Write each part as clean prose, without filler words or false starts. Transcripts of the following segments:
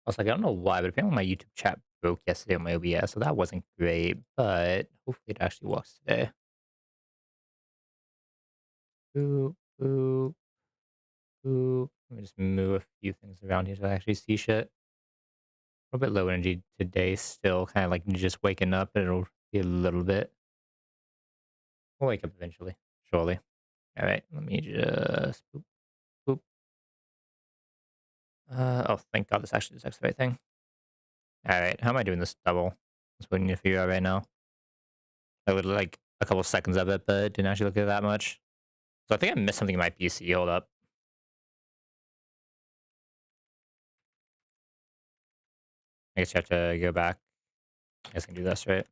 I was like, I don't know why, but apparently my YouTube chat broke yesterday on my OBS, so that wasn't great, but hopefully it actually works today. Boop, boop, boop. Let me just move a few things around here so I actually see shit. A little bit low energy today still, kind of like just waking up, and it'll be a little bit. We'll wake up eventually, surely. All right, let me just boop, boop. Oh, thank God this actually detects the right thing. All right, how am I doing this double? That's what I need to figure out right now. I would like a couple seconds of it, but didn't actually look at it that much. So I think I missed something in my PC. Hold up. I guess you have to go back. I guess I can do this, right?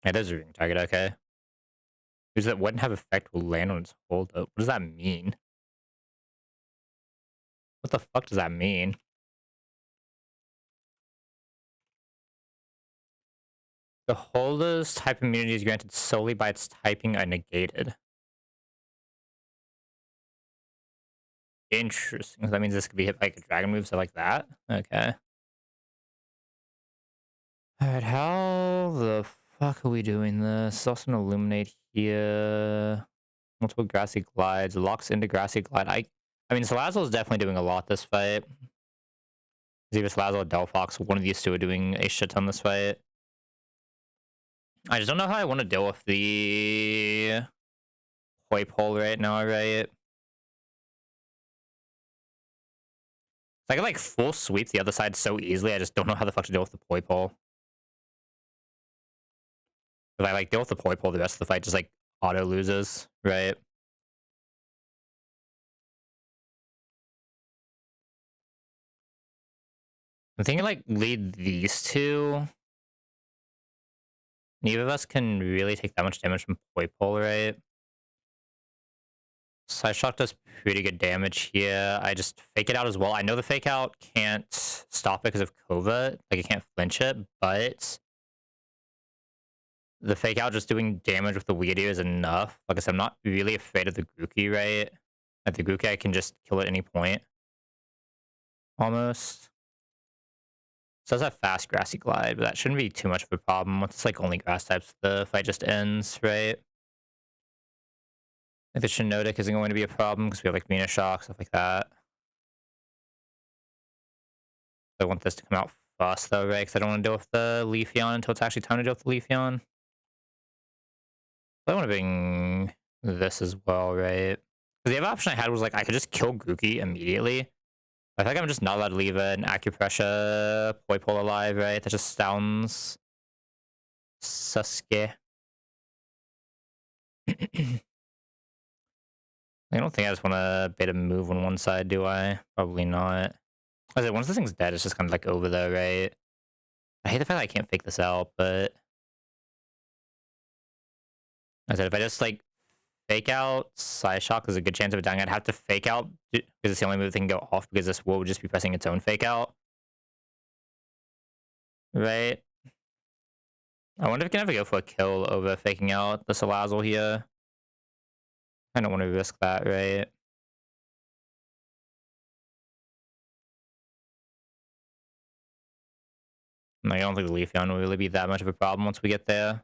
Yeah, there's a ring target, okay. Because that wouldn't have effect will land on its hold up. What does that mean? What the fuck does that mean? The holder's type immunity is granted solely by its typing are negated. Interesting. So that means this could be hit by like a dragon move, so like that? Okay. Alright, how the fuck are we doing this? Also an illuminate here. Multiple grassy glides, locks into grassy glide. I mean Salazzle is definitely doing a lot this fight. Either Salazzle or Delphox, one of these two are doing a shit ton this fight. I just don't know how I want to deal with the Hoi Pole right now, right? I can like full sweep the other side so easily, I just don't know how the fuck to deal with the Poi Pole. If I like deal with the Poi Pole, the rest of the fight just like auto loses, right? I'm thinking like lead these two. Neither of us can really take that much damage from Poi Pole, right? Side Shock does pretty good damage here. I just fake it out as well. I know the fake out can't stop it because of Kova. Like it can't flinch it, but the fake out just doing damage with the Weirdo is enough. Like I said, I'm not really afraid of the Grookey, right? At the Grookey, I can just kill at any point. Almost. So it does have fast grassy glide, but that shouldn't be too much of a problem. It's like only grass types, the fight just ends, right? Like the Shiinotic isn't going to be a problem because we have like Venus Shock, stuff like that. I want this to come out fast though, right? Because I don't want to deal with the Leafeon until it's actually time to deal with the Leafeon. I want to bring this as well, right? Because the other option I had was like I could just kill Grookey immediately. I think I'm just not allowed to leave an Acupressure Poipole alive, right? That just sounds Sasuke. I don't think I just want to bait a move on one side, do I? Probably not. I said, once this thing's dead, it's just kind of like over there, right? I hate the fact that I can't fake this out, but I said if I just like fake out Side Shock, there's a good chance of it dying. I'd have to fake out because it's the only move that can go off because this would just be pressing its own fake out, right? I wonder if it can ever go for a kill over faking out the Salazzle here. I don't want to risk that, right? Like, I don't think the Leafeon will really be that much of a problem once we get there.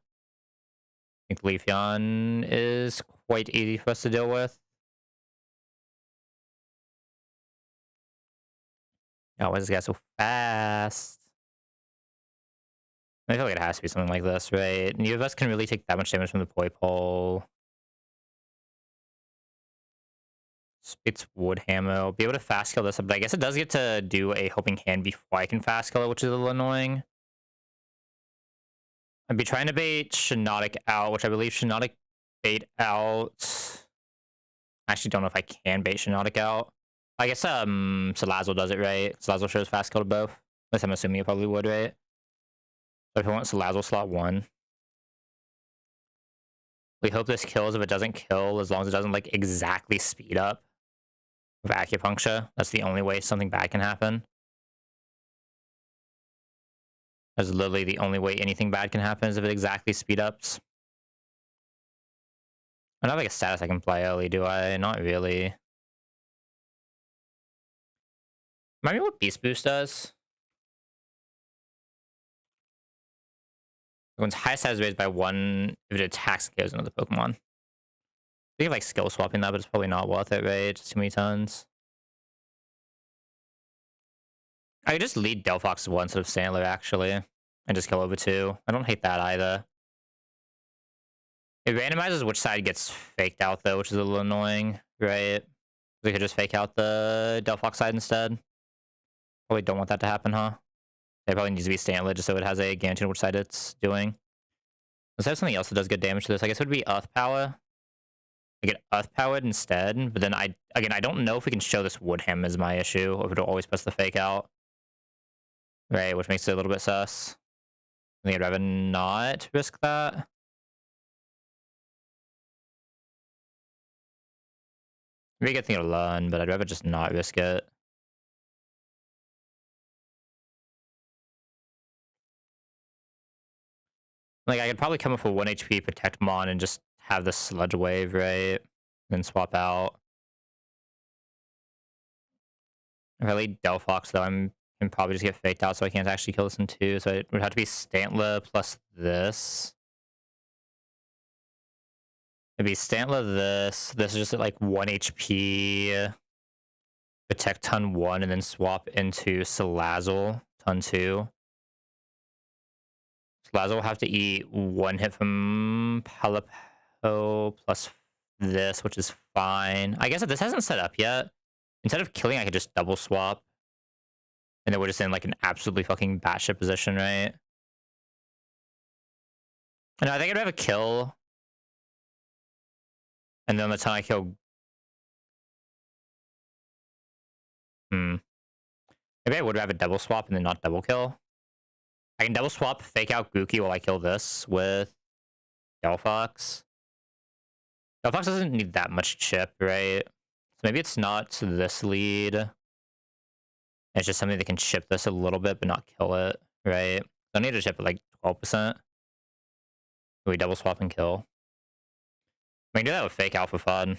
I think Leafeon is quite easy for us to deal with. Oh, why is this guy so fast? I feel like it has to be something like this, right? Neither of us can really take that much damage from the Poi Pole. Spits Wood Hammer. I'll be able to fast kill this, but I guess it does get to do a Helping Hand before I can fast kill it, which is a little annoying. I'd be trying to bait Shiinotic out, which I believe Shiinotic bait out. I actually don't know if I can bait Shiinotic out. I guess Salazzle does it, right? Salazzle shows fast kill to both. At least I'm assuming it probably would, right? So if I want Salazzle slot 1. We hope this kills. If it doesn't kill, as long as it doesn't like exactly speed up with acupuncture. That's the only way something bad can happen. That's literally the only way anything bad can happen is if it exactly speed ups. I don't have like a status I can play early, do I? Not really. Remind me what Beast Boost does? When high status raised by 1 if it attacks and kills another Pokemon. I think like skill swapping that, but it's probably not worth it, right? Just too many turns. I could just lead Delphox 1 instead of Sandler, actually. And just kill over 2. I don't hate that either. It randomizes which side gets faked out, though, which is a little annoying, right? We could just fake out the Delphox side instead. Probably don't want that to happen, huh? It probably needs to be Stantler just so it has a guarantee on which side it's doing. Let's have something else that does good damage to this. I guess it would be Earth Power. I get Earth Powered instead, but then I don't know if we can show this Woodham is my issue, or if it'll always press the fake out. Right, which makes it a little bit sus. I think I'd rather not risk that. Maybe a good thing to learn, but I'd rather just not risk it. Like, I could probably come up with 1 HP, Protect Mon, and just have the Sludge Wave, right? Then swap out. If I lead Delphox, though, I can probably just get faked out, so I can't actually kill this in 2. So it would have to be Stantler plus this. It'd be Stantler this. This is just at like 1 HP. Protect ton 1, and then swap into Salazzle ton 2. Salazzle will have to eat 1 hit from Palipo plus this, which is fine. I guess if this hasn't set up yet, instead of killing, I could just double swap. And then we're just in like an absolutely fucking batshit position, right? And I think I'd have a kill. And then on the time I kill... Maybe I would have a double swap and then not double kill. I can double swap, fake out Gookie while I kill this with Delphox. Delphox doesn't need that much chip, right? So maybe it's not this lead. It's just something that can chip this a little bit but not kill it, right? I need to chip at like 12%. We double swap and kill. We can do that with fake out for fun.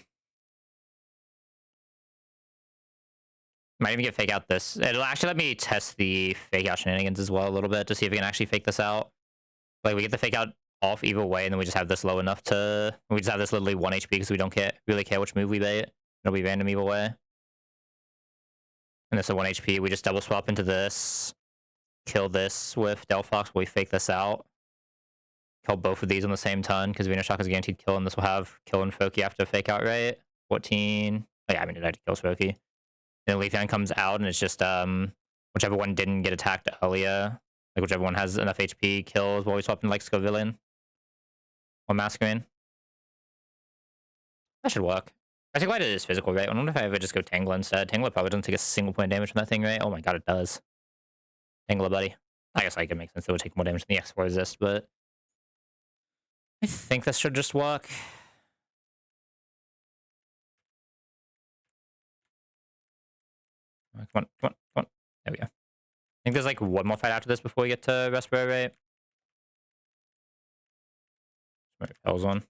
Might even get fake out this. It'll actually let me test the fake out shenanigans as well a little bit to see if we can actually fake this out. Like, we get the fake out off either way, and then we just have this low enough to... We just have this literally 1 HP because we don't really care which move we bait. It'll be random either way. And this is 1 HP. We just double swap into this. Kill this with Delphox while we fake this out. Kill both of these on the same turn because Venoshock is guaranteed kill, and this will have kill and Foki after fake out, right? 14. Oh, yeah, I mean, it had to kill Foki. Then Leafeon comes out, and it's just whichever one didn't get attacked earlier, like whichever one has enough HP, kills while we swap in like Scovillian or Masquerain. That should work. I think Glide is physical, right? I wonder if I ever just go Tangler instead. Tangler probably doesn't take a single point of damage from that thing, right? Oh my god, it does. Tangler, buddy. I guess like it makes sense it would take more damage than the X4 resist, but I think this should just work. Come on, come on, come on. There we go. I think there's like one more fight after this before we get to Respirate, right? Repels one.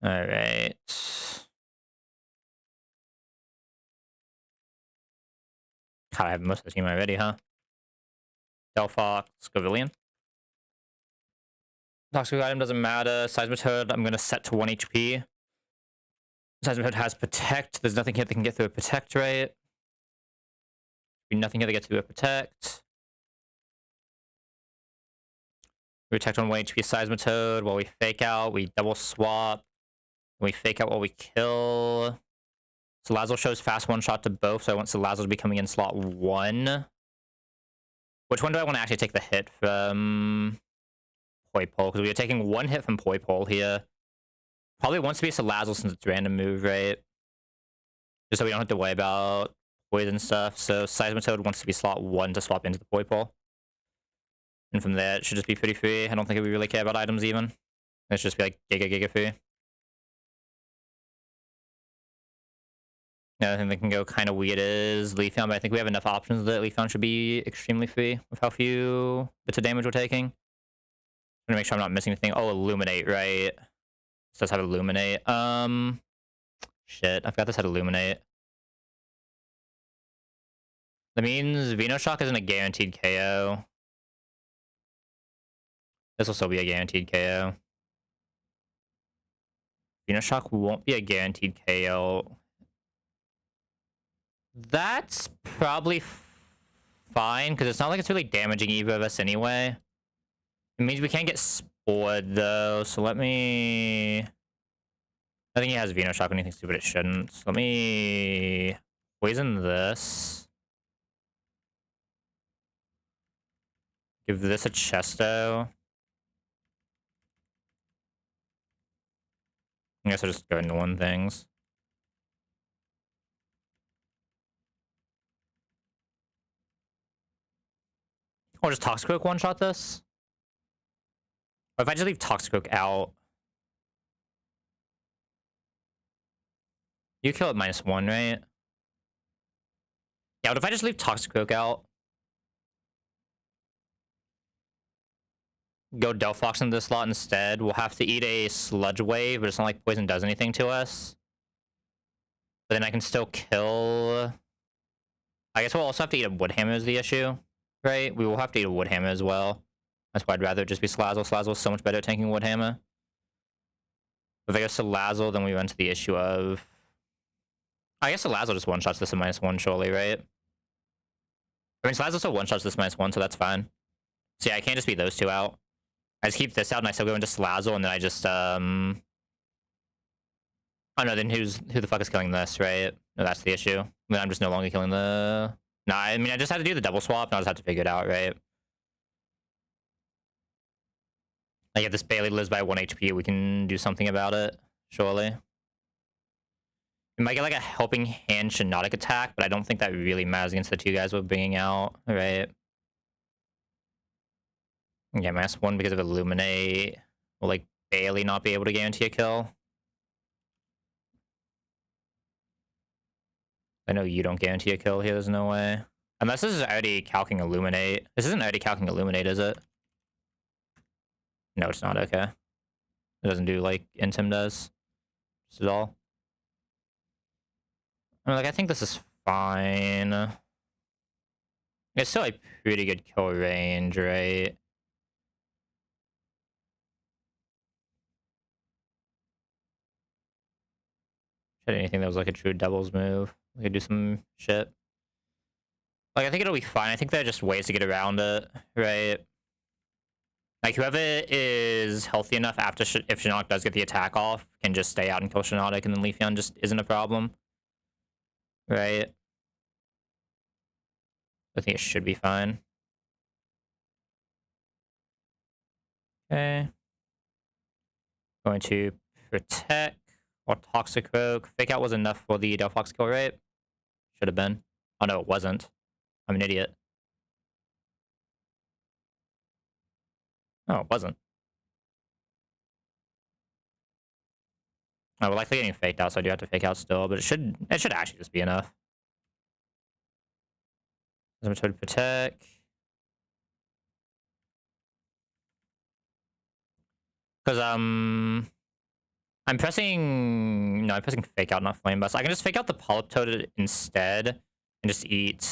Alright. God, I have most of the team already, huh? Delphox, Scovillian. Toxic item doesn't matter. Seismitoad, I'm gonna set to 1 HP. Seismitoad has Protect. There's nothing here that can get through a Protect, right? Nothing here to get through a Protect. We Protect on 1 HP Seismitoad while we fake out. We double swap. We fake out while we kill. Salazzle shows fast one-shot to both, so I want Salazzle to be coming in slot 1. Which one do I want to actually take the hit from? Poipole, because we are taking 1 hit from Poipole here. Probably wants to be Salazzle since it's random move, right? Just so we don't have to worry about poison stuff. So Seismitoad wants to be slot 1 to swap into the Poipole. And from there, it should just be pretty free. I don't think we really care about items even. It should just be like Giga free. The other thing that can go kind of weird is Leafeon, but I think we have enough options that Leafeon should be extremely free with how few bits of damage we're taking. I'm gonna make sure I'm not missing anything. Oh, Illuminate, right? This does have Illuminate. Shit, I forgot this had Illuminate. That means Venoshock isn't a guaranteed KO. This will still be a guaranteed KO. Venoshock won't be a guaranteed KO. That's probably fine, because it's not like it's really damaging either of us anyway. It means we can't get spoiled, though, so let me... I think he has Venoshock when he thinks stupid, it shouldn't. So let me... poison this. Give this a Chesto. I guess I'll just go into one things. Or just Toxicroak one-shot this? Or if I just leave Toxicroak out... You kill it -1, right? Yeah, but if I just leave Toxicroak out... Go Delphox in this slot instead, we'll have to eat a Sludge Wave, but it's not like poison does anything to us. But then I can still kill... I guess we'll also have to eat a Wood Hammer is the issue, right? We will have to eat a Wood Hammer as well. That's why I'd rather just be Slazzle. Slazzle's so much better at tanking Wood Hammer. If I go Salazzle, then we run into the issue of... I guess Salazzle just one-shots this at -1, surely, right? I mean, Salazzle still one-shots this -1, so that's fine. So yeah, I can't just beat those two out. I just keep this out and I still go into Salazzle, and then I just, Oh no, then who the fuck is killing this, right? No, that's the issue. Then I'm just no longer killing the... Nah, I mean, I just had to do the double swap, and I'll just have to figure it out, right? Like, if this Bailey lives by 1 HP, we can do something about it, surely. We might get, like, a Helping Hand Shiinotic attack, but I don't think that really matters against the two guys we're bringing out, right? Yeah, -1 because of Illuminate. Will, like, Bailey not be able to guarantee a kill? I know you don't guarantee a kill here, there's no way. Unless this is already calcing Illuminate. This isn't already calcing Illuminate, is it? No, it's not, okay. It doesn't do like Intim does. Just at all. I mean, like, I think this is fine. It's still a pretty good kill range, right? Should anything that was like a true doubles move. We could do some shit. Like, I think it'll be fine. I think there are just ways to get around it, right? Like, whoever is healthy enough after if Shiinotic does get the attack off can just stay out and kill Shiinotic, and then Leafeon just isn't a problem. Right? I think it should be fine. Okay. Going to Protect or Toxicroak. Fake Out was enough for the Delphox kill, right? Should have been. Oh no, it wasn't. I'm an idiot. Oh, it wasn't. Oh, we're likely getting faked out, so I do have to fake out still, but it should actually just be enough. I'm going to Protect. Because, I'm pressing... No, I'm pressing Fake Out, not Flame Bust. I can just Fake Out the Polyp Toad instead and just eat...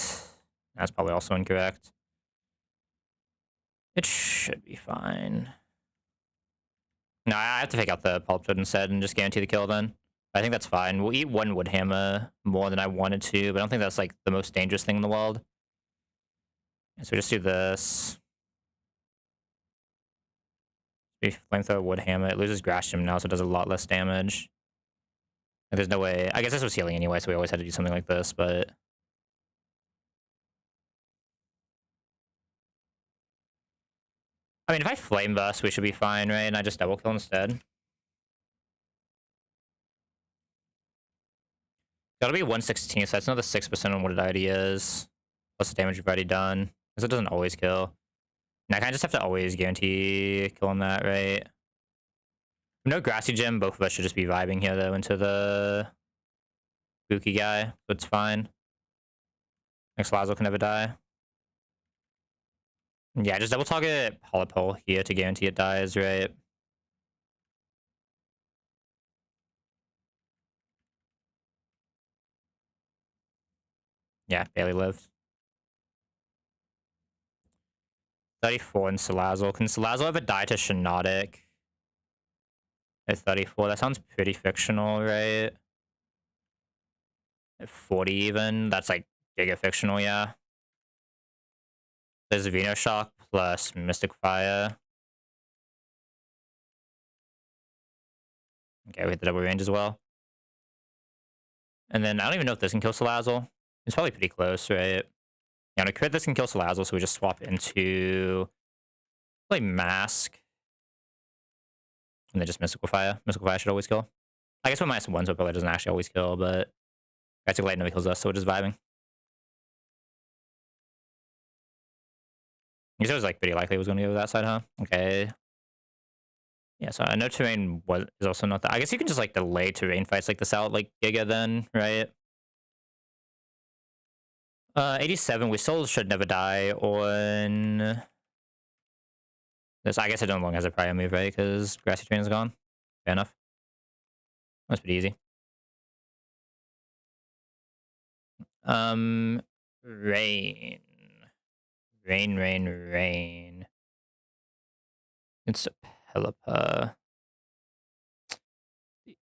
That's probably also incorrect. It should be fine. No, I have to Fake Out the Polyp Toad instead and just guarantee the kill then. I think that's fine. We'll eat one Wood Hammer more than I wanted to, but I don't think that's, like, the most dangerous thing in the world. So we just do this. Flamethrower Wood Hammer. It loses Grass Gym now, so it does a lot less damage. And there's no way... I guess this was healing anyway, so we always had to do something like this, but... I mean, if I Flame Burst, we should be fine, right? And I just double kill instead. That'll be 116, so that's another 6% on what it already is. Plus the damage we've already done. Because it doesn't always kill. And I kind of just have to always guarantee kill on that, right? No Grassy Gym, both of us should just be vibing here, though, into the spooky guy, so it's fine. Next Lazo can never die. Yeah, just double target Polypole here to guarantee it dies, right? Yeah, barely lived. 34 in Salazzle. Can Salazzle ever die to Shinotic? At 34, that sounds pretty fictional, right? At 40 even, that's like giga fictional, yeah. There's Venoshock plus Mystic Fire. Okay, we hit the double range as well. And then I don't even know if this can kill Salazzle. It's probably pretty close, right? Yeah, on a crit, this can kill Salazzle, so we just swap into like Mask. And then just Mystical Fire. Mystical Fire should always kill. I guess with -1, so it probably doesn't actually always kill, but Drastic Light never kills us, so we're just vibing. You said it was like pretty likely it was going to go that side, huh? Okay. Yeah, so I know terrain is also not that. I guess you can just like delay terrain fights like this out, like Giga, then, right? 87. We still should never die on this. I guess it no longer has a prior move, right? Because Grassy Terrain is gone. Fair enough. That's pretty easy. Um, rain, rain. It's Pelipper.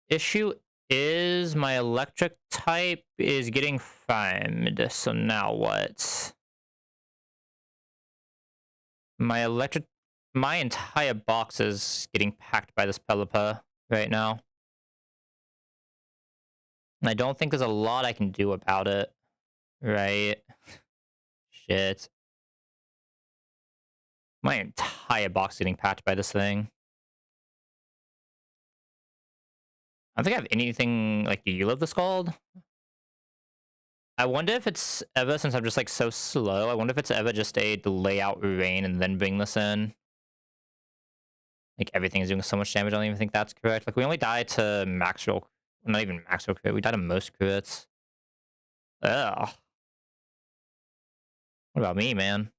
Issue is my electric type is getting farmed. So now what? My entire box is getting packed by this Pelipper right now. And I don't think there's a lot I can do about it. Right? Shit. My entire box is getting packed by this thing. I don't think I have anything like, do you love the Scald? I wonder if it's ever, since I'm just like so slow, I wonder if it's ever just a delay out rain and then bring this in. Like everything is doing so much damage, I don't even think that's correct. Like we only died to max roll, not even max roll crit, we died to most crits. Ugh. What about me, man?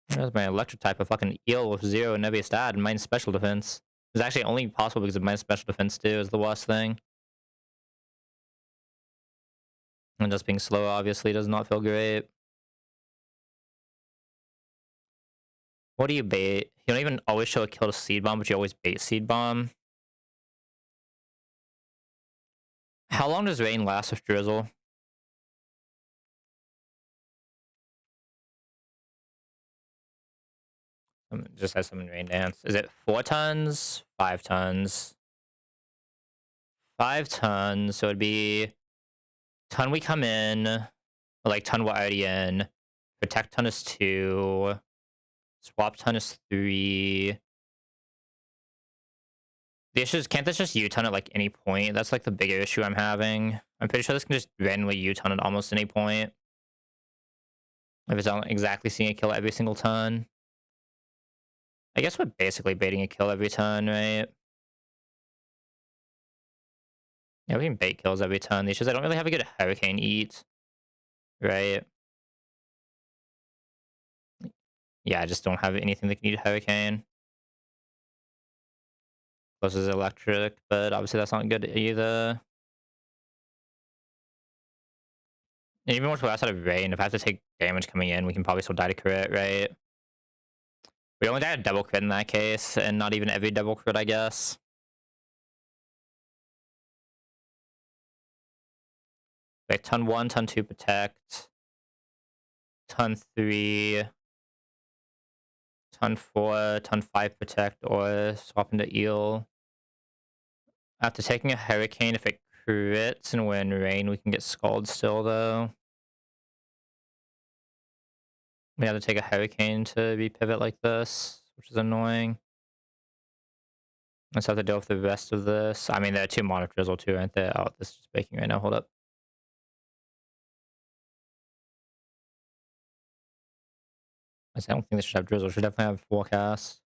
There's my electric type, a fucking eel with 0 and heavy stat and minus special defense. It's actually only possible because of minus special defense too, is the worst thing. And just being slow obviously does not feel great. What do you bait? You don't even always show a kill to Seed Bomb, but you always bait Seed Bomb. How long does rain last with Drizzle? Just has summon Rain Dance. Is it 4 tons? 5 tons? 5 tons, so it'd be ton we come in, like ton we're already in. Protect ton is 2. Swap ton is 3. The issue is, can't this just U-ton at like any point? That's like the bigger issue I'm having. I'm pretty sure this can just randomly U-ton at almost any point. If it's not exactly seeing a kill every single turn. I guess we're basically baiting a kill every turn, right? Yeah, we can bait kills every turn. The issue is I don't really have a good Hurricane eat. Right? Yeah, I just don't have anything that can eat Hurricane. Plus is electric, but obviously that's not good either. And even once we're outside of rain, if I have to take damage coming in, we can probably still die to crit, right? We only die to double crit in that case, and not even every double crit, I guess. Like ton 1, ton 2 protect. Ton 3. Ton 4, ton 5 protect, or swap into eel. After taking a hurricane, if it crits and we're in rain, we can get Scald still, though. We have to take a hurricane to be pivot like this, which is annoying. Let's have to deal with the rest of this. I mean, there are 2 Monarch Drizzle too, aren't there? Oh, this is just baking right now. Hold up. I don't think this should have Drizzle. It should definitely have Forecast.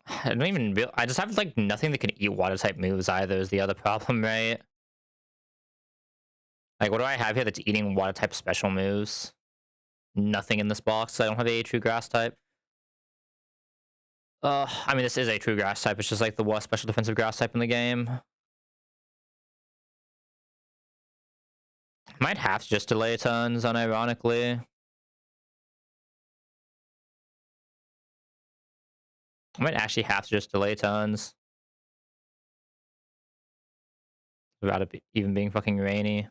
I don't even I just have like nothing that can eat water type moves either is the other problem, right? Like what do I have here that's eating water type special moves? Nothing in this box. I don't have a true grass type. I mean this is a true grass type, it's just like the worst special defensive grass type in the game. I might have to just delay turns, unironically. I might actually have to just delay turns. Without it even being fucking rainy.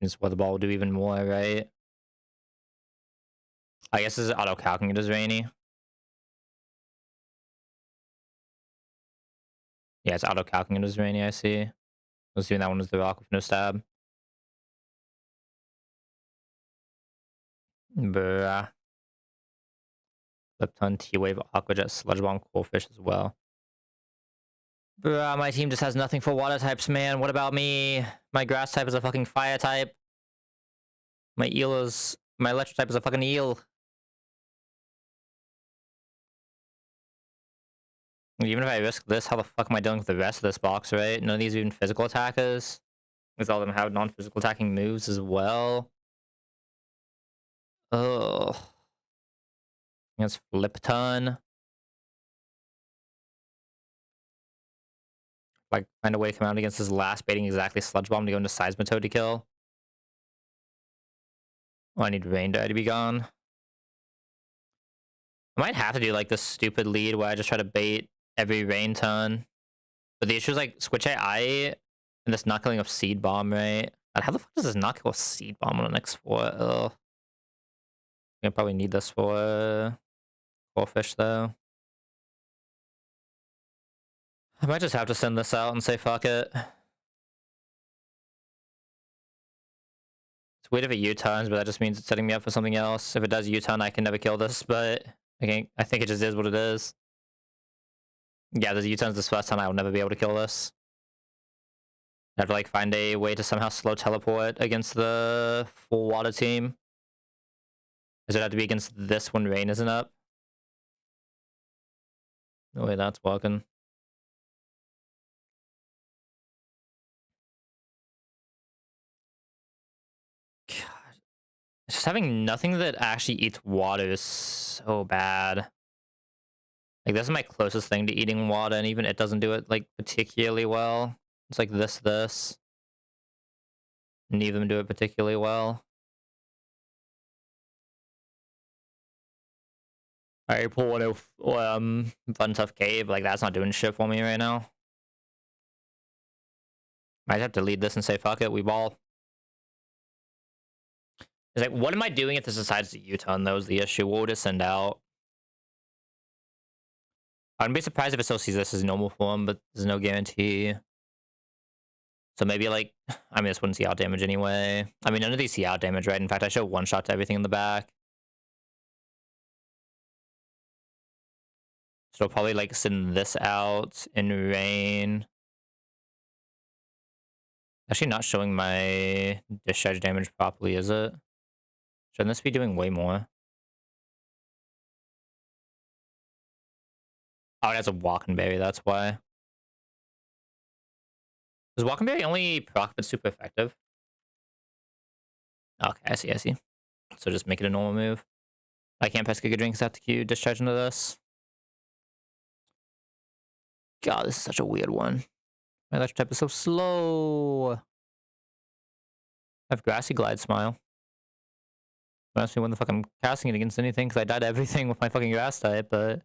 Just weather ball will do even more, right? I guess this is auto-calcing it as rainy. Yeah, it's auto-calcing it as rainy, I see. I was doing that one with the rock with no stab. Bruh. Flip-ton, T-Wave, Aquajet, Sludge Bomb, Coolfish as well. Bruh, my team just has nothing for water types, man. What about me? My grass type is a fucking fire type. My eel is... My electric type is a fucking eel. Even if I risk this, how the fuck am I dealing with the rest of this box, right? None of these are even physical attackers. Because all of them have non-physical attacking moves as well. Ugh. It's flip ton. Like, find a way to come out against his last baiting exactly Sludge Bomb to go into Seismitoad to kill. Oh, I need Rain Die to be gone. I might have to do like this stupid lead where I just try to bait every rain turn. But the issue is like Switch AI and this not killing of Seed Bomb, right? And how the fuck does this not kill a Seed Bomb on an X4? Ugh. I probably need this for Coolfish though. I might just have to send this out and say fuck it. It's weird if it U-turns, but that just means it's setting me up for something else. If it does U-turn, I can never kill this, but I think it just is what it is. Yeah, there's U-turns this first time, I will never be able to kill this. I have to like find a way to somehow slow teleport against the full water team. Does it have to be against this when rain isn't up? No way that's working. God. Just having nothing that actually eats water is so bad. Like, this is my closest thing to eating water, and even it doesn't do it, like, particularly well. It's like this. Neither of them do it particularly well. I pull one of, Fun Tough Cave, like, that's not doing shit for me right now. Might have to lead this and say, fuck it, we ball. It's like, what am I doing if this decides to U-turn, though, is the issue. What would it send out? I wouldn't be surprised if it still sees this as normal form, but there's no guarantee. So maybe, like, I mean, this wouldn't see out damage anyway. I mean, none of these see out damage, right? In fact, I show one shot to everything in the back. So I'll probably, like, send this out in rain. Actually not showing my discharge damage properly, is it? Shouldn't this be doing way more? Oh, it has a Walkenberry, that's why. Does Walkenberry only proc if it's super effective? Okay, I see. So just make it a normal move. I can't press Giga Drink because I have to Q discharge into this. God, this is such a weird one. My electric type is so slow. I have Grassy Glide Smile. Don't ask me when the fuck I'm casting it against anything, because I died everything with my fucking grass type, but...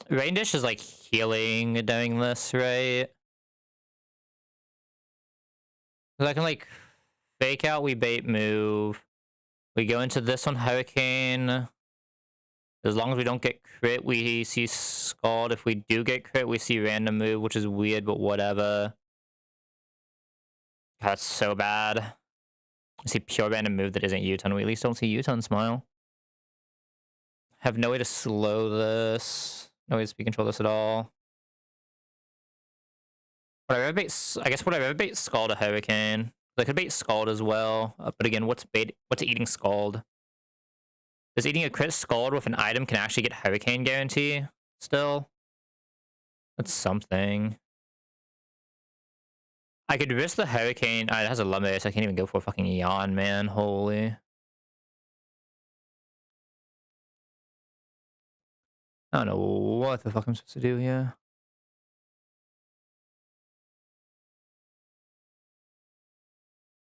Rain Dish is like healing during this, right? Because I can like fake out, we bait move. We go into this on Hurricane. As long as we don't get crit, we see Scald. If we do get crit, we see random move, which is weird, but whatever. God, that's so bad. I see pure random move that isn't U-turn. We at least don't see U-turn smile. Have no way to slow this. No way to speed control this at all. Would I ever bait, I guess would I ever bait Scald a Hurricane? I could bait Scald as well. But again, what's eating Scald? Does eating a crit scald with an item can actually get Hurricane guarantee still? That's something. I could risk the Hurricane. It has a limit, so I can't even go for a fucking Yawn, man. Holy. I don't know what the fuck I'm supposed to do here.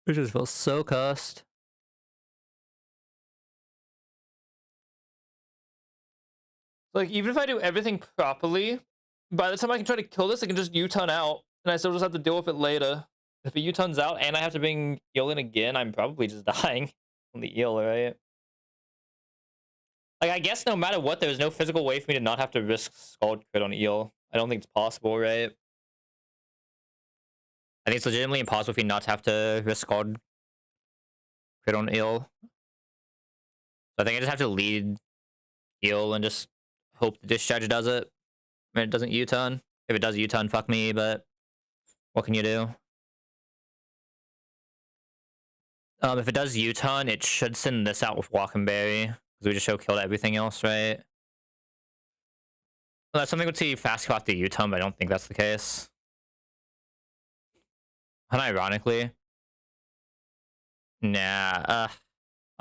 It just feels so cussed. Like, even if I do everything properly, by the time I can try to kill this, I can just U-turn out, and I still just have to deal with it later. If it U-turns out and I have to bring eel in again, I'm probably just dying on the eel, right? Like, I guess no matter what, there's no physical way for me to not have to risk Scald crit on eel. I don't think it's possible, right? I think it's legitimately impossible for you not to have to risk Scald crit on eel. So I think I just have to lead eel and just hope the discharge does it. And it doesn't U-turn. If it does U-turn, fuck me, but what can you do? If it does U-turn, it should send this out with Walkenberry, because we just show killed everything else, right? Well, that's something would see fast kill after U-turn, but I don't think that's the case. Unironically. Nah,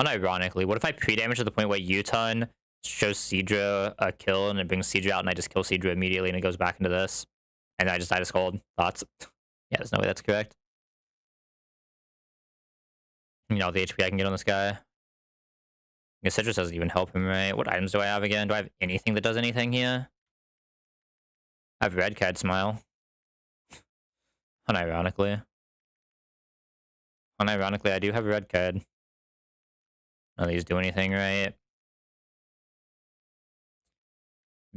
unironically, what if I pre-damage to the point where U-turn shows Seadra a kill and it brings Seadra out and I just kill Seadra immediately and it goes back into this? And I just die to Scald. Thoughts? Yeah, there's no way that's correct. You know, the HP I can get on this guy. I guess Citrus doesn't even help him, right? What items do I have again? Do I have anything that does anything here? I have Red Card Smile. Unironically. Unironically, I do have a Red Card. None of these do anything, right?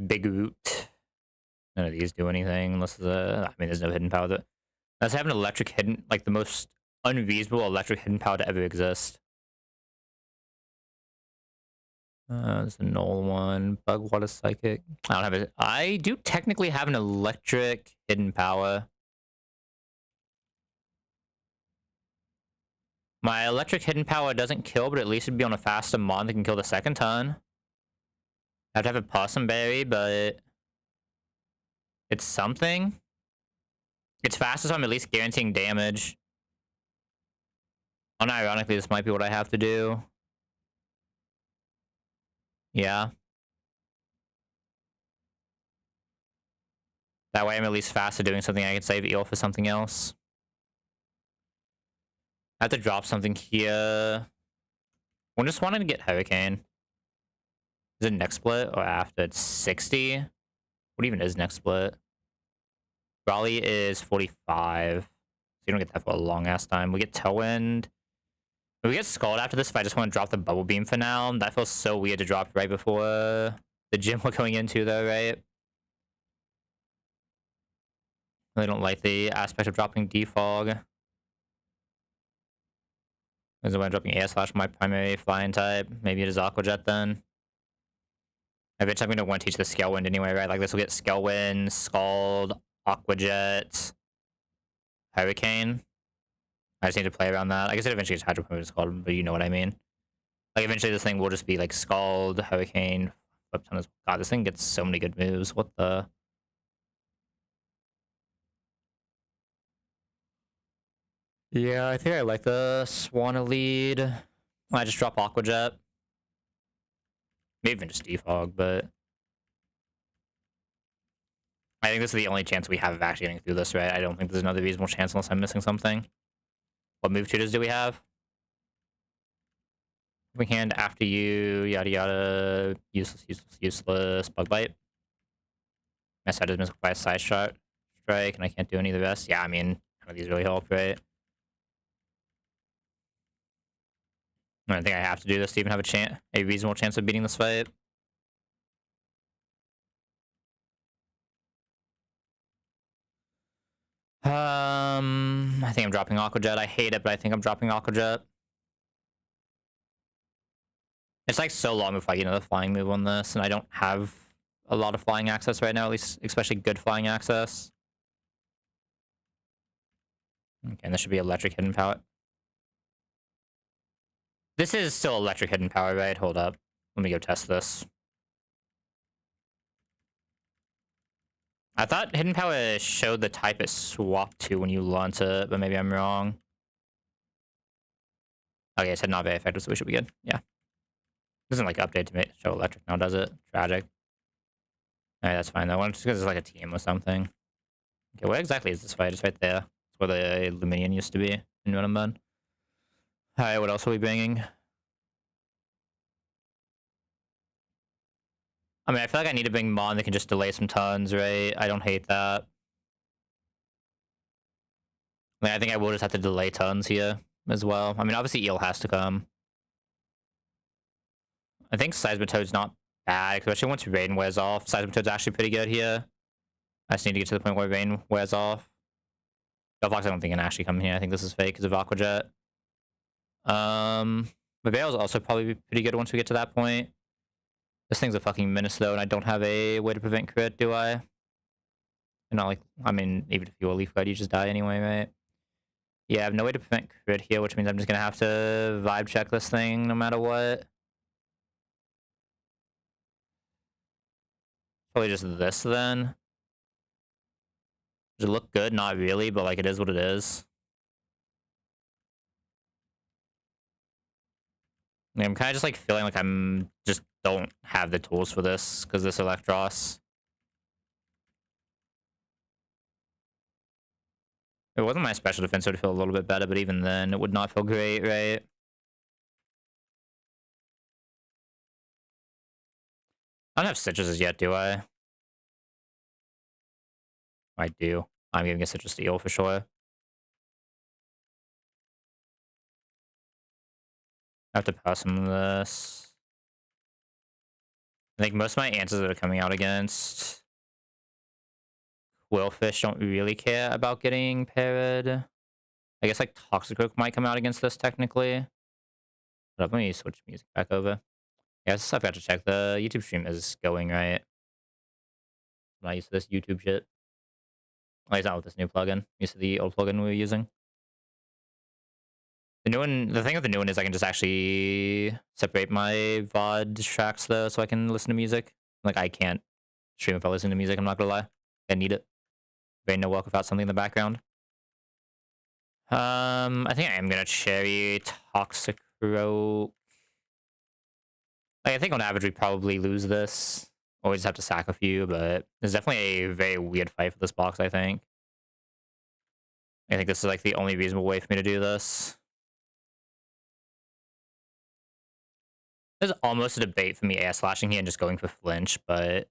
Big Root. None of these do anything unless I mean, there's no hidden power that... Unless I have an electric hidden... Like, the most unreasonable electric hidden power to ever exist. There's a Null one. Bug Water Psychic. I don't have it. I do technically have an electric hidden power. My electric hidden power doesn't kill, but at least it'd be on a faster mon that can kill the second turn. I have to have a Possum Berry, but it's something. It's faster, so I'm at least guaranteeing damage. Unironically, this might be what I have to do. Yeah. That way I'm at least faster doing something. I can save eel for something else. I have to drop something here. I just wanted to get Hurricane. Is it next split or after? It's 60. What even is next split? Raleigh is 45. So you don't get that for a long ass time. We get Tailwind. We get Scald after this if I just want to drop the Bubble Beam for now. That feels so weird to drop right before the gym we're going into, though, right? I don't like the aspect of dropping Defog. Is it when I'm dropping Air Slash my primary flying type? Maybe it is Aqua Jet then. Eventually I'm going to want to teach the Scale Wind anyway, right? Like this will get Scale Wind, Scald, Aqua Jet, Hurricane. I just need to play around that. I guess it eventually gets Hydro Pump Scald, but you know what I mean. Like eventually this thing will just be like Scald, Hurricane, Flip Ton. God, this thing gets so many good moves. What the... Yeah, I think I like the Swanna lead. I just drop Aqua Jet. Maybe even just Defog, but... I think this is the only chance we have of actually getting through this, right? I don't think there's another reasonable chance unless I'm missing something. What move tutors do we have? Moving hand after you, yada yada, useless, useless, useless, Bug Bite. My side is missed by a side shot strike, and I can't do any of the rest. Yeah, I mean, none of these really help, right? I think I have to do this to even have a reasonable chance of beating this fight. I think I'm dropping Aqua Jet. I hate it, but I think I'm dropping Aqua Jet. It's like so long before I get another flying move on this, and I don't have a lot of flying access right now, at least especially good flying access. Okay, and this should be electric hidden power. This is still electric hidden power, right? Hold up. Let me go test this. I thought Hidden Power showed the type it swapped to when you launch it, but maybe I'm wrong. Okay, it said not very effective, so we should be good. Yeah. Doesn't like update to show electric now, does it? Tragic. Alright, that's fine though. Just because it's like a team or something. Okay, where exactly is this fight? It's right there. It's where the Luminian used to be in Nuremberg. Alright, what else are we bringing? I mean, I feel like I need to bring Mon that can just delay some turns, right? I don't hate that. I mean, I think I will just have to delay turns here as well. I mean, obviously Eel has to come. I think Seismitoad's not bad, especially once Rain wears off. Seismitoad's actually pretty good here. I just need to get to the point where Rain wears off. Delphox I don't think can actually come here. I think this is fake because of Aquajet. Mabale's also probably pretty good once we get to that point. This thing's a fucking menace though, and I don't have a way to prevent crit, do I? And not like, I mean, even if you are Leaf Guard, you just die anyway, right? Yeah, I have no way to prevent crit here, which means I'm just gonna have to vibe check this thing no matter what. Probably just this then. Does it look good? Not really, but like it is what it is. Yeah, I'm kind of just like feeling like I'm just don't have the tools for this because this Electros. If it wasn't my special defense, it would feel a little bit better, but even then, it would not feel great, right? I don't have citruses yet, do I? I do. I'm giving a citrus to Eel for sure. I have to pass him this. I think most of my answers that are coming out against Quillfish don't really care about getting paired. I guess like Toxicroak might come out against this technically. But let me switch music back over. Yeah, I forgot to check. The YouTube stream is going, right? I'm not used to this YouTube shit. Oh, he's not with this new plugin. I'm used to the old plugin we were using. The new one, the thing with the new one is I can just actually separate my VOD tracks though, so I can listen to music. Like I can't stream if I listen to music, I'm not gonna lie. I need it. Brain no work without something in the background. I think I am gonna cherry Toxicroak. Like, I think on average we probably lose this. Or we just have to sack a few, but there's definitely a very weird fight for this box, I think. I think this is like the only reasonable way for me to do this. There's almost a debate for me air slashing here and just going for flinch, but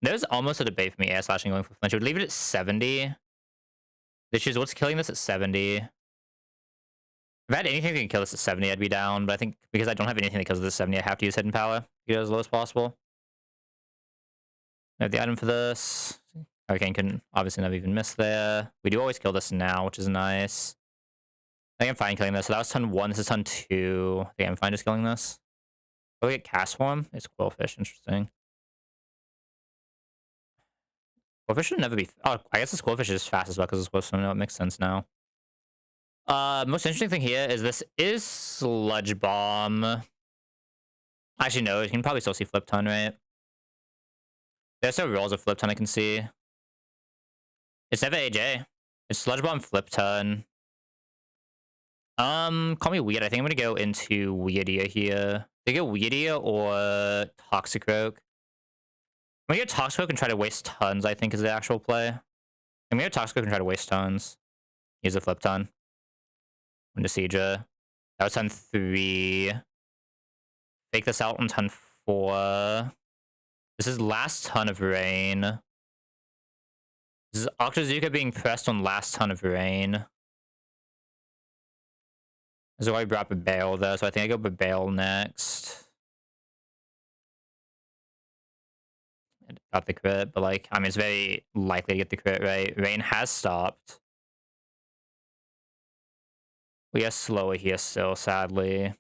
there's almost a debate for me air slashing and going for flinch. I would leave it at 70. The issue is what's killing this at 70. If I had anything that can kill this at 70, I'd be down, but I think because I don't have anything that kills this at 70, I have to use hidden power to get it as low as possible. I have the item for this. Hurricane can obviously never even miss there. We do always kill this now, which is nice. I think I'm fine killing this. So that was turn 1, this is turn 2. I think I'm fine just killing this. Oh, we get cast form? It's Quillfish, interesting. Quillfish should never be... Oh, I guess this Quillfish is fast as well because it's supposed to know. It makes sense now. Most interesting thing here is this is Sludge Bomb. Actually, no, you can probably still see Flip Ton, right? There's no rolls of Flip Ton I can see. It's never AJ. It's Sludge Bomb, Flip Ton. Call me weird. I think I'm gonna go into Weirdia here. They go Weirdia or Toxicroak. I'm gonna go Toxicroak and try to waste tons, I think, is the actual play. I'm gonna go Toxicroak and try to waste tons. Use a Flip Ton. Into Siege. That was turn 3. Fake this out on turn 4. This is last ton of rain. This is Octazooka being pressed on last ton of rain. This is why I brought Babale though, so I think I go Babale next. I got the crit, but like, I mean, it's very likely to get the crit, right? Rain has stopped. We are slower here still, sadly.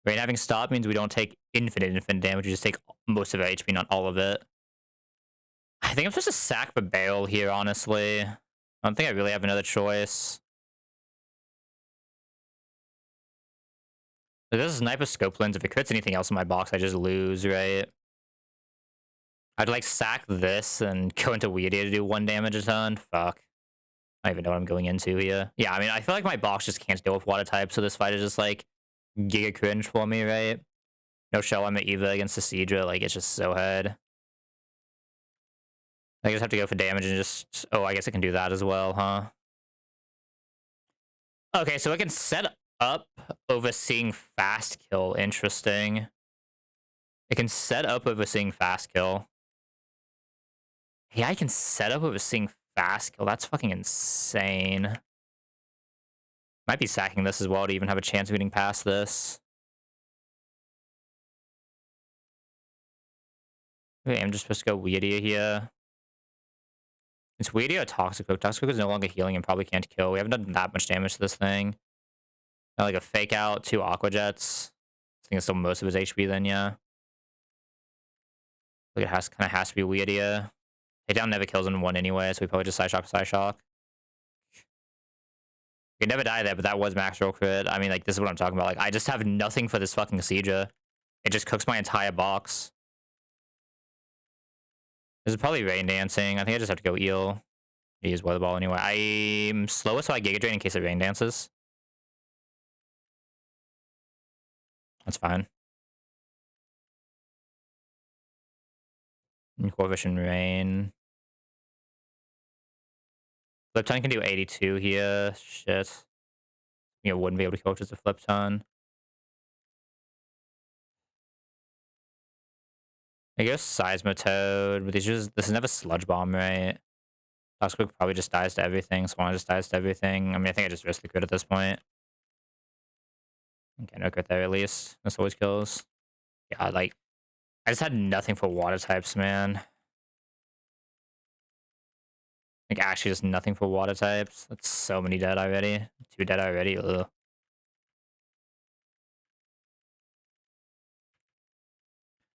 Rain having stopped means we don't take infinite damage, we just take most of our HP, not all of it. I think I'm supposed to sack Babale here, honestly. I don't think I really have another choice. This is sniper scope lens. If it crits anything else in my box, I just lose, right? I'd like sack this and go into Weirdia to do 1 damage a turn. Fuck. I don't even know what I'm going into here. Yeah, I mean, I feel like my box just can't deal with water type, so this fight is just like giga cringe for me, right? No show, I'm at Eva against the Seadra. Like, it's just so head. I just have to go for damage and just... Oh, I guess I can do that as well, huh? Okay, so I can set up overseeing fast kill. Interesting. It can set up overseeing fast kill. Yeah, I can set up overseeing fast kill. That's fucking insane. Might be sacking this as well to even have a chance of getting past this. Okay, I'm just supposed to go Weirdia here. It's Weirdia or Toxic Hook. Toxic Hook is no longer healing and probably can't kill. We haven't done that much damage to this thing. Got like a fake out, 2 Aqua Jets. I think it's still most of his HP then, yeah. Like it kind of has to be Weirdia. Hit down never kills in 1 anyway, so we probably just Side Shock, Side Shock. We never die there, but that was max roll crit. I mean, like, this is what I'm talking about. Like, I just have nothing for this fucking Seadra. It just cooks my entire box. This is probably Rain Dancing. I think I just have to go Eel. Use Weather Ball anyway. I'm slower, so I Giga Drain in case it Rain Dances. That's fine. Corvish Rain. Flip Ton can do 82 here. Shit. You know, wouldn't be able to kill just a Flip Ton. I guess Seismitoad, but this is never Sludge Bomb, right? Toxic probably just dies to everything, Swan just dies to everything. I mean, I think I just risk the crit at this point. Okay, no crit there at least. This always kills. Yeah, like, I just had nothing for water types, man. Like, actually just nothing for water types. That's so many dead already. 2 dead already, ugh.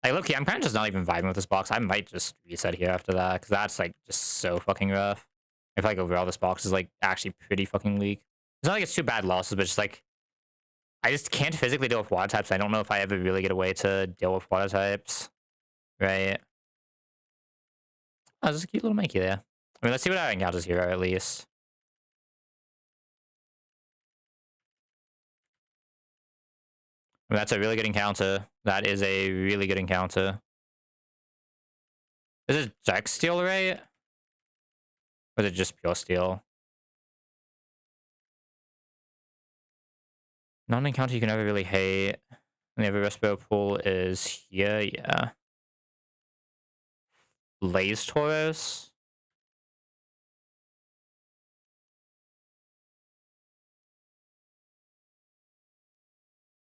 Like, look, I'm kind of just not even vibing with this box. I might just reset here after that, because that's, like, just so fucking rough. I feel like overall this box is, like, actually pretty fucking weak. It's not like it's 2 bad losses, but just, like, I just can't physically deal with water types. I don't know if I ever really get a way to deal with water types. Right? Oh, there's a cute little Mikey there. I mean, let's see what our encounters here are, at least. I mean, that's a really good encounter. That is a really good encounter. Is it Jack Steel, right? Or is it just pure steel? Non-encounter you can never really hate. And the other Respo pool is here, yeah. Blaze Tauros.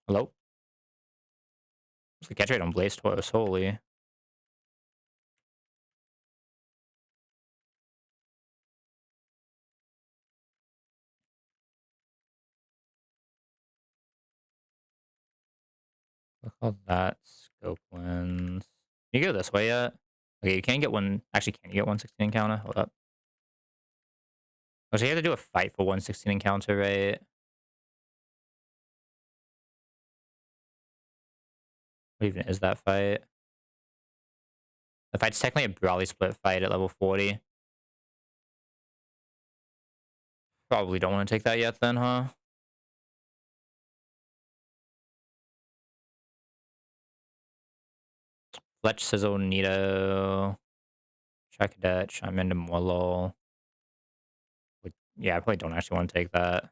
Hello? What's the catch rate on Blaze Tauros? Holy. Look at that scope lens. Can you go this way yet? Okay, you can't get one. Actually, can you get 116 encounter? Hold up. Oh, so you have to do a fight for 116 encounter, right? What even is that fight? The fight's technically a Brawly split fight at level 40. Probably don't want to take that yet then, huh? Fletch, Sizzle, Nito. Check Dutch. I'm into Molol. Yeah, I probably don't actually want to take that.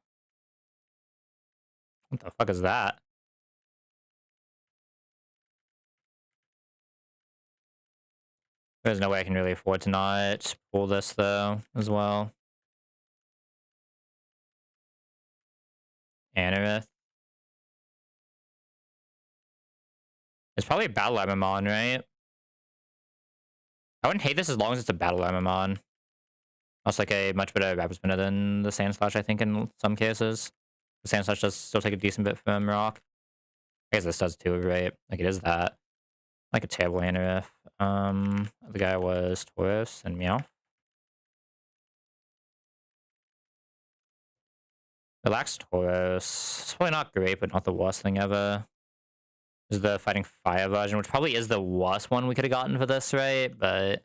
What the fuck is that? There's no way I can really afford to not pull this, though, as well. Anorith. It's probably a Battle Amamon, right? I wouldn't hate this as long as it's a Battle Amamon. Also, like a much better Rapid Spinner than the Sand Slash, I think, in some cases. The Sand Slash does still take a decent bit from Rock. I guess this does too, right? Like, it is that. Like a terrible Anorith. The guy was Tauros and Meow. Relax Tauros. It's probably not great, but not the worst thing ever. Is the Fighting Fire version, which probably is the worst one we could have gotten for this, right? But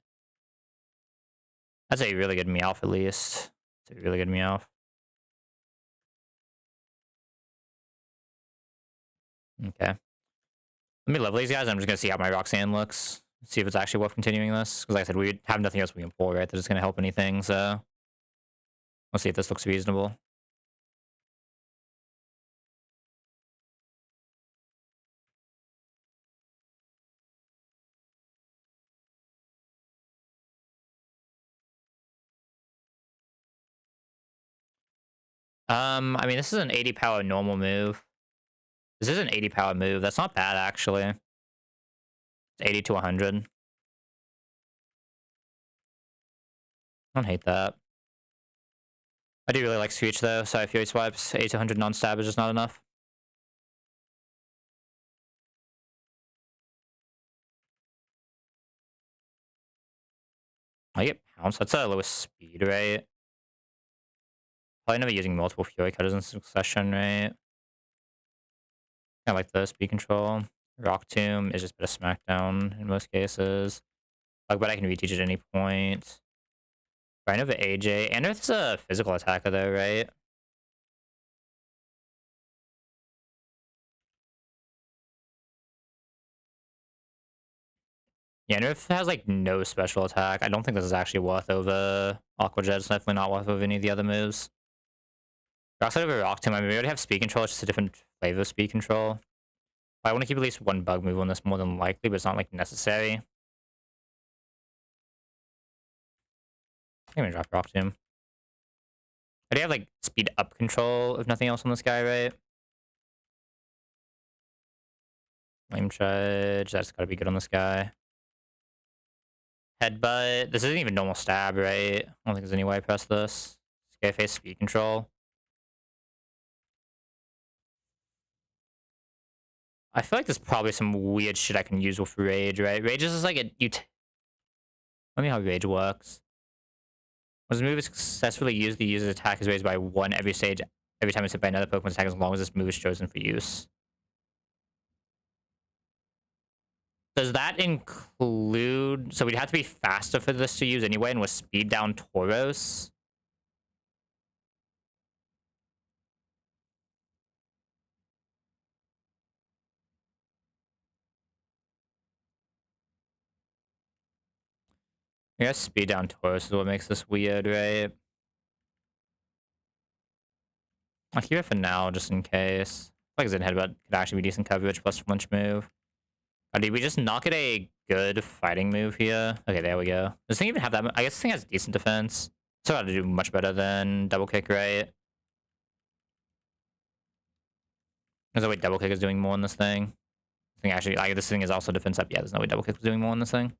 that's a really good Meowth, at least. It's a really good Meowth. Okay. Let me level these guys. I'm just gonna see how my Roxanne looks. See if it's actually worth continuing this. Because like I said, we have nothing else we can pull, right? That is gonna help anything. So we'll see if this looks reasonable. I mean, this is an 80 power normal move. This is an 80 power move. That's not bad, actually. It's 80 to 100. I don't hate that. I do really like Screech, though, so Fury Swipes, 80 to 100 non-stab is just not enough. I get Pounce. That's a lowest speed, right? Probably never using multiple Fury Cutters in succession, right? I like the speed control. Rock Tomb is just a bit of Smackdown in most cases. Like, but I can reteach at any point. Rhino over AJ. Anorith's a physical attacker, though, right? Yeah, Anorith has, like, no special attack. I don't think this is actually worth over Aqua Jet. It's definitely not worth over any of the other moves. Rockslide over Rock Tomb. I mean, we already have speed control. It's just a different flavor of speed control. I want to keep at least one bug move on this more than likely, but it's not, like, necessary. I'm gonna drop Rock Tomb. I do have, like, speed up control, if nothing else, on this guy, right? Flame Charge. That's gotta be good on this guy. Headbutt. This isn't even normal stab, right? I don't think there's any way I press this. Scareface speed control. I feel like there's probably some weird shit I can use with Rage, right? Rage is just like a... Let me know how Rage works. When this move is successfully used, the user's attack is raised by 1 every stage, every time it's hit by another Pokemon's attack, as long as this move is chosen for use. Does that include... So we'd have to be faster for this to use anyway, and with speed down Tauros. I guess speed down Tauros is what makes this weird, right? I'll keep it for now, just in case. Like Zen Headbutt could actually be decent coverage plus flinch move. Oh, did we just not get a good fighting move here? Okay, there we go. Does this thing even have that? I guess this thing has decent defense. So got to do much better than double kick, right? There's no way double kick is doing more in this thing. This thing actually, like, this thing is also defense up. Yeah, there's no way double kick was doing more in this thing.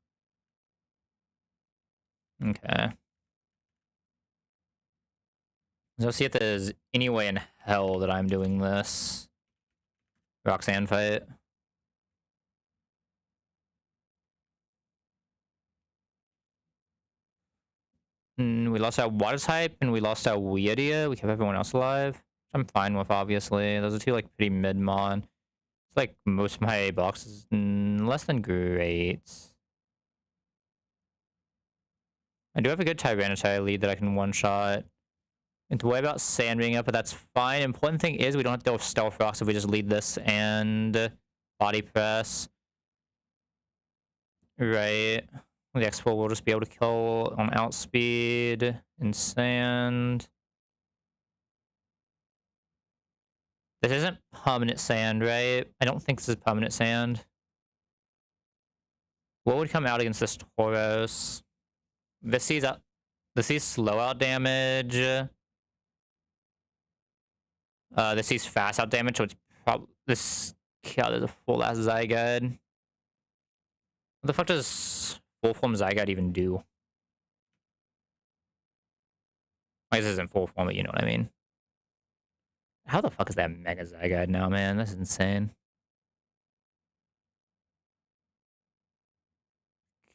Okay. So see if there's any way in hell that I'm doing this Roxanne fight. We lost our water type and we lost our Weirdia. We kept everyone else alive. Which I'm fine with, obviously. Those are two, like, pretty mid-mon. It's like most of my boxes, less than great. I do have a good Tyranitar lead that I can one-shot. And to worry about Sand being up, but that's fine. Important thing is we don't have to deal with Stealth Rocks if we just lead this and Body Press. Right. The X4 will just be able to kill on Outspeed and Sand. This isn't permanent Sand, right? I don't think this is permanent Sand. What would come out against this Tauros? This sees slow out damage. This sees fast out damage, so it's probably this. God, there's a full ass Zygarde. What the fuck does full form Zygarde even do? Like, this isn't full form, but you know what I mean. How the fuck is that Mega Zygarde now, man? That's insane.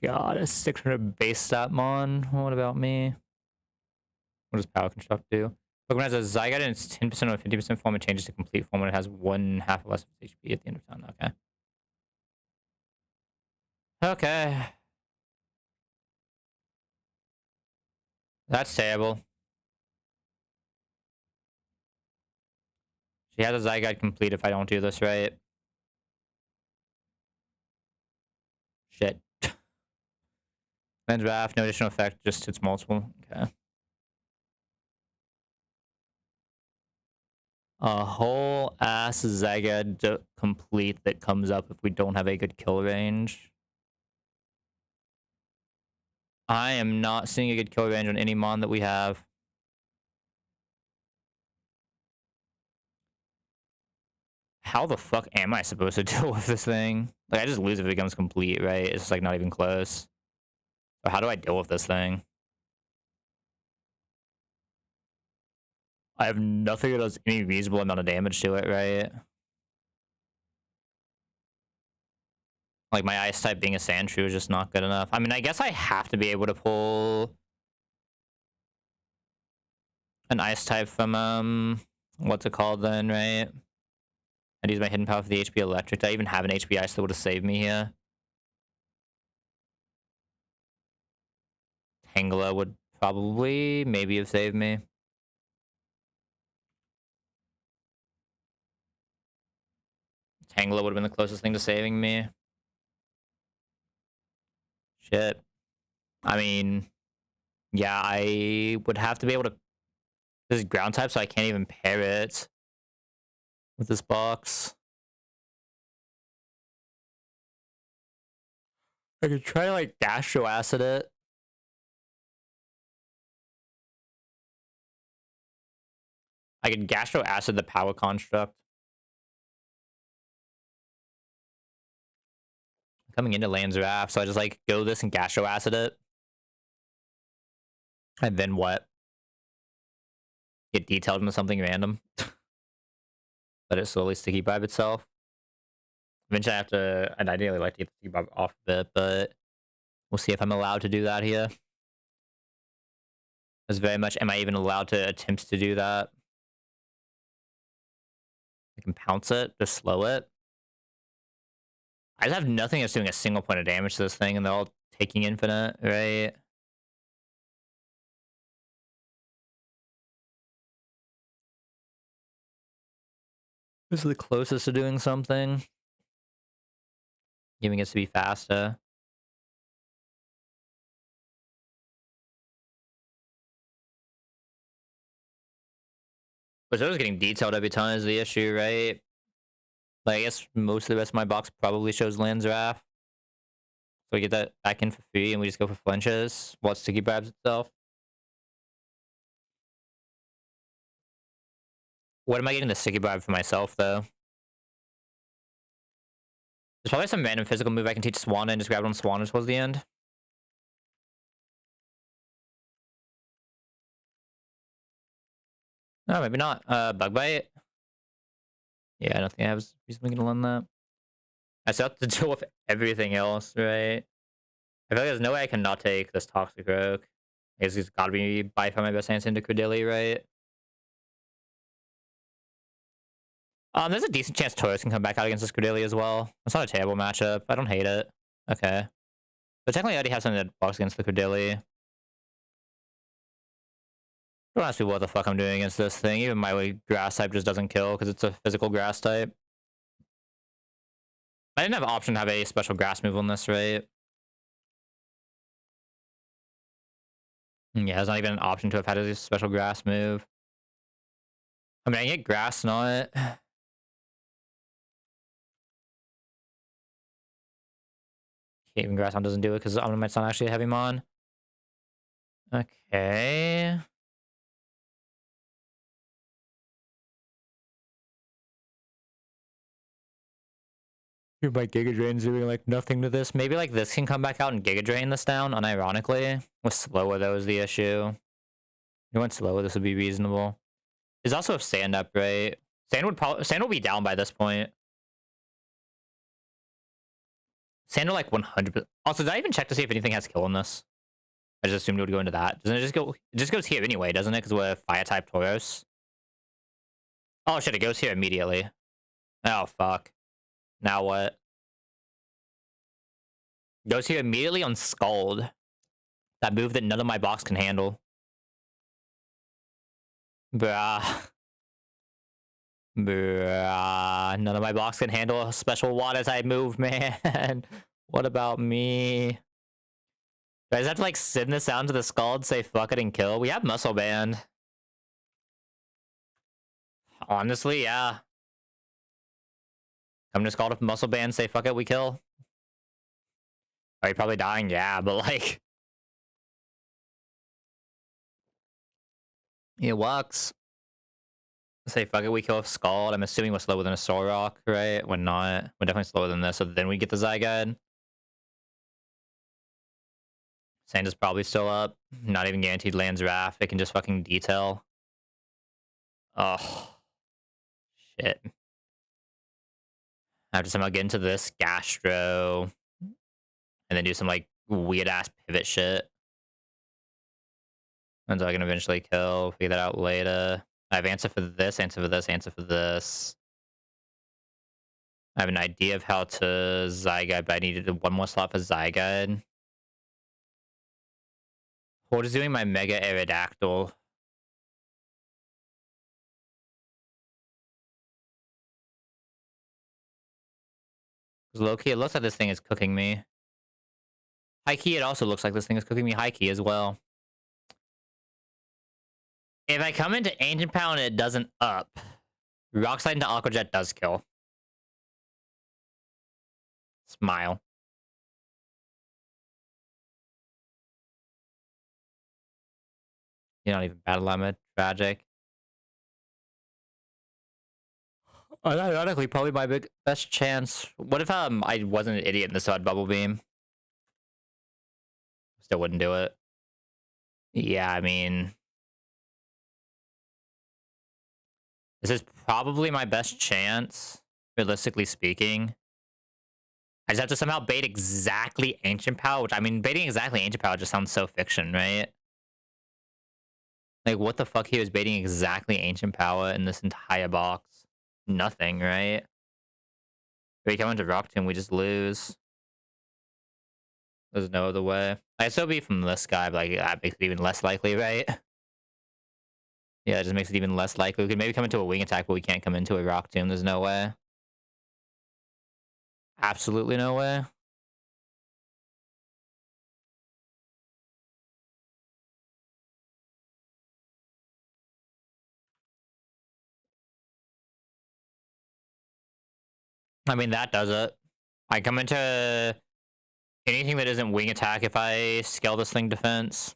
God, a 600 base stat mon. What about me? What does Power Construct do? Pokemon has a Zygarde in its 10% or 50% form, it changes to complete form when it has 1/2 or less of its HP at the end of turn. Okay. Okay. That's terrible. She has a Zygarde complete if I don't do this right. Shit. Land draft, no additional effect, just hits multiple. Okay. A whole ass Zygarde complete that comes up if we don't have a good kill range. I am not seeing a good kill range on any mon that we have. How the fuck am I supposed to deal with this thing? Like, I just lose if it becomes complete, right? It's just, like, not even close. So how do I deal with this thing? I have nothing that does any reasonable amount of damage to it, right? Like, my ice type being a Sandshrew is just not good enough. I mean, I guess I have to be able to pull an ice type from, what's it called then, right? I'd use my hidden power for the HP electric. Do I even have an HP ice that would have saved me here? Tangela would probably maybe have saved me. Tangela would have been the closest thing to saving me. Shit. I mean, yeah, I would have to be able to... This is ground type, so I can't even pair it with this box. I could try to, like, Gastro Acid it. I could Gastro Acid the power construct. Coming into Land's Wrath, so I just, like, go this and Gastro Acid it. And then what? Get detailed into something random. Let it slowly sticky vibe itself. Eventually I have to... I'd ideally like to get the sticky vibe off of it, but... We'll see if I'm allowed to do that here. As very much... Am I even allowed to attempt to do that? I can pounce it, just slow it. I just have nothing that's doing a single point of damage to this thing, and they're all taking infinite, right? This is the closest to doing something. Giving us to be faster. But so getting detailed every time is the issue, right? Like, I guess most of the rest of my box probably shows Land's Wrath. So we get that back in for free, and we just go for flinches while sticky vibes itself. What am I getting the sticky vibe for myself, though? There's probably some random physical move I can teach Swanna and just grab it on Swanna towards the end. No, maybe not. Bug Bite. Yeah, I don't think I was reasonably gonna learn that. I still have to deal with everything else, right? I feel like there's no way I can not take this Toxic Rogue. I guess it's gotta be by far my best answer into Credilli, right? There's a decent chance Taurus can come back out against this Credilli as well. It's not a terrible matchup. I don't hate it. Okay. But technically I already have something that blocks against the Credilli. Don't ask me what the fuck I'm doing against this thing. Even my grass type just doesn't kill because it's a physical grass type. I didn't have an option to have a special grass move on this, right? Yeah, it's not even an option to have had a special grass move. I mean, I get grass not. Even grass on doesn't do it because Omnimite's not actually a heavy mon. Okay. My Giga Drain's doing like nothing to this. Maybe like this can come back out and Giga Drain this down, unironically. With slower, though, is the issue. If you went slower, this would be reasonable. There's also a Sand up, right? Sand will be down by this point. Sand are like 100%. Also, did I even check to see if anything has kill on this? I just assumed it would go into that. Doesn't it just go? It just goes here anyway, doesn't it? Because we're fire type Tauros. Oh shit! It goes here immediately. Oh fuck. Now what? Goes here immediately on Scald. That move that none of my box can handle. Bruh. Bruh. None of my box can handle a special water type move, man. What about me? Do I just have to like send this out into the Scald, say fuck it and kill? We have Muscle Band. Honestly, yeah. I'm just called up Muscle Band, say fuck it, we kill. Are you probably dying? Yeah, but like... It works. Say fuck it, we kill Scald. I'm assuming we're slower than a Soul Rock, right? We're not. We're definitely slower than this, so then we get the Zyguide. Sand is probably still up. Not even guaranteed lands Wrath. It can just fucking detail. Oh. Shit. I have to somehow get into this Gastro. And then do some like weird ass pivot shit. Until I can eventually kill. Figure that out later. I have answer for this, answer for this, answer for this. I have an idea of how to Zyguide, but I needed one more slot for Zyguide. What is doing my Mega Aerodactyl? Because low key, it looks like this thing is cooking me. High key, it also looks like this thing is cooking me high key as well. If I come into Ancient Power and it doesn't up, Rock Slide into Aqua Jet does kill. Smile. You're not even Battle Limit. Tragic. Ironically, probably my best chance. What if I wasn't an idiot and this had Bubble Beam? Still wouldn't do it. Yeah, I mean... This is probably my best chance, realistically speaking. I just have to somehow bait exactly Ancient Power, which, I mean, baiting exactly Ancient Power just sounds so fiction, right? Like, what the fuck he was baiting exactly Ancient Power in this entire box? Nothing, right? If we come into Rock Tomb, we just lose. There's no other way. I still be from this guy, but like, that makes it even less likely, right? Yeah, it just makes it even less likely. We could maybe come into a wing attack, but we can't come into a Rock Tomb. There's no way. Absolutely no way. I mean, that does it. I come into anything that isn't wing attack if I scale this thing defense.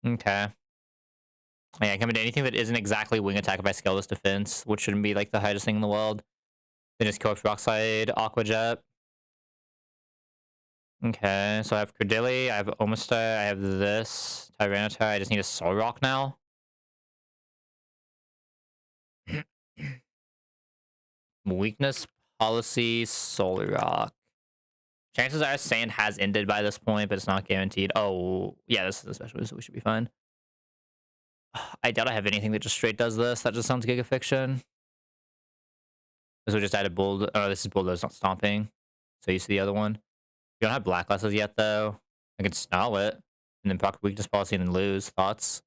Okay. Yeah, I come into anything that isn't exactly wing attack if I scale this defense, which shouldn't be like the highest thing in the world. Then just Corpse Rock Slide, Aqua Jet. Okay, so I have Credilli, I have Omastar, I have this, Tyranitar, I just need a Soul Rock now. Weakness, Policy, Soul Rock. Chances are Sand has ended by this point, but it's not guaranteed. Oh, yeah, this is a special, so we should be fine. I doubt I have anything that just straight does this. That just sounds Giga Fiction. This would just add a Bulldoze. Oh, this is Bulldoze, not Stomping. So you see the other one. You don't have Blacklisted yet, though. I could Snarl it, and then proc Weakness Policy, and then lose. Thoughts?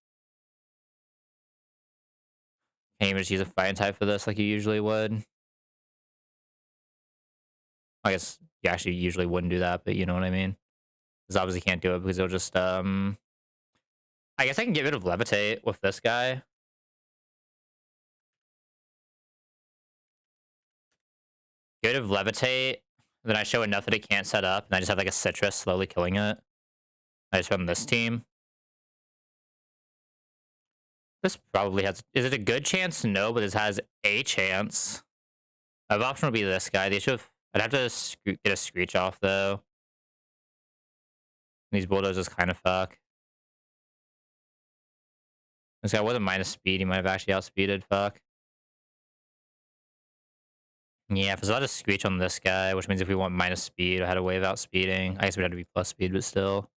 Can't even just use a Fire type for this like you usually would. I guess you actually usually wouldn't do that, but you know what I mean. Because obviously can't do it because it'll just I guess I can get rid of Levitate with this guy. Get rid of Levitate, then I show enough that it can't set up, and I just have like a Citrus slowly killing it. I just run this team. This probably has... Is it a good chance? No, but this has a chance. My option would be this guy. They should have... I'd have to get a Screech off, though. These Bulldozers kind of fuck. This guy wasn't minus speed. He might have actually outspeeded. Fuck. Yeah, if there's a lot of screech on this guy, which means if we want minus speed, I had to wave out speeding. I guess we'd have to be plus speed, but still.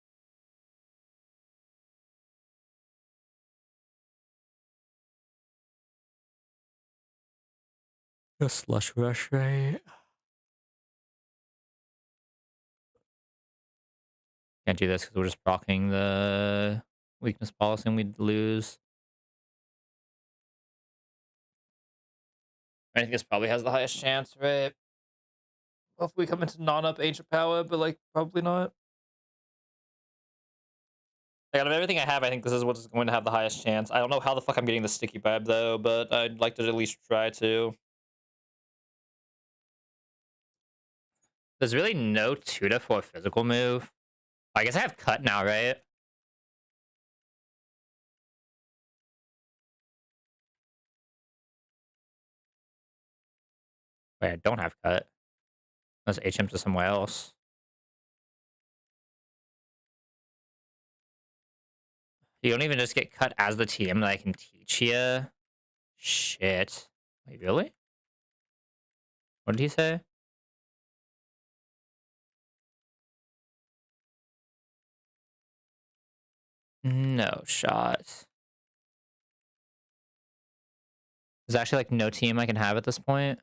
A slush rush, right? Can't do this because we're just blocking the weakness policy and we'd lose. I think this probably has the highest chance, right? Well, if we come into non-up ancient power, but like probably not. Like, out of everything I have, I think this is what's going to have the highest chance. I don't know how the fuck I'm getting the sticky vibe though, but I'd like to at least try to. There's really no tutor for a physical move. I guess I have cut now, right? Wait, I don't have cut. Let's HM to somewhere else. You don't even just get cut as the TM that I can teach here. Shit. Wait, really? What did he say? No shot. There's actually like no TM I can have at this point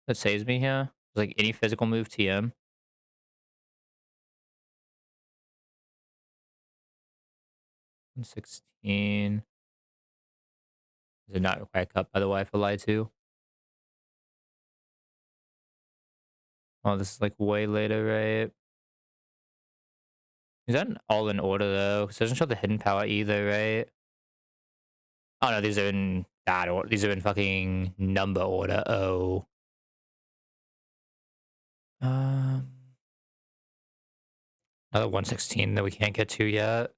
that saves me here. Like any physical move TM. 116. Does it not require cut, by the way, if I lie to? Oh, this is like way later, right? Is that all in order though? Because it doesn't show the hidden power either, right? Oh no, these are in that order. These are in fucking number order. Oh. Um, Another 116 that we can't get to yet.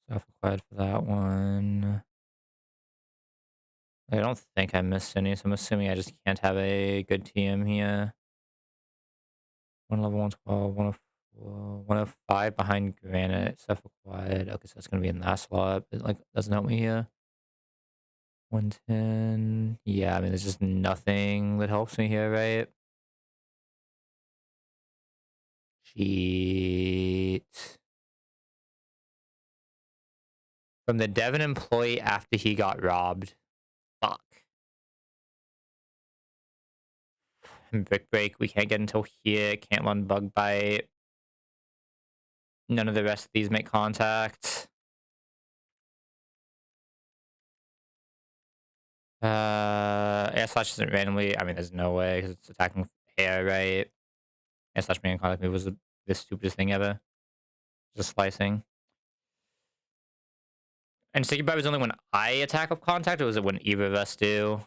Self-acquired for that one. I don't think I missed any, so I'm assuming I just can't have a good TM here. 111, 112, 104, 105 behind Granite. Self-acquired. Okay, so that's going to be in that slot. It like doesn't help me here. 110. Yeah, I mean, there's just nothing that helps me here, right? Cheat. From the Devon employee after he got robbed. Fuck. Brick break, we can't get until here. Can't run bug bite. None of the rest of these make contact. Air slash isn't randomly. I mean, there's no way because it's attacking air, right? Air slash being in contact move was the stupidest thing ever. Just slicing. And sticky bite was only when I attack with contact, or was it when either of us do?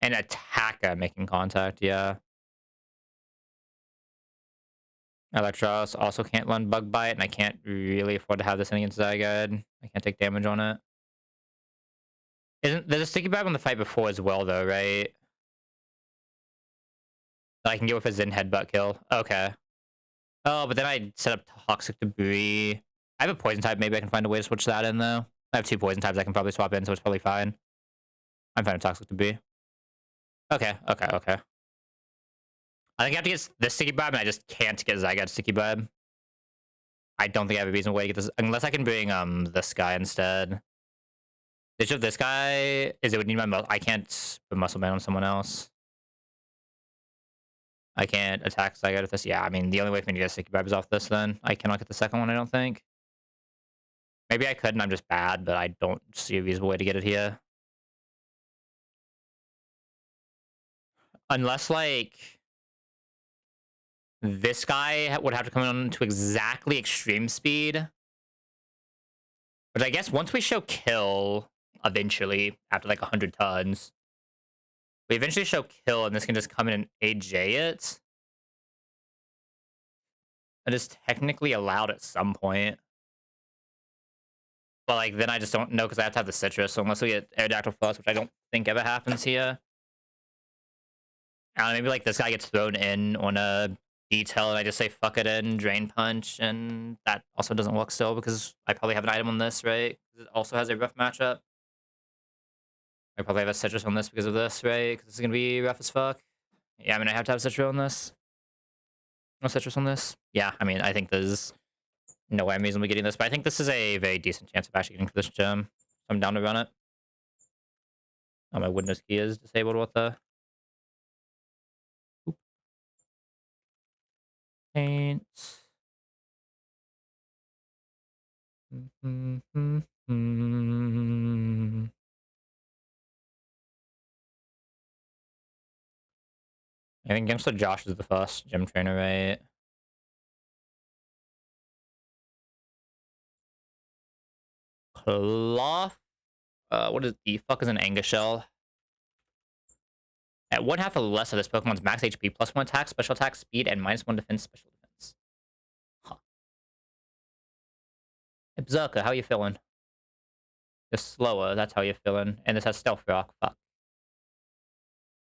An attacker making contact, yeah. Electros also can't run bug bite, and I can't really afford to have this against Zygarde. I can't take damage on it. There's a sticky bite on the fight before as well, though, right? That I can get with a Zen headbutt kill. Okay. Oh, but then I set up toxic debris. I have a poison type. Maybe I can find a way to switch that in, though. I have two poison types I can probably swap in, so it's probably fine. I'm fine with toxic debris. Okay. I think I have to get this sticky vibe, and I just can't get Zygarde sticky vibe. I don't think I have a reasonable way to get this, unless I can bring this guy instead. The issue of this guy is it would need my muscle. I can't put muscle band on someone else. I can't attack Zygarde with this. Yeah, I mean the only way for me to get sticky vibe is off this. Then I cannot get the second one. I don't think. Maybe I could, and I'm just bad, but I don't see a reasonable way to get it here. Unless like this guy would have to come on to exactly extreme speed. But I guess once we show kill, eventually, after like 100 tons, we eventually show kill, and this can just come in and AJ it. It is technically allowed at some point. But like then I just don't know because I have to have the citrus. So unless we get Aerodactyl Plus, which I don't think ever happens here. I don't know, maybe like this guy gets thrown in on a detail and I just say fuck it in Drain Punch, and that also doesn't work still because I probably have an item on this, right? It also has a rough matchup. I probably have a Citrus on this because of this, right? Because this is gonna be rough as fuck. Yeah, I mean I have to have Citrus on this. No Citrus on this. Yeah, I mean I think there's no way I'm reasonably getting this, but I think this is a very decent chance of actually getting to this gem. So I'm down to run it. Oh, my witness key is disabled. What the? Oop. Paint. I think Gangster Josh is the first gym trainer, right? Cloth. What is the fuck is an Angus Shell? At 1/2 or less of this Pokemon's max HP, +1 attack, special attack, speed, and -1 defense, special defense. Huh. Hey, Berserker, how you feeling? Just slower, that's how you're feeling. And this has Stealth Rock, fuck.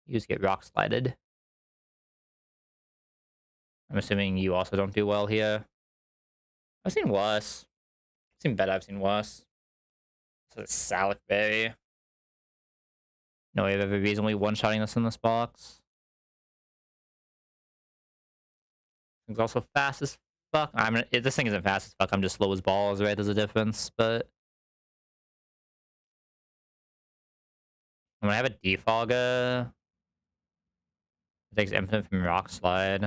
You just get Rock Slided. I'm assuming you also don't do well here. I've seen worse. I've seen better, I've seen worse. So it's Salic Berry. No way of ever reasonably one-shotting this in this box. It's also fast as fuck. I mean, this thing isn't fast as fuck. I'm just slow as balls, right? There's a difference, but I'm gonna have a Defogger. It takes infinite from Rock Slide.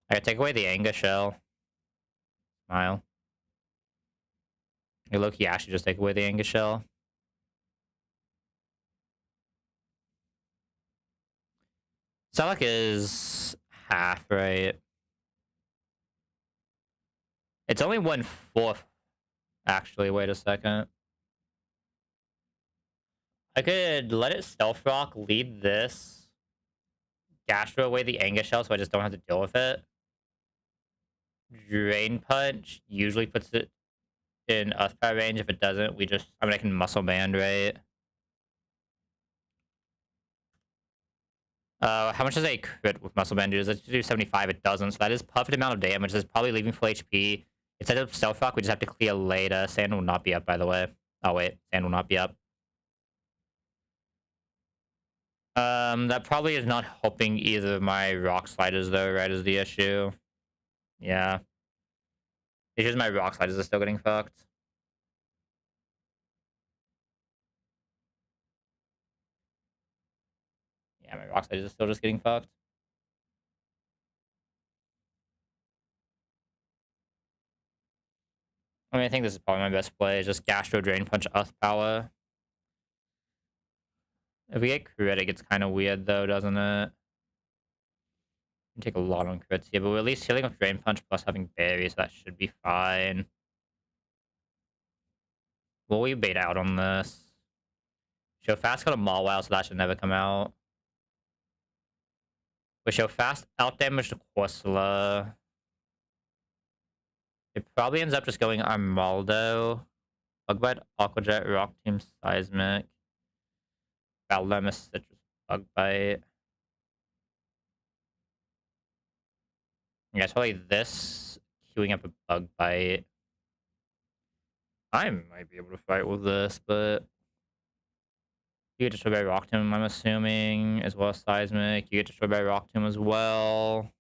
I gotta take away the Anga Shell. Smile. Hey, look, I should just take away the Anga Shell. Salic is half, right? It's only 1/4. Actually, wait a second. I could let it Stealth Rock, lead this, Gastro away the Anga Shell so I just don't have to deal with it. Drain Punch usually puts it in Earthpower range. If it doesn't, we just... I mean, I can Muscle Band, right? How much does a crit with Muscle Band do? Does it do 75? It doesn't, so that is perfect amount of damage. It's probably leaving full HP. Instead of Stealth Rock, we just have to clear later. Sand will not be up, by the way. Oh, wait. Sand will not be up. That probably is not helping either of my Rock Sliders, though, right, is the issue. Yeah. It's just my Rock Sliders are still getting fucked. Yeah, my Rock Sliders are still just getting fucked. I mean, I think this is probably my best play. Just Gastro, Drain Punch, Earth Power. If we get crit, it gets kind of weird, though, doesn't it? We take a lot on crits here, but we're at least healing with Drain Punch plus having berries, so that should be fine. Will we bait out on this? Show Fast got a Mawile, so that should never come out. We show Fast out damage to Corsola. It probably ends up just going Armaldo. Bug Bite, Aqua Jet, Rock Team, Seismic. Ballemus, Citrus, Bug Bite. Yeah, it's probably this queuing up a Bug Bite. I might be able to fight with this, but you get destroyed by Rock Tomb, I'm assuming, as well as Seismic. You get destroyed by Rock Tomb as well.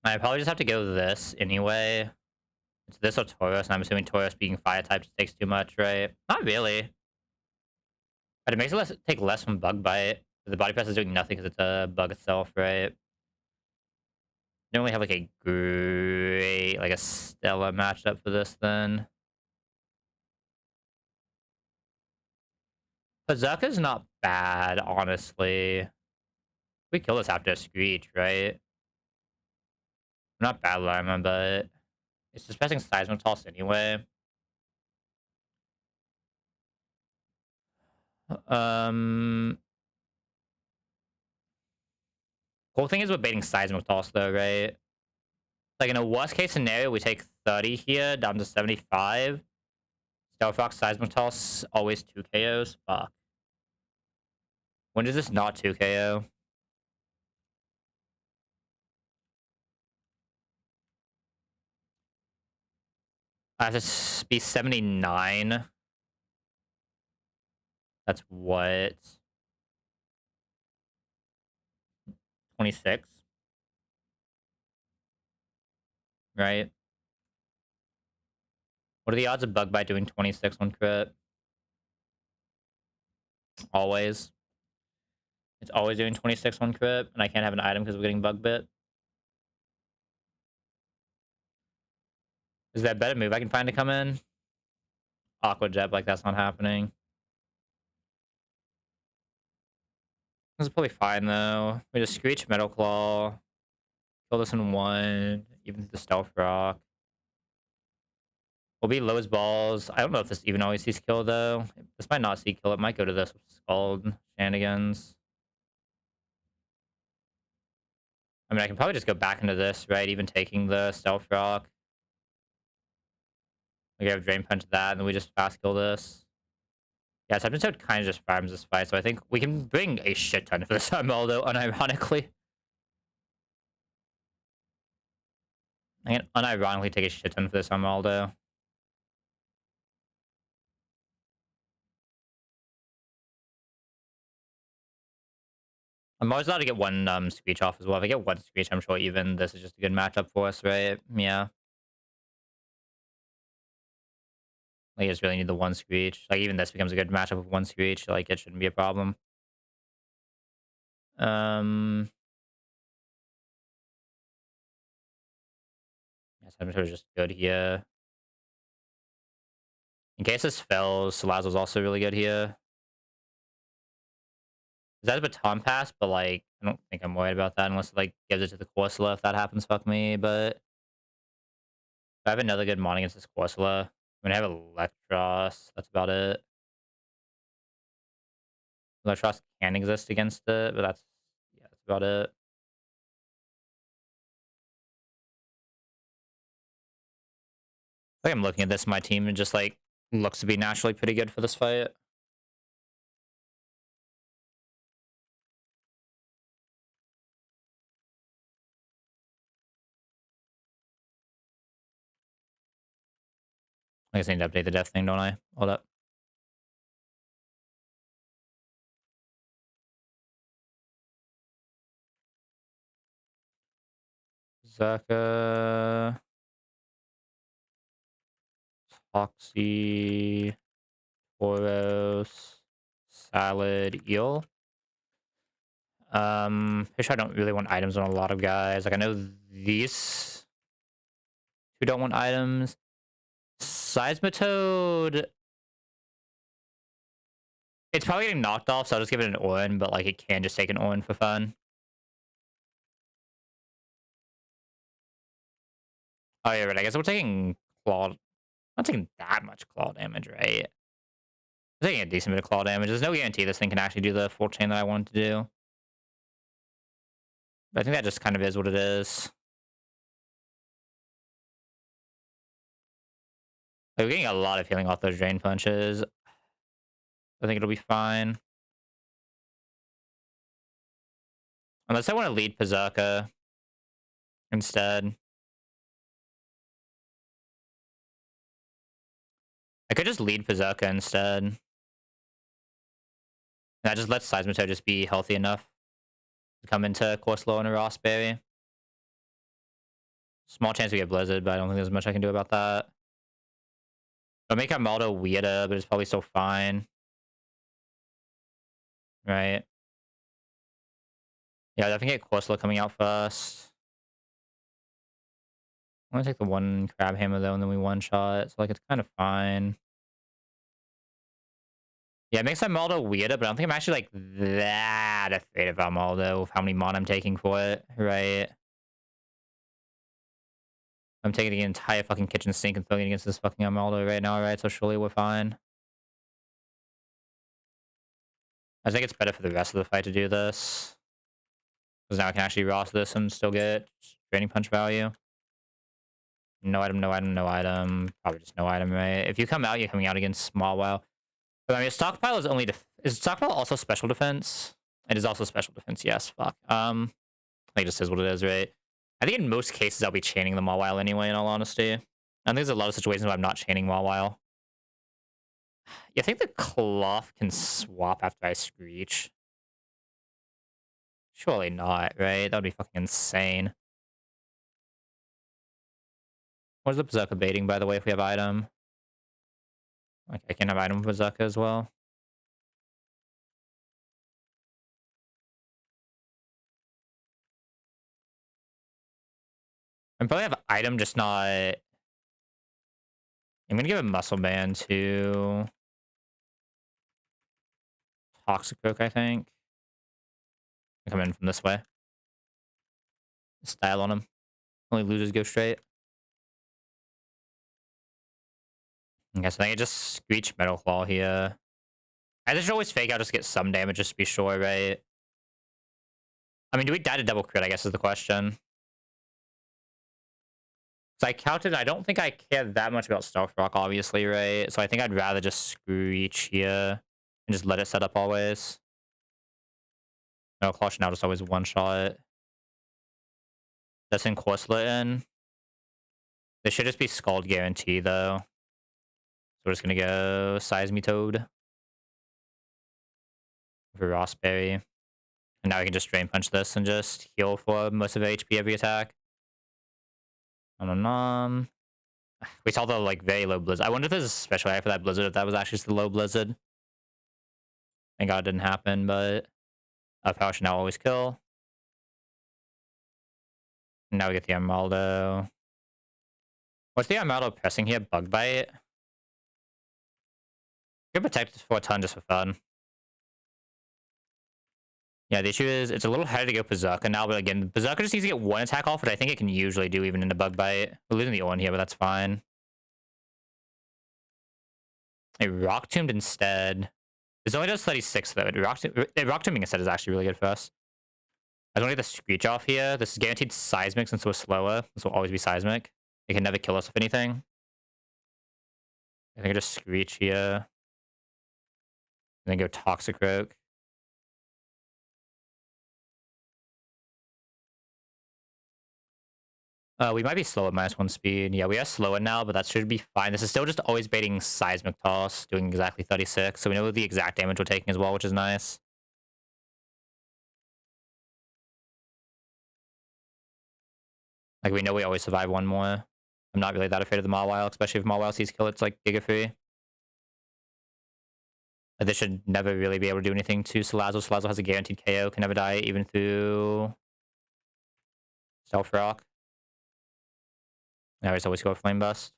I probably just have to go this anyway. It's this or Tauros, and I'm assuming Tauros being fire type just takes too much, right? Not really. But it makes it take less from Bug Bite. The Body Press is doing nothing because it's a bug itself, right? Don't really have like a great, like a stellar matchup for this then. Berserker's not bad, honestly. We kill this after a Screech, right? Not bad Lima, but it's just pressing Seismic Toss anyway. Cool thing is we're baiting Seismic Toss though, right? Like in a worst case scenario, we take 30 here down to 75. Stealth Rock, Seismic Toss, always 2 KOs. Fuck. When does this not 2 KO? I have to be 79. That's what? 26, right? What are the odds of Bug Bite doing 26 on crit? Always. It's always doing 26 on crit, and I can't have an item because we're getting Bug Bit. Is that a better move I can find to come in? Aqua Jet, like that's not happening. This is probably fine though. We just Screech Metal Claw. Kill this in one. Even the Stealth Rock. We'll be low as balls. I don't know if this even always sees kill though. This might not see kill. It might go to this with Scald shenanigans. I mean, I can probably just go back into this, right? Even taking the Stealth Rock. We have Drain Punch that, and then we just fast kill this. Yeah, so Toad kind of just farms this fight, so I think we can bring a shit ton for this Armaldo, unironically. I can unironically take a shit ton for this Armaldo. I'm always allowed to get one Screech off as well. If I get one Screech, I'm sure even this is just a good matchup for us, right? Yeah. Like, I just really need the one Screech. Like, even this becomes a good matchup with one Screech. Like, it shouldn't be a problem. Yeah, Toad is just good here. In case this fails, Salazzle's also really good here. That a baton pass, but like I don't think I'm worried about that unless it like gives it to the Corsola. If that happens, fuck me. But if I have another good mon against this Corsola, I'm gonna have Electros. That's about it. Electros can exist against it, but that's about it. I think I'm looking at this, my team, and just like looks to be naturally pretty good for this fight. I guess I need to update the death thing, don't I? Hold up. Zaka. Toxie. Tauros. Salad. Eel. Pretty sure I don't really want items on a lot of guys. Like I know these two don't want items. Seismitoad. It's probably getting knocked off, so I'll just give it an Orin, but like it can just take an Orin for fun. Oh yeah, right. I guess we're taking claw. Not taking that much claw damage, right? We're taking a decent bit of claw damage. There's no guarantee this thing can actually do the full chain that I want it to do. But I think that just kind of is what it is. Like, we're getting a lot of healing off those drain punches. I think it'll be fine. Unless I want to lead Pizaka instead. I could just lead Pizaka instead. And that just lets Seismitoad just be healthy enough to come into Corsola and a Rossberry. Small chance we get Blizzard, but I don't think there's much I can do about that. I'll make Armaldo weirder, but it's probably still fine. Right. Yeah, I definitely get Corsola coming out first. I'm gonna take the one Crab Hammer though, and then we one-shot. So like it's kind of fine. Yeah, it makes Armaldo weirder, but I don't think I'm actually like that afraid of Armaldo with how many mon I'm taking for it, right? I'm taking the entire fucking kitchen sink and throwing it against this fucking Armaldo right now, right? So surely we're fine. I think it's better for the rest of the fight to do this. Because now I can actually Ross this and still get Draining Punch value. No item, no item, no item. Probably just no item, right? If you come out, you're coming out against Small WoW. But I mean, Stockpile is only... Is Stockpile also special defense? It is also special defense. Yes, fuck. Like, it just is what it is, right? I think in most cases I'll be chaining them all while anyway, in all honesty. And there's a lot of situations where I'm not chaining while. You think the cloth can swap after I screech? Surely not, right? That would be fucking insane. What is the Berserker baiting, by the way, if we have item? Like, I can have item Berserker as well. I probably have item, just not... I'm gonna give a muscle band to Toxic Oak, I think. Come in from this way. Style on him. Only losers go straight. I guess I think I just screech Metal Claw here. I should always fake out just to get some damage just to be sure, right? I mean, do we die to double crit, I guess is the question. So I counted, I don't think I care that much about Stealth Rock, obviously, right? So I think I'd rather just screech here and just let it set up always. No, Claw should now just always one-shot. That's in Corselet in. This should just be Scald guarantee, though. So we're just gonna go Seismitoad for Rossberry. And now we can just Drain Punch this and just heal for most of HP every attack. We saw the like very low blizzard. I wonder if there's a special area for that blizzard, if that was actually just the low blizzard. Thank God it didn't happen, but power should now always kill. And now we get the Armaldo. What's the Armaldo pressing here? Bug Bite? Could protect for a ton just for fun. Yeah, the issue is it's a little harder to go Berserker now, but again, Berserker just needs to get one attack off, which I think it can usually do even in a Bug Bite. We're losing the on here, but that's fine. It Rock Tombed instead. This only does 36 though. Rock Tombing instead is actually really good for us. I just want to get the Screech off here. This is guaranteed Seismic since we're slower. This will always be Seismic. It can never kill us with anything. I think I just Screech here. And then go Toxic Rogue. We might be slow at -1 speed. Yeah, we are slower now, but that should be fine. This is still just always baiting Seismic Toss, doing exactly 36. So we know the exact damage we're taking as well, which is nice. Like, we know we always survive one more. I'm not really that afraid of the Mawile, especially if Mawile sees kill, it's like Giga Free. This should never really be able to do anything to Salazzle. Salazzle has a guaranteed KO, can never die, even through Stealth Rock. I always go Flame Bust.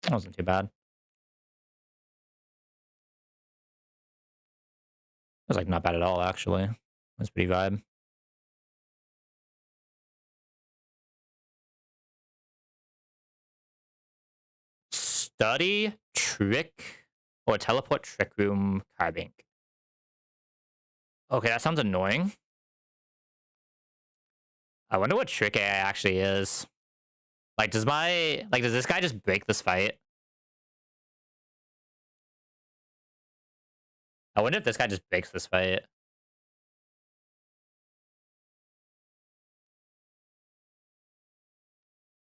That wasn't too bad. It was like not bad at all, actually. It was pretty vibe. Study, Trick, or Teleport Trick Room Carbink. Okay, that sounds annoying. I wonder what Trick AI actually is. Like, does this guy just break this fight? I wonder if this guy just breaks this fight.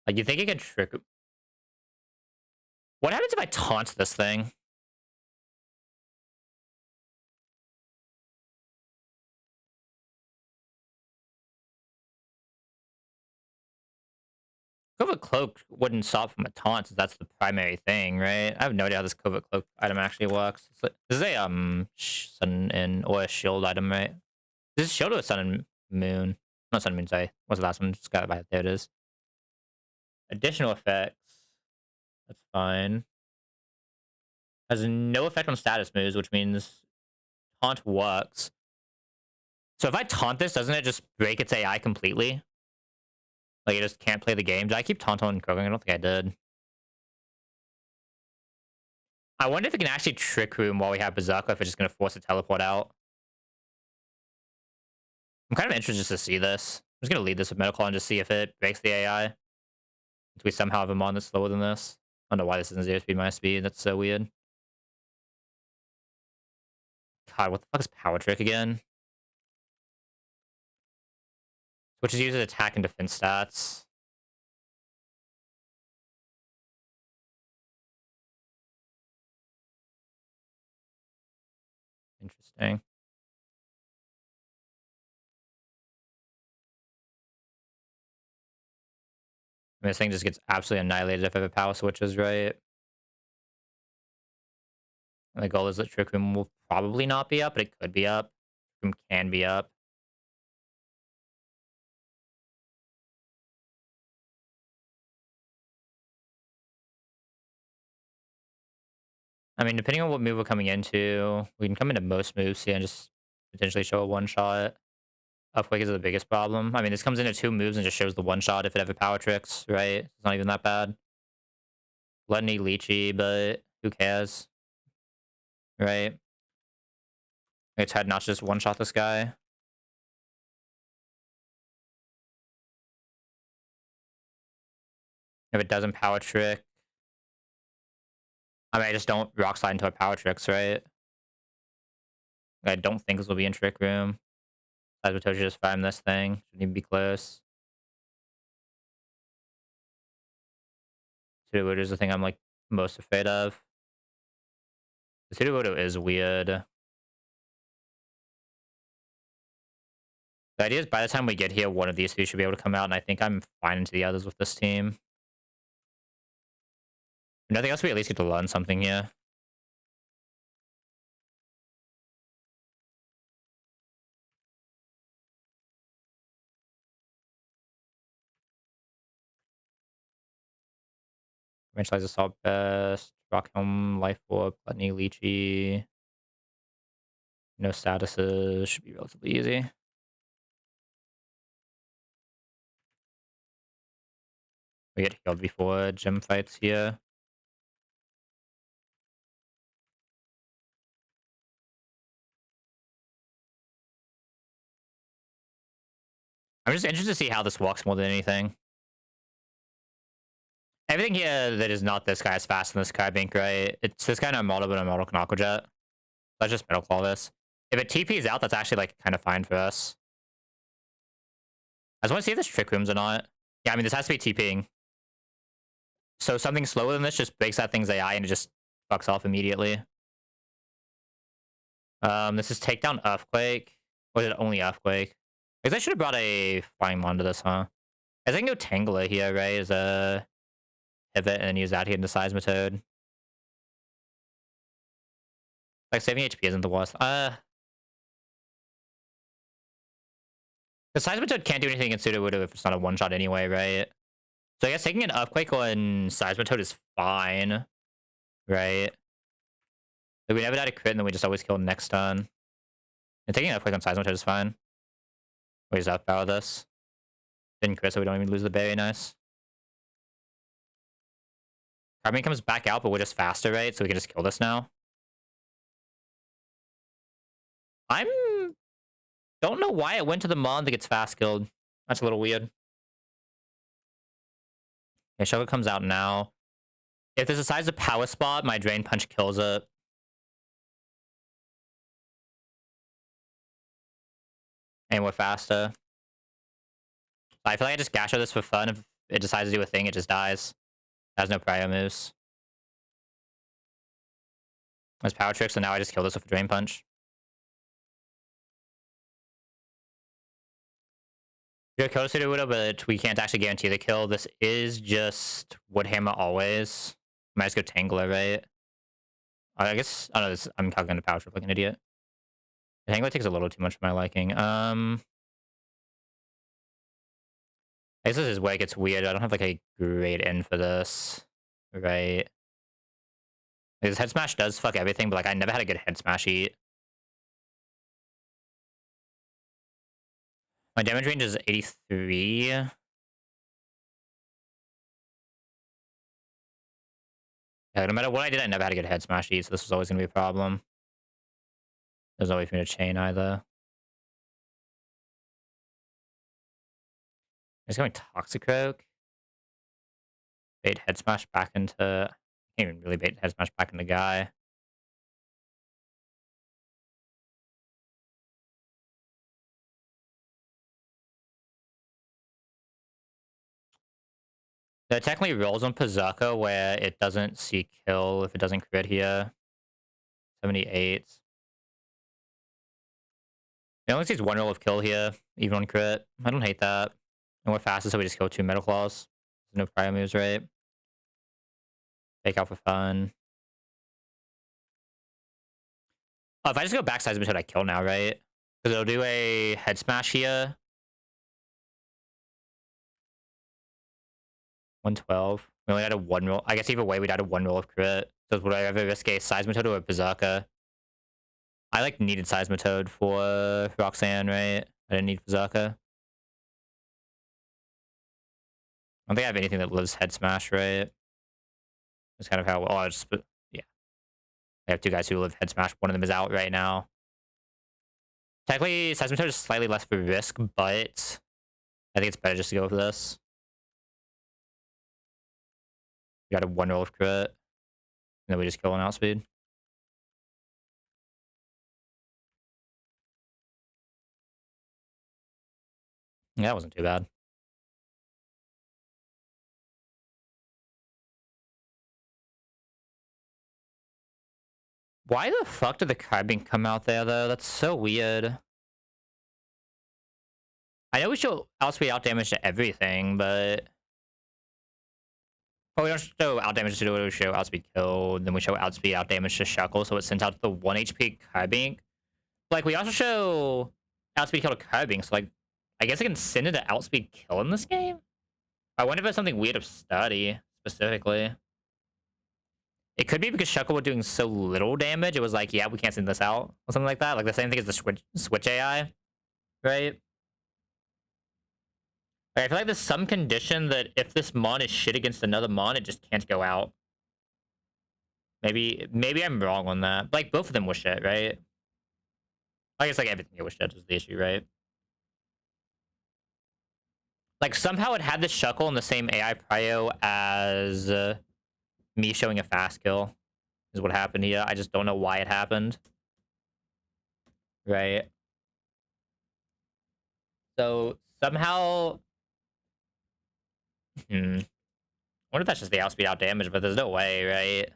Like, you think he can trick... What happens if I taunt this thing? Covert Cloak wouldn't stop from a taunt, since that's the primary thing, right? I have no idea how this Covert Cloak item actually works. This is a Sun and or a Shield item, right? This is Shield or Sun and Moon? Not Sun and Moon, sorry. What's the last one? Just got it by there. It is. Additional effects. That's fine. Has no effect on status moves, which means taunt works. So if I taunt this, doesn't it just break its AI completely? Like, it just can't play the game. Did I keep Tauntaun and Croaking? I don't think I did. I wonder if it can actually Trick Room while we have Berserker, if it's just going to force a teleport out. I'm kind of interested just to see this. I'm just going to lead this with Medical and just see if it breaks the AI. Do we somehow have a mon that's slower than this? I don't know why this isn't 0 speed, minus speed. That's so weird. God, what the fuck is Power Trick again? Which is uses attack and defense stats. Interesting. I mean, this thing just gets absolutely annihilated if I have a power switches, right? And the goal is that Trick Room will probably not be up, but it could be up. Trick Room can be up. I mean, depending on what move we're coming into, we can come into most moves here and just potentially show a one shot. Upquake is the biggest problem. I mean, this comes into two moves and just shows the one shot if it ever power tricks, right? It's not even that bad. Gluttony, Leechy, but who cares, right? Its head not just one shot this guy. If it doesn't power trick, I mean, I just don't rock slide into a power tricks, right? I don't think this will be in trick room. Sabotage just farm this thing. Shouldn't even be close. Sudowoodo is the thing I'm like most afraid of. The Sudowoodo is weird. The idea is by the time we get here, one of these two should be able to come out, and I think I'm fine into the others with this team. Nothing else, we at least get to learn something here. Evangelize Assault Best, Rockhelm, Life Orb, Gluttony, Leechy. No statuses, should be relatively easy. We get healed before gym fights here. I'm just interested to see how this walks more than anything. Everything here that is not this guy is faster than this guy, Bink, right? It's this guy in a model, but a model can Aqua Jet. Let's just Metal Claw this. If it TPs out, that's actually like kind of fine for us. I just want to see if this Trick Rooms or not. Yeah, I mean, this has to be TPing. So something slower than this just breaks that thing's AI and it just fucks off immediately. This is Takedown Earthquake. Or is it only Earthquake? I guess I should have brought a Flying Mon to this, huh? I think go Tangler here, right? Is a pivot and then use that here into Seismitoad. Like saving HP isn't the worst. The Seismitoad can't do anything in Sudowoodo if it's not a one shot anyway, right? So I guess taking an Earthquake on Seismitoad is fine, right? Like we never died a crit and then we just always kill next turn. And taking an Earthquake on Seismitoad is fine. We just outpower this. Didn't crit so we don't even lose the berry, nice. Carbine comes back out, but we're just faster, right? So we can just kill this now. I'm... Don't know why it went to the Mon that gets fast killed. That's a little weird. Okay, Shogun comes out now. If this decides to power spot, my Drain Punch kills it. And we're faster. I feel like I just Gasho this for fun. If it decides to do a thing, it just dies. It has no prior moves. There's Power Trick, so now I just kill this with a Drain Punch. You're closer to it, but we can't actually guarantee the kill. This is just Woodhammer always. Might just go Tangler, right? I guess I don't know. I'm calculating the Power Trip like an idiot. The Tangler takes a little too much for my liking. I guess this is where it gets weird. I don't have like a great end for this, right? Like, this Head Smash does fuck everything, but like I never had a good Head Smash eat. My damage range is 83. Yeah, no matter what I did, I never had a good Head Smash eat, so this was always going to be a problem. There's no way for me to chain either. He's going Toxicroak. Bait Head Smash back into... I can't even really bait Head Smash back into Guy. So it technically rolls on Pazaka where it doesn't see kill if it doesn't crit here. 78. It only sees one roll of kill here, even on crit. I don't hate that. And we're faster, so we just kill 2 Metal Claws. No prior moves, right? Fake out for fun. Oh, if I just go back Seismitoad, I kill now, right? Because it'll do a head smash here. 112. We only had a 1 roll. I guess either way, we'd had a 1 roll of crit. So would I ever risk a Seismitoad or a Berserker? I like needed Seismitoad for Roxanne, right? I didn't need Berserker. I don't think I have anything that lives head smash, right? That's kind of how. Oh, I just. Yeah. I have 2 guys who live head smash. One of them is out right now. Technically, Seismitoad is slightly less for risk, but I think it's better just to go for this. We got a 1 roll of crit. And then we just kill an outspeed. Yeah, that wasn't too bad. Why the fuck did the Carbink come out there, though? That's so weird. I know we show outspeed out damage to everything, but... Oh, we don't show out damage to do it. We show outspeed kill, then we show outspeed out damage to Shuckle, so it sends out the 1 HP Carbink. Like, we also show outspeed kill to Carbink, so, like, I guess I can send it to outspeed kill in this game? I wonder if it's something weird of study, specifically. It could be because Shuckle was doing so little damage, it was like, yeah, we can't send this out, or something like that. Like, the same thing as the Switch AI, right? Like, I feel like there's some condition that if this mon is shit against another mon, it just can't go out. Maybe I'm wrong on that. Like, both of them were shit, right? I guess, like, everything was shit is the issue, right? Like, somehow it had the Shuckle in the same AI prio as me showing a fast kill is what happened here. I just don't know why it happened. Right? So, somehow... I wonder if that's just the outspeed out damage, but there's no way, right?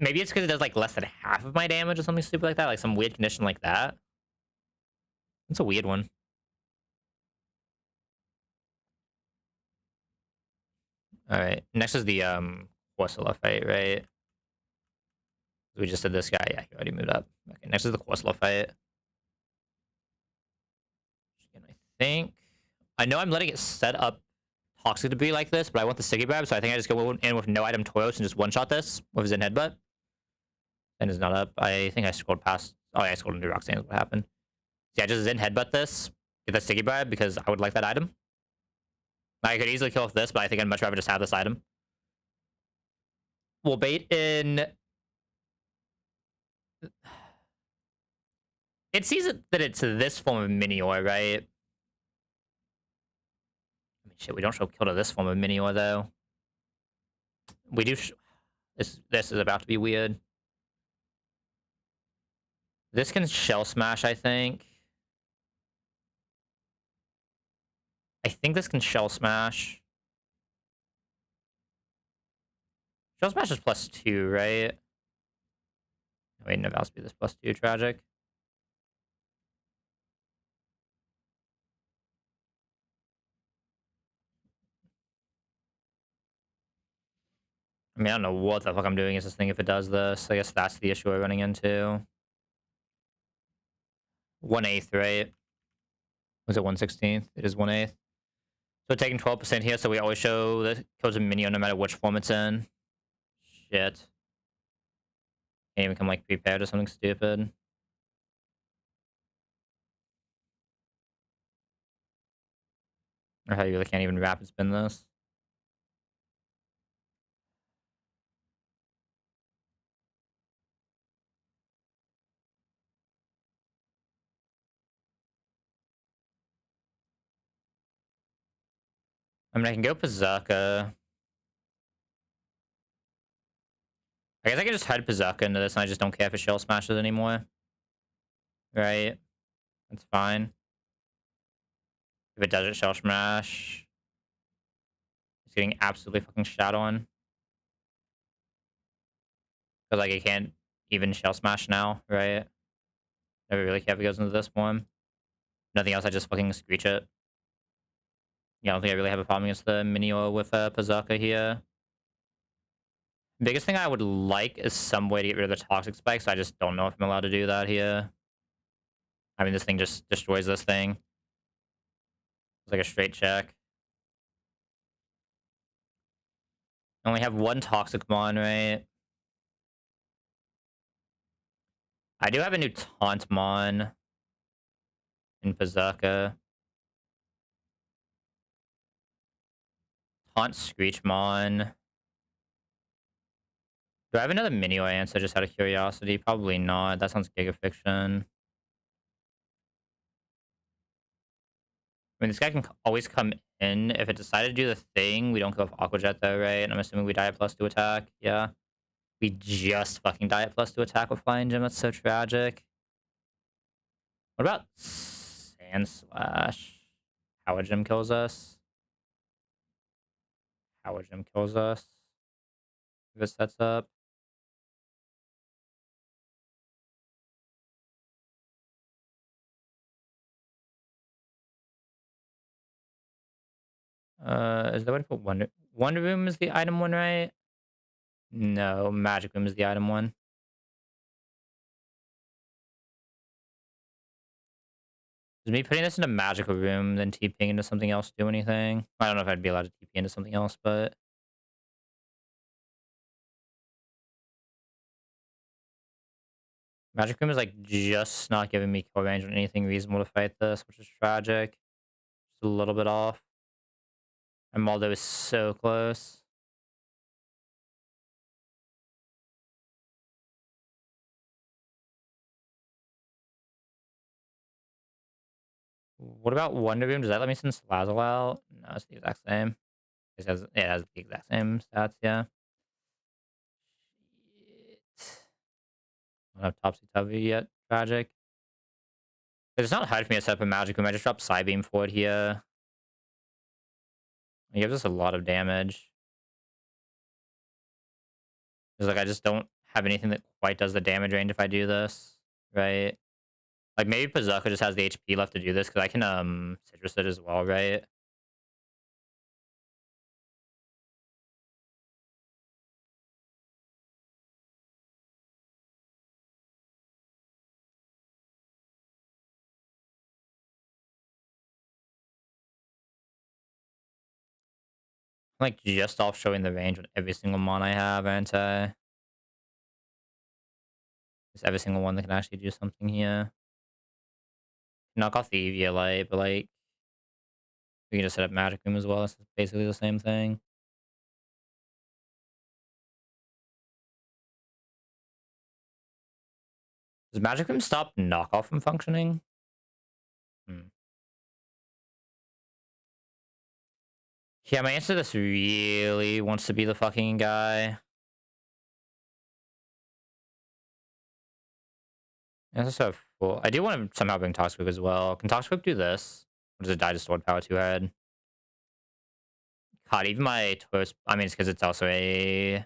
Maybe it's because it does like less than half of my damage or something stupid like that, like some weird condition like that. It's a weird one. All right, next is the Corsola fight, right? We just did this guy. Yeah, he already moved up. Okay, next is the Corsola fight. I think I know I'm letting it set up Toxic to be like this, but I want the Sticky Grab, so I think I just go in with no item Toros and just one shot this with his in headbutt. And is not up. I think I scrolled past. Oh yeah, I scrolled into Roxanne. What happened? So yeah, just Zen headbutt this. Get that Sticky Bribe because I would like that item. I could easily kill off this, but I think I'd much rather just have this item. We'll bait in... It sees it that it's this form of Minior, right? I mean, shit, we don't show kill to this form of Minior, though. We do... This is about to be weird. This can Shell Smash, I think. I think this can Shell Smash. Shell Smash is +2, right? Wait, no, Valspeed is +2, tragic. I mean, I don't know what the fuck I'm doing as this thing if it does this. I guess that's the issue we're running into. 1/8, right? Was it 1/16? It is 1/8. So we're taking 12% here, so we always show the kills a minion no matter which form it's in. Shit. Can't even come like prepared or something stupid. Or how you really can't even rapid spin this. I mean, I can go Pazaka. I guess I can just head Pazaka into this and I just don't care if it Shell Smashes anymore. Right? That's fine. If it doesn't Shell Smash, getting absolutely fucking shat on. Because, like, it can't even shell smash now, right? Never really care if it goes into this one. Nothing else, I just fucking screech it. Yeah, I don't think I really have a problem against the Minior with Pazaka here. Biggest thing I would like is some way to get rid of the toxic spikes. I just don't know if I'm allowed to do that here. I mean, this thing just destroys this thing. It's like a straight check. I only have one toxic mon, right? I do have a new taunt mon in Pazaka. Taunt Screechmon. Do I have another Minior answer just out of curiosity? Probably not. That sounds giga fiction. I mean, this guy can always come in. If it decided to do the thing, we don't go off Aqua Jet though, right? I'm assuming we die at +2 attack. Yeah. We just fucking die at +2 attack with Flying Gem. That's so tragic. What about Sand Slash? Howard Gem kills us. Howard Gem kills us. If it sets up. Is there one to put Wonder Room is the item one, right? No, Magic Room is the item one. Is me putting this in a magical room, then TPing into something else do anything? I don't know if I'd be allowed to TP into something else, but magic room is like just not giving me kill range on anything reasonable to fight this, which is tragic. Just a little bit off. And Maldo is so close. What about Wonder Room? Does that let me send Salazzle out? No, it's the exact same. It has the exact same stats, yeah. Shit. I don't have Topsy Turvy yet. Tragic. It's not hard for me to set up a magic room. I just drop Psybeam for it here. It gives us a lot of damage. It's like I just don't have anything that quite does the damage range if I do this, right? Like maybe Pazaka just has the HP left to do this because I can citrus it as well, right? Like just off showing the range with every single mon I have, aren't I? Just every single one that can actually do something here. Knock off the EVA light, but like we can just set up Magic Room as well. It's basically the same thing. Does Magic Room stop knockoff from functioning? Hmm. Yeah, my answer to this really wants to be the fucking guy. Yeah, so cool. I do want to somehow bring Toxic as well. Can Toxic do this? Or does it die to Sword Power 2 head? God, even my Toast. I mean, it's because it's also a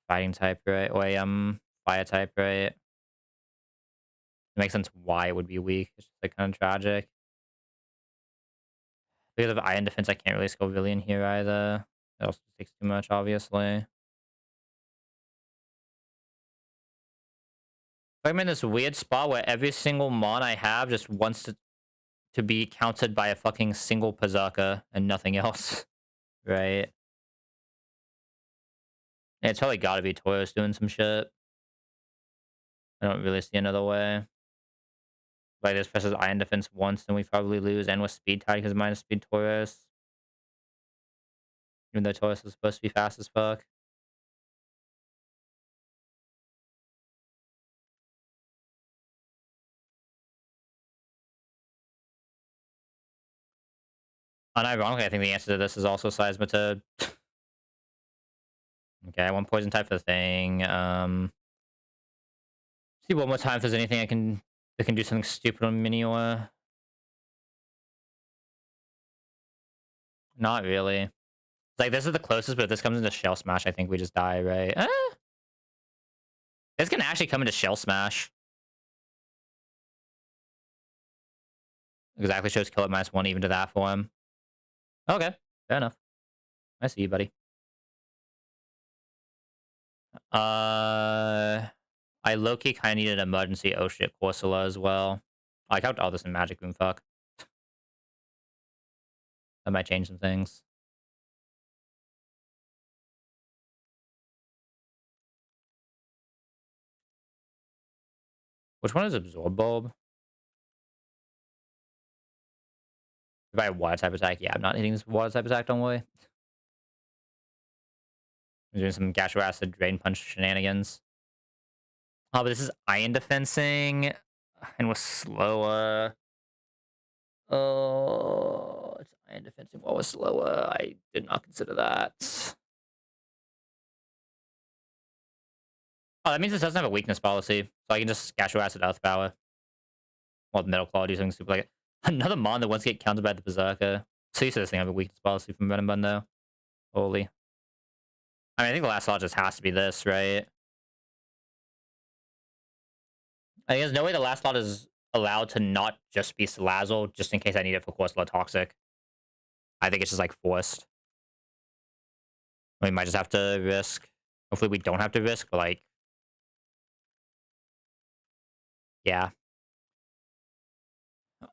fighting type, right? Or a fire type, right? It makes sense why it would be weak. It's just like kind of tragic. Because of Iron Defense, I can't really skill Villian here either. It also takes too much, obviously. I'm in this weird spot where every single mon I have just wants to be counted by a fucking single Pazaka and nothing else, right? Yeah, it's probably gotta be Toros doing some shit. I don't really see another way. Like this presses Iron Defense once, then we probably lose, and with Speed tied because minus Speed Tauros. Even though Tauros is supposed to be fast as fuck. Unironically, I think the answer to this is also Seismita. Okay, I want Poison type for the thing. See one more time if there's anything that can do something stupid on Minior. Not really. Like, this is the closest, but if this comes into Shell Smash, I think we just die, right? This can actually come into Shell Smash. Exactly shows kill at -1 even to that for him. Okay, fair enough. I see you, buddy. I low-key kind of needed emergency oh shit Corsola as well. I kept all this in Magic Boom, fuck. That might change some things. Which one is Absorb Bulb? If I have water type attack, yeah, I'm not hitting this water type attack, don't worry. I'm doing some Gastro Acid Drain Punch shenanigans. Oh, but this is Iron Defensing and was slower. Oh, it's Iron Defensing. What was slower? I did not consider that. Oh, that means it doesn't have a weakness policy, so I can just Gastro Acid Earth Power. Well, Metal Claw, do something stupid like it. Another Mon that wants to get countered by the Berserker. So you said this thing have a weakness policy from Venom Bun, though. Holy. I mean, I think the last law just has to be this, right? I think there's no way the last lot is allowed to not just be Salazzle, just in case I need it for Corsola Toxic. I think it's just like forced. We might just have to risk. Hopefully we don't have to risk, but like, yeah.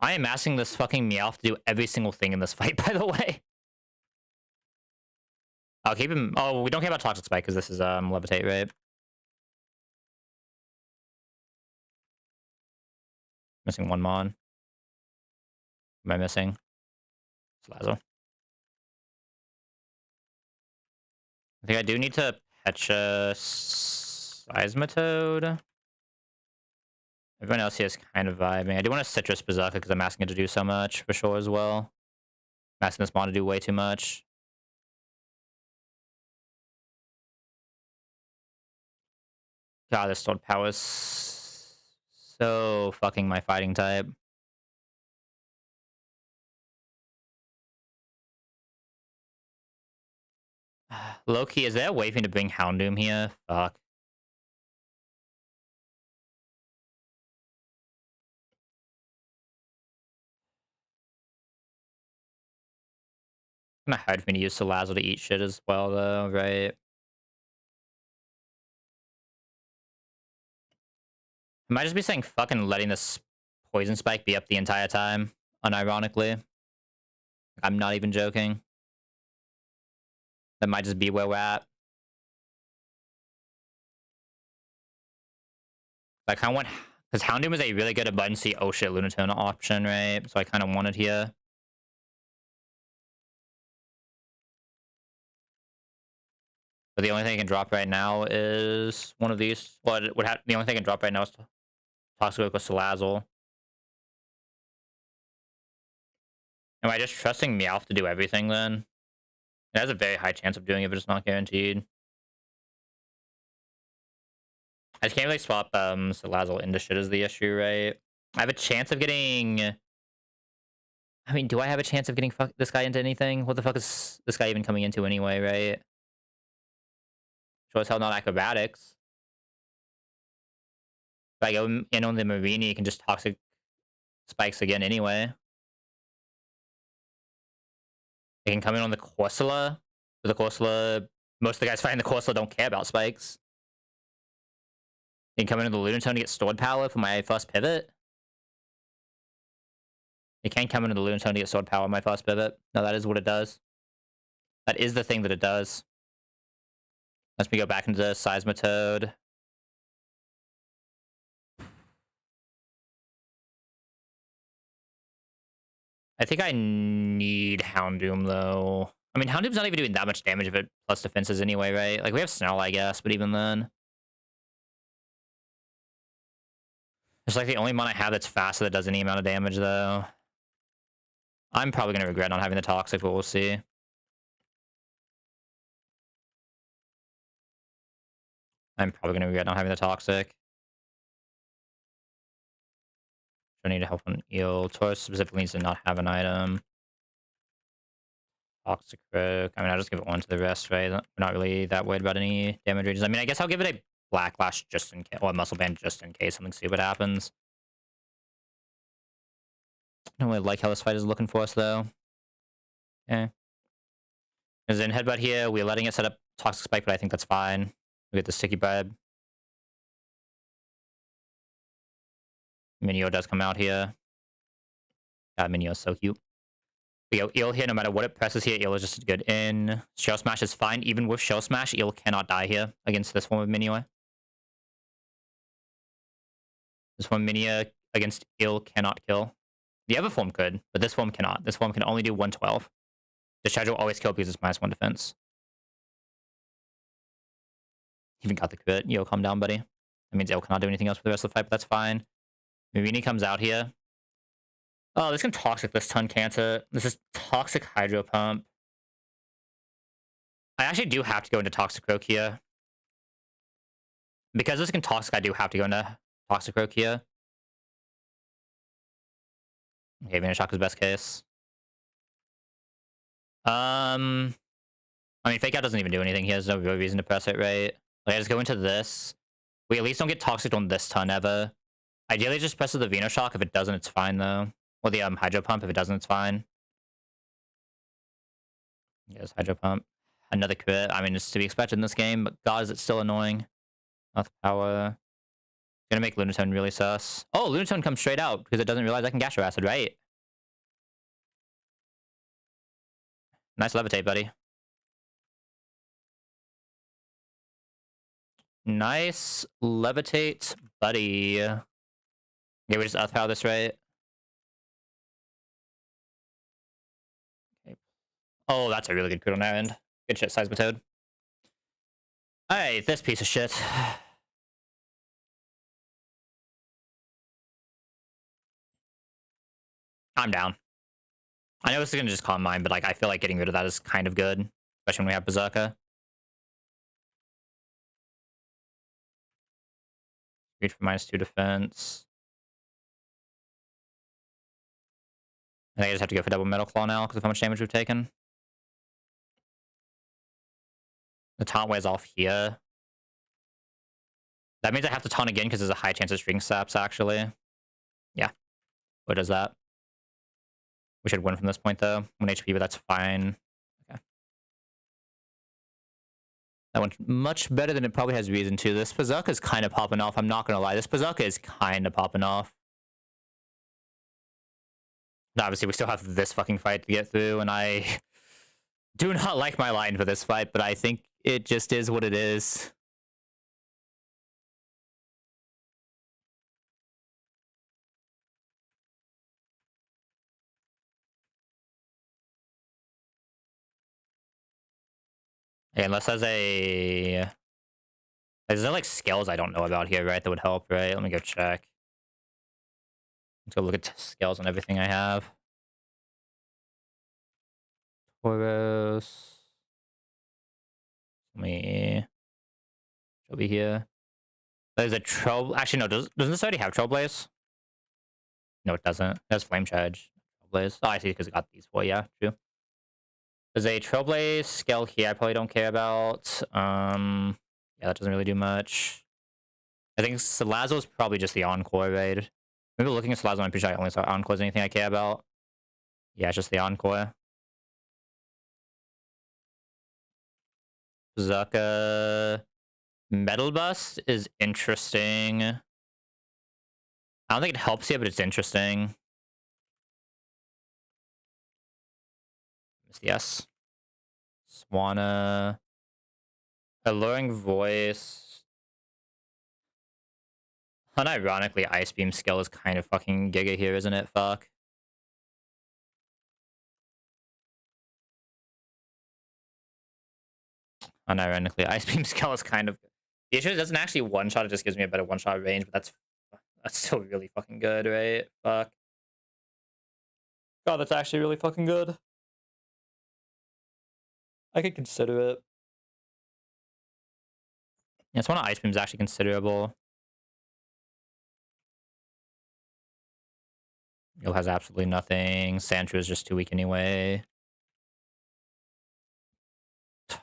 I am asking this fucking Meowth to do every single thing in this fight, by the way. I'll keep him. Oh, we don't care about Toxic Spike because this is Levitate, right? Missing one Mon. Am I missing? Salazzle. I think I do need to Pecha Seismitoad. Everyone else here is kind of vibing. I do want a Citrus Berserker because I'm asking it to do so much for sure as well. I'm asking this Mon to do way too much. God, this Stored Power is so fucking my fighting type. Low-key, is there a way for me to bring Houndoom here? Fuck. Kinda hard for me to use Salazzle to eat shit as well, though, right? I might just be saying fucking letting this Poison Spike be up the entire time, unironically. I'm not even joking. That might just be where we're at. I kind of want... Because Houndoom is a really good abundancy oh shit Lunatona option, right? So I kind of want it here. But the only thing I can drop right now is one of these. Well, it would have, the only thing I can drop right now is Toxic with Salazzle. Am I just trusting Meowth to do everything then? It has a very high chance of doing it, but it's not guaranteed. I just can't really swap Salazzle into shit is the issue, right? I have a chance of getting... I mean, do I have a chance of getting this guy into anything? What the fuck is this guy even coming into anyway, right? Sure as hell not acrobatics. If I go in on the Marini, you can just Toxic Spikes again anyway. They can come in on the Corsola. The Corsola... Most of the guys fighting the Corsola don't care about spikes. They can come in on the Lunatone to get stored power for my first pivot. It can come into the Lunatone to get stored power on my first pivot. No, that is what it does. That is the thing that it does. Let me go back into Seismitoad. I think I need Houndoom, though. I mean, Houndoom's not even doing that much damage if it plus defenses anyway, right? Like, we have Snarl, I guess, but even then... It's like the only mon I have that's faster that does any amount of damage, though. I'm probably going to regret not having the Toxic, but we'll see. I'm probably going to regret not having the Toxic. I need to help on Eel. Taurus specifically needs to not have an item. Toxic Rook. I mean, I'll just give it one to the rest, right? We're not really that worried about any damage ranges. I mean, I guess I'll give it a Blacklash just in case, or a Muscle Band just in case something stupid happens. I don't really like how this fight is looking for us, though. Okay. There's an Headbutt here. We're letting it set up Toxic Spike, but I think that's fine. We get the Sticky Bribe. Minio does come out here. God, Minio's so cute. We go Eel here, no matter what it presses here, Eel is just good in. Shell Smash is fine. Even with Shell Smash, Eel cannot die here against this form of Minio. This one Minio against Eel cannot kill. The other form could, but this form cannot. This form can only do 112. Discharge will always kill because it's -1 defense. Even got the crit. Yo, calm down, buddy. That means Eel cannot do anything else for the rest of the fight, but that's fine. Mimini comes out here. Oh, this can Toxic this ton cancer. This is Toxic Hydro Pump. I actually do have to go into Toxic Rook here. Because this can Toxic, I do have to go into Toxic Rook here. Okay, Vanish Shock is best case. I mean, Fake Out doesn't even do anything. He has no real reason to press it, right? Like, I just go into this. We at least don't get Toxic on this ton ever. Ideally, just presses the Veno Shock. If it doesn't, it's fine, though. Or the Hydro Pump. If it doesn't, it's fine. Yes, Hydro Pump. Another crit. I mean, it's to be expected in this game, but God, is it still annoying. Mouth Power. Gonna make Lunatone really sus. Oh, Lunatone comes straight out because it doesn't realize I can Gastro Acid, right? Nice Levitate, buddy. Nice Levitate, buddy. Okay, we just Earth Power this, right? Okay. Oh, that's a really good crit on our end. Good shit, Seismitoad. Alright, this piece of shit. I'm down. I know this is gonna just calm mine, but like I feel like getting rid of that is kind of good. Especially when we have Berserker. Reach for -2 defense. I think I just have to go for double Metal Claw now because of how much damage we've taken. The taunt wears off here. That means I have to taunt again because there's a high chance of string saps, actually. Yeah. What does that? We should win from this point, though. 1 HP, but that's fine. Okay. That one's much better than it probably has reason to. This Berserker is kind of popping off. I'm not going to lie. This Berserker is kind of popping off. Obviously, we still have this fucking fight to get through, and I do not like my line for this fight, but I think it just is what it is. Yeah, unless there's a... Is there, like, skills I don't know about here, right? That would help, right? Let me go check. Let's go look at skills on everything I have. Tauros. Let me... Over here. There's a Trail... Actually, no. Doesn't this already have Trailblaze? No, it doesn't. It has Flame Charge. Trailblaze. Oh, I see, because it got these four. Yeah, true. There's a Trailblaze skill here I probably don't care about. Yeah, that doesn't really do much. I think Salazzle is probably just the Encore raid. Maybe looking at Salazzle, I'm pretty sure I only saw Encore as anything I care about. Yeah, it's just the Encore. Zucca. Metal Bust is interesting. I don't think it helps you, but it's interesting. Yes. Swanna. Alluring Voice. Unironically, Ice Beam skill is kind of fucking giga here, isn't it? Fuck. Unironically, Ice Beam skill is kind of... The issue is it doesn't actually one-shot, it just gives me a better one-shot range, but that's still really fucking good, right? Fuck. God, that's actually really fucking good. I could consider it. Yeah, Swanna Ice Beam is actually considerable. Yo has absolutely nothing. Sandshrew is just too weak anyway.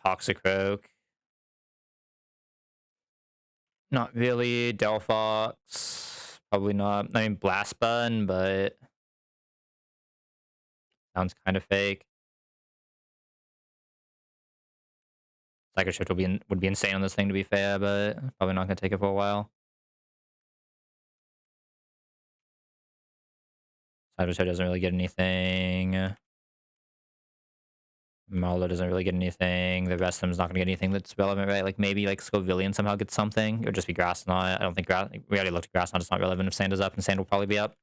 Toxicroak. Not really. Delphox. Probably not. I mean, Blast Bun, but sounds kind of fake. Psycho Shift would be insane on this thing, to be fair, but probably not gonna take it for a while. Psycho Shift doesn't really get anything. Marlo doesn't really get anything. The rest of them is not gonna get anything that's relevant, right? Like maybe like Scovillian somehow gets something. It would just be Grass Knot. I don't think Grass. We already looked at Grass Knot. It's not relevant if Sand is up, and Sand will probably be up.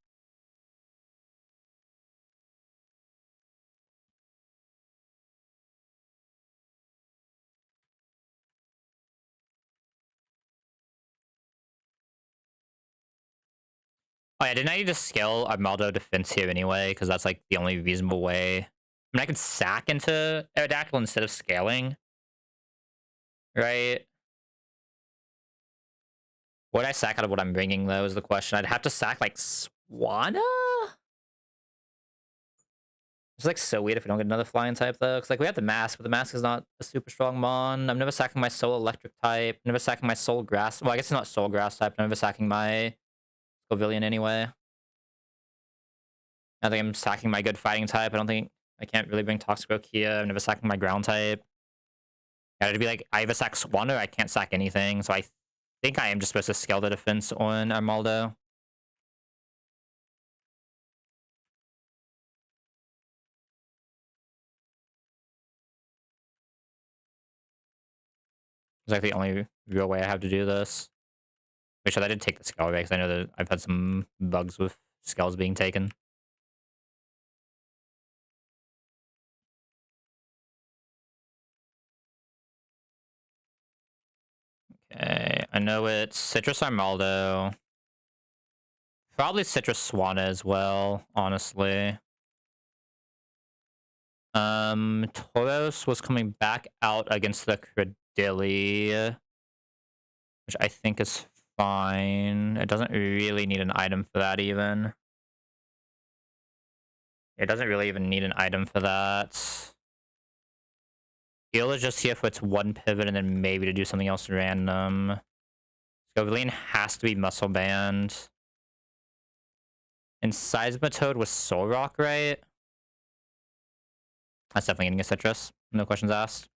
Oh yeah, didn't I need to scale Armaldo defense here anyway? Because that's like the only reasonable way. I mean, I could sack into Aerodactyl instead of scaling, right? Would I sack out of what I'm bringing though? Is the question. I'd have to sack like Swanna. It's like so weird if we don't get another flying type though. Cause like we have the mask, but the mask is not a super strong mon. I'm never sacking my soul electric type. Never sacking my soul grass. Well, I guess it's not soul grass type. I'm never sacking my Scovillian anyway. I think I'm sacking my good fighting type. I can't really bring Toxicroak here. I'm never sacking my ground type. Yeah, it'd be like I either sack Swan or I can't sack anything. So I think I am just supposed to scale the defense on Armaldo. It's like the only real way I have to do this. Make sure I did take the scale away because I know that I've had some bugs with scales being taken. Okay, I know it's Citrus Armaldo. Probably Citrus Swanna as well, honestly. Tauros was coming back out against the Credilli, which I think is fine. It doesn't really need an item for that even. It doesn't really even need an item for that. Heal is just here for its one pivot and then maybe to do something else random. Scovillian has to be Muscle Band. And Seismitoad was Soul Rock, right? That's definitely getting a Citrus. No questions asked.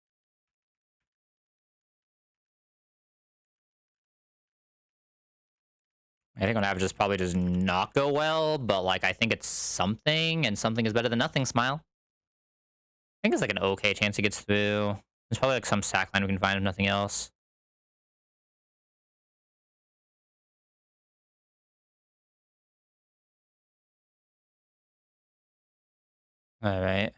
I think on average this probably does not go well, but like I think it's something, and something is better than nothing, Smile. I think it's like an okay chance he gets through. There's probably like some sack line we can find if nothing else. Alright.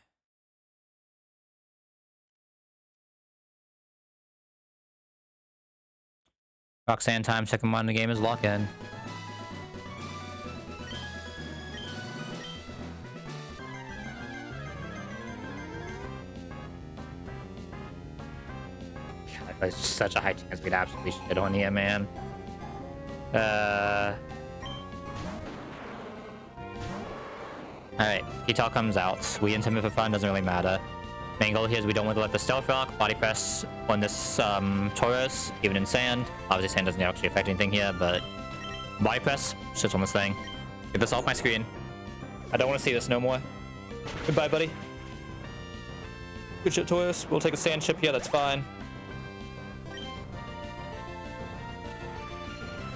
Roxanne time, second one in the game is lock in. There's such a high chance we'd absolutely shit on you, man. Alright, Ketal comes out. We intimate for fun, doesn't really matter. Main goal here is we don't want to let the Stealth Rock body press on this Tauros, even in Sand. Obviously Sand doesn't actually affect anything here, but body press sits on this thing. Get this off my screen. I don't want to see this no more. Goodbye, buddy. Good shit, Tauros. We'll take a Sand chip here, that's fine.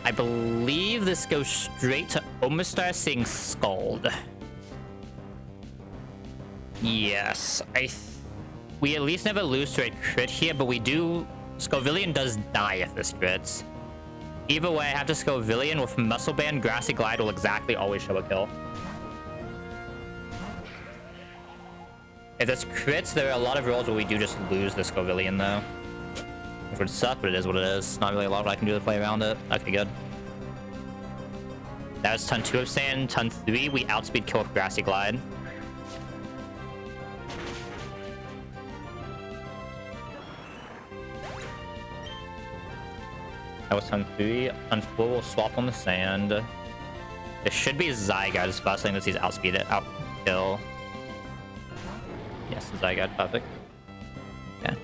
I believe this goes straight to Omastar seeing Scald. Yes, we at least never lose to a crit here, but we do... Scovillian does die if this crits. Either way, I have to Scovillian with Muscle Band. Grassy Glide will exactly always show a kill. If this crits, there are a lot of rolls where we do just lose the Scovillian, though. Which would suck, but it is what it is. Not really a lot I can do to play around it. Okay, good. That was turn 2 of Sand. Turn 3, we outspeed kill with Grassy Glide. That was turn 3. Turn 4, we'll swap on the Sand. It should be Zygarde as first thing that sees outspeed it, outkill. Yes, Zygarde, perfect. Yeah.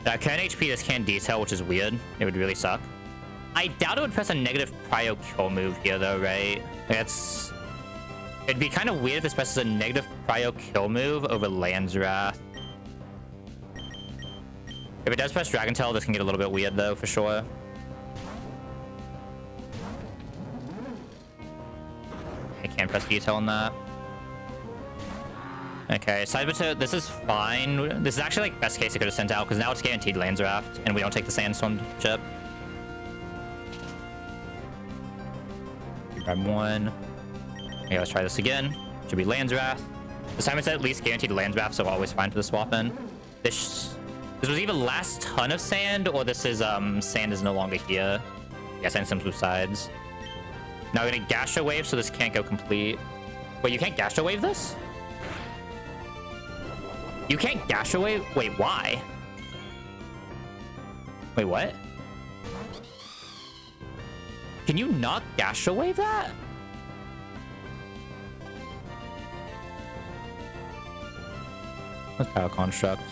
Current HP, this can't detail, which is weird. It would really suck. I doubt it would press a negative prio kill move here, though, right? That's... It'd be kind of weird if this presses a negative prio kill move over Land's Wrath. If it does press Dragon Tail, this can get a little bit weird, though, for sure. I can't press detail on that. Okay, Cyberto, this is fine. This is actually like best case it could have sent out because now it's guaranteed Land's Wrath and we don't take the Sandstorm chip. Grab one. Okay, let's try this again. Should be Land's Wrath. This time it's at least guaranteed Land's Wrath, so always fine for the swap in. This was either last ton of sand or this is sand is no longer here. Yeah, sand stems with sides. Now we're gonna Gastro Wave, so this can't go complete. Wait, you can't Gastro Wave this? You can't Gastro Wave? Wait, why? Wait, what? Can you not Gastro Wave that? Let's Power Construct.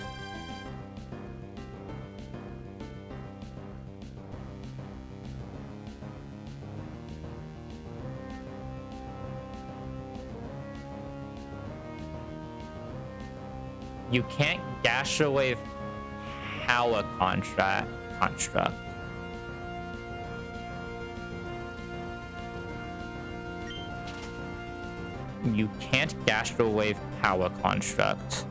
You can't Gastro Wave Power Construct. You can't Gastro Wave Power Construct.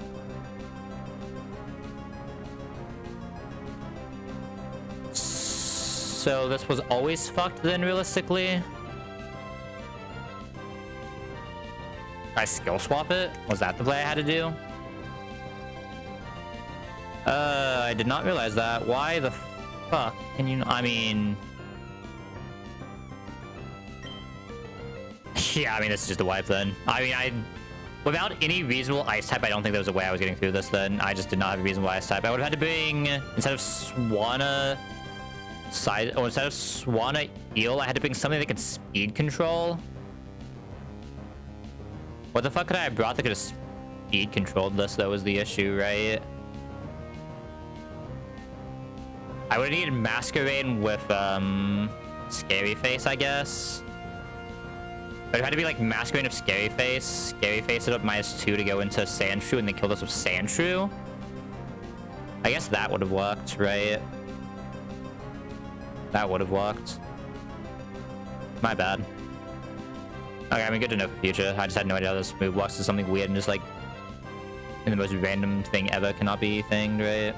So this was always fucked then, realistically? I skill swap it? Was that the play I had to do? I did not realize that. Why the fuck can you... I mean... Yeah, I mean, this is just a wipe then. I mean, without any reasonable ice type, I don't think there was a way I was getting through this then. I just did not have a reasonable ice type. I would have had to bring, instead of Swanna side, or instead of Swanna Eel, I had to bring something that could speed control. What the fuck could I have brought that could have speed controlled this, though, was the issue, right? I would have needed Masquerade with, Scary Face, I guess. But it had to be like Masquerade of Scary Face. Scary Face it up -2 to go into Sandshrew and then kill this with Sandshrew. I guess that would have worked, right? That would have worked. My bad. Okay, I mean, good to know for future. I just had no idea how this move works. It's something weird and just like in the most random thing ever cannot be thinged, right?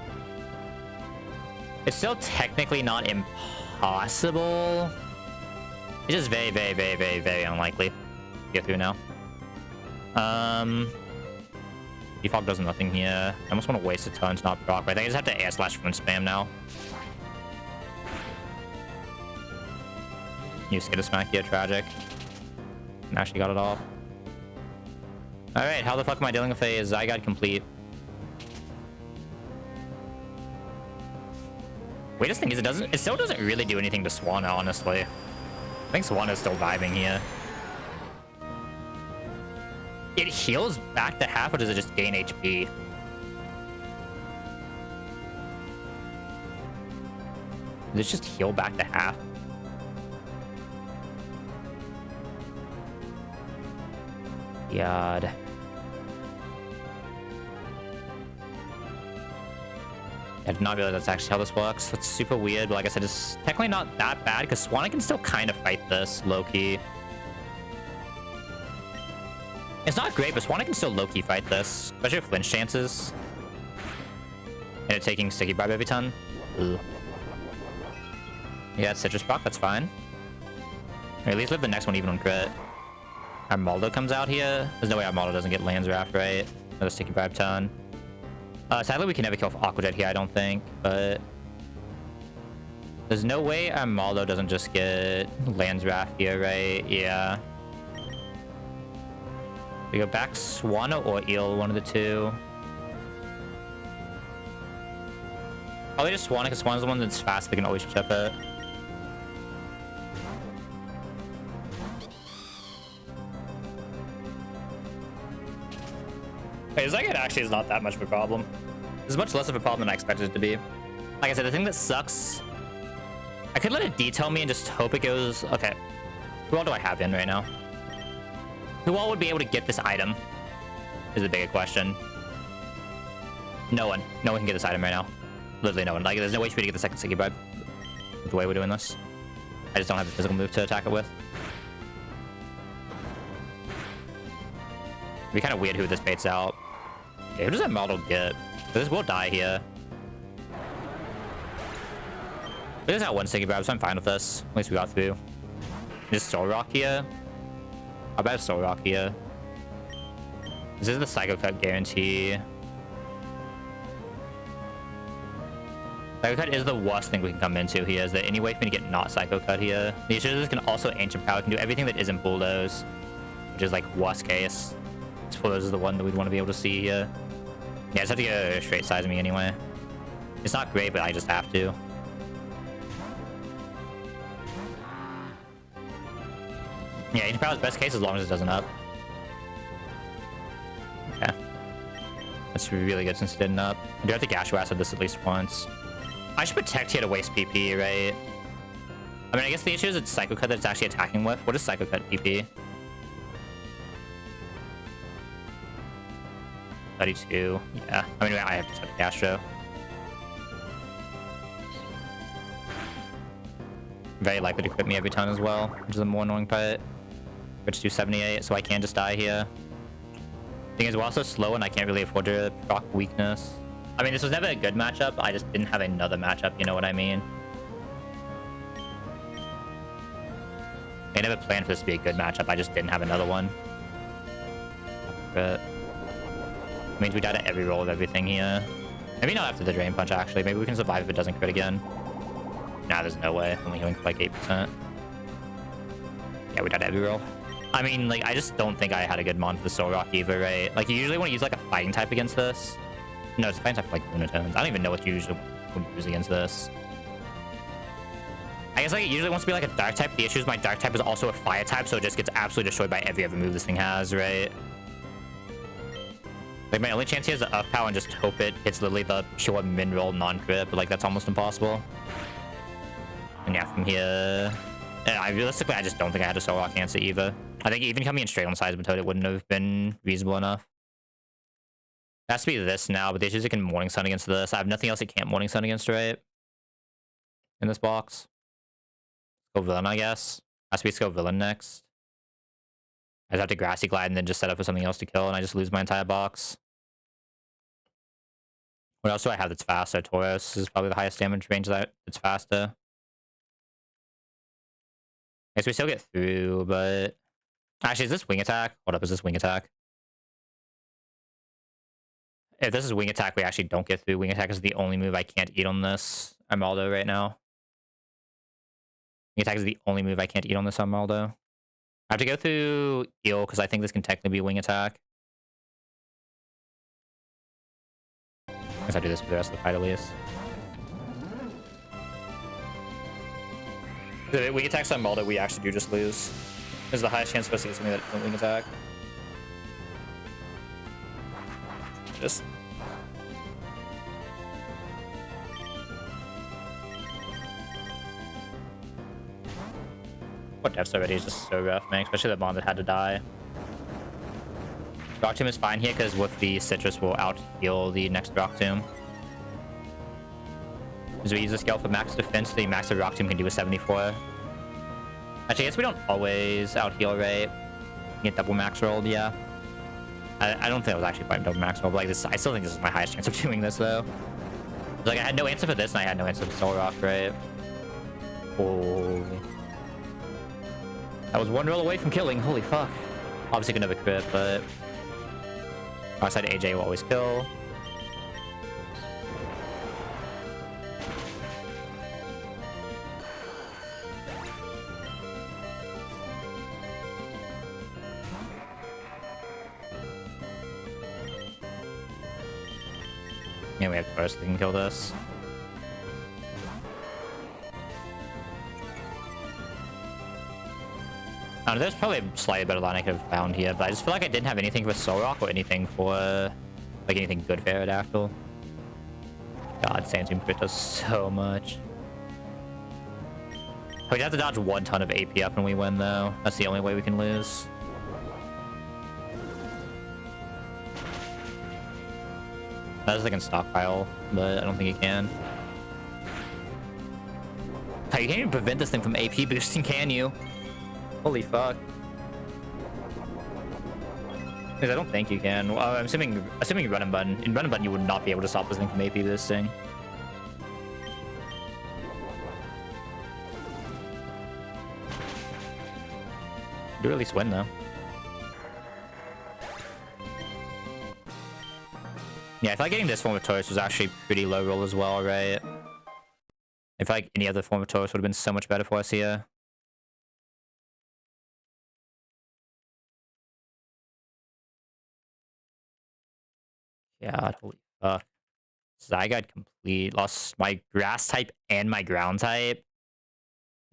It's still technically not impossible. It's just very, very, very, very, very unlikely to get through now. Defog does nothing here. I almost want to waste a turn to not proc, but I think I just have to air slash front spam now. You skid a smack here, tragic. And actually got it off. Alright, how the fuck am I dealing with a Zygarde complete? Weirdest thing is it still doesn't really do anything to Swanna, honestly. I think Swanna is still vibing here. It heals back to half, or does it just gain HP? Does it just heal back to half? God. I did not realize that's actually how this works. That's super weird, but like I said, it's technically not that bad because Swanna can still kind of fight this low-key. It's not great, but Swanna can still low-key fight this, especially with flinch chances. And it taking Sticky Bribe every turn. Ugh. Yeah, it's Citrus Proc, that's fine. Or at least live the next one even on crit. Armaldo comes out here. There's no way Armaldo doesn't get Land's Wrath, right? Another Sticky Bribe turn. Sadly, we can never kill off Aqua Jet here, I don't think, but... There's no way Armaldo doesn't just get Land's Wrath here, right? Yeah. We go back Swanna or Eel, one of the two. Probably just Swanna, because Swanna's the one that's fast, they can always chip it. Wait, Zygarde actually is not that much of a problem. It's much less of a problem than I expected it to be. Like I said, the thing that sucks... I could let it detail me and just hope it goes... Okay. Who all do I have in right now? Who all would be able to get this item? Is the bigger question. No one. No one can get this item right now. Literally no one. Like, there's no way for me to get the second Sticky Bribe with the way we're doing this. I just don't have a physical move to attack it with. It'd be kind of weird who this baits out. Okay, who does that model get? This will die here. We just got one Sticky Bribe, so I'm fine with this. At least we got through. Is Soul Rock here? I'll bet Soul Rock here. This is the Psycho Cut guarantee. Psycho Cut is the worst thing we can come into here. Is there any way for me to get not Psycho Cut here? The issue is this can also Ancient Power. It can do everything that isn't Bulldoze, which is like worst case. Bulldoze is the one that we'd want to be able to see here. Yeah, I just have to go straight size me anyway. It's not great, but I just have to. Yeah, Ancient Power is best case as long as it doesn't up. Okay. That's really good since it didn't up. I do have to Gashu Acid this at least once. I should protect here to waste PP, right? I mean, I guess the issue is it's Psycho Cut that it's actually attacking with. What is Psycho Cut PP? 32. Yeah. I mean, I have to set the Gastro. Very likely to crit me every time as well, which is the more annoying part. Which do 78, so I can just die here. Thing is, we're also slow and I can't really afford to proc weakness. I mean, this was never a good matchup. I just didn't have another matchup, you know what I mean? I never planned for this to be a good matchup. I just didn't have another one. But it means we died at every roll of everything here. Maybe not after the Drain Punch, actually. Maybe we can survive if it doesn't crit again. Nah, there's no way. Only healing for like 8%. Yeah, we died at every roll. I mean, like, I just don't think I had a good mon for the Soul Rock either, right? Like, you usually want to use, like, a fighting type against this. No, it's a fighting type for, like, Lunatones. I don't even know what you usually would use against this. I guess, like, it usually wants to be, like, a Dark type. The issue is my Dark type is also a Fire type, so it just gets absolutely destroyed by every other move this thing has, right? Like, my only chance here is to up power and just hope it hits literally the pure min-roll non-crit, but, like, that's almost impossible. And yeah, from here... Yeah, realistically, I just don't think I had a Soul Rock answer either. I think even coming in straight on Seismic Toad, it wouldn't have been reasonable enough. It has to be this now, but the issue is it can Morning Sun against this. I have nothing else it can't Morning Sun against, right? In this box. Go Villain, I guess. Has to be Go Villain next. I just have to Grassy Glide and then just set up for something else to kill, and I just lose my entire box. What else do I have that's faster? Tauros is probably the highest damage range that it's faster. I guess we still get through, but... Actually, is this Wing Attack? Hold up, is this Wing Attack? If this is Wing Attack, we actually don't get through. Wing Attack is the only move I can't eat on this Armaldo right now. Wing Attack is the only move I can't eat on this Armaldo. I have to go through Heal, because I think this can technically be Wing Attack. I guess I'll do this for the rest of the fight at least. If Wing Attack's on Armaldo, we actually do just lose. There's the highest chance for us to get something that isn't Wing Attack. Just... What deaths already is just so rough, man. Especially the Bond that had to die. Rock Tomb is fine here because with the Citrus will out heal the next Rock Tomb. As we use the skill for max defense, the max of Rock Tomb can do a 74. Actually, I guess we don't always out heal, right? Get double max rolled, yeah. I don't think I was actually quite double max rolled, but like this, I still think this is my highest chance of doing this though. Like I had no answer for this, and I had no answer for Soul Rock, right? Holy. I was one roll away from killing. Holy fuck. Obviously could never crit, but outside AJ will always kill. Yeah, we have first, we can kill this. I don't know, there's probably a slightly better line I could have found here, but I just feel like I didn't have anything for Soul Rock or anything for, like, anything good for Aerodactyl. God, Sandstorm crit does so much. We'd have to dodge 1 ton of AP up and we win, though. That's the only way we can lose. That is like in stockpile, but I don't think he can. You can't even prevent this thing from AP boosting, can you? Holy fuck. Because I don't think you can. Well, I'm assuming you run and button. In run and button, you would not be able to stop this thing from AP boosting. Do at least win, though. Yeah, I feel like getting this form of Taurus was actually pretty low roll as well, right? I feel like any other form of Taurus would have been so much better for us here. God, holy fuck. Zyguide complete. Lost my grass type and my ground type.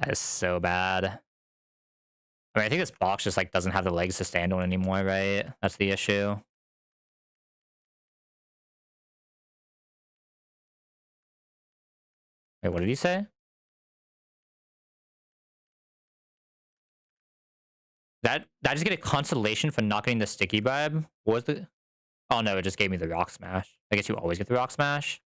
That is so bad. I mean, I think this box just like doesn't have the legs to stand on anymore, right? That's the issue. Wait, what did he say? Did I just get a consolation for not getting the sticky bribe? What was the... Oh no, it just gave me the rock smash. I guess you always get the rock smash.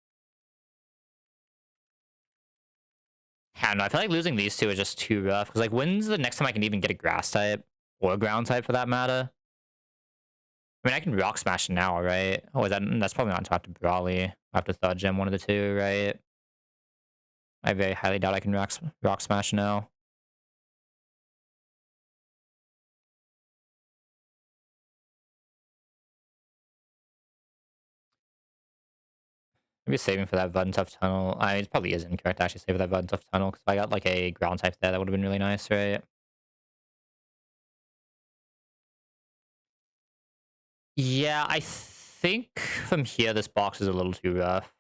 I don't know, I feel like losing these two is just too rough. Because like, when's the next time I can even get a grass type? Or a ground type for that matter? I mean, I can rock smash now, right? Oh, that's probably not until after Brawly. I have to third gem one of the two, right? I very highly doubt I can rock smash now. Maybe saving for that Button Tough Tunnel. It probably is incorrect to actually save for that Button Tough Tunnel, because if I got like a ground type there, that would have been really nice, right? Yeah, I think from here, this box is a little too rough.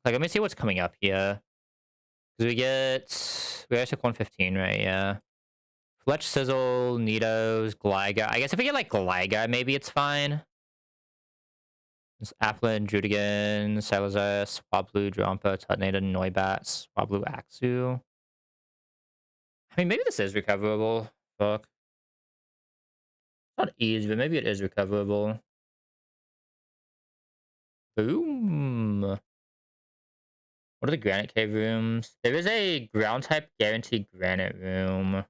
Like, let me see what's coming up here. Because we already took 115, right? Yeah. Fletch, Sizzle, Nidos, Gligar. I guess if we get like Gligar, maybe it's fine. It's Applin, Drudigan, Salazar, Swablu, Drampa, Tutnada, Noibat, Swablu, Axu. I mean, maybe this is recoverable. Fuck. Not easy, but maybe it is recoverable. Boom. What are the Granite Cave rooms? There is a ground type guaranteed Granite room.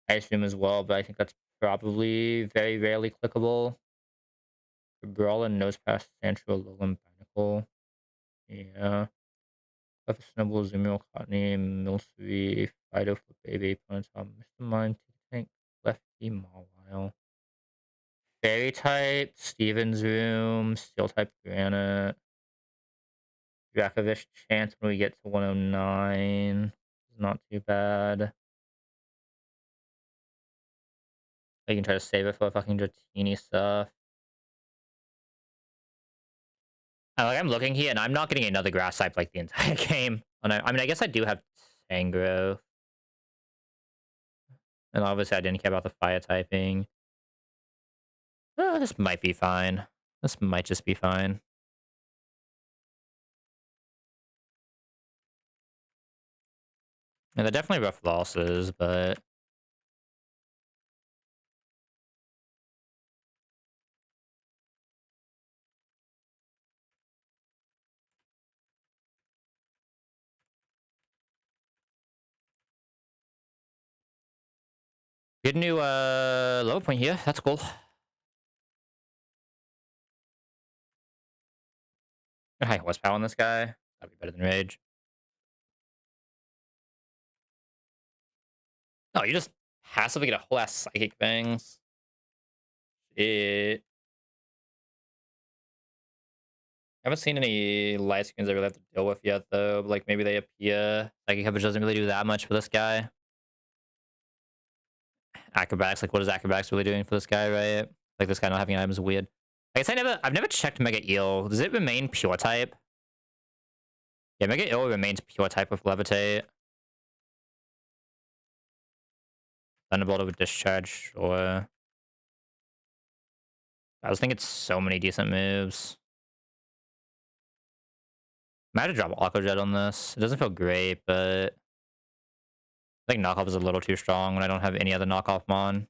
Ice room as well, but I think that's probably very rarely clickable. Brawl and Nosepass, Sandshrew, Alolan, Barnacle. Yeah. Puff Snubble, Zumio, Cottonee, Milsui, Fido, Baby, Ponytail, Mr. Mime, Tank, Lefty, Mawile. Fairy type, Steven's room, Steel type, Granite. Dracovish chance when we get to 109. It's not too bad. I can try to save it for fucking Dratini stuff. I'm looking here, and I'm not getting another grass type like the entire game. And I mean, I guess I do have Tangrowth. And obviously, I didn't care about the fire typing. This might be fine. This might just be fine. And they're definitely rough losses, but... Good new level point here. That's cool. High horsepower on this guy. That'd be better than Rage. No, you just passively get a whole ass psychic things. Shit. I haven't seen any light screens I really have to deal with yet, though. But, like, maybe they appear. Psychic coverage doesn't really do that much for this guy. Acrobatics, like, what is acrobatics really doing for this guy, right? Like, this guy not having items is weird. I guess I've never checked Mega Eel. Does it remain pure type? Yeah, Mega Eel remains pure type with Levitate. Thunderbolt over Discharge, or I was thinking so many decent moves. I might have to drop Aqua Jet on this. It doesn't feel great, but I think knockoff is a little too strong when I don't have any other knockoff mon.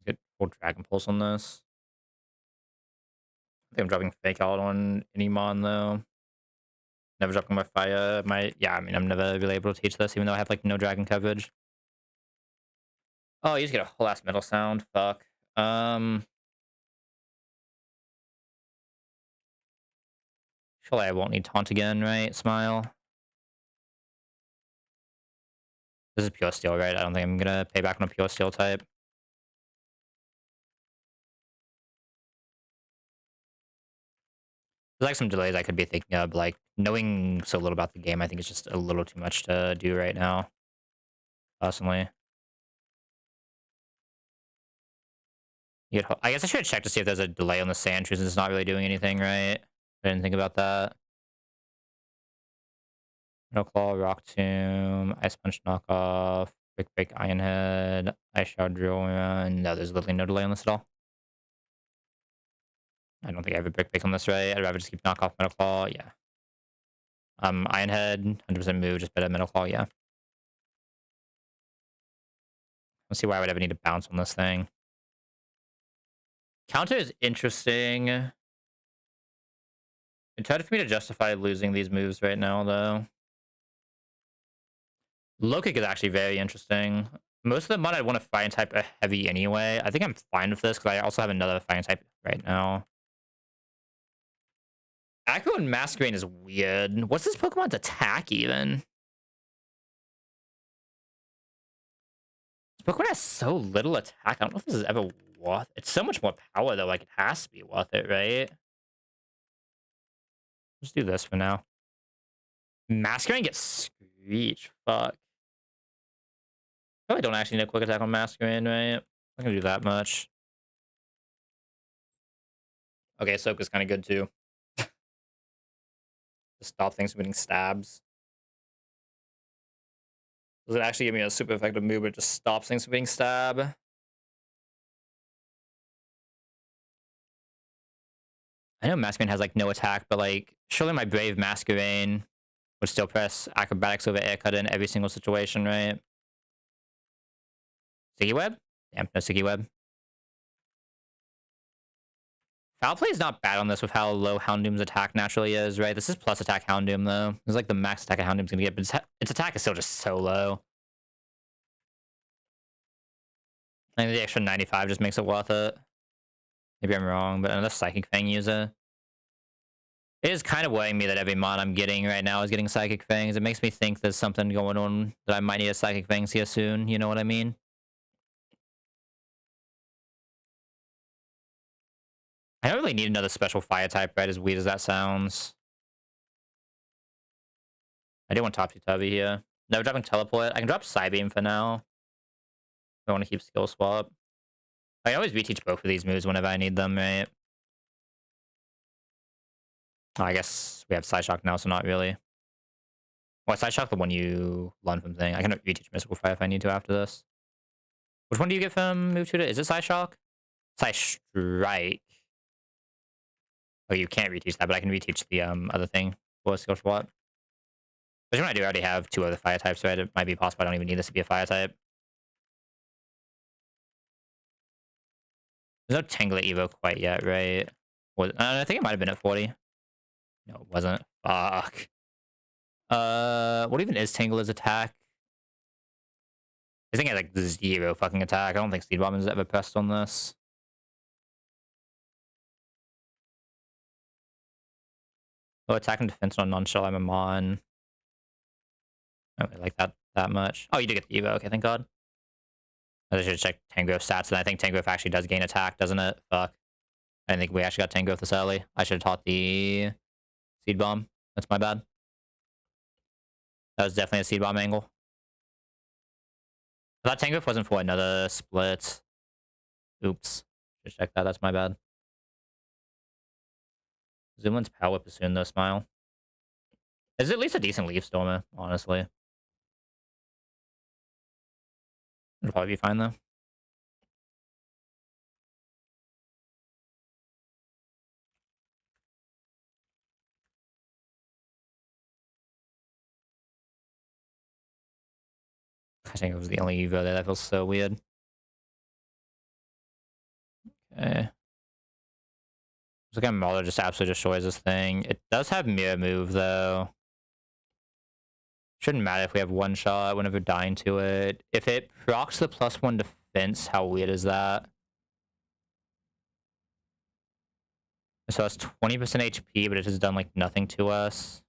Get full Dragon Pulse on this. I think I'm dropping Fake Out on any mon though. Never dropping my fire. I mean, I'm never really able to teach this, even though I have like no dragon coverage. Oh, you just get a whole ass metal sound. Fuck. Surely I won't need taunt again, right? Smile. This is pure steel, right? I don't think I'm gonna pay back on a pure steel type. There's like some delays I could be thinking of, like knowing so little about the game. I think it's just a little too much to do right now, personally. I guess I should check to see if there's a delay on the Sandshrew since it's not really doing anything, right? I didn't think about that. No Claw, Rock Tomb, Ice Punch Knockoff, Brick Break Iron Head, Ice Shard Drill. No, there's literally no delay on this at all. I don't think I have a Brick Break on this, right? I'd rather just keep Knockoff Metal Claw, yeah. Iron Head, 100% move, just better Metal Claw, yeah. Let's see why I would ever need to bounce on this thing. Counter is interesting. It's hard for me to justify losing these moves right now, though. Low kick is actually very interesting. Most of the mod I want to fighting type a heavy anyway. I think I'm fine with this because I also have another fighting type right now. Acro and Masquerain is weird. What's this Pokemon's attack even? This Pokemon has so little attack. I don't know if this is ever worth. It's so much more power though. Like it has to be worth it, right? Let's do this for now. Masquerain gets Screech. Fuck. Probably don't actually need a quick attack on Masquerain, right? I'm not gonna do that much. Okay, Soak is kind of good too. To stop things from getting stabs. Does it actually give me a super effective move, but it just stops things from being stabbed? I know Masquerain has like no attack, but like surely my Brave Masquerain would still press Acrobatics over Air Cut in every single situation, right? Sticky Web? Damn, no Sticky Web. Foul play is not bad on this with how low Houndoom's attack naturally is, right? This is plus attack Houndoom though. This is like the max attack Houndoom's gonna get, but its attack is still just so low. I think the extra 95 just makes it worth it. Maybe I'm wrong, but another Psychic Fang user. It is kind of worrying me that every mod I'm getting right now is getting Psychic Fangs. It makes me think there's something going on that I might need a Psychic Fangs here soon. You know what I mean? I don't really need another special fire type, right? As weird as that sounds. I do want Topsy-Turvy here. No, dropping Teleport. I can drop Psybeam for now. I want to keep Skill Swap. I always reteach both of these moves whenever I need them, right? Oh, I guess we have Psyshock now, so not really. Well, Psyshock the one you learn from thing. I can reteach Mystical Fire if I need to after this. Which one do you get from Move Tutor? Is it Psyshock? Psystrike. Oh, you can't reteach that, but I can reteach the other thing for Skill Swap. Which one I do, I already have two other fire types, so it might be possible I don't even need this to be a fire type. There's no Tangler Evo quite yet, right? I think it might have been at 40. No, it wasn't. Fuck. What even is Tangler's attack? I think it has like 0 fucking attack. I don't think Speed Bomb has ever pressed on this. Oh, attack and defense on non-shell I'm a mon. I don't really like that much. Oh, you did get the Evo. Okay, thank God. I should check Tangrowth stats, and I think Tangrowth actually does gain attack, doesn't it? Fuck. I didn't think we actually got Tangrowth this early. I should have taught the Seed Bomb. That's my bad. That was definitely a Seed Bomb angle. I thought Tangrowth wasn't for another split. Oops. Should check that. That's my bad. Zoomlin's Power Whip is soon, though, Smile. Is at least a decent Leaf Stormer, honestly. It'll probably be fine though. I think it was the only Evo there. That feels so weird. Okay. Looks like Marlo just absolutely destroys this thing. It does have mirror move though. Shouldn't matter if we have one shot whenever dying to it. If it procs the +1 defense, how weird is that? So that's 20% HP, but it has done like nothing to us.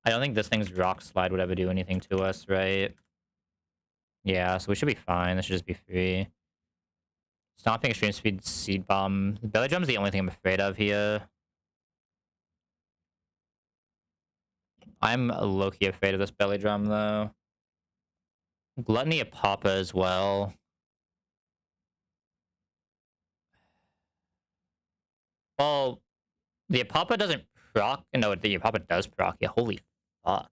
I don't think this thing's rock slide would ever do anything to us, right? Yeah, so we should be fine. This should just be free. Stomping extreme speed seed bomb. The belly drum's the only thing I'm afraid of here. I'm low-key afraid of this belly drum though. Gluttony of Papa as well. Well, the Apapa doesn't proc. No, the Apapa does proc. Yeah, holy fuck.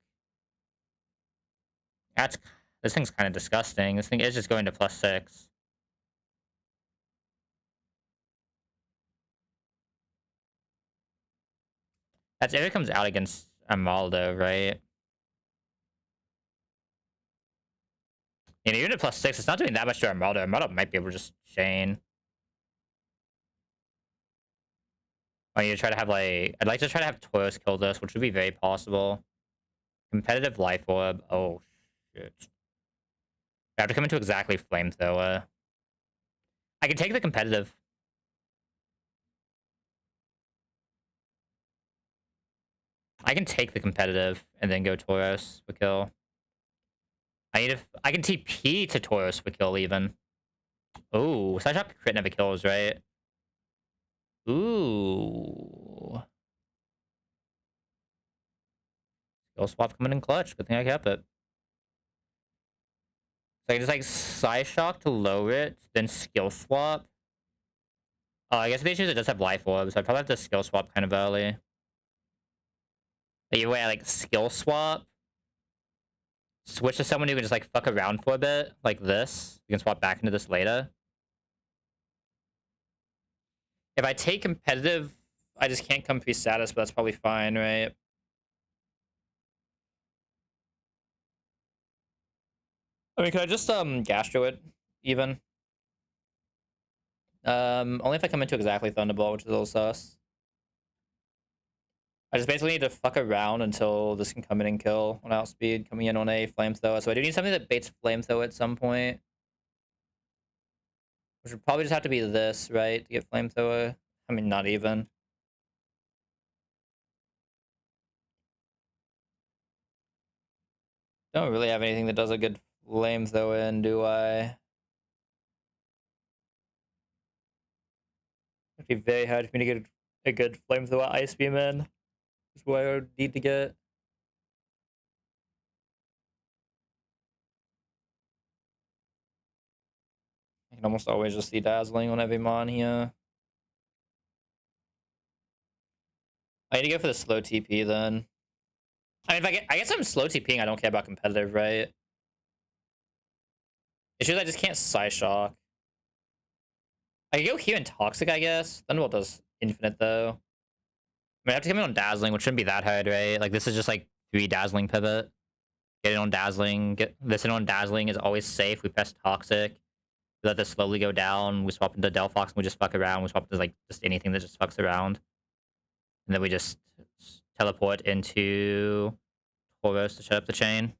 That's this thing's kind of disgusting. This thing is just going to +6. That's if it comes out against Amaldo, right? And even at +6, it's not doing that much to Amaldo. Amaldo might be able to just chain. I need to try to have like I'd like to try to have Toros kill this, which would be very possible. Competitive life orb. Oh shit. I have to come into exactly flamethrower. I can take the competitive. I can take the competitive and then go Tauros for kill. I can TP to Tauros for kill even. Ooh, side shot crit never kills, right? Ooh. Skill swap coming in clutch. Good thing I kept it. So I can just like side shock to lower it, then skill swap. Oh, I guess the issue is it does have life orbs, so I probably have to skill swap kind of early. Either way, I like skill swap. Switch to someone who can just like fuck around for a bit, like this. You can swap back into this later. If I take competitive, I just can't come pre-status, but that's probably fine, right? I mean, can I just gastro it even? Only if I come into exactly Thunderbolt, which is a little sus. I just basically need to fuck around until this can come in and kill on outspeed, coming in on a flamethrower. So I do need something that baits flamethrower at some point. Which would probably just have to be this, right? To get flamethrower. I mean, not even. Don't really have anything that does a good flamethrower in, do I? It'd be very hard for me to get a good flamethrower ice beam in. That's what I would need to get. I can almost always just see dazzling on every mon here. I need to go for the slow TP then. I mean, I guess I'm slow TPing. I don't care about competitive, right? It's just I just can't side shock. I can go here in toxic, I guess. Thunderbolt does infinite though. I mean, I have to come in on dazzling, which shouldn't be that hard, right? Like this is just like 3 dazzling pivot. Get it on dazzling. Get this in on dazzling is always safe. We press toxic. We let this slowly go down. We swap into Delphox and we just fuck around. We swap into like just anything that just fucks around. And then we just teleport into Tauros to shut up the chain.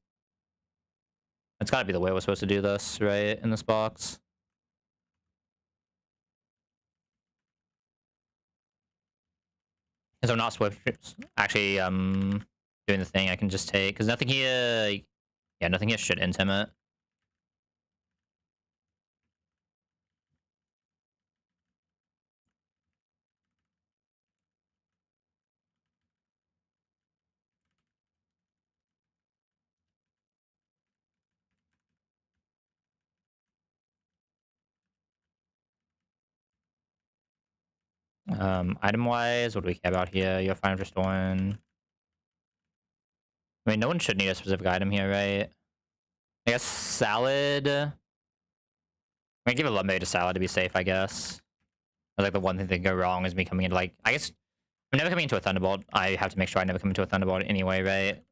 That's gotta be the way we're supposed to do this, right? In this box. Because I'm not Swift actually doing the thing I can just take. Because nothing here, yeah, nothing here should intimate. Item wise, what do we care about here? You have Fine Restoring. I mean, no one should need a specific item here, right? I guess salad. I'm gonna give a lemonade to salad to be safe, I guess. Like the one thing that can go wrong is me coming into like I guess I'm never coming into a thunderbolt. I have to make sure I never come into a thunderbolt anyway, right?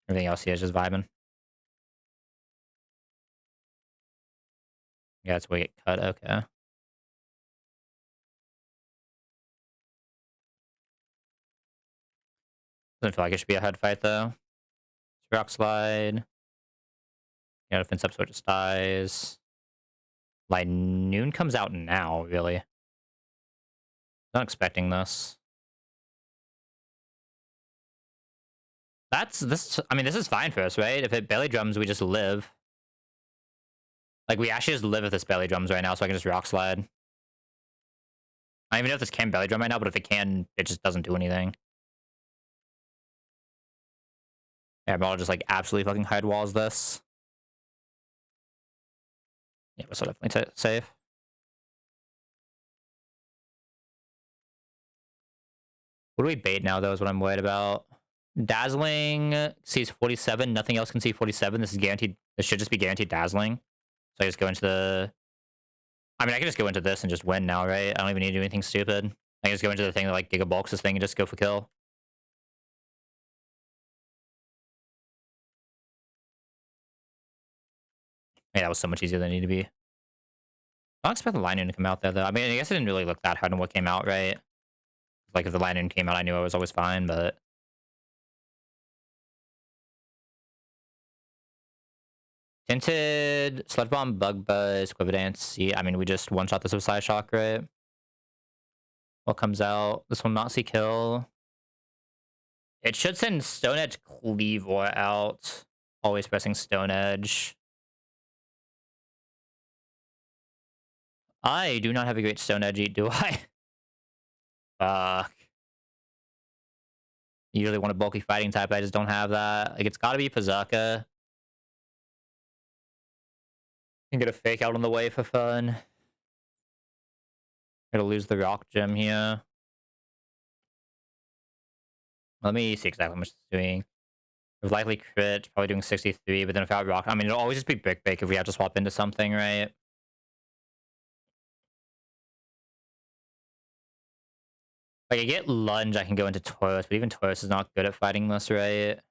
Everything else here is just vibing. Yeah, it's way cut. Okay. Doesn't feel like it should be a head fight though. Rock slide. Yeah, defense up so it just dies. Like noon comes out now, really. Not expecting this. That's this. I mean, this is fine for us, right? If it belly drums, we just live. Like we actually just live if this belly drums right now, so I can just rock slide. I don't even know if this can belly drum right now, but if it can, it just doesn't do anything. Yeah, but I'll just like absolutely fucking hide walls this. Yeah, we're still definitely safe. What do we bait now, though, is what I'm worried about. Dazzling sees 47. Nothing else can see 47. This is guaranteed. This should just be guaranteed dazzling. So I just go into the... I mean, I can just go into this and just win now, right? I don't even need to do anything stupid. I can just go into the thing that, like, Giga Bulks this thing and just go for kill. Yeah, that was so much easier than it needed to be. I don't expect the line to come out there, though. I mean, I guess it didn't really look that hard on what came out, right? Like, if the line came out, I knew I was always fine, but... Tinted, Sludge Bomb, Bug Buzz, Quiver Dance, see, I mean, we just one-shot this with Psy Shock, right? What comes out? This will not see kill. It should send Stone Edge Cleavor out. Always pressing Stone Edge. I do not have a great Stone Edge eat, do I? Fuck. You really want a bulky fighting type, I just don't have that. Like, it's gotta be Pazaka. Can get a fake out on the way for fun. Gonna lose the rock gem here. Let me see exactly how much it's doing. With likely crit, probably doing 63, but then without rock, I mean, it'll always just be Brick Bake if we have to swap into something, right? Like, I get Lunge, I can go into Taurus, but even Taurus is not good at fighting this, right?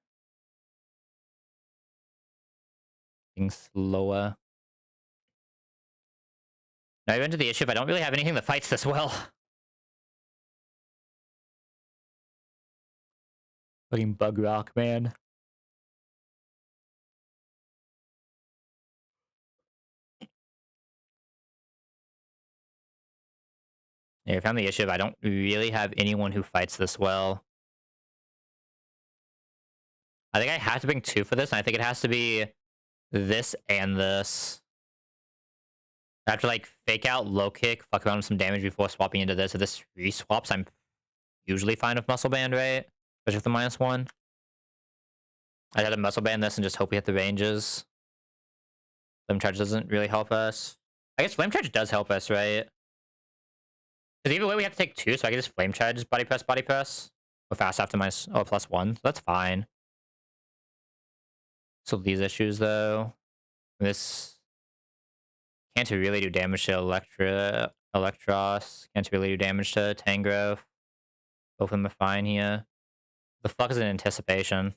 Being slower. Now, even to the issue, if I don't really have anything that fights this well. Fucking Bug Rock, man. Yeah, I found the issue if I don't really have anyone who fights this well. I think I have to bring two for this, and I think it has to be this and this. I have to, like, fake out low kick, fuck around with some damage before swapping into this. If this reswaps, I'm usually fine with Muscle Band, right? Especially with the -1. I had to Muscle Band this and just hope we hit the ranges. Flame Charge doesn't really help us. I guess Flame Charge does help us, right? Because either way, we have to take two, so I can just Flame Charge, Body Press, Body Press. Or fast after my +1, so that's fine. So these issues, though. This can't really do damage to Electros. Can't really do damage to Tangrowth. Both of them are fine here. The fuck is an Anticipation?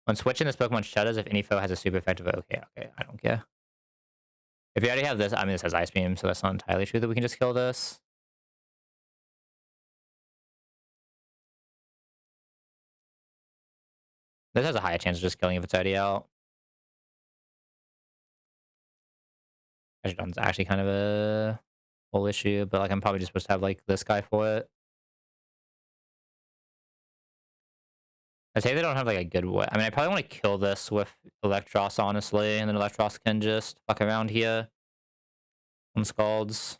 When switching this Pokemon shudders if any foe has a super effective... Okay, I don't care. If you already have this... I mean, this has Ice Beam, so that's not entirely true that we can just kill this. This has a higher chance of just killing if it's already out. It's actually kind of a whole issue, but like I'm probably just supposed to have like this guy for it. I say they don't have like a good way. I mean, I probably want to kill this with Electros, honestly, and then Electros can just fuck around here on Scalds.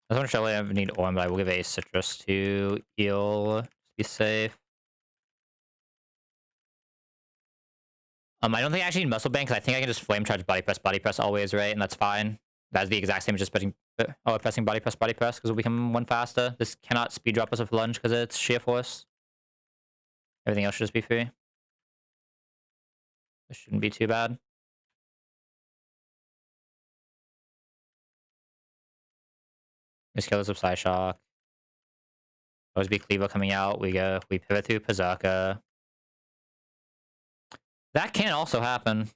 I don't necessarily need Orm, but I will give a Citrus to Eel to be safe. I don't think I actually need Muscle Band because I think I can just Flame Charge Body Press always, right? And that's fine. That's the exact same as just pressing Body Press because we'll become one faster. This cannot speed drop us with Lunge because it's Sheer Force. Everything else should just be free. This shouldn't be too bad. Just kill this with Psyshock. Always be Cleaver coming out. We pivot through Berserker. That can also happen.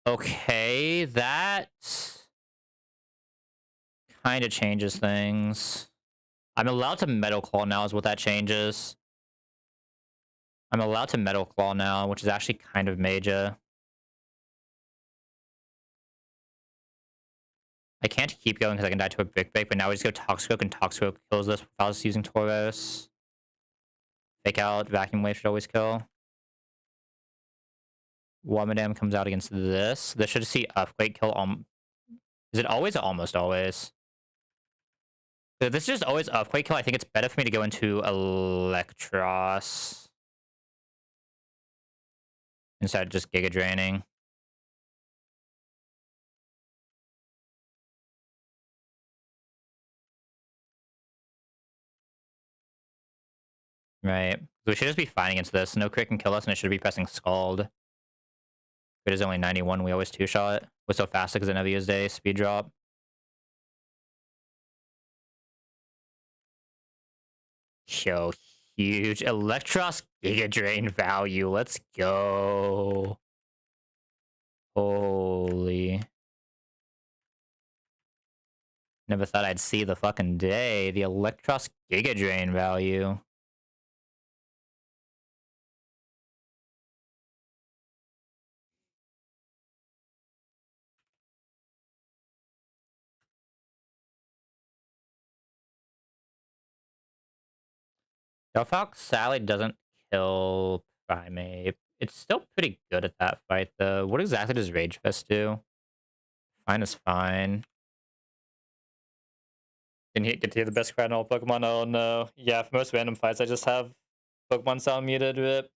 Okay, that kind of changes things. I'm allowed to Metal Claw now is what that changes. I'm allowed to Metal Claw now, which is actually kind of major. I can't keep going because I can die to a Brick Break, but now we just go Toxic, and Toxic kills this without us using Tauros. Fake Out, Vacuum Wave should always kill. Warmadam comes out against this. This should see Earthquake kill. Is it always or almost always? If this is just always Earthquake kill, I think it's better for me to go into Electros instead of just Giga Draining. Right. We should just be fine against this. No crit can kill us, and it should be pressing Scald. It is only 91. We always two-shot. We're so fast because it never used a speed drop. Yo, huge Electros Giga Drain value. Let's go. Holy. Never thought I'd see the fucking day. The Electros Giga Drain value. Delphox Sally doesn't kill Primate. It's still pretty good at that fight, though. What exactly does Rage Fist do? Fine is fine. Didn't get to hear the best cry in all Pokemon. Oh no. Yeah, for most random fights, I just have Pokemon sound muted. Rip.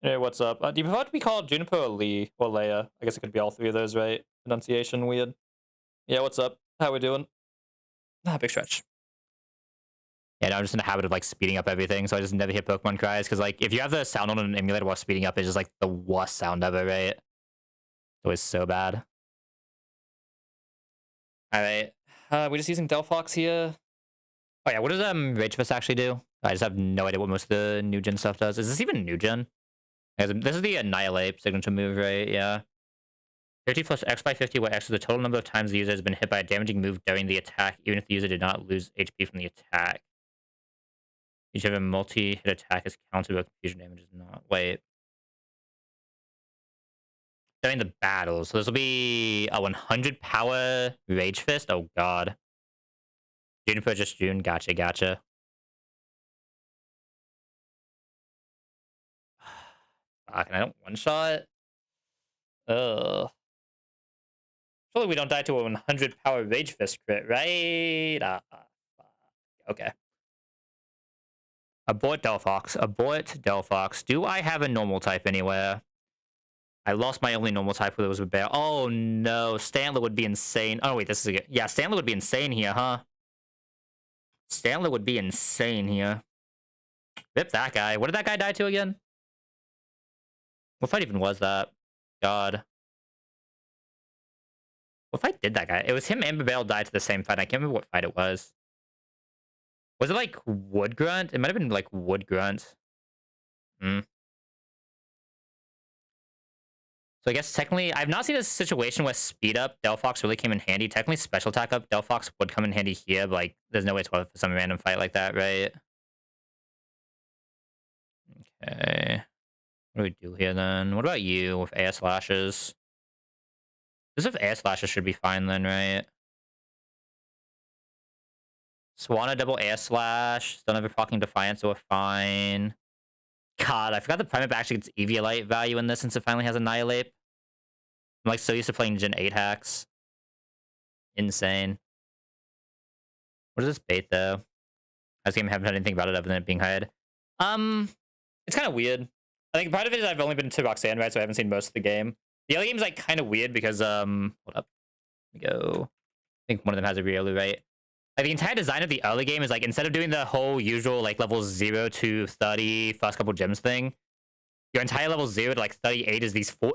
Hey, what's up? Do you prefer to be called Juniper or Lee or Leia? I guess it could be all three of those, right? Pronunciation weird. Yeah, what's up? How we doing? Big stretch. Yeah, no, I'm just in the habit of like speeding up everything, so I just never hear Pokemon cries. Because like, if you have the sound on an emulator while speeding up, it's just like the worst sound ever, right? It's always so bad. All right, we're just using Delphox here. Oh yeah, what does Rage Fist actually do? I just have no idea what most of the new gen stuff does. Is this even new gen? This is the Annihilate signature move, right? Yeah. 50 plus X by 50, where X is the total number of times the user has been hit by a damaging move during the attack, even if the user did not lose HP from the attack. Each of a multi-hit attack is counted, but confusion damage is not. Wait. During the battle. So this will be a 100 power Rage Fist? Oh god. Juniper just June. Gotcha, gotcha. Fuck, and I don't one-shot? Ugh. Surely we don't die to a 100 power Rage Fist crit, right? Okay. Abort Delphox. Abort Delphox. Do I have a normal type anywhere? I lost my only normal type, where it was a bear. Oh no, Stantler would be insane. Oh wait, this is a good. Yeah, Stantler would be insane here, huh? Stantler would be insane here. Rip that guy. What did that guy die to again? What fight even was that? God. What fight did that guy? It was him and Babel died to the same fight. I can't remember what fight it was. Was it like Wood Grunt? It might have been like Wood Grunt. Hmm. So I guess technically, I've not seen a situation where speed up Delphox really came in handy. Technically, special attack up Delphox would come in handy here, but like, there's no way to work for some random fight like that, right? Okay. What do we do here then? What about you with Air Slashes? This if Air Slashes should be fine then, right? Swanna double Air Slash. Don't have a fucking Defiance, so we're fine. God, I forgot the Primate actually gets Eviolite value in this since it finally has Annihilate. I'm like so used to playing Gen 8 hacks. Insane. What is this bait though? This game, I haven't heard anything about it other than it being hide. Um, it's kind of weird. I think part of it is I've only been to Roxanne, right? So I haven't seen most of the game. The other game's like kind of weird because hold up, let me go. I think one of them has a Riolu, right? Like the entire design of the early game is like instead of doing the whole usual like levels 0 to 30 first couple gems thing, your entire level 0 to like 38 is these four,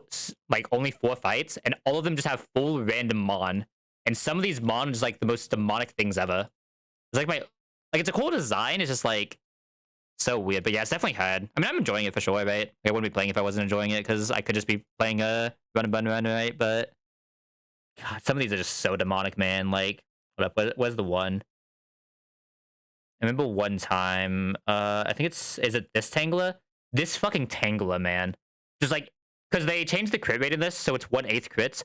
like only 4 fights, and all of them just have full random mon. And some of these mon is like the most demonic things ever. It's like it's a cool design. It's just like so weird. But yeah, it's definitely hard. I mean, I'm enjoying it for sure, right? I wouldn't be playing if I wasn't enjoying it because I could just be playing a run, right? But God, some of these are just so demonic, man. Like, what up? Where's the one? I remember one time, I think is it this Tangler? This fucking Tangler, man. Just like, because they changed the crit rate in this, so it's 1/8 crits.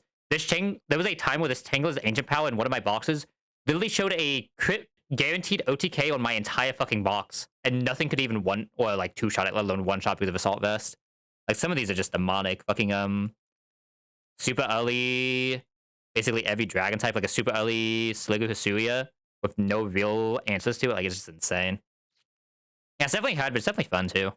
There was a time where this Tangler's Ancient Power in one of my boxes literally showed a crit guaranteed OTK on my entire fucking box, and nothing could even one or like two shot it, let alone one shot because of Assault Vest. Like some of these are just demonic. Fucking super early, basically every dragon type, like a super early Sligo Hisuiya with no real answers to it. Like it's just insane. Yeah, it's definitely hard, but it's definitely fun too.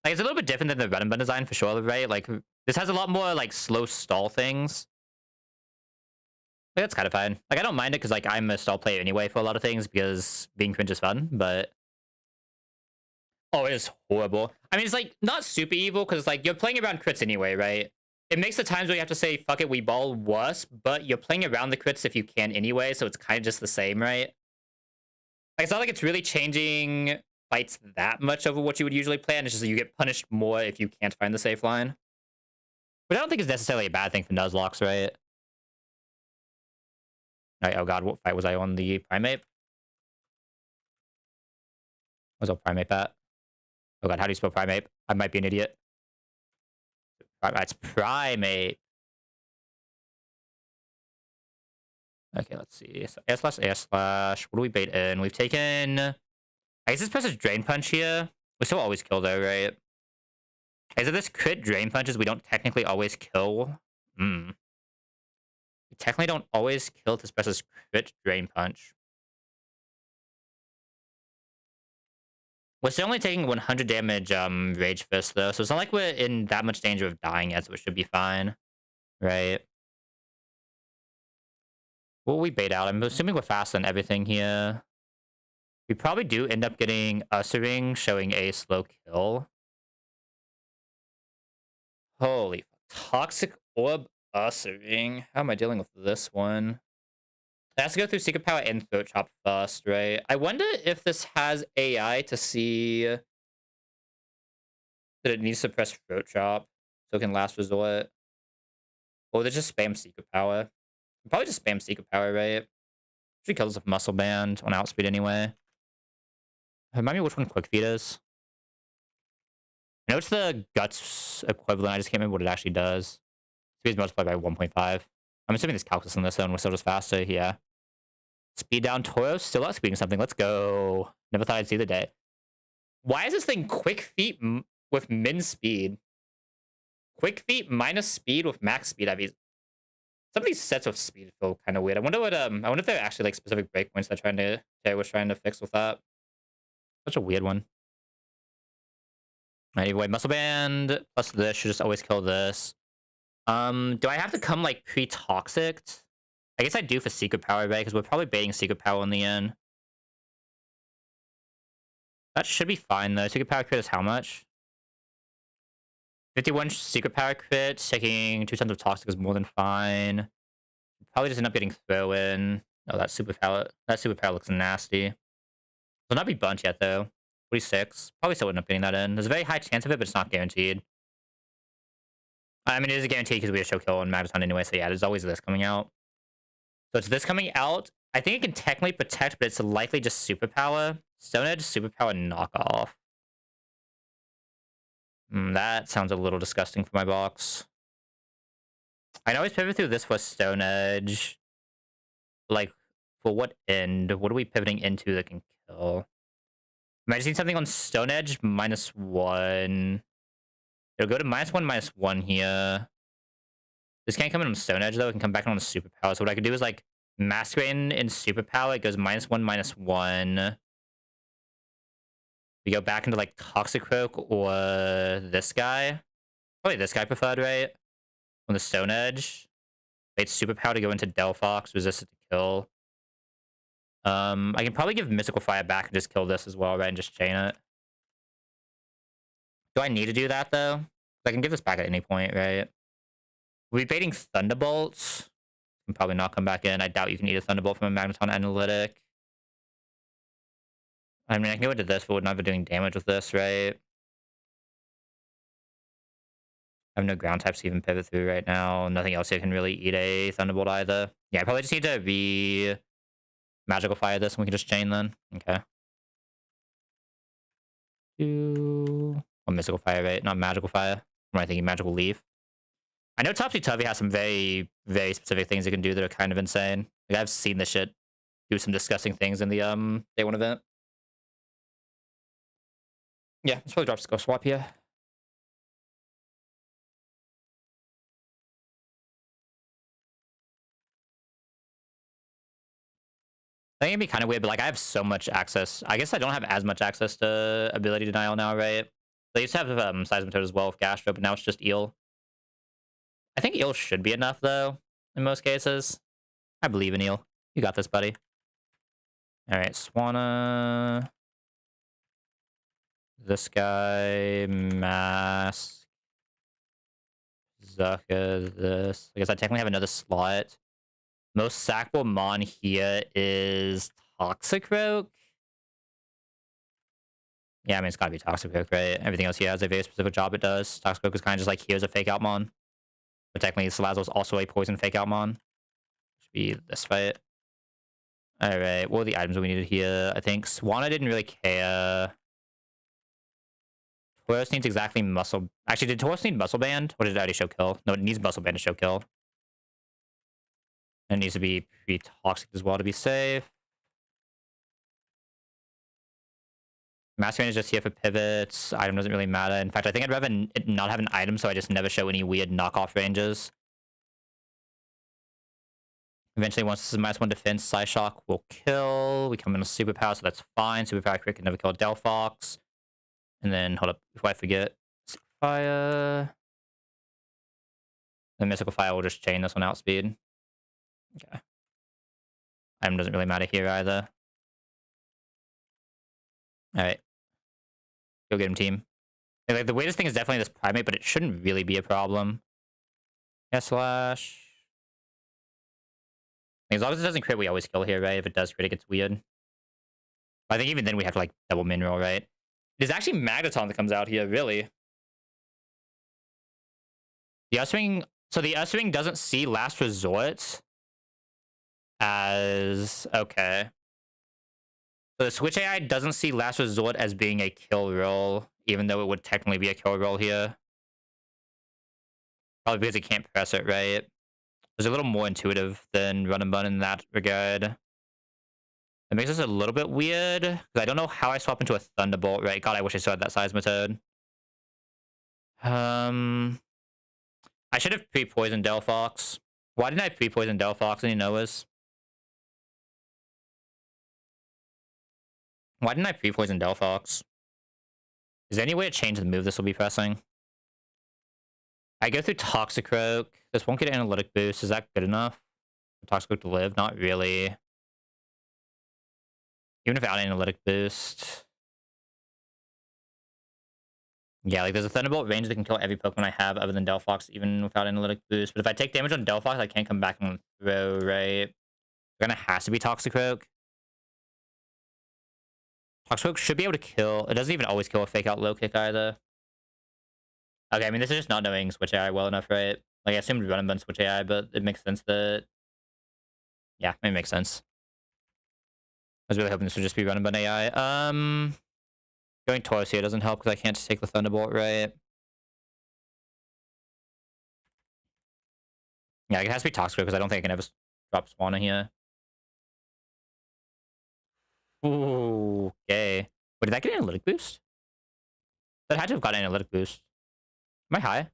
Like it's a little bit different than the run and bun design for sure, right? Like this has a lot more like slow stall things. Like, that's kind of fine. Like I don't mind it because like I'm a stall player anyway for a lot of things because being cringe is fun. But oh, it is horrible. I mean, it's like not super evil because like you're playing around crits anyway, right? It makes the times where you have to say fuck it, we ball worse, but you're playing around the crits if you can anyway, so it's kind of just the same, right? Like it's not like it's really changing fights that much over what you would usually play, and it's just that you get punished more if you can't find the safe line. But I don't think it's necessarily a bad thing for Nuzlocke, right? Right, oh god, what fight was I on? The primate? Was a primate at? Oh god, how do you spell primate? I might be an idiot. It's primate. Okay, let's see. So A/A/. What do we bait in? We've taken. I guess this presses Drain Punch here. We still always kill though, right? Is it this crit Drain Punches we don't technically always kill? Hmm. We technically don't always kill this presses crit Drain Punch. We're still only taking 100 damage Rage Fist though, so it's not like we're in that much danger of dying yet, so it should be fine. Right. What will we bait out? I'm assuming we're faster than everything here. We probably do end up getting Ussering showing a slow kill. Holy Toxic Orb Ussering. How am I dealing with this one? It has to go through Secret Power and Throat Chop first, right? I wonder if this has AI to see that it needs to press Throat Chop so it can last resort. Or they just spam Secret Power. Probably just spam Secret Power, right? Should kill us with Muscle Band on Outspeed anyway. Remind me which one Quick Feet is. I know it's the Guts equivalent. I just can't remember what it actually does. Speed multiplied by 1.5. I'm assuming there's calculus in this one. We're still just faster. Yeah. Speed down Toro. Still outspeeding something. Let's go. Never thought I'd see the day. Why is this thing Quick Feet with min speed? Quick Feet minus speed with max speed. I mean, some of these sets of speed feel kind of weird. I wonder if there are actually like specific breakpoints that I was trying to fix with that. Such a weird one. Anyway, Muscle Band plus this should just always kill this. Do I have to come like pre-toxic? I guess I do for Secret Power, right? Because we're probably baiting Secret Power in the end. That should be fine though. Secret Power crit is how much? 51 Secret Power crit, taking 2 tons of Toxic is more than fine. Probably just end up getting throw in. Oh, that Super Power looks nasty. Will not be bunched yet though. 46. Probably still end up getting that in. There's a very high chance of it, but it's not guaranteed. I mean, it is a guarantee because we have show kill on Magneton anyway, so yeah, there's always this coming out. So it's this coming out. I think it can technically protect, but it's likely just superpower. Stone Edge, superpower knockoff. That sounds a little disgusting for my box. I can always pivot through this for Stone Edge. Like, for what end? What are we pivoting into that can kill? Am I just need something on Stone Edge? -1. It'll go to -1/-1 here. This can't come in on Stone Edge, though. It can come back on a Superpower. So what I could do is, like, Masquerade in Superpower. It goes -1/-1. We go back into, like, Toxic Croak or this guy. Probably this guy preferred, right? On the Stone Edge. Wait, Superpower to go into Delphox. Resisted to kill. I can probably give Mystical Fire back and just kill this as well, right? And just chain it. Do I need to do that, though? I can give this back at any point, right? We'll be baiting Thunderbolts. Can probably not come back in. I doubt you can eat a Thunderbolt from a Magneton Analytic. I mean, I can go into this, but we're not doing damage with this, right? I have no ground types to even pivot through right now. Nothing else that can really eat a Thunderbolt either. Yeah, I probably just need to Magical Fire this and we can just chain then. Okay. Or Mystical Fire, right? Not Magical Fire. Am I thinking Magical Leaf? I know Topsy Turvy has some very, very specific things it can do that are kind of insane. Like, I've seen this shit do some disgusting things in the Day 1 event. Yeah, let's probably drop Skull Swap here. I think it'd be kind of weird, but like I have so much access. I guess I don't have as much access to ability denial now, right? They used to have Seismitoad as well with Gastro, but now it's just Eel. I think Eel should be enough though, in most cases. I believe in Eel. You got this, buddy. Alright, Swanna. This guy, Mask. Zucca, this. I guess I technically have another slot. Most sackable Mon here is Toxicroak. Yeah, I mean, it's gotta be Toxicroak, right? Everything else here has a very specific job it does. Toxicroak is kind of just like, here's a fake out Mon. But technically, Salazzle is also a poison fake out Mon. Should be this fight. Alright, what are the items we needed here? I think Swanna didn't really care. Tauros needs exactly Muscle... Actually, did Tauros need Muscle Band? Or did it already show kill? No, it needs Muscle Band to show kill. And it needs to be pretty toxic as well to be safe. Masquerade is just here for pivots. Item doesn't really matter. In fact, I think I'd rather it not have an item so I just never show any weird knockoff ranges. Eventually, once this is -1 defense, Psyshock will kill. We come in a Superpower, so that's fine. Superpower crit can never kill Delphox. And then, hold up, before I forget, Fire. The Mystical Fire will just chain this one outspeed. Okay. Item doesn't really matter here either. Alright. Go get him, team. Like, the weirdest thing is definitely this Primate, but it shouldn't really be a problem. Yeah, slash. As long as it doesn't crit, we always kill here, right? If it does crit, it gets weird. I think even then we have to, like, double mineral, right? It is actually Magneton that comes out here, really. The Uswing... So the Uswing doesn't see Last Resort as... Okay. So the Switch AI doesn't see Last Resort as being a kill roll, even though it would technically be a kill roll here. Probably because it can't press it, right? It's a little more intuitive than Run and Bun in that regard. It makes this a little bit weird, because I don't know how I swap into a Thunderbolt, right? God, I wish I still had that Seismitoad. I should have pre-poisoned Delphox. Why didn't I pre-poison Delphox? Any Noahs? Why didn't I pre-poison Delphox? Is there any way to change the move this will be pressing? I go through Toxicroak. This won't get Analytic Boost. Is that good enough for Toxicroak to live? Not really. Even without Analytic Boost. Yeah, like, there's a Thunderbolt range that can kill every Pokemon I have other than Delphox, even without Analytic Boost. But if I take damage on Delphox, I can't come back and throw, right? Gonna has to be Toxicroak. Toxicroak should be able to kill. It doesn't even always kill a fake out low kick either. Okay, I mean, this is just not knowing Switch AI well enough, right? Like, I assumed Run and Bun Switch AI, but it makes sense that... Yeah, it makes sense. I was really hoping this would just be Run and Bun AI. Going Tauros here doesn't help because I can't just take the Thunderbolt, right? Yeah, it has to be Toxicroak because I don't think I can ever drop Swanna here. Ooh, okay. Wait, did that get Analytic Boost? That had to have got Analytic Boost. Am I high?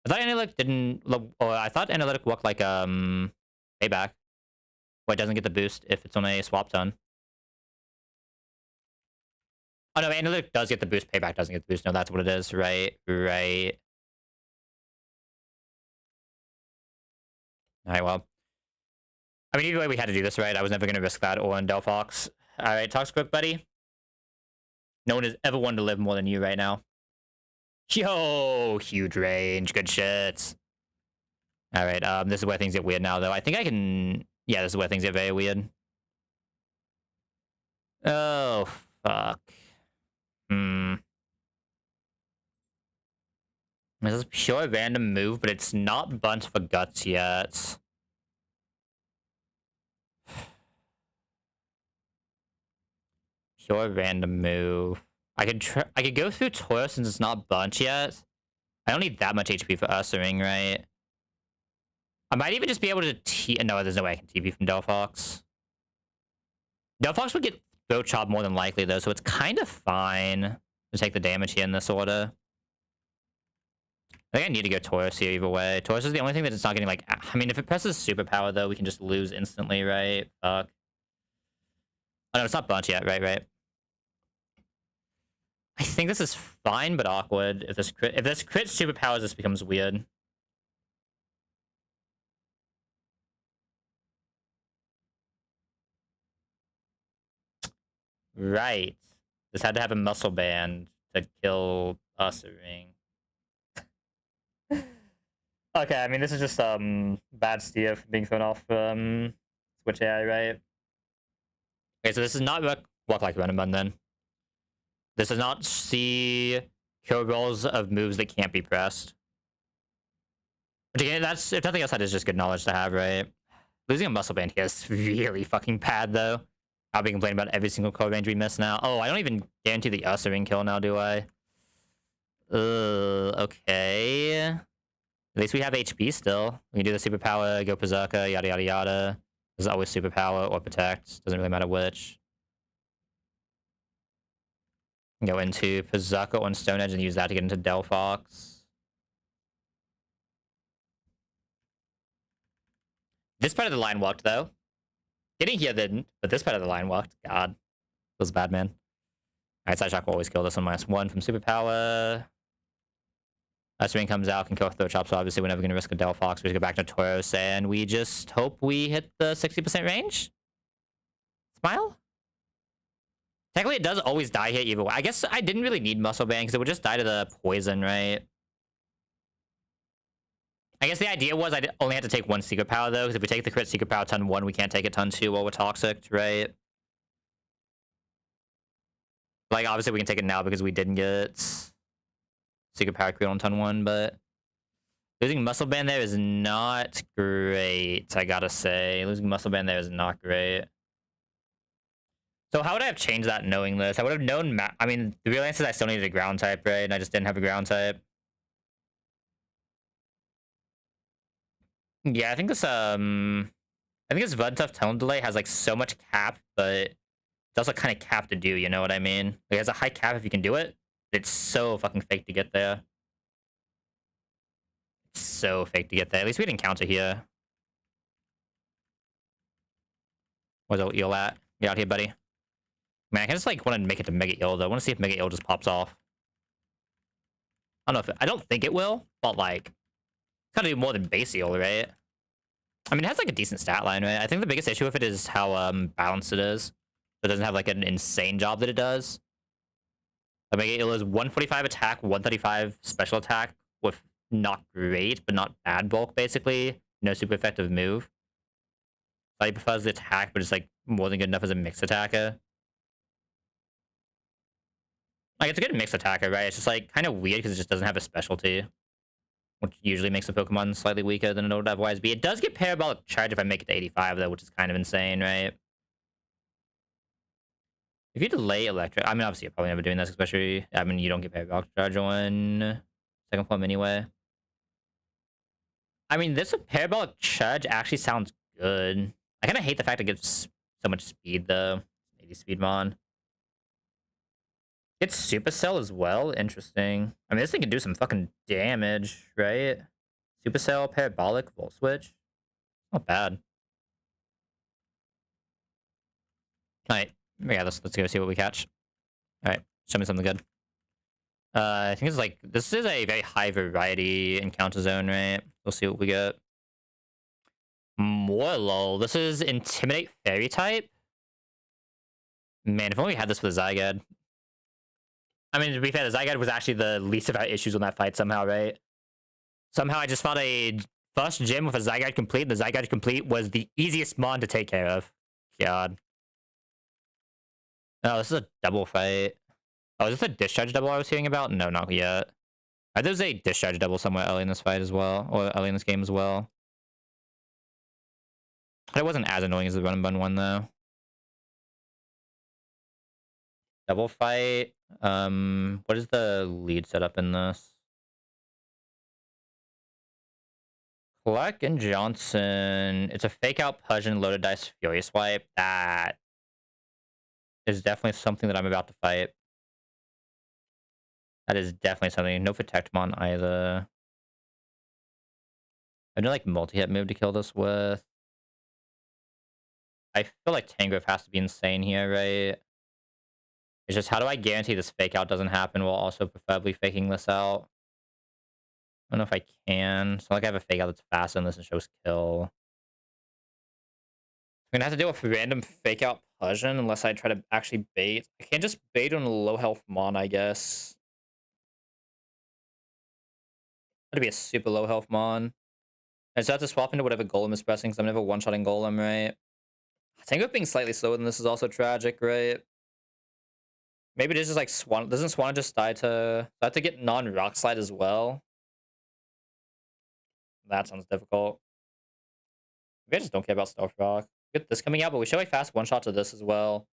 I thought analytic didn't. Oh, I thought analytic worked like payback. Well, it doesn't get the boost if it's on a swap ton. Oh no, analytic does get the boost. Payback doesn't get the boost. No, that's what it is. Right, right. All right, well. I mean, either way, we had to do this, right? I was never going to risk that on Delphox. All right, talk quick, buddy. No one has ever wanted to live more than you right now. Yo, huge range. Good shit. All right, this is where things get weird now, though. I think I can... Yeah, this is where things get very weird. Oh, fuck. This is pure random move, but it's not bunt for guts yet. Pure random move. I could go through Taurus since it's not bunt yet. I don't need that much HP for Ursering, right? I might even just be able to No, there's no way I can TP from Delphox. Delphox would get throat chop more than likely, though, so it's kind of fine to take the damage here in this order. I think I need to go Taurus here either way. Taurus is the only thing that it's not getting, like... I mean, if it presses superpower, though, we can just lose instantly, right? Fuck. Oh, no, it's not bunt yet. Right. I think this is fine, but awkward. If this crit superpowers, this becomes weird. Right. This had to have a muscle band to kill Ursering. Okay, I mean, this is just bad steer for being thrown off Switch AI, right? Okay, so this is not walk like random button then. This does not see kill rolls of moves that can't be pressed. But again, that's, if nothing else, that is just good knowledge to have, right? Losing a muscle band here is really fucking bad, though. I'll be complaining about every single code range we miss now. Oh, I don't even guarantee the Ursering kill now, do I? Okay. At least we have HP still. We can do the superpower, go Berserker, yada yada yada. There's always superpower or protect. Doesn't really matter which. Go into Berserker on Stone Edge and use that to get into Delphox. This part of the line worked, though. Getting here didn't, but this part of the line worked. God. Feels bad, man. Alright, Sideshock will always kill this on -1 from superpower. Ursering comes out, can kill throw chop, so obviously we're never going to risk a Delphox. We just go back to Tauros, and we just hope we hit the 60% range? Smile? Technically, it does always die here either way. I guess I didn't really need Muscle Band, because it would just die to the poison, right? I guess the idea was I only had to take one Secret Power, though, because if we take the crit Secret Power ton 1, we can't take it ton 2 while we're Toxic, right? Like, obviously, we can take it now because we didn't get Secret Power crit on ton 1, but losing Muscle Band there is not great, I gotta say. Losing Muscle Band there is not great. So how would I have changed that knowing this? I would have known... I mean, the real answer is I still needed a ground type, right? And I just didn't have a ground type. Yeah, I think this Vuntuff Tunnel Delay has like so much cap, but it's also kind of cap to do, you know what I mean? Like, it has a high cap if you can do it. It's so fucking fake to get there. It's so fake to get there. At least we didn't counter here. Where's the eel at? Get out here, buddy. Man, I just like want to make it to Mega Eel though. I want to see if Mega Eel just pops off. I don't know if I don't think it will, but like, it's gotta do more than base Eel, right? I mean, it has like a decent stat line, right? I think the biggest issue with it is how balanced it is. It doesn't have like an insane job that it does. The Mega Eel is 145 attack, 135 special attack with not great, but not bad bulk, basically. No super effective move. He prefers the attack, but it's like more than good enough as a mixed attacker. Like, it's a good mixed attacker, right? It's just like kind of weird because it just doesn't have a specialty, which usually makes the Pokemon slightly weaker than it would otherwise be. It does get Parabolic Charge if I make it to 85, though, which is kind of insane, right? If you delay Electric... I mean, obviously, you're probably never doing this, especially... I mean, you don't get Parabolic Charge on second form anyway. I mean, this Parabolic Charge actually sounds good. I kind of hate the fact it gives so much speed, though. 80 speed mon. It's Supercell as well? Interesting. I mean, this thing can do some fucking damage, right? Supercell, Parabolic, Volt Switch. Not bad. Alright. Yeah, let's go see what we catch. Alright, show me something good. I think it's like, this is a very high variety encounter zone, right? We'll see what we get. More lol. This is Intimidate Fairy type? Man, if only we had this for the Zygarde. I mean, to be fair, the Zygarde was actually the least of our issues on that fight somehow, right? Somehow I just found a first gym with a Zygarde complete. The Zygarde complete was the easiest mon to take care of. God. Oh, this is a double fight. Oh, is this a discharge double I was hearing about? No, not yet. There's a discharge double somewhere early in this fight as well, or early in this game as well. It wasn't as annoying as the run and bun one though. Double fight. What is the lead setup in this? Clark and Johnson. It's a fake out Pudgeon loaded dice Fury Swipe. That is definitely something that I'm about to fight. That is definitely something. No Protectmon either. I do like multi-hit move to kill this with. I feel like Tangrowth has to be insane here, right? It's just how do I guarantee this fake out doesn't happen while also preferably faking this out? I don't know if I can. So like I have a fake out that's faster than this and shows kill. I'm gonna have to deal with random fake out Pudgeon unless I try to actually bait. I can't just bait on a low health mon, I guess. That'd be a super low health mon. I just have to swap into whatever Golem is pressing because I'm never one-shotting Golem, right? Tangrowth being slightly slower than this is also tragic, right? Maybe it is just like Swan. Doesn't Swan just die to... I have to get non-Rock Slide as well? That sounds difficult. Maybe I just don't care about Stealth Rock. Get this coming out, but we show a fast one-shot to this as well.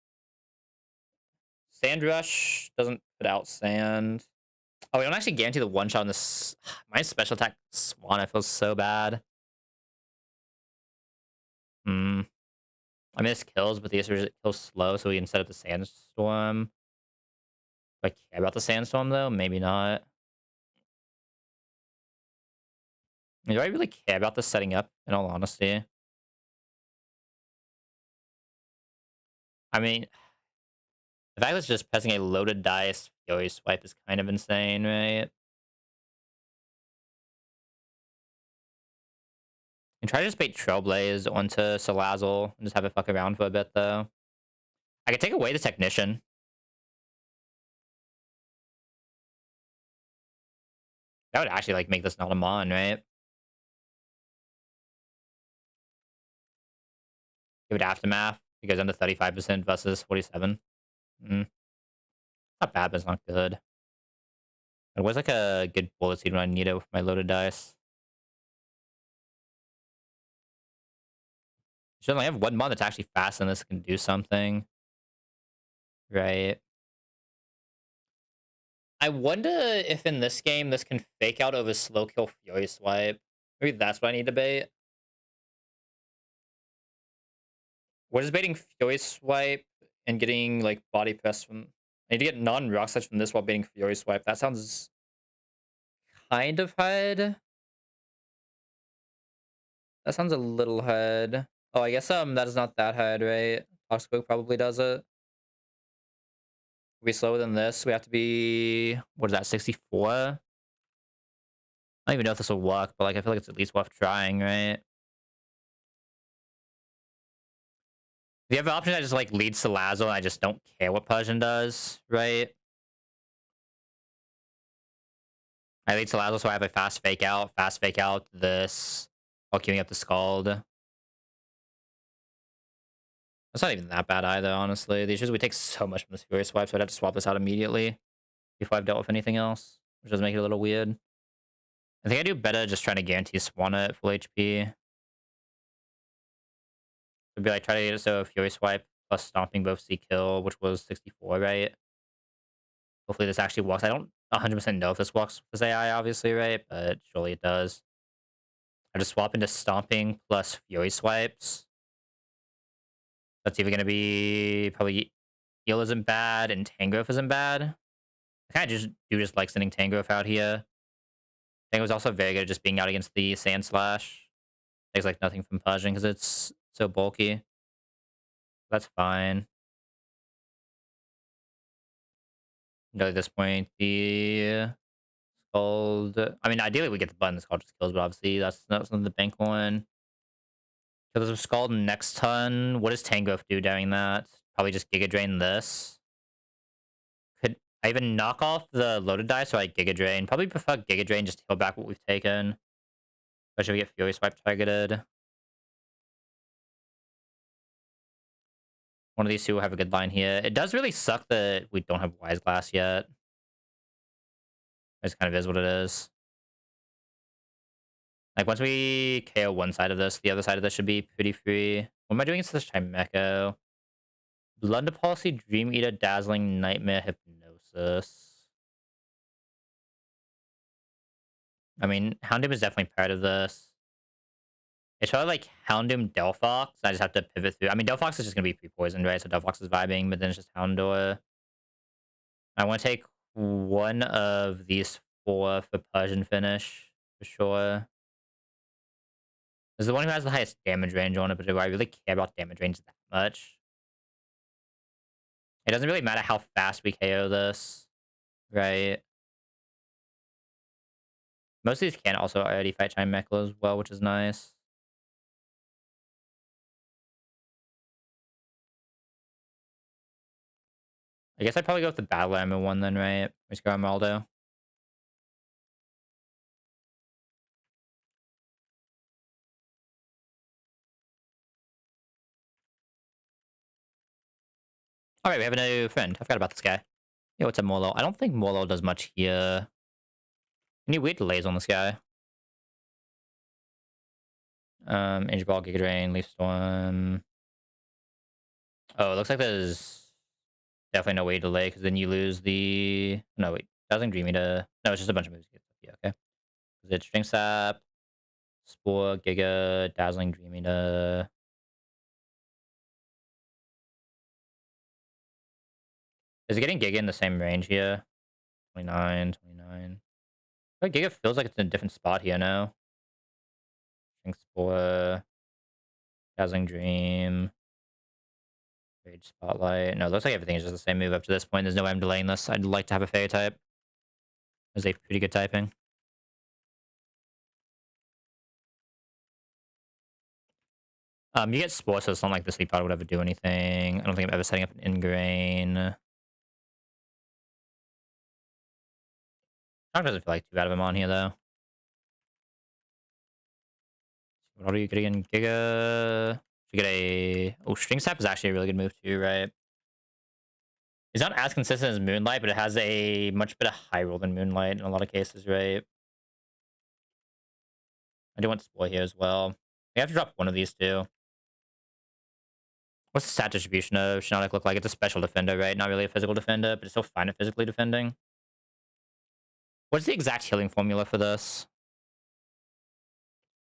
Sand Rush doesn't put out Sand. Oh, we don't actually guarantee the one-shot on this. My special attack Swan, I feel so bad. Hmm. I mean, this kills, but the issue is it kills slow, so we can set up the Sandstorm. Do I care about the Sandstorm, though? Maybe not. Do I really care about this setting up, in all honesty? I mean, the fact that it's just pressing a loaded dice Fury Swipe is kind of insane, right? And try to just bait Trailblaze onto Salazzle and just have it fuck around for a bit, though. I could take away the Technician. That would actually, like, make this not a Mon, right? Give it Aftermath. Because under 35% versus 47. Not bad, but it's not good. It was like a good bullet seed when I need it with my loaded dice. Should only have one Mon that's actually fast and this can do something. Right. I wonder if in this game this can fake out over slow kill Fury Swipe. Maybe that's what I need to bait. What is baiting Fury Swipe and getting like body press from... I need to get non-rock sledge from this while baiting Fury Swipe. That sounds kind of hard. That sounds a little hard. Oh, I guess that is not that hard, right? Toxic Book probably does it. If we slower than this, we have to be... What is that, 64? I don't even know if this will work, but like I feel like it's at least worth trying, right? The other option I just like leads to Lazo and I just don't care what Persian does, right? I lead to Lazo so I have a fast fake out this while queuing up the Scald. That's not even that bad either, honestly. The issue is we take so much from this Fury Swipe, so I'd have to swap this out immediately before I've dealt with anything else, which does make it a little weird. I think I do better just trying to guarantee Swanna at full HP. It'd be like try to get it so Fury Swipe plus Stomping both see kill, which was 64, right? Hopefully this actually works. I don't 100% know if this works with this AI, obviously, right? But surely it does. I just swap into Stomping plus Fury Swipes. That's either going to be probably Heal isn't bad and Tangrowth isn't bad. I kind of just like sending Tangrowth out here. Tangrowth's also very good at just being out against the Sand Slash. Takes like nothing from Persian because it's so bulky. That's fine. At this point, the Scald. I mean, ideally we get the button Scald just kills, but obviously that's not something to bank on. So there's a Scald next turn. What does Tangrowth do during that? Probably just Giga Drain this. Could I even knock off the loaded die so I Giga Drain? Probably prefer Giga Drain just to heal back what we've taken. Especially if we get Fury Swipe targeted. One of these two will have a good line here. It does really suck that we don't have Wise Glass yet. It just kind of is what it is. Like, once we KO one side of this, the other side of this should be pretty free. What am I doing against this Chimecho? Blunder Policy, Dream Eater, Dazzling, Nightmare, Hypnosis. I mean, Houndoom is definitely part of this. It's probably like Houndoom, Delphox. I just have to pivot through. I mean, Delphox is just going to be pre-poisoned, right? So Delphox is vibing, but then it's just Houndour. I want to take one of these four for Persian finish, for sure. This is the one who has the highest damage range on it, but do I really care about damage range that much? It doesn't really matter how fast we KO this, right? Most of these can also already fight Chimecho as well, which is nice. I guess I'd probably go with the Battle Armor one then, right? Let's go Emeraldo. Alright, we have a new friend. I forgot about this guy. Yeah, what's up, Morlo? I don't think Morlo does much here. Any weird delays on this guy? Energy Ball, Giga Drain, Leaf Storm. Oh, it looks like there's definitely no way to delay, because then you lose the... No, wait. Dazzling Dreamy to... No, it's just a bunch of moves. Yeah, okay. Is it String Sap, Spore, Giga, Dazzling Dreamy to... Is it getting Giga in the same range here? 29, 29. But Giga feels like it's in a different spot here now. String Spore, Dazzling Dream, Rage Spotlight. No, it looks like everything is just the same move up to this point. There's no way I'm delaying this. I'd like to have a Fairy type. It's a pretty good typing. You get Spore, so it's not like the Sleep Powder would ever do anything. I don't think I'm ever setting up an Ingrain. Shock doesn't feel like too bad of him on here, though. What are you getting? Giga? You get a... Oh, String Sap is actually a really good move, too, right? It's not as consistent as Moonlight, but it has a much better high roll than Moonlight in a lot of cases, right? I do want Spore here as well. We have to drop one of these two. What's the stat distribution of Shiinotic look like? It's a special defender, right? Not really a physical defender, but it's still fine at physically defending. What's the exact healing formula for this?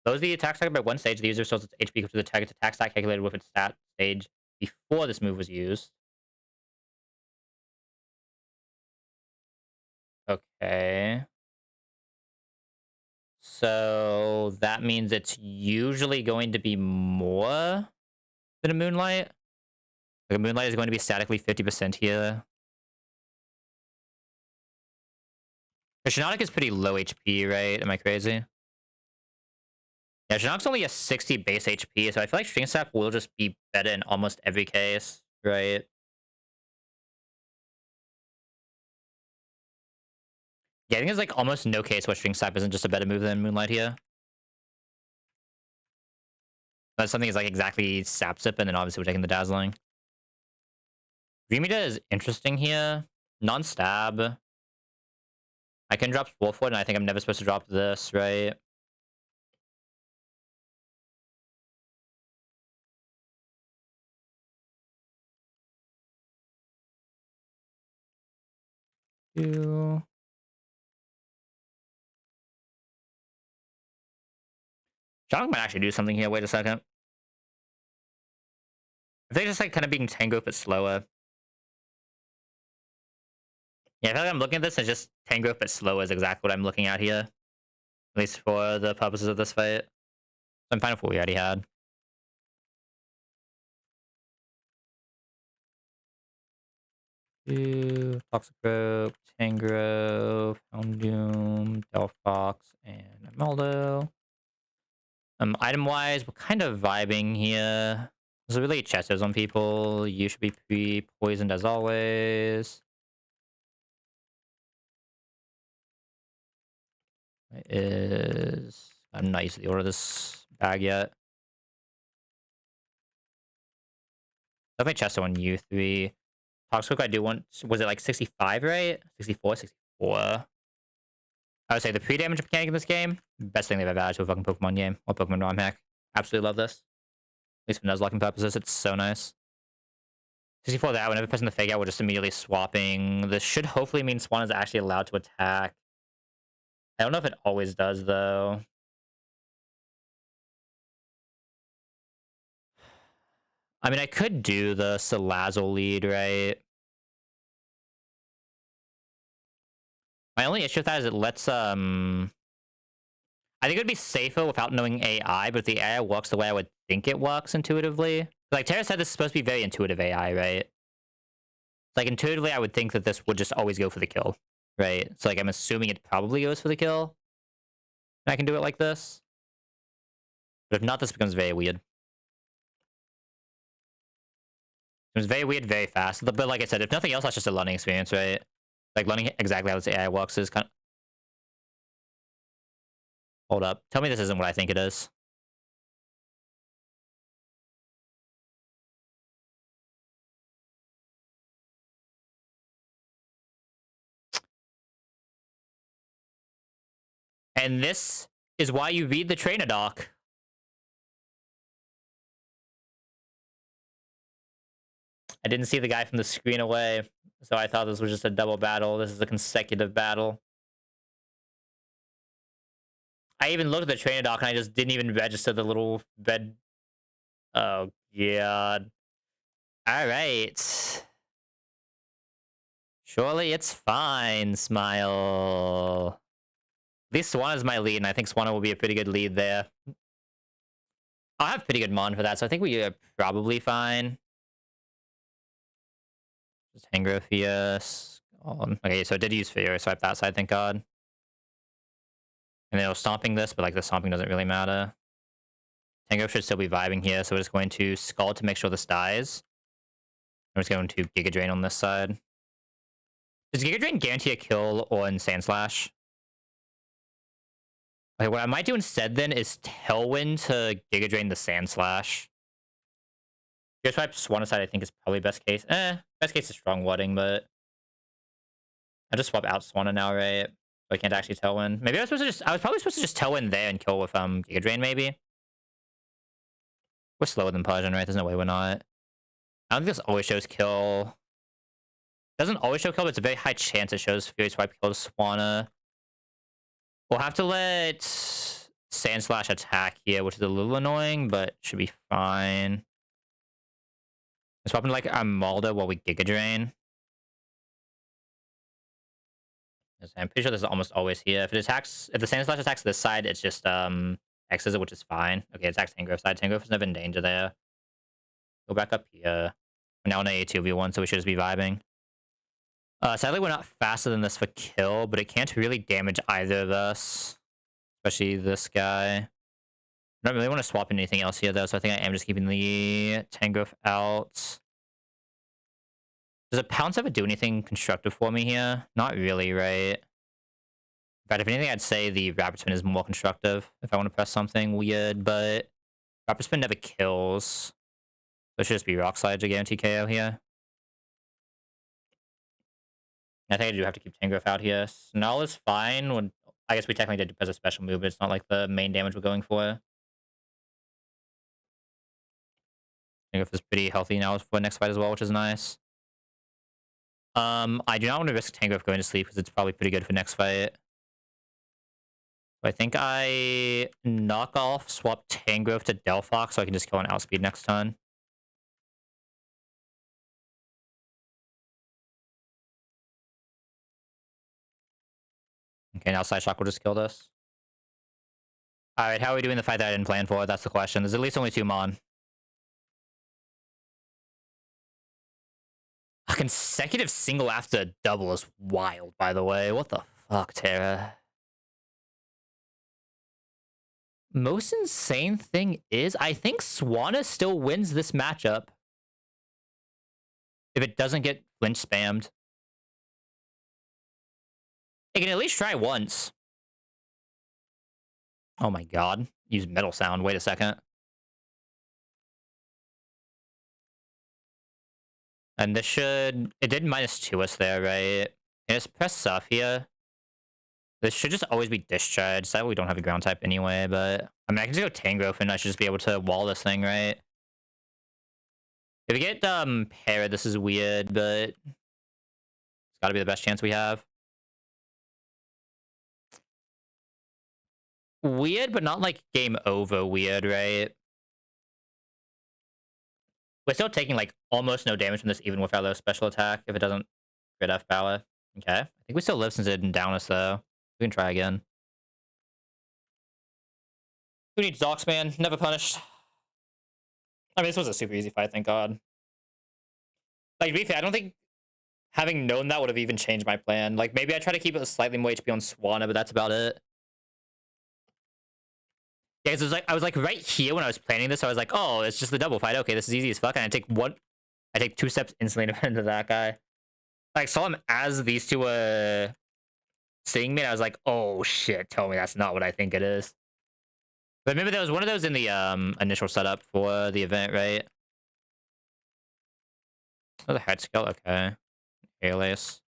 Those the attack stack by one stage. The user stores its HP equal to the target's attack stack calculated with its stat stage before this move was used. Okay. So that means it's usually going to be more than a Moonlight. Like a Moonlight is going to be statically 50% here. The Shiinotic is pretty low HP, right? Am I crazy? Yeah, Shiinotic's only a 60 base HP, so I feel like String Sap will just be better in almost every case, right? Yeah, I think there's like almost no case where String Sap isn't just a better move than Moonlight here. That's something is like exactly Sap Sip, and then obviously we're taking the Dazzling. Dreamita is interesting here. Non-stab. I can drop Wolfwood, and I think I'm never supposed to drop this, right? Two. John might actually do something here. Wait a second. I think just like kind of being Tango but slower. Yeah, I feel like I'm looking at this and just Tangrowth but slow is exactly what I'm looking at here. At least for the purposes of this fight. I'm fine with what we already had. Toxic Rope, Tangrowth, Houndoom, Delphox, and Maldo. Item-wise, we're kind of vibing here. There's really chesters on people. You should be pre-poisoned as always. I'm not used to the order of this bag yet. Definitely chester on you three. Toxic I do want. Was it like 65, right? 64, 64. I would say the pre-damage mechanic in this game, best thing they've ever added to a fucking Pokemon game or Pokemon ROM hack. Absolutely love this. At least for Nuzlocking purposes, it's so nice. 64 that, whenever pressing the fake out, we're just immediately swapping. This should hopefully mean Swan is actually allowed to attack. I don't know if it always does, though. I mean, I could do the Salazzle lead, right? My only issue with that is it lets, I think it would be safer without knowing AI, but if the AI works the way I would think it works intuitively. Like, Tara said this is supposed to be very intuitive AI, right? Like, intuitively, I would think that this would just always go for the kill, right? So, like, I'm assuming it probably goes for the kill. And I can do it like this. But if not, this becomes very weird. It was very weird, very fast. But like I said, if nothing else, that's just a learning experience, right? Like, learning exactly how this AI works is kind of... Hold up. Tell me this isn't what I think it is. And this is why you read the trainer doc. I didn't see the guy from the screen away, so I thought this was just a double battle. This is a consecutive battle. I even looked at the trainer doc and I just didn't even register the little bed. Oh, God. All right. Surely it's fine, Smile. At least Swan is my lead, and I think Swana will be a pretty good lead there. I'll have pretty good mon for that, so I think we are probably fine. Just Tangrowth, okay, so it did use Fear, swipe that side, thank God. And then it was stomping this, but like the stomping doesn't really matter. Tangrowth should still be vibing here, so we're just going to Scald to make sure this dies. I'm just going to Giga Drain on this side. Does Giga Drain guarantee a kill on Sand Slash? Okay, what I might do instead then is Tailwind to Giga Drain the Sand Slash. Gear Swipe Swan aside, I think is probably best case. Best case is strong warding, but I just swap out Swanna now, right? So I can't actually Tailwind. Maybe I was probably supposed to just Tailwind there and kill with Giga Drain, maybe. We're slower than Persian, right? There's no way we're not. I don't think this always shows kill. Doesn't always show kill, but it's a very high chance it shows Fury Swipe kill to Swanna. We'll have to let Sand Slash attack here, which is a little annoying, but should be fine. Let's swap into like Amalda while we Giga Drain. I'm pretty sure this is almost always here. If the Sand Slash attacks this side, it's just X's it, which is fine. Okay, it attacks Tangrowth side. Tangrowth is never in danger there. Go back up here. We're now in a 2v1, so we should just be vibing. Sadly, we're not faster than this for kill, but it can't really damage either of us. Especially this guy. I don't really want to swap into anything else here, though, so I think I am just keeping the Tangrowth out. Does a Pounce ever do anything constructive for me here? Not really, right? In fact, if anything, I'd say the Rapid Spin is more constructive if I want to press something weird, but Rapid Spin never kills. So it should just be Rock Slide to guarantee KO here. I think I do have to keep Tangrowth out here. Null is fine. I guess we technically did as a special move, but it's not like the main damage we're going for. Tangrowth is pretty healthy now for next fight as well, which is nice. I do not want to risk Tangrowth going to sleep because it's probably pretty good for next fight. So I think I knock off, swap Tangrowth to Delphox so I can just kill an outspeed next turn. Okay, now Side Shock will just kill this. Alright, how are we doing the fight that I didn't plan for? That's the question. There's at least only 2 Mon. A consecutive single after double is wild, by the way. What the fuck, Terra? Most insane thing is, I think Swanna still wins this matchup. If it doesn't get flinch spammed. It can at least try once. Oh my god. Use metal sound. Wait a second. And this should... It did -2 us there, right? And just press stuff here. This should just always be discharged. Sadly, we don't have a ground type anyway, but... I mean, I can just go Tangrowth and I should just be able to wall this thing, right? If we get Para, this is weird, but... It's gotta be the best chance we have. Weird, but not like game over weird, right? We're still taking like almost no damage from this even without a special attack if it doesn't crit F power. Okay. I think we still live since it didn't down us though. We can try again. Who needs Docs, man? Never punished. I mean, this was a super easy fight, thank god. Like, to be fair, I don't think having known that would have even changed my plan. Like, maybe I try to keep it slightly more HP on Swanna, but that's about it. Yeah, because I was like right here when I was planning this. I was like, oh, it's just the double fight. Okay, this is easy as fuck. And I take 2 steps instantly to into that guy. Like, saw him as these two were seeing me, and I was like, oh shit, tell me that's not what I think it is. But remember, there was one of those in the initial setup for the event, right? Oh, the head skill, okay. Alias.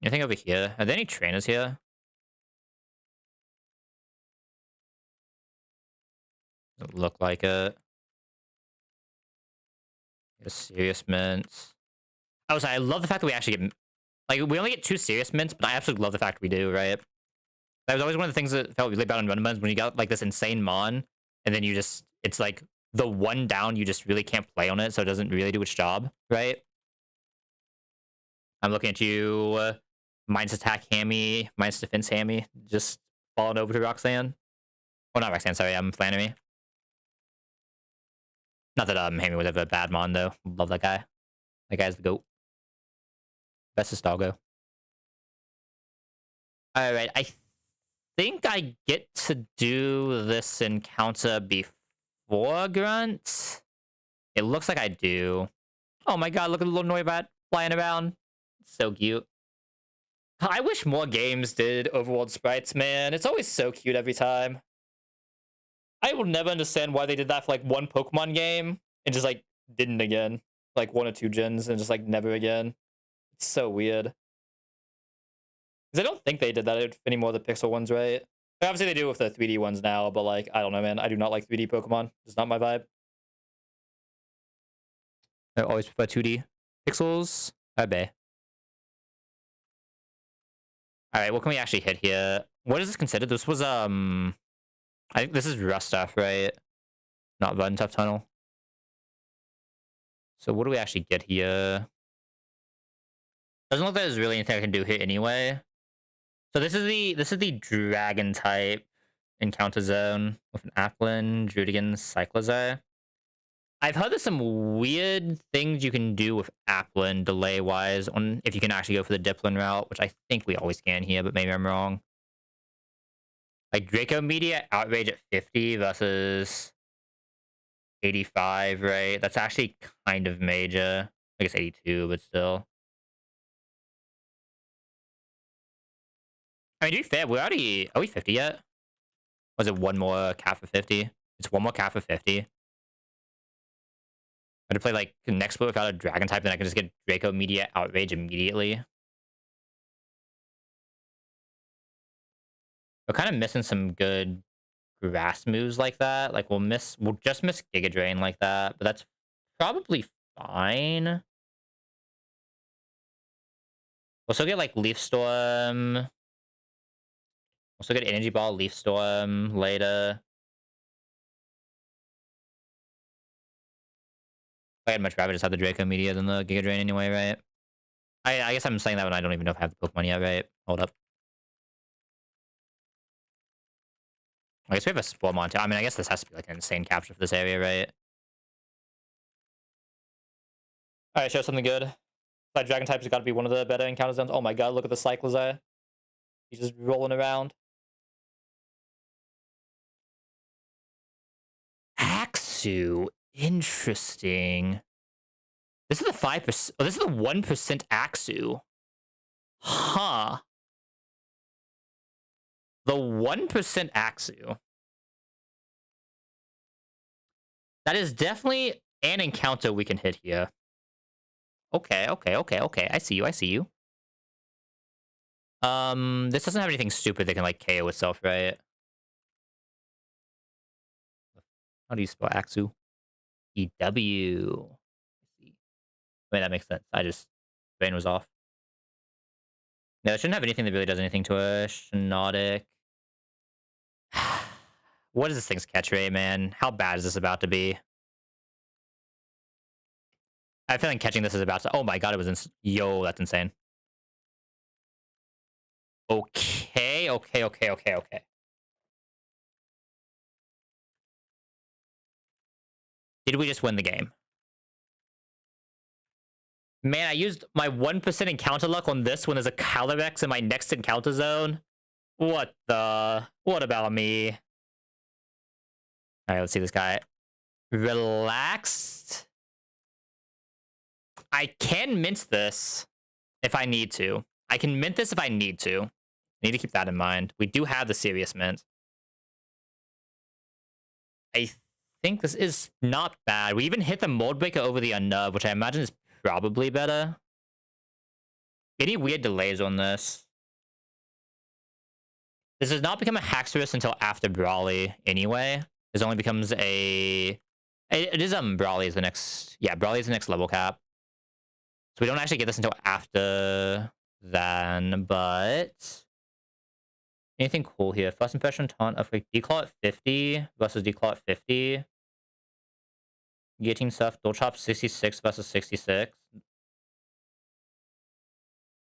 Anything over here? Are there any trainers here? Doesn't look like it. A serious mints. Oh, sorry, I love the fact that we actually get... Like, we only get 2 serious mints, but I absolutely love the fact we do, right? That was always one of the things that felt really bad on run when you got, like, this insane Mon, and then you just... It's, like, the one down, you just really can't play on it, so it doesn't really do its job, right? I'm looking at you, minus attack Hammy, minus defense Hammy, just falling over to Roxanne. Oh, not Roxanne, sorry, Flannery. Not that Hammy would have a bad Mon, though. Love that guy. That guy's the GOAT. Bestest doggo. Alright, I think I get to do this encounter before Grunt. It looks like I do. Oh my god, look at the little Noibat flying around. It's so cute. I wish more games did overworld sprites, man. It's always so cute every time. I will never understand why they did that for like one Pokemon game and just like didn't again. Like 1 or 2 gens and just like never again. It's so weird. Because I don't think they did that anymore, the Pixel ones, right? Obviously they do with the 3D ones now, but like, I don't know, man. I do not like 3D Pokemon. It's not my vibe. I always prefer 2D. Pixels, I bet. Alright, what can we actually hit here? What is this considered? This was, I think this is Rust stuff, right? Not Run Tough Tunnel. So what do we actually get here? Doesn't look like there's really anything I can do here anyway. So this is the Dragon type encounter zone with an Applin, Drudigan, Cyclizar. I've heard there's some weird things you can do with Applin delay-wise on if you can actually go for the Diplin route, which I think we always can here, but maybe I'm wrong. Like Draco Media Outrage at 50 versus 85, right? That's actually kind of major. I guess 82, but still. I mean, to be fair, are we 50 yet? Was it one more cap for 50? It's one more cap for 50. I to play like next split without a dragon type, then I can just get Draco Media Outrage immediately. We're kind of missing some good grass moves like that. Like we'll just miss Giga Drain like that, but that's probably fine. We'll still get like Leaf Storm. We'll still get Energy Ball, Leaf Storm later. I'd much rather just have the Draco Media than the Giga Drain anyway, right? I guess I'm saying that when I don't even know if I have the Pokemon yet, right? Hold up. I guess we have a Spormon too. I mean, I guess this has to be like an insane capture for this area, right? All right, show something good. Like Dragon types got to be one of the better encounter zones. Oh my god, look at the Cyclizar. He's just rolling around. Axu. Interesting. This is the 5%. Oh, this is the 1% Axu. Huh. The 1% Axu. That is definitely an encounter we can hit here. Okay, okay, okay, okay. I see you, I see you. This doesn't have anything stupid that can, like, KO itself, right? How do you spell Axu? EW. Wait, that makes sense. I just... Brain was off. No, it shouldn't have anything that really does anything to us. Hypnotic. What is this thing's catch rate, man? How bad is this about to be? I feel like catching this is about to... Oh my god, it was... Yo, that's insane. Okay, okay, okay, okay, okay. Did we just win the game? Man, I used my 1% encounter luck on this when there's a Calyrex in my next encounter zone. What the... What about me? Alright, let's see this guy. Relaxed. I can mint this if I need to. I can mint this if I need to. I need to keep that in mind. We do have the serious mint. I think this is not bad. We even hit the Mold Breaker over the Unnerve, which I imagine is probably better. Any weird delays on this? This does not become a Haxorus until after Brawly anyway. This only becomes a... It is, Brawly is the next... Yeah, Brawly is the next level cap. So we don't actually get this until after then, but... Anything cool here? First Impression, Taunt, Earthquake, Declaw at 50 versus Declaw at 50. Guillotine stuff, Dual Chop 66 versus 66.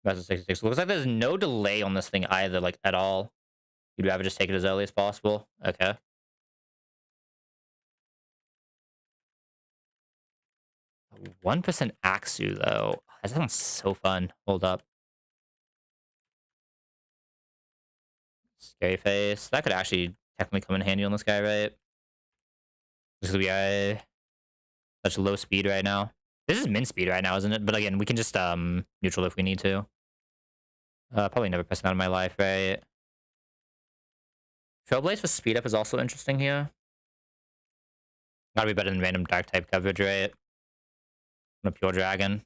Versus 66. Looks like there's no delay on this thing either, like, at all. You'd rather just take it as early as possible? Okay. A 1% Axu, though. That sounds so fun. Hold up. Scary Face. That could actually technically come in handy on this guy, right? Because we are such low speed right now. This is min speed right now, isn't it? But again, we can just neutral if we need to. Probably never pressing that in my life, right? Trailblaze for speed up is also interesting here. Gotta be better than random dark type coverage, right? On a pure dragon.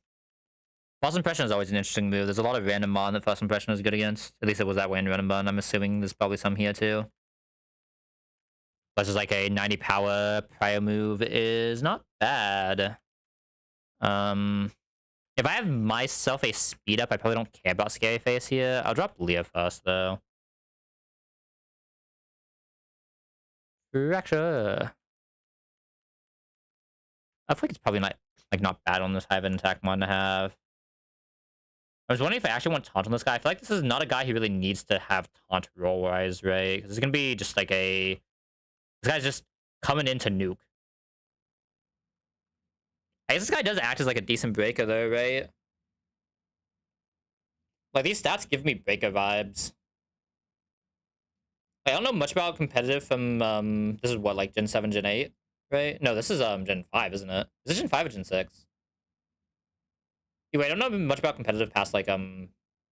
False Impression is always an interesting move. There's a lot of random mon that False Impression is good against. At least it was that way in Random Bun. I'm assuming there's probably some here too. Plus, like a 90 power prior move is not bad. If I have myself a speed up, I probably don't care about Scary Face here. I'll drop Leah first, though. Fracture. I feel like it's probably not bad on this high of an attack mon to have. I was wondering if I actually want Taunt on this guy. I feel like this is not a guy who really needs to have Taunt roll-wise, right? Because it's going to be just like a... This guy's just coming in to nuke. I guess this guy does act as like a decent breaker, though, right? Like, these stats give me breaker vibes. I don't know much about competitive from, this is what, like, Gen 7, Gen 8, right? No, this is, Gen 5, isn't it? Is it Gen 5 or Gen 6? Anyway, I don't know much about competitive past, like,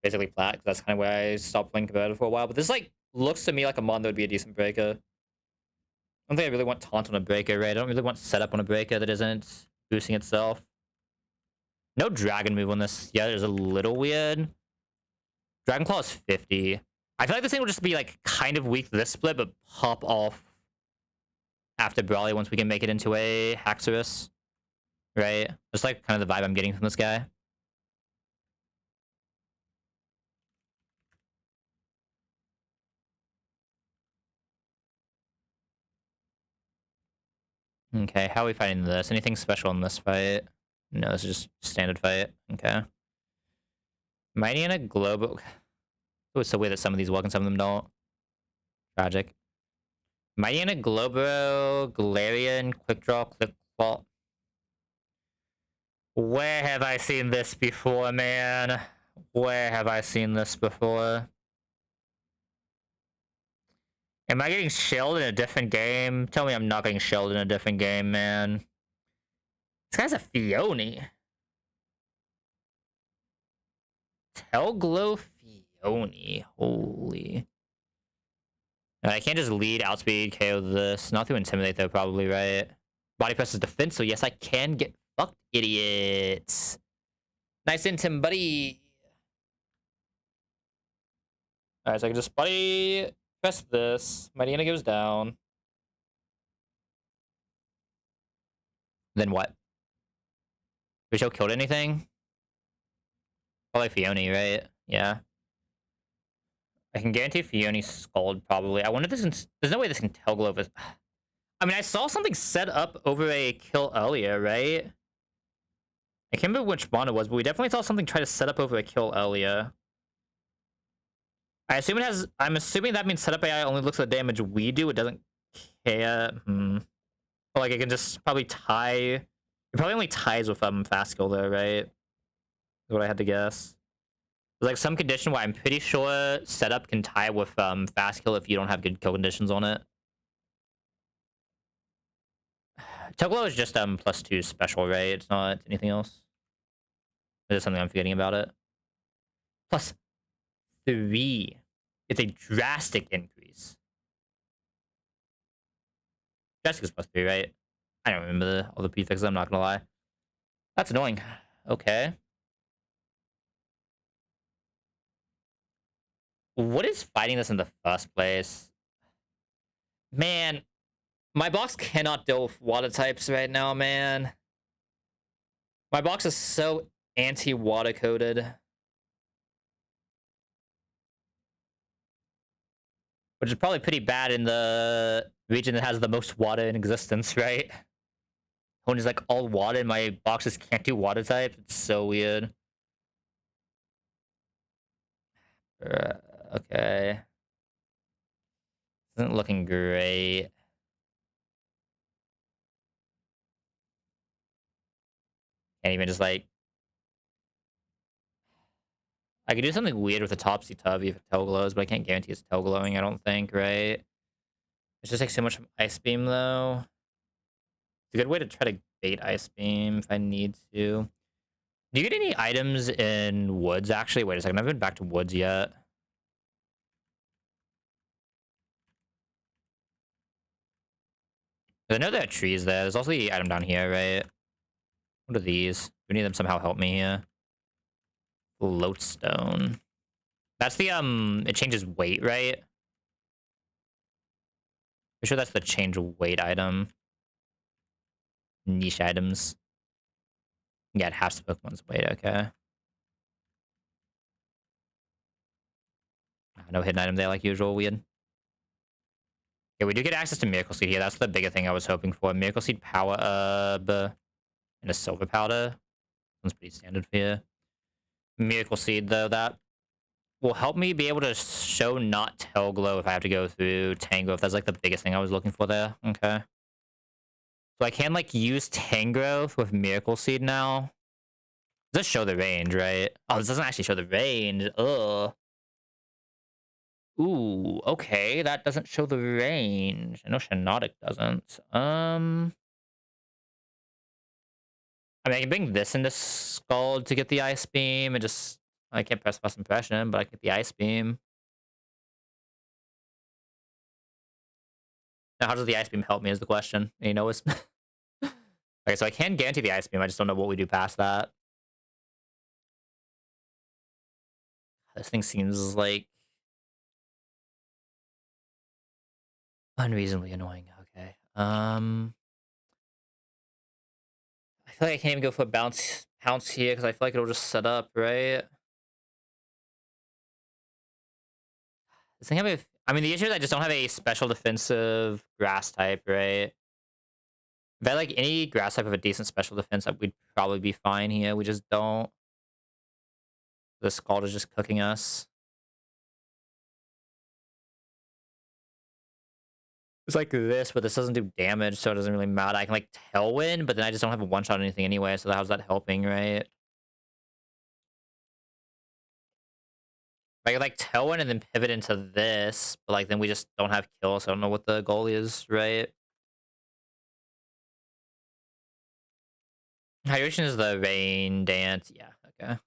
basically Plat, because that's kind of where I stopped playing competitive for a while. But this, like, looks to me like a mon that would be a decent breaker. I don't think I really want Taunt on a breaker, right? I don't really want Setup on a breaker that isn't boosting itself. No Dragon move on this. Yeah, it's a little weird. Dragon Claw is 50. I feel like this thing will just be, like, kind of weak this split, but pop off after Brawly once we can make it into a Haxorus. Right? Just, like, kind of the vibe I'm getting from this guy. Okay, how are we fighting this? Anything special in this fight? No, this is just standard fight. Okay. Mighty and a global. Oh, it's so weird that some of these work and some of them don't. Tragic. Mighty and a Globro, Galarian, Quick Draw, Quick Claw. Where have I seen this before, man? Where have I seen this before? Am I getting shelled in a different game? Tell me I'm not getting shelled in a different game, man. This guy's a Fione. Telglow Fione. Holy. I can't just lead, outspeed, KO this. Not through Intimidate, though, probably, right? Body press is defense, so yes, I can get fucked, idiots. Nice intim, buddy. Alright, so I can just body press this. My Diana goes down. Then what? Risho killed anything? Probably Fione, right? Yeah. I can guarantee Fione Scald, probably. I wonder if this can... There's no way this can Telglow is... I mean, I saw something set up over a kill earlier, right? I can't remember which one it was, but we definitely saw something try to set up over a kill earlier. I assume it has... I'm assuming that means setup AI only looks at the damage we do. It doesn't care. But, like, it can just probably tie... It probably only ties with fast kill, though, right? Is what I had to guess. There's, like, some condition where I'm pretty sure setup can tie with fast kill if you don't have good kill conditions on it. Toglo is just +2 special, right? It's not anything else. Is there something I'm forgetting about it? +3. It's a drastic increase. Drastic is +3, right? I don't remember all the prefixes, I'm not gonna lie. That's annoying. Okay. What is fighting this in the first place? Man, my box cannot deal with water types right now, man. My box is so anti-water coded. Which is probably pretty bad in the region that has the most water in existence, right? When it's like all water and my boxes can't do water types. It's so weird. Okay. Isn't looking great. Can't even just like... I could do something weird with the Topsy-Turvy if it tail glows, but I can't guarantee it's tail glowing, I don't think, right? It's just like so much Ice Beam, though. It's a good way to try to bait Ice Beam if I need to. Do you get any items in Woods, actually? Wait a second, I haven't been back to Woods yet. I know there are trees there. There's also the item down here, right? What are these? We need them somehow help me here. Lodestone. That's the, it changes weight, right? I'm sure that's the change weight item. Niche items. Yeah, it halves the Pokemon's weight, okay. No hidden item there like usual, weird. Yeah, we do get access to Miracle Seed here. That's the bigger thing I was hoping for. Miracle Seed Power Up and a Silver Powder. That's pretty standard for here. Miracle Seed, though, that will help me be able to show not Tail Glow if I have to go through Tangrowth. That's like the biggest thing I was looking for there. Okay. So I can like use Tangrowth with Miracle Seed now. It does show the range, right? Oh, this doesn't actually show the range. Ugh. Ooh, okay. That doesn't show the range. I know Shiinotic doesn't. I mean, I can bring this into Scald to get the Ice Beam and just... I can't press First Impression, but I get the Ice Beam. Now, how does the Ice Beam help me is the question. You know, it's... Okay, so I can guarantee the Ice Beam. I just don't know what we do past that. This thing seems like... unreasonably annoying. Okay. I feel like I can't even go for a pounce here because I feel like it'll just set up, right? This thing have a... I mean, the issue is I just don't have a special defensive grass type, right? If I had, like, any grass type of a decent special defense, we'd probably be fine here. We just don't. The Scald is just cooking us. It's like this, but this doesn't do damage, so it doesn't really matter. I can like Tailwind, but then I just don't have a one-shot or anything anyway, so how's that helping, right? I could like Tailwind and then pivot into this, but like then we just don't have kill, so I don't know what the goal is, right? Hydration is the rain dance. Yeah, okay.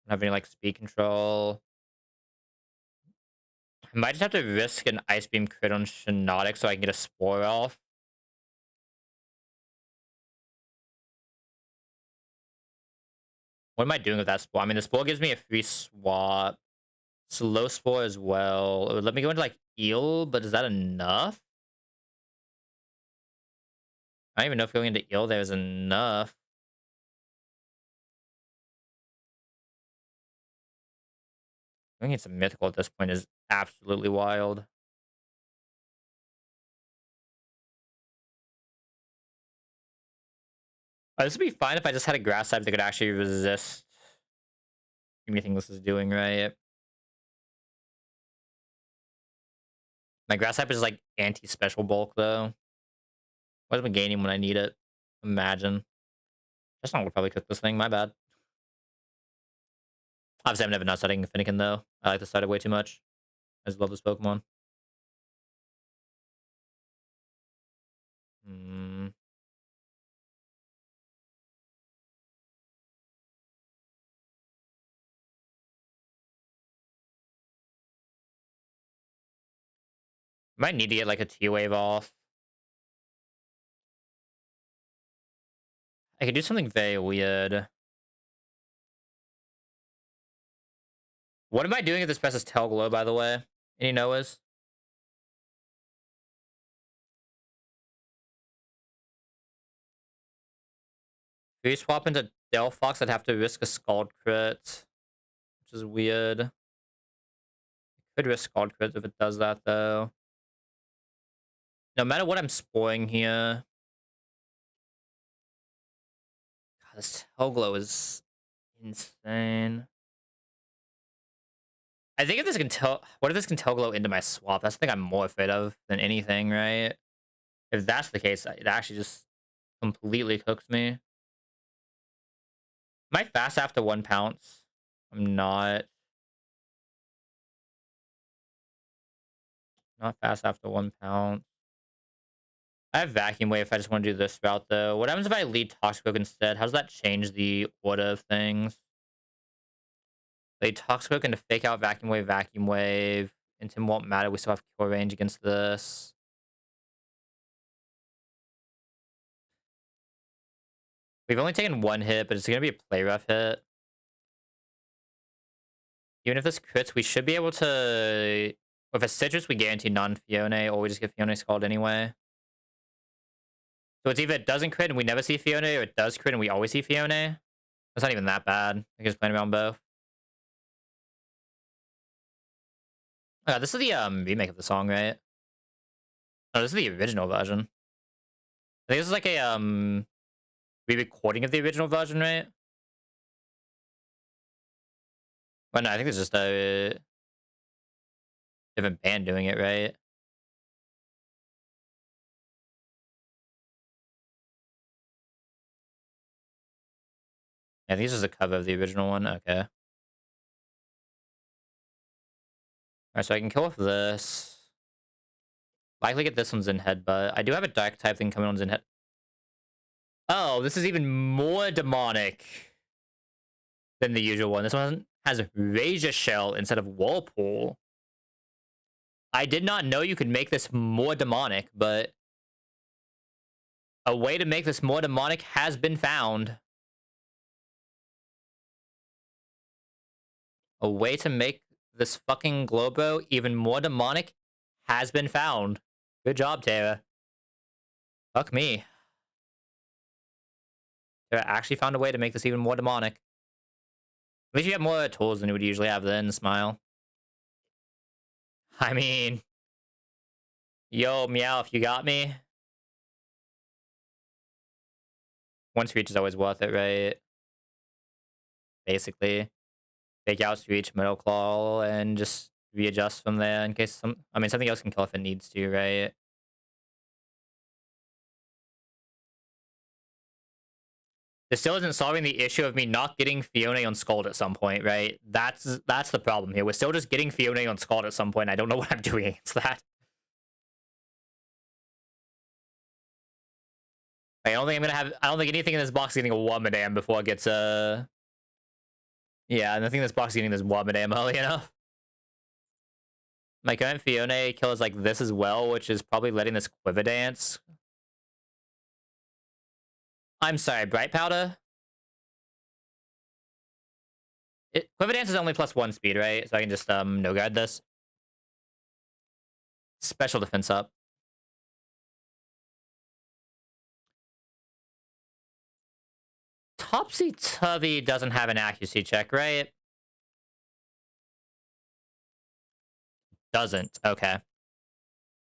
Don't have any like speed control. I might just have to risk an Ice Beam crit on Shinotic so I can get a Spore off. What am I doing with that Spore? I mean, the Spore gives me a free swap. Slow Spore as well. It would let me go into like Eel, but is that enough? I don't even know if going into Eel there is enough. I think it's a mythical at this point is absolutely wild. This would be fine if I just had a grass type that could actually resist anything this is doing, right? My grass type is like anti-special bulk though. What am I gaining when I need it? Imagine. That's not what probably cook this thing, my bad. Obviously, I'm never not studying Finnegan though. I like to study way too much. I just love this Pokemon. Hmm. Might need to get like a T-Wave off. I could do something very weird. What am I doing if this presses Tail Glow, by the way? Any Noahs? If you swap into Delphox, I'd have to risk a Scald crit, which is weird. Could risk Scald crit if it does that, though. No matter what I'm spoiling here. God, this Tail Glow is insane. I think if this can tell, what if this can Tail Glow into my swap? That's the thing I'm more afraid of than anything, right? If that's the case, it actually just completely cooks me. Am I fast after 1 pounce? I'm not. Not fast after 1 pounce. I have Vacuum Wave if I just want to do this route, though. What happens if I lead Toxic Oak instead? How does that change the order of things? Lead Toxic Oak into Fake Out Vacuum Wave, Vacuum Wave. Intim won't matter. We still have Cure Range against this. We've only taken one hit, but it's going to be a play rough hit. Even if this crits, we should be able to... With a Citrus, we guarantee non-Fione, or we just get Fione Scald anyway. So it's either it doesn't crit and we never see Fione, or it does crit and we always see Fione. That's not even that bad. I can just play around both. Oh, this is the remake of the song, right? Oh, this is the original version. I think this is like a re-recording of the original version, right? Well, no, I think it's just a different band doing it, right? I think this is a cover of the original one. Okay. Alright, so I can kill off this. Likely get this one's in headbutt. I do have a dark type thing coming on in head. Oh, this is even more demonic than the usual one. This one has Razor Shell instead of Whirlpool. I did not know you could make this more demonic, but a way to make this more demonic has been found. A way to make this fucking Glowbro even more demonic has been found. Good job, Tara. Fuck me. Tara actually found a way to make this even more demonic. At least you have more tools than you would usually have then, Smile. I mean... Yo, Meow, if you got me... Once reach is always worth it, right? Basically. Take out reach, middle claw, and just readjust from there in case something else can kill if it needs to, right? This still isn't solving the issue of me not getting Fiona on Scald at some point, right? That's the problem here. We're still just getting Fiona on Scald at some point. I don't know what I'm doing against that. I don't think anything in this box is getting a 1 Madame before it gets yeah, and I think this box is getting this 1 Madame early enough. My current Fiona kill is like this as well, which is probably letting this Quiver Dance. I'm sorry, Bright Powder? Quiver Dance is only +1 speed, right? So I can just no guard this. Special defense up. Topsy-Turvy doesn't have an accuracy check, right? Doesn't. Okay.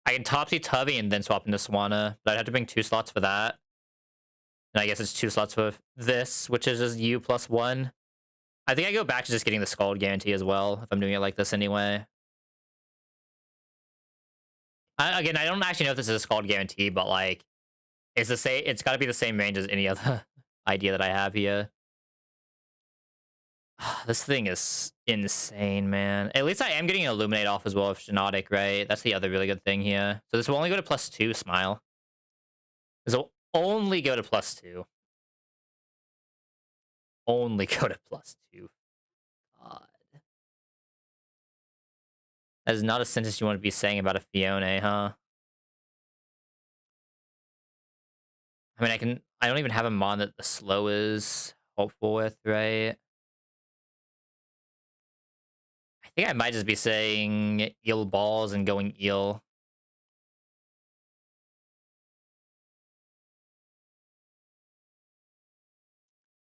I can Topsy-Turvy and then swap into Swanna, but I'd have to bring 2 slots for that. And I guess it's 2 slots for this, which is just U +1. I think I go back to just getting the Scald guarantee as well, if I'm doing it like this anyway. Again, I don't actually know if this is a Scald guarantee, but like, it's got to be the same range as any other idea that I have here. This thing is insane, man. At least I am getting an Illuminate off as well with Shinotic, right? That's the other really good thing here. So this will only go to +2, Smile. This will only go to +2. Only go to +2. God. That is not a sentence you want to be saying about a Fiona, huh? I mean, I don't even have a mon that the slow is helpful with, right? I think I might just be saying eel balls and going eel.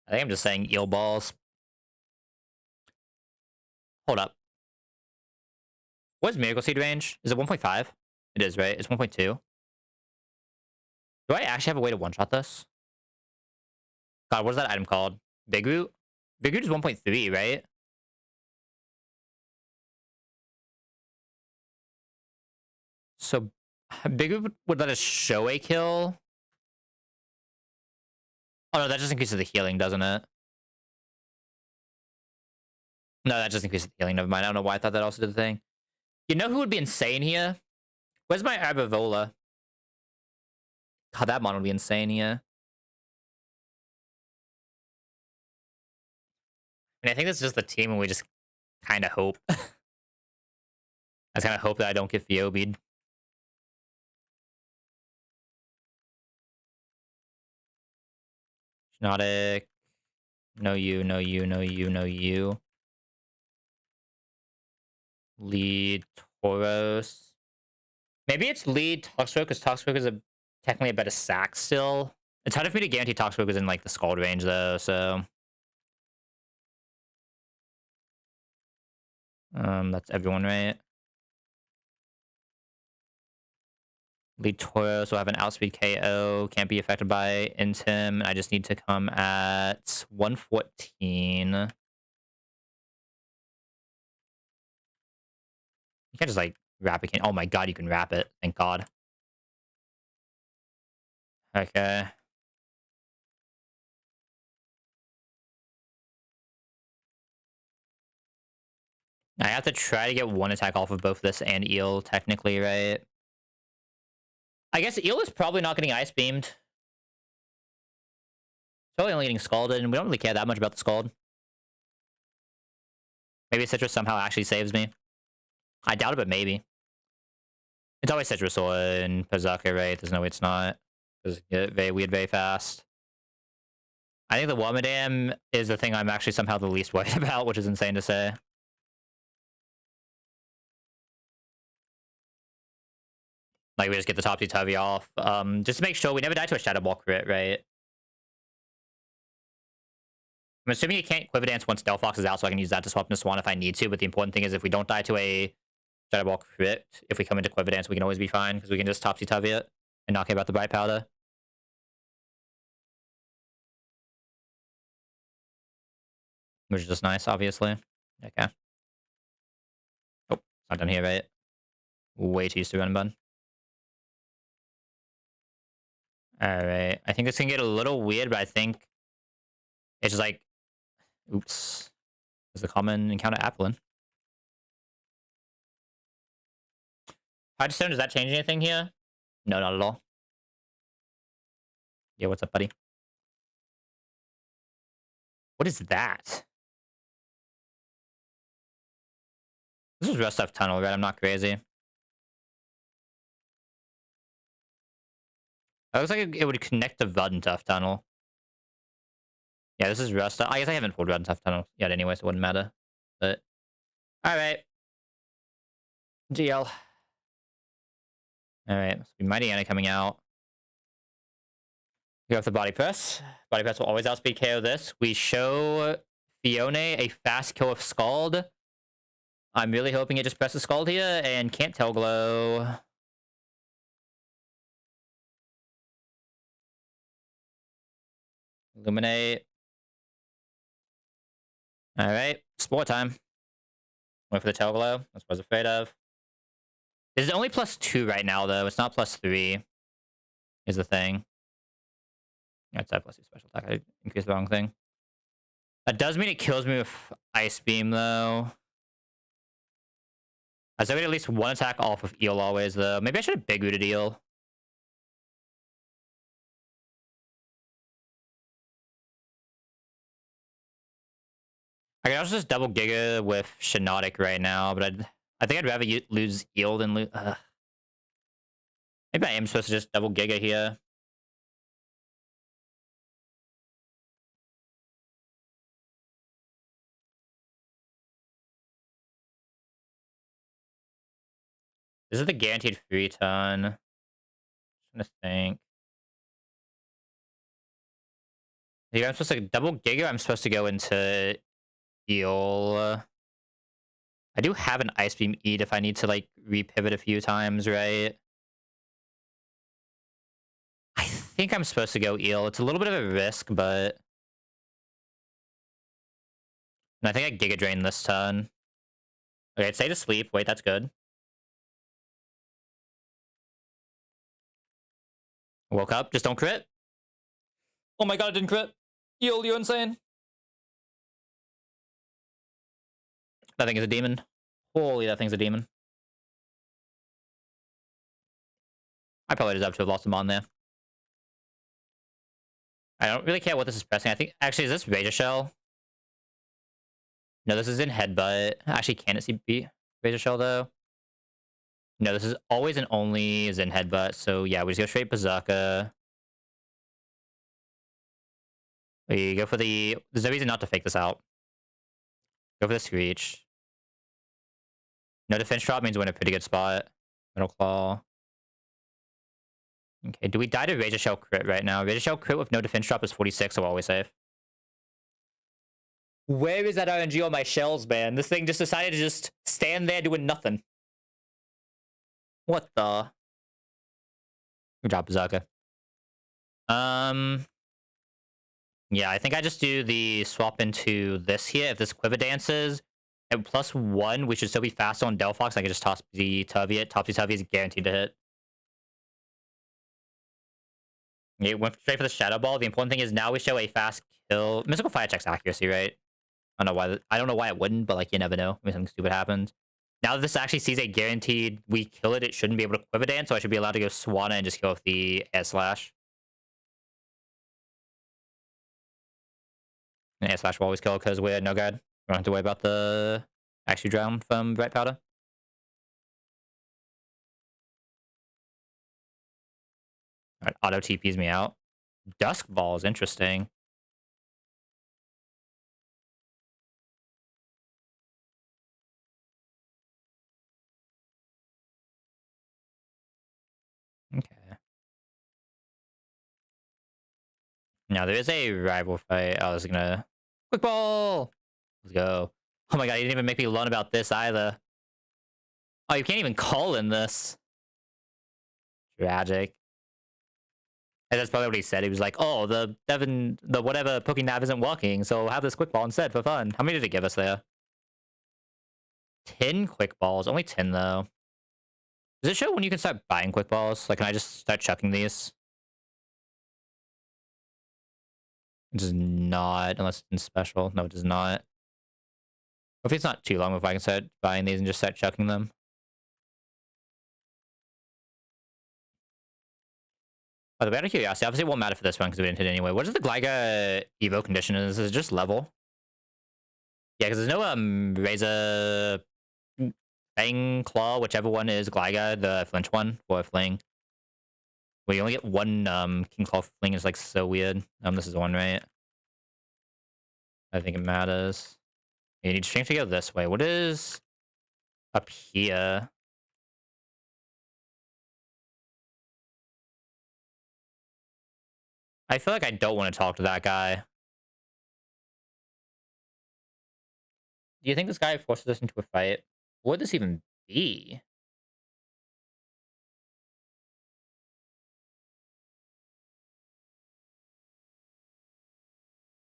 I think I'm just saying eel balls. Hold up. What is Miracle Seed range? Is it 1.5? It is, right? It's 1.2. Do I actually have a way to one-shot this? God, what is that item called? Big Root? Big Root is 1.3, right? So Big Root would let us show a kill. Oh no, that just increases the healing, doesn't it? No, that just increases the healing. Never mind. I don't know why I thought that also did the thing. You know who would be insane here? Where's my Arbavola? God, that mon would be insane here. And I think this is just the team and we just kind of hope. I just kind of hope that I don't get Fiobied. Hypnotic. No you, no you, no you, no you. Lead Tauros. Maybe it's lead Toxstroke, because Toxstroke is technically a better sack still. It's hard for me to guarantee Toxstroke is in like the Scald range though, so. That's everyone, right? Lead Tauros will have an outspeed KO, can't be affected by Intim. I just need to come at 114. You can't just like wrap it. Oh my god, you can wrap it. Thank god. Okay. I have to try to get one attack off of both this and Eel, technically, right? I guess Eel is probably not getting Ice Beamed. Probably only getting Scalded, and we don't really care that much about the Scald. Maybe Citrus somehow actually saves me. I doubt it, but maybe. It's always Citrus or in Pazaka, right? There's no way it's not. Because get very weird very fast. I think the Womadam is the thing I'm actually somehow the least worried about, which is insane to say. Like, we just get the Topsy-Turvy off. Just to make sure we never die to a Shadow Ball crit, right? I'm assuming you can't Quiver Dance once Delphox is out, so I can use that to swap into Swan if I need to, but the important thing is if we don't die to a Shadow Ball crit, if we come into Quiver Dance, we can always be fine, because we can just Topsy-Turvy it and not care about the Bright Powder. which is just nice, obviously. Okay. Oh, it's not done here, right? Way too used to running button. Alright. I think this can get a little weird, but I think it's just like, oops. Is the common encounter Applin. Stone, does that change anything here? No, not at all. Yeah, what's up, buddy? What is that? This is Rust F Tunnel, right? I'm not crazy. It looks like it would connect to Rud and Tough Tunnel. Yeah, this is Rust. I guess I haven't pulled Rud and Tough Tunnel yet anyway, so it wouldn't matter. But, alright. GL. Alright, so Mighty Anna coming out. We go with the Body Press. Body Press will always outspeed KO this. We show Fiona a fast kill of Scald. I'm really hoping it just presses Scald here and can't tell Glow. Illuminate. Alright, Spore time. Went for the Tell Glow. That's what I was afraid of. This is only +2 right now, though. It's not +3. Is the thing. That's that +2 special attack. I increased the wrong thing. That does mean it kills me with Ice Beam, though. I was hoping at least one attack off of Eel always, though. Maybe I should have Big Rooted Eel. I could also just double Giga with Shinotic right now, but I think I'd rather lose Eel than lose... Maybe I am supposed to just double Giga here. This is the guaranteed free ton. I'm trying to think. Yeah, I'm supposed to double Giga. I'm supposed to go into Eel. I do have an Ice Beam Eat if I need to, like, repivot a few times, right? I think I'm supposed to go Eel. It's a little bit of a risk, but... And I think I Giga Drain this turn. Okay, stay to sleep. Wait, that's good. Woke up. Just don't crit. Oh my god, I didn't crit. Eel, you're insane. That thing is a demon. Holy, that thing's a demon. I probably deserve to have lost him on there. I don't really care what this is pressing. I think... Actually, is this Razor Shell? No, this is in Headbutt. Actually, can it be Razor Shell, though? No, this is always and only is in Headbutt. So, yeah, we just go straight Berserker. We go for the... There's no reason not to fake this out. Go for the Screech. No defense drop means we're in a pretty good spot. Metal Claw. Okay, do we die to Razor Shell crit right now? Razor Shell crit with no defense drop is 46, so we're always safe. Where is that RNG on my shells, man? This thing just decided to just stand there doing nothing. What the? Good job, Berserker. Yeah, I think I just do the swap into this here. If this Quiver dances at +1, we should still be fast on Delphox. I can just toss the Turvy. Topsy-Turvy is guaranteed to hit. Yeah, went straight for the Shadow Ball. The important thing is now we show a fast kill. Mystical Fire checks accuracy, right? I don't know why it wouldn't, but like you never know. Maybe something stupid happens. Now that this actually sees a guaranteed we kill it, it shouldn't be able to Quiver Dance, so I should be allowed to go Swanna and just kill with the Air Slash. And Air Slash will always kill because we're no guard. We don't have to worry about the actually drown from Bright Powder. Alright, auto TPs me out. Dusk Ball is interesting. Okay. Now there is a rival fight. I was gonna Quick Ball. Let's go. Oh my god, you didn't even make me learn about this either. Oh, you can't even call in this. Tragic. And that's probably what he said. He was like, "Oh, the whatever poking nav isn't working, so have this quick ball instead for fun." How many did it give us there? 10 quick balls. Only 10 though. Does it show when you can start buying quick balls? Like, can I just start chucking these? It does not, unless it's in special. No, it does not. If it's not too long, if I can start buying these and just start chucking them. By the way, out of curiosity, obviously it won't matter for this one because we didn't hit anyway. What is the Gliga Evo condition? Is it just level? Yeah, because there's no Razor Fang Claw, whichever one is Gliga, the flinch one for Fling. Well, you only get one King Claw Fling is like so weird. This is the one, right? I think it matters. You need strength to go this way. What is up here? I feel like I don't want to talk to that guy. Do you think this guy forces us into a fight? What would this even be?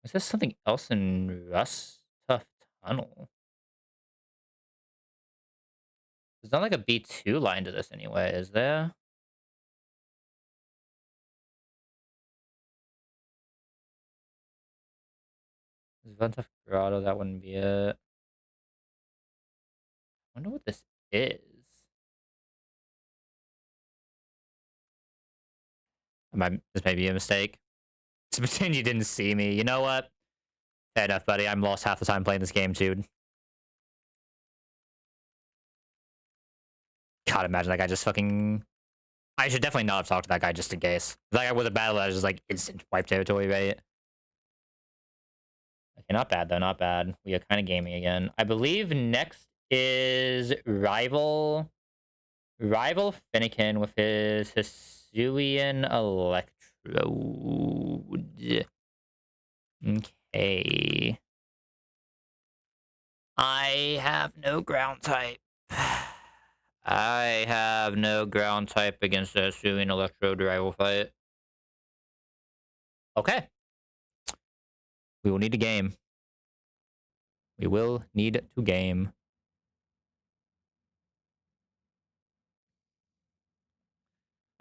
Is this something else in Rust Tough Tunnel? There's not like a B2 line to this anyway, is there? Is Ventuf Grotto? That wouldn't be it. I wonder what this is. This may be a mistake. To pretend you didn't see me. You know what? Fair enough, buddy. I'm lost half the time playing this game, dude. God, imagine that guy just fucking... I should definitely not have talked to that guy just in case. If that guy was a battle, I was just like instant wipe territory, right? Okay, not bad though, not bad. We are kind of gaming again. I believe next is Rival Finnegan with his Hisuian Electrode. Okay. I have no ground type. I have no ground type against the Hisuian Electrode rival fight. Okay. We will need to game. We will need to game.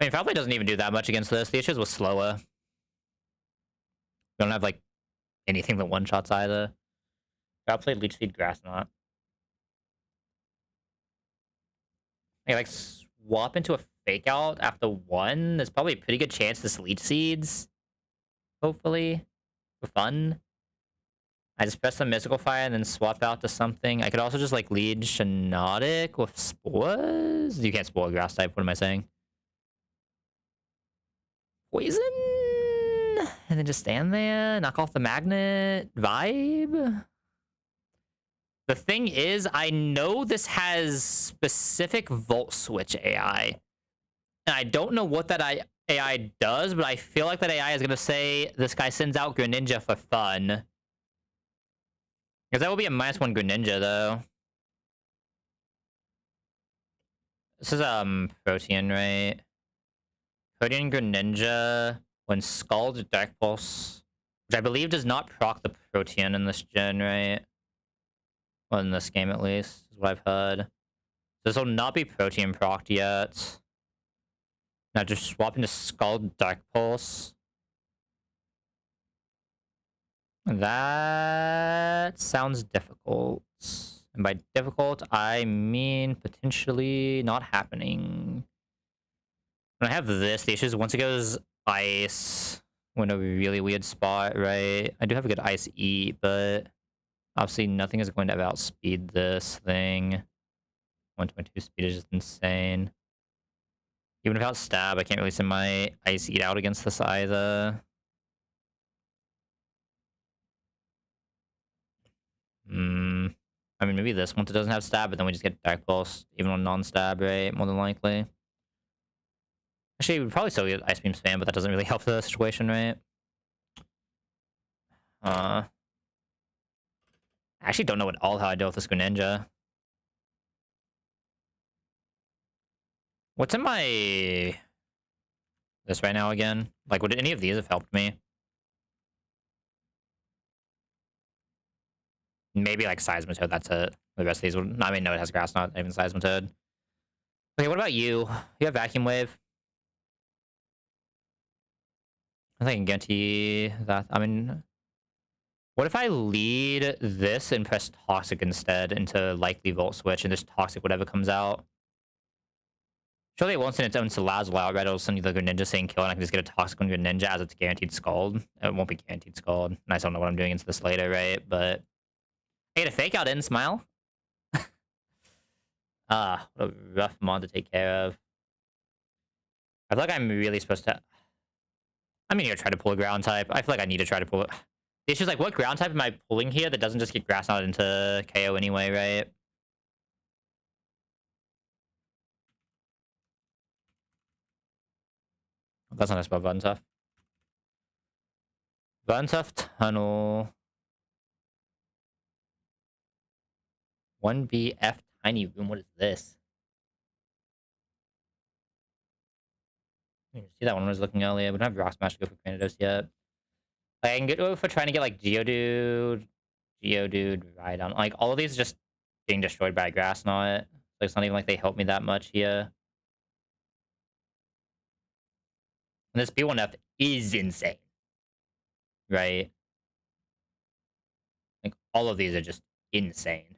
I mean, Foulplay doesn't even do that much against this. The issues was slower. We don't have, like, anything that one-shots either. Foulplay, Leech Seed, Grass Knot. Hey, like, swap into a Fake Out after one. There's probably a pretty good chance this Leech Seeds. Hopefully. For fun. I just press the Mystical Fire and then swap out to something. I could also just, like, lead Shinotic with Spores. You can't Spore Grass type. What am I saying? Poison? And then just stand there, knock off the magnet vibe. The thing is, I know this has specific Volt Switch AI. And I don't know what that AI does, but I feel like that AI is going to say this guy sends out Greninja for fun. Because that would be a -1 Greninja, though. This is, Protean, right? Protean Greninja when Scald Dark Pulse, which I believe does not proc the Protean in this gen, right? Well, in this game, at least, is what I've heard. This will not be Protean procced yet. Now just swap into Scald Dark Pulse. That sounds difficult. And by difficult, I mean potentially not happening. When I have this, the issue is once it goes ice, we're in a really weird spot, right? I do have a good ice eat, but obviously nothing is going to outspeed this thing. 122 speed is just insane. Even without stab, I can't really send my ice eat out against this either. I mean, maybe this once it doesn't have stab, but then we just get Dark Pulse, even on non-stab, right? More than likely. Actually, we'd probably still get Ice Beam spam, but that doesn't really help the situation, right? I actually don't know at all how I deal with this Greninja. What's in my... this right now again. Like, would any of these have helped me? Maybe like Seismitoad, that's it. The rest of these would. I mean, no, it has Grass, not even Seismitoad. Okay, what about you? You have Vacuum Wave. I think I can guarantee that. I mean, what if I lead this and press Toxic instead into likely Volt Switch and just Toxic whatever comes out? Surely it won't send its own Salazzle out, right? It'll send you like a Ninja saying kill, and I can just get a Toxic on your Ninja as it's guaranteed Scald. It won't be guaranteed Scald. And I still don't know what I'm doing into this later, right? But I get a Fake Out in Smile. Ah, what a rough mon to take care of. I feel like I'm really supposed to. I'm gonna try to pull a ground type. I feel like I need to try to pull it. The issue is like, what ground type am I pulling here that doesn't just get grass out into KO anyway, right? That's not a spell. Vuntuff. Vuntuff Tunnel. 1BF Tiny Room. What is this? I didn't see that one when I was looking earlier. We don't have Rock Smash to go for Granados yet. Like, I can go for trying to get like Geodude, Rhydon. Like, all of these are just being destroyed by a Grass Knot. So it's not even like they help me that much here. And this B1F is insane, right? Like, all of these are just insane.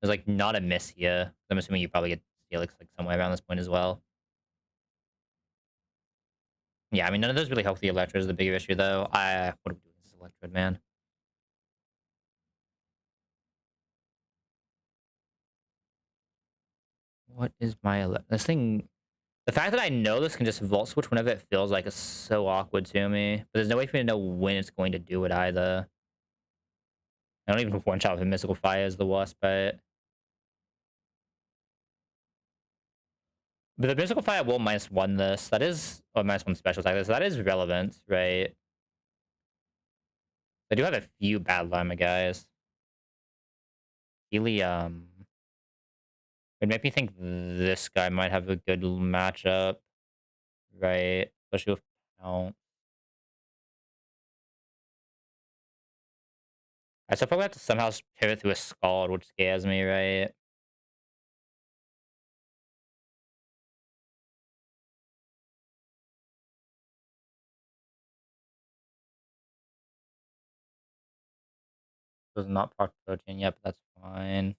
There's like not a miss here. I'm assuming you probably get Steelix like somewhere around this point as well. Yeah, I mean, none of those really help the Electro is the bigger issue, though. What am I doing with this Electrode, man? What is my this thing? The fact that I know this can just Volt Switch whenever it feels like is so awkward to me. But there's no way for me to know when it's going to do it either. I don't even one shot with Mystical Fire is the worst, but the Mystical Fire will -1 this. That is, or -1 special attack this. That is relevant, right? I do have a few bad Lima guys. Helium. It made me think this guy might have a good matchup, right? Especially with Count. I still probably have to somehow pivot through a Scald, which scares me, right? It was not proc protein yet, but that's fine.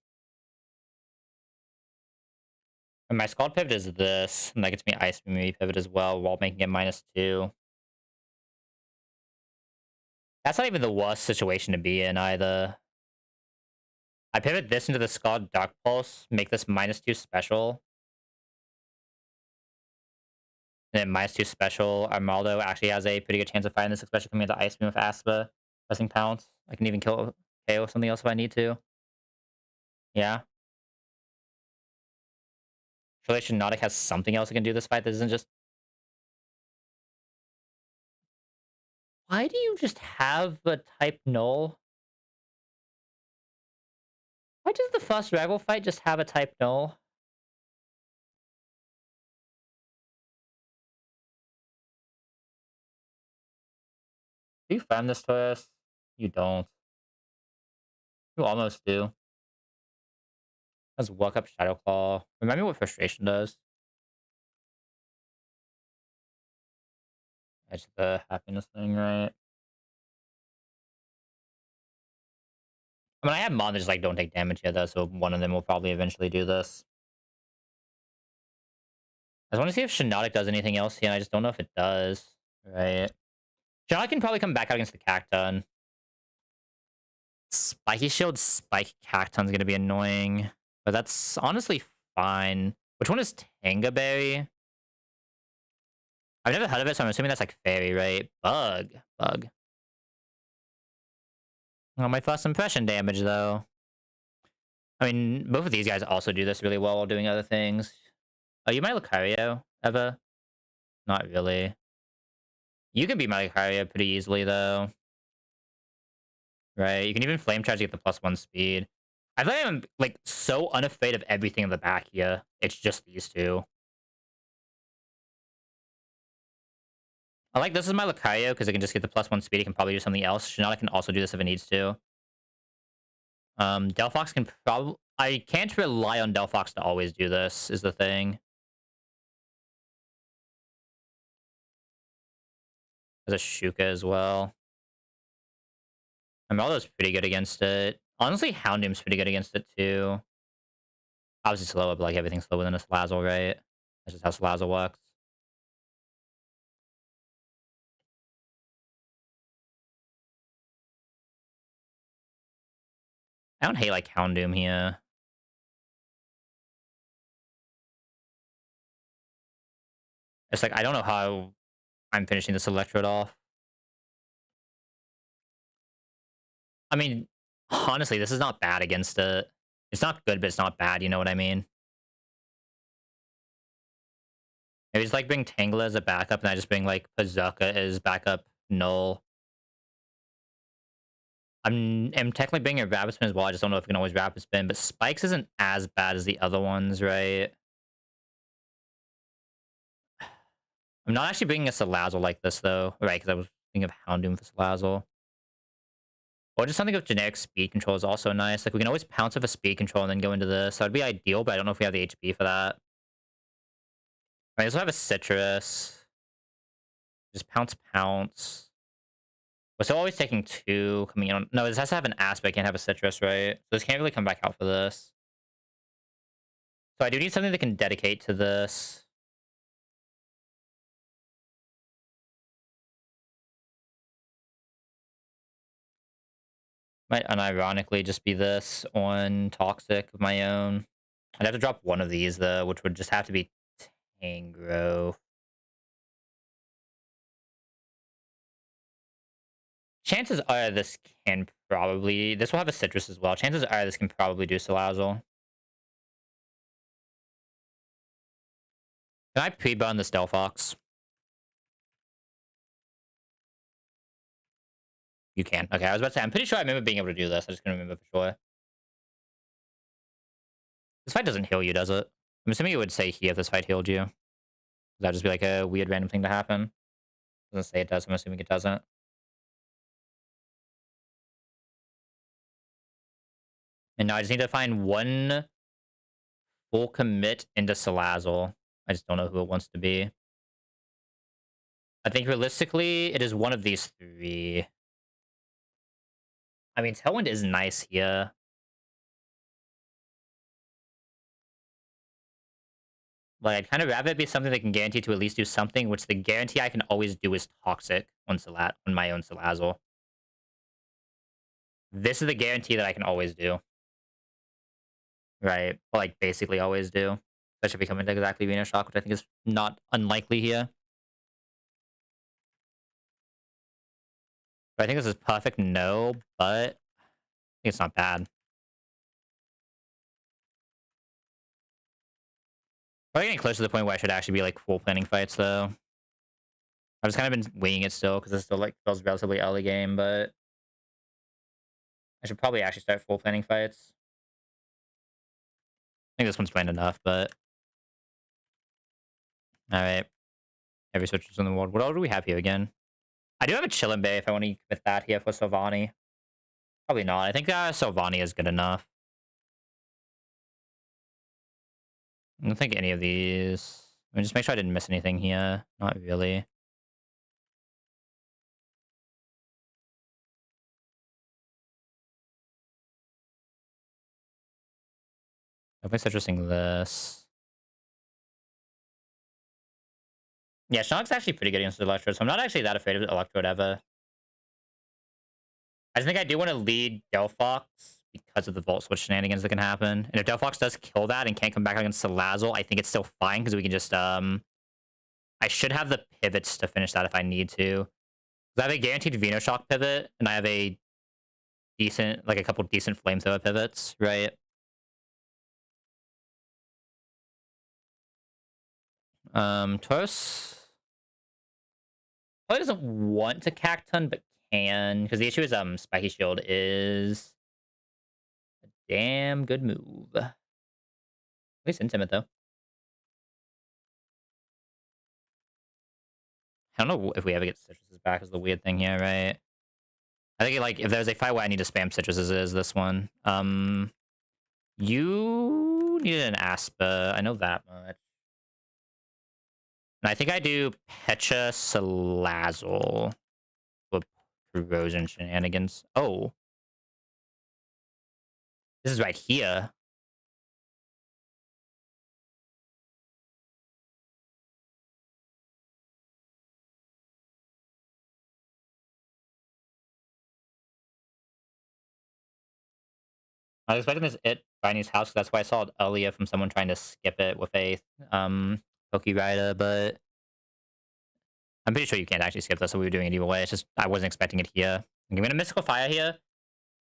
And my Scald pivot is this, and that gets me Ice Beam pivot as well, while making it -2. That's not even the worst situation to be in either. I pivot this into the Scald Dark Pulse, make this -2 special. And then -2 special, Armaldo actually has a pretty good chance of fighting this, especially coming into Ice Beam with Aspa, pressing Pounce. I can even kill KO something else if I need to. Yeah. Surely Shiinotic has something else it can do this fight that isn't just... Why do you just have a type Null? Why does the first rival fight just have a type Null? Do you farm this Taurus? You don't. You almost do. Let's walk up Shadow Claw. Remind me what Frustration does. That's the happiness thing, right? I mean, I have Mon that just like don't take damage yet, though, so one of them will probably eventually do this. I just want to see if Shiinotic does anything else here, and I just don't know if it does. Right. Shiinotic can probably come back out against the Cacton. Spiky Shield Spike Cacton's gonna be annoying, but that's honestly fine. Which one is Tangaberry? I've never heard of it, so I'm assuming that's like Fairy, right? Bug. Oh, my first impression damage, though. I mean, both of these guys also do this really well while doing other things. Oh, you my Lucario, Eva? Not really. You can beat my Lucario pretty easily, though. Right? You can even Flame Charge to get the +1 speed. I feel like I'm, like, so unafraid of everything in the back here. It's just these two. I like this is my Lucario because I can just get the +1 speed. It can probably do something else. Shinnok can also do this if it needs to. Delphox can probably... I can't rely on Delphox to always do this, is the thing. There's a Shuka as well. Emeraldo's pretty good against it. Honestly, Houndoom's pretty good against it, too. Obviously slower, but like everything's slower than a Salazzle, right? That's just how Salazzle works. I don't hate like Houndoom here. It's like I don't know how I'm finishing this Electrode off. I mean, honestly, this is not bad against it. It's not good, but it's not bad. You know what I mean? Maybe just like bring Tangela as a backup, and I just bring like Pazuka as backup Null. I'm technically bringing a Rapid Spin as well. I just don't know if we can always Rapid Spin, but Spikes isn't as bad as the other ones, right? I'm not actually bringing a Salazzle like this though, right? Because I was thinking of Houndoom for Salazzle. Or just something with generic speed control is also nice. Like we can always pounce with a speed control and then go into this. So that'd be ideal, but I don't know if we have the HP for that. I also have a Citrus. Just pounce. We're still always taking 2 coming in. No, this has to have an aspect. Can't have a Citrus, right? So this can't really come back out for this. So I do need something that can dedicate to this. Might unironically just be this on Toxic of my own. I'd have to drop one of these, though, which would just have to be Tangrowth. Chances are this can probably... This will have a Citrus as well. Chances are this can probably do Salazzle. Can I pre-burn this Delphox? You can. Okay, I was about to say, I'm pretty sure I remember being able to do this. I just couldn't remember for sure. This fight doesn't heal you, does it? I'm assuming it would say here if this fight healed you. That'd just be like a weird random thing to happen. Doesn't say it does. I'm assuming it doesn't. And now I just need to find one full commit into Salazzle. I just don't know who it wants to be. I think realistically, it is one of these 3. I mean, Tailwind is nice here. Like, I'd kind of rather it be something that can guarantee to at least do something, which the guarantee I can always do is Toxic on my own Salazzle. This is the guarantee that I can always do. Right? Like, basically always do. Especially if we come into exactly Venoshock, which I think is not unlikely here. But I think this is perfect, no, but I think it's not bad. Probably getting close to the point where I should actually be like full planning fights though. I've just kind of been winging it still because it still like feels relatively early game, but I should probably actually start full planning fights. I think this one's planned enough, but all right. Every switch is in the world. What all do we have here again? I do have a Chillin' Bay if I want to commit that here for Sylvani. Probably not. I think Sylvani is good enough. I don't think any of these. I mean, just make sure I didn't miss anything here. Not really. Definitely interesting this. Yeah, Shock's actually pretty good against Electrode, so I'm not actually that afraid of Electrode ever. I just think I do want to lead Delphox because of the Volt Switch shenanigans that can happen. And if Delphox does kill that and can't come back against Salazzle, I think it's still fine because we can just... I should have the pivots to finish that if I need to. I have a guaranteed Venoshock pivot, and I have a decent... Like, a couple decent Flamethrower pivots, right? Tauros... Probably doesn't want to Cacturn, but can. Because the issue is, Spiky Shield is... a damn good move. At least Intimate, though. I don't know if we ever get citruses back is the weird thing here, right? I think like if there's a fight where I need to spam citruses, it is this one. You need an Aspa. I know that much. And I think I do Pecha Salazzle with Corrosion shenanigans. Oh, this is right here. I was expecting this it Binding's house. That's why I saw it earlier from someone trying to skip it with a Poke Rider, but I'm pretty sure you can't actually skip this, so we were doing it either way. It's just I wasn't expecting it here. I'm gonna Mystical Fire here.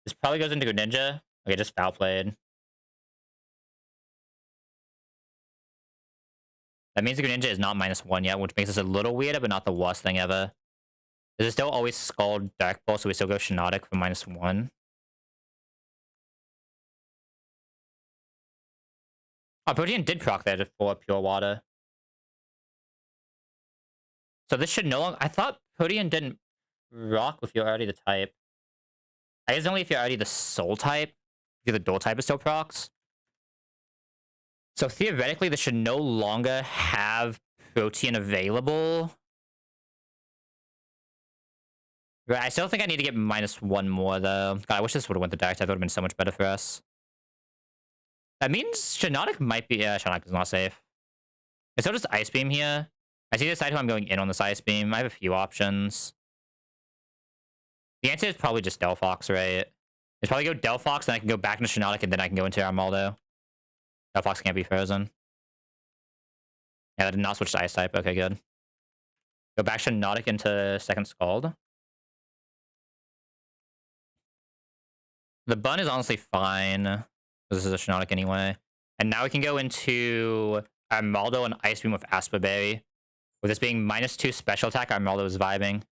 This probably goes into Greninja. Okay, just foul played. That means the Greninja is not -1 yet, which makes this a little weirder, but not the worst thing ever. Is it still always Scald Dark Ball, so we still go Shiinotic for -1? Oh, Protean did proc there for Pure Water. So this should no longer... I thought Protean didn't rock if you're already the type. I guess only if you're already the Soul type. If you're the Dual type, it still procs. So theoretically, this should no longer have Protean available. Right, I still think I need to get -1 more, though. God, I wish this would have went to Dark type. That would have been so much better for us. That means Shiinotic might be... Yeah, Shiinotic is not safe. I still just Ice Beam here. I see the side who I'm going in on this Ice Beam. I have a few options. The answer is probably just Delphox, right? It's probably go Delphox, then I can go back into Shiinotic, and then I can go into Armaldo. Delphox can't be frozen. Yeah, that did not switch to Ice type. Okay, good. Go back Shiinotic into second Scald. The Bun is honestly fine. This is a Shiinotic anyway. And now we can go into Armaldo and Ice Beam with Aspa Berry. With this being -2 special attack, Armaldo is vibing.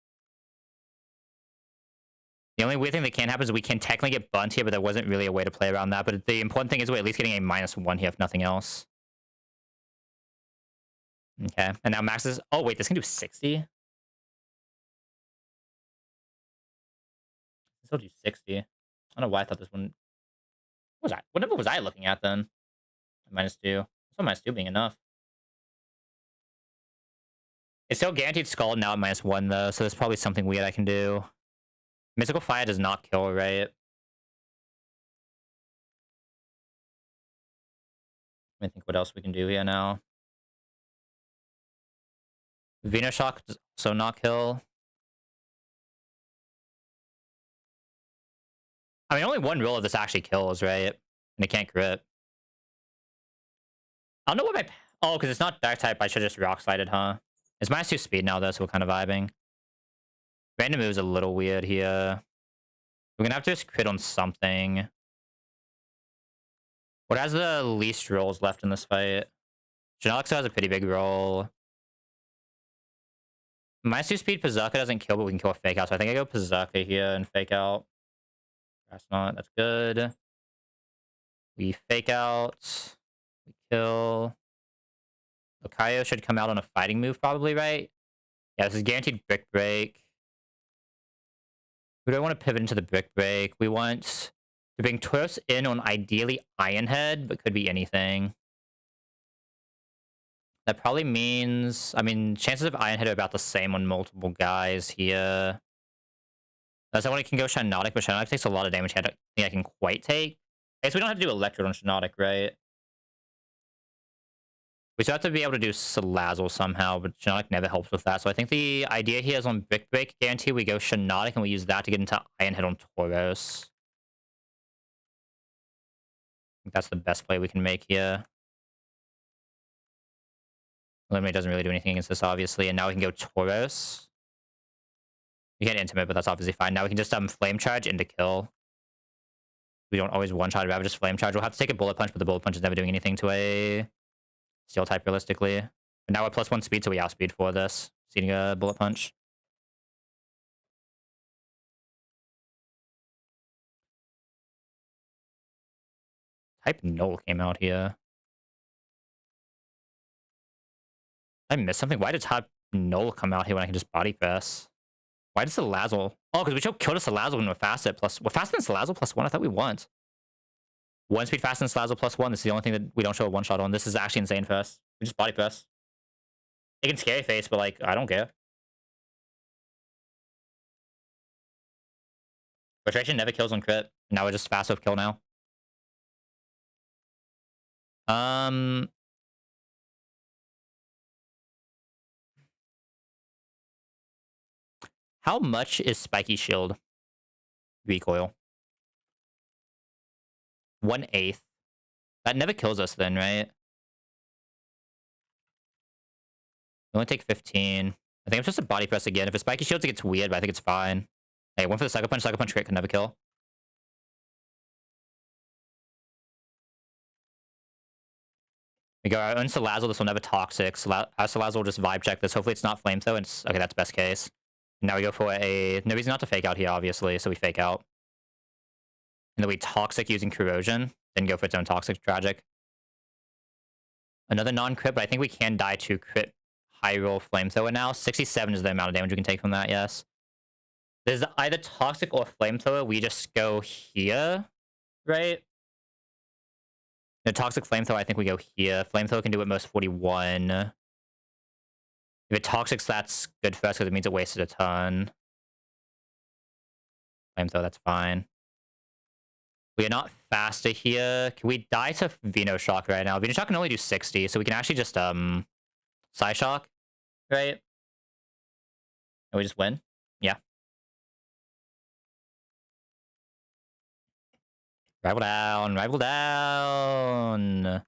The only weird thing that can happen is we can technically get Bunt here, but there wasn't really a way to play around that. But the important thing is we're at least getting a -1 here, if nothing else. Okay, and now Max is... Oh, wait, this can do 60? This will do 60. I don't know why I thought this one... What number was I looking at then? -2. So -2 being enough. It's still guaranteed Scald now at -1, though, so there's probably something weird I can do. Mystical Fire does not kill, right? Let me think what else we can do here now. Venoshock does also not kill. I mean, only one roll of this actually kills, right? And it can't crit. I don't know what my... Oh, because it's not Dark type, I should just Rock Slide it, huh? It's -2 speed now, though, so we're kind of vibing. Random move is a little weird here. We're gonna have to just crit on something. What has the least rolls left in this fight? Genelix has a pretty big roll. -2 speed Pizzuka doesn't kill, but we can kill a Fake Out. So I think I go Pizzuka here and Fake Out. That's not. That's good. We Fake Out. We kill. Lucario should come out on a fighting move, probably, right? Yeah, this is guaranteed Brick Break. We don't want to pivot into the Brick Break. We want to bring Tauros in on ideally Iron Head, but could be anything. That probably means... I mean, chances of Iron Head are about the same on multiple guys here. That's why I can go Shiinotic, but Shiinotic takes a lot of damage I don't think I can quite take. I guess we don't have to do Electrode on Shiinotic, right? We still have to be able to do Salazzle somehow, but Shiinotic never helps with that. So I think the idea here is on Brick Break guarantee we go Shiinotic and we use that to get into Iron Head on Tauros. I think that's the best play we can make here. Eliminate doesn't really do anything against this, obviously. And now we can go Tauros. We can't Intimate, but that's obviously fine. Now we can just Flame Charge into kill. We don't always one-shot, rather just Flame Charge. We'll have to take a Bullet Punch, but the Bullet Punch is never doing anything to a Steel type realistically. But now we're +1 speed, so we outspeed for this. Seeing a Bullet Punch. Type Null came out here. Did I miss something? Why did type Null come out here when I can just body press? Why does the Salazzle? Oh, because we should kill the Salazzle when we're faster. We're faster than Salazzle +1. I thought we weren't. One speed faster than Salazzle +1. This is the only thing that we don't show a one shot on. This is actually insane for us. We just body press. It can scary face, but like I don't care. Frustration never kills on crit. Now we're just fast kill now. How much is Spiky Shield recoil? 1/8. That never kills us then, right? We only take 15. I think I'm supposed to body press again. If it's Spiky Shields, it gets weird, but I think it's fine. Hey, one for the Sucker Punch. Sucker Punch crit can never kill. We go our own Salazzle. This will never toxic. Our Salazzle will just vibe check this. Hopefully it's not Flamethrower. It's okay, that's best case. Now we go for a... No reason not to fake out here, obviously, so we fake out. And then we toxic using Corrosion. Then go for its own toxic tragic. Another non-crit, but I think we can die to crit high roll Flamethrower now. 67 is the amount of damage we can take from that, yes. There's either toxic or Flamethrower. We just go here, right? The toxic Flamethrower, I think we go here. Flamethrower can do at most 41. If it toxics, that's good for us because it means it wasted a ton. Flamethrower, that's fine. We are not faster here. Can we die to Venoshock right now? Venoshock can only do 60, so we can actually just Psyshock, right? And we just win? Yeah. Rival down, rival down.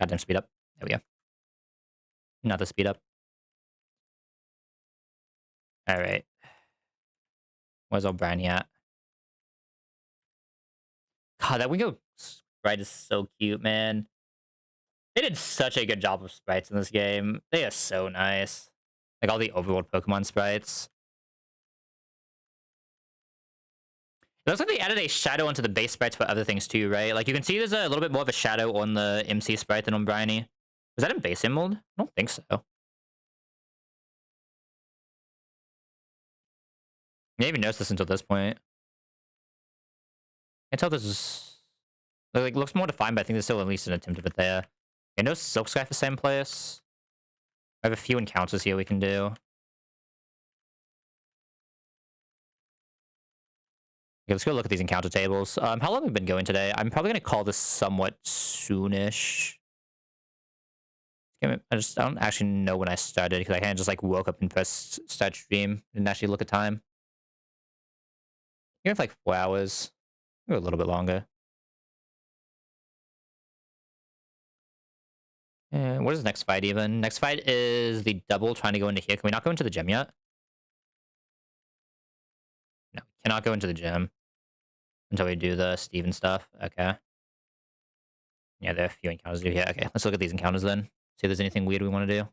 Goddamn speed up. There we go. Not the speed up. All right. Where's O'Brien at? God, that Wingo sprite is so cute, man. They did such a good job of sprites in this game. They are so nice. Like all the overworld Pokemon sprites. It looks like they added a shadow onto the base sprites for other things too, right? Like you can see there's a little bit more of a shadow on the MC sprite than on Bryony. Was that in base mode? I don't think so. I didn't even notice this until this point. I can tell this is... Like, looks more defined, but I think there's still at least an attempt of it there. I know Silk Sky for the same place. I have a few encounters here we can do. Okay, let's go look at these encounter tables. How long have we been going today? I'm probably going to call this somewhat soonish. I don't actually know when I started because I kind of just like woke up and pressed start stream. Didn't actually look at time. Even if like 4 hours. Or a little bit longer. What is the next fight even? Next fight is the double trying to go into here. Can we not go into the gym yet? No, we cannot go into the gym until we do the Steven stuff. Okay. Yeah, there are a few encounters to do here. Okay, let's look at these encounters then. See if there's anything weird we want to do.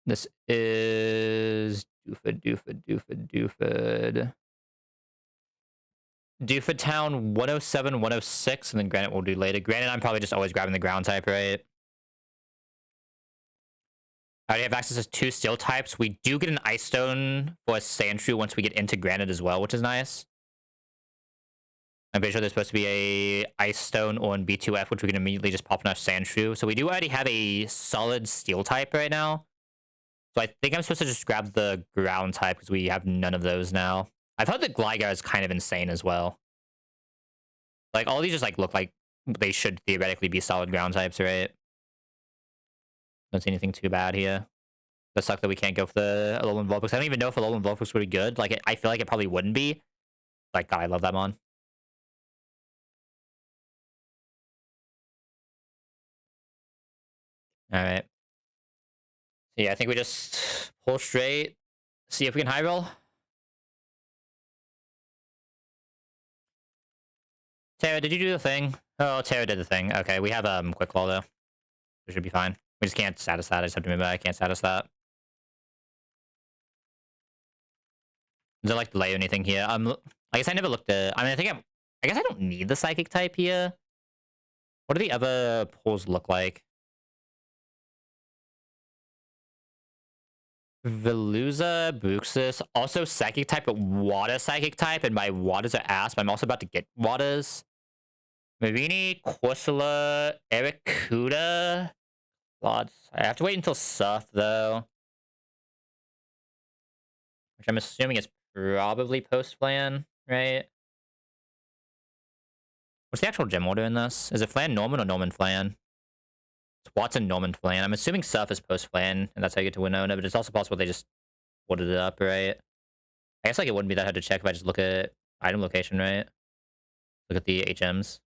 This is Doofed. Doofed Town 107, 106, and then Granite we'll do later. Granite, I'm probably just always grabbing the ground type, right? I already have access to 2 steel types. We do get an Ice Stone for a Sandshrew once we get into Granite as well, which is nice. I'm pretty sure there's supposed to be a Ice Stone on B2F, which we can immediately just pop in our Sandshrew. So we do already have a solid steel type right now. So I think I'm supposed to just grab the ground type because we have none of those now. I've heard that Gligar is kind of insane as well. Like, all these just like look like they should theoretically be solid ground types, right? Don't see anything too bad here. It sucks that we can't go for the Alolan Vulpix. I don't even know if Alolan Vulpix would be good. Like, I feel like it probably wouldn't be. Like, God, I love that mon. Alright. So yeah, I think we just pull straight. See if we can high roll. Tara, did you do the thing? Oh, Tara did the thing. Okay, we have Quick Claw though. We should be fine. We just can't status that. I just have to remember I can't status that. Is there like delay or anything here? I I guess I never looked at... I mean, I guess I don't need the psychic type here. What do the other pulls look like? Veluza, Bruxus, also psychic type, but water psychic type, and my waters are ass, but I'm also about to get waters. Marini, Corsola, Ericuda. Lots. I have to wait until Suth, though. Which I'm assuming is probably post-Flan, right? What's the actual gem order in this? Is it Flan Norman or Norman Flan? It's Watson Norman Flan. I'm assuming Suth is post-Flan, and that's how you get to Winona, but it's also possible they just ordered it up, right? I guess like it wouldn't be that hard to check if I just look at item location, right? Look at the HMs.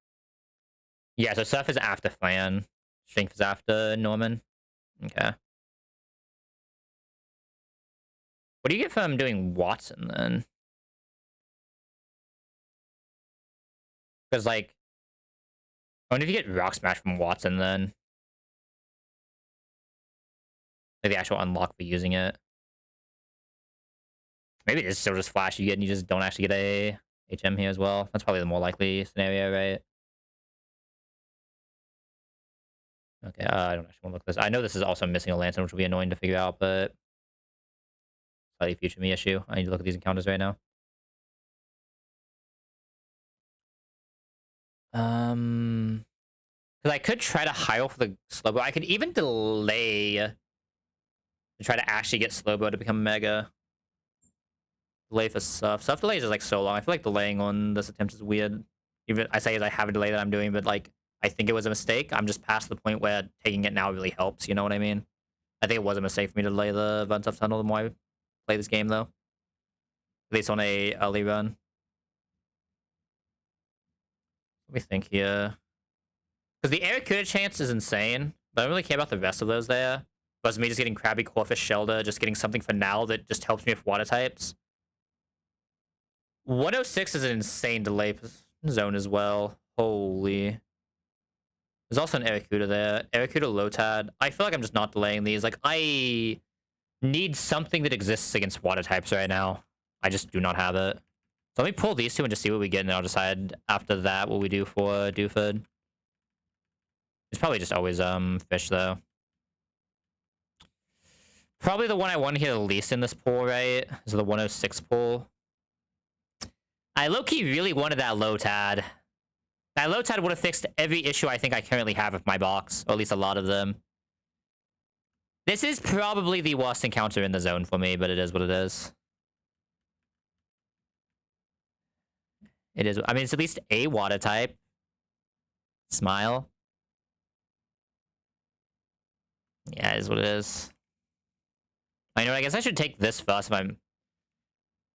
Yeah, so Suth is after Flan. Strength is after Norman. Okay. What do you get from doing Watson, then? Because, like... I wonder if you get Rock Smash from Watson, then. Like the actual unlock for using it. Maybe it's still just Flash you get and you just don't actually get a HM here as well. That's probably the more likely scenario, right? Okay, I don't actually want to look at this. I know this is also missing a Lantern, which will be annoying to figure out, but... Slightly future me issue. I need to look at these encounters right now. Because I could try to high roll for the Slowbo. I could even delay to try to actually get Slowbo to become Mega. Delay for Suff. Suff delays is like so long. I feel like delaying on this attempt is weird. Even I say as I have a delay that I'm doing, but like I think it was a mistake. I'm just past the point where taking it now really helps. You know what I mean? I think it was a mistake for me to delay the Von Tuff Tunnel the more I play this game, though. At least on a early run. Let me think here. Because the Air chance is insane, but I don't really care about the rest of those there. But me just getting Krabby, Corfish, Shelda, just getting something for now that just helps me with water types. 106 is an insane delay zone as well. Holy. There's also an Ericuda there. Ericuda, Lotad. I feel like I'm just not delaying these. Like, I need something that exists against water types right now. I just do not have it. So let me pull these two and just see what we get, and I'll decide after that what we do for Doofud. It's probably just always fish, though. Probably the one I want here the least in this pool, right? Is the 106 pool. I low-key really wanted that Lotad. That Lotad would have fixed every issue I think I currently have with my box, or at least a lot of them. This is probably the worst encounter in the zone for me, but it is what it is. It is. I mean, it's at least a water type. Smile. Yeah, it is what it is. I know, I guess I should take this first if I'm...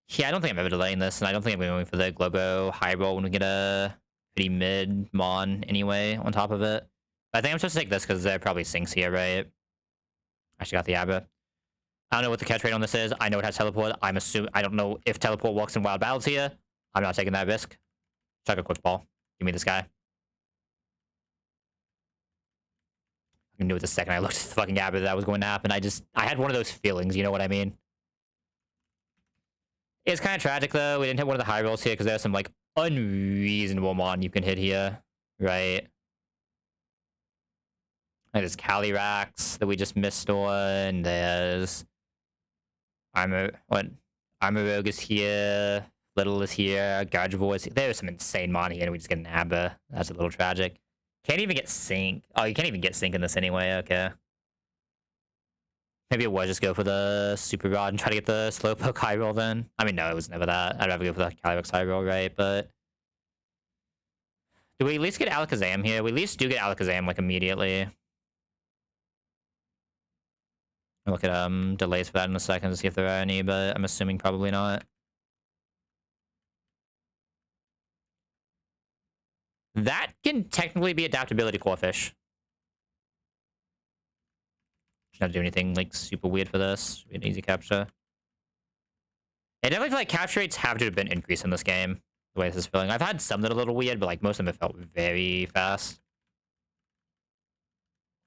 Yeah, I don't think I'm ever delaying this, and I don't think I'm going for the Globo high roll when we get a pretty mid Mon anyway on top of it. But I think I'm supposed to take this because there probably sinks here, right? I actually got the Abra. I don't know what the catch rate on this is. I know it has teleport. I'm assuming... I don't know if teleport works in wild battles here. I'm not taking that risk. Chuck a quick ball. Give me this guy. I knew it the second I looked at the fucking Abra that was going to happen. I had one of those feelings, you know what I mean? It's kind of tragic, though. We didn't hit one of the high rolls here because there's some, like, unreasonable Mon you can hit here, right? Like, there's Calyrax that we just missed on. There's... Armorogue is here. Little is here. Gardevoir is here. There's some insane Mon here, and we just get an Abra. That's a little tragic. Can't even get Sync. Oh, you can't even get Sync in this anyway. Okay. Maybe it was just go for the Super Rod and try to get the Slowpoke high roll then. I mean, no, it was never that. I'd rather go for the Calyrex high roll, right? But... do we at least get Alakazam here? We at least do get Alakazam, like, immediately. I'll look at delays for that in a second to see if there are any, but I'm assuming probably not. That can technically be Adaptability Corfish. Shouldn't have to do anything, like, super weird for this. Should be an easy capture. I definitely feel like capture rates have to have been increased in this game, the way this is feeling. I've had some that are a little weird, but, like, most of them have felt very fast.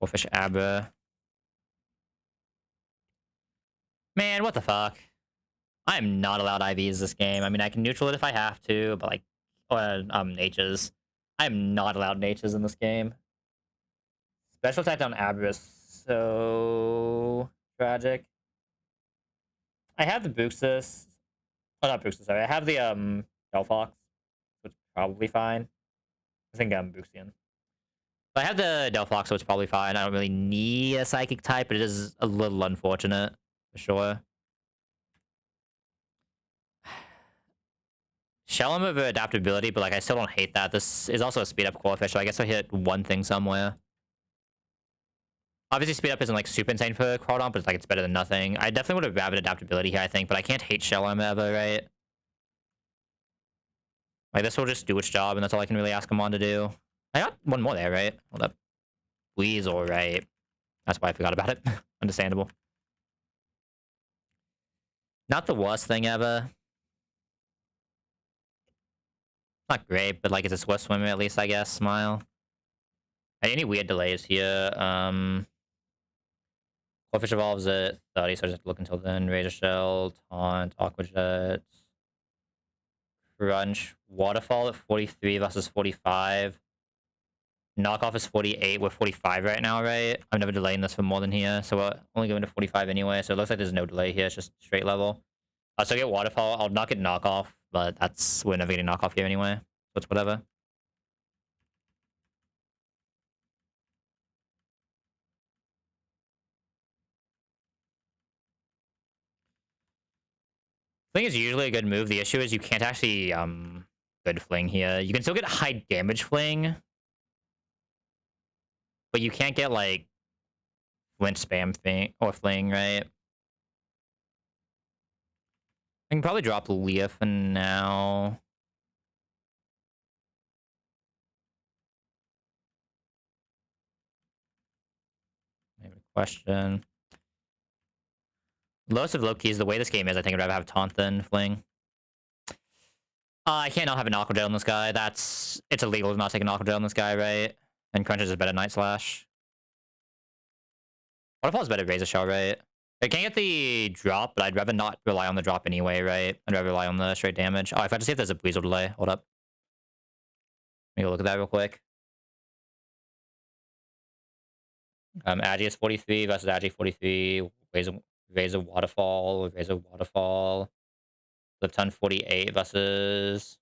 Corfish Abra. Man, what the fuck? I am not allowed IVs this game. I mean, I can neutral it if I have to, but like, H's. I am not allowed H's in this game. Special attack on Abyss, so tragic. I have the Buxus. Oh, not Buxus, sorry. I have the Delphox, which is probably fine. I think I'm Buxian. But I have the Delphox, so it's probably fine. I don't really need a psychic type, but it is a little unfortunate for sure. Shellam over adaptability, but like I still don't hate that. This is also a speed up coefficient, so I guess I hit one thing somewhere. Obviously, speed up isn't like super insane for Crawdon, but it's like it's better than nothing. I definitely would have grabbed adaptability here, I think, but I can't hate Shellam ever, right? Like this will just do its job, and that's all I can really ask him on to do. I got one more there, right? Hold up. Weasel, right? That's why I forgot about it. Understandable. Not the worst thing ever. Not great, but like it's a Swift swimmer at least, I guess. Smile. Any weird delays here? Goldfish evolves at 30, so I just have to look until then. Razor Shell, Taunt, Aqua Jet, Crunch, Waterfall at 43 versus 45. Knockoff is 48. We're 45 right now, right? I'm never delaying this for more than here, so we're only going to 45 anyway. So it looks like there's no delay here. It's just straight level. So I get Waterfall. I'll not get Knockoff, but we're never getting Knockoff here anyway. So it's whatever. Fling is usually a good move. The issue is you can't actually good fling here. You can still get high damage fling, but you can't get like flinch spam thing or fling, right? I can probably drop Leah for now. Maybe a question. Lowest of low keys, the way this game is, I think I'd rather have taunt than fling. I can't not have an aqua gel on this guy. It's illegal to not take an aqua gel on this guy, right? And Crunches is better Night Slash. Waterfall's better Razor Shell, right? I can't get the drop, but I'd rather not rely on the drop anyway, right? I'd rather rely on the straight damage. Oh, I forgot to see if there's a Weasel delay. Hold up. Let me go look at that real quick. Agi is 43 versus Agi 43. Razor Waterfall. Razor Waterfall. Flip ton 48 versus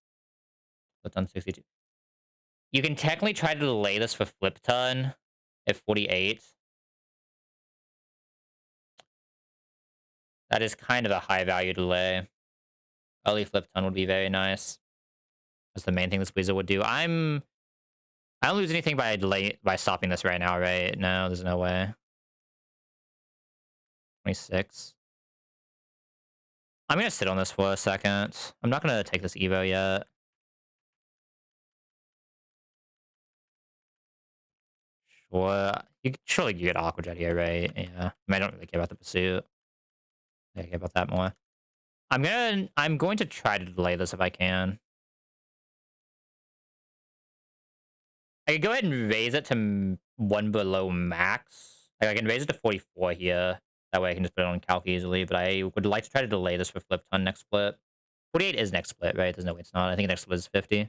Flip ton 62. You can technically try to delay this for Flip ton at 48. That is kind of a high value delay. Early Flip ton would be very nice. That's the main thing this Weasel would do. I don't lose anything by stopping this right now, right? No, there's no way. 26. I'm gonna sit on this for a second. I'm not gonna take this Evo yet. Sure. Surely you get Aqua Jet here, right? Yeah. I mean, I don't really care about the pursuit. I care about that more. I'm going to try to delay this if I can. I could go ahead and raise it to 1 below max. Like, I can raise it to 44 here. That way I can just put it on calc easily. But I would like to try to delay this for flip ton next split. 48 is next split, right? There's no way it's not. I think next split is 50.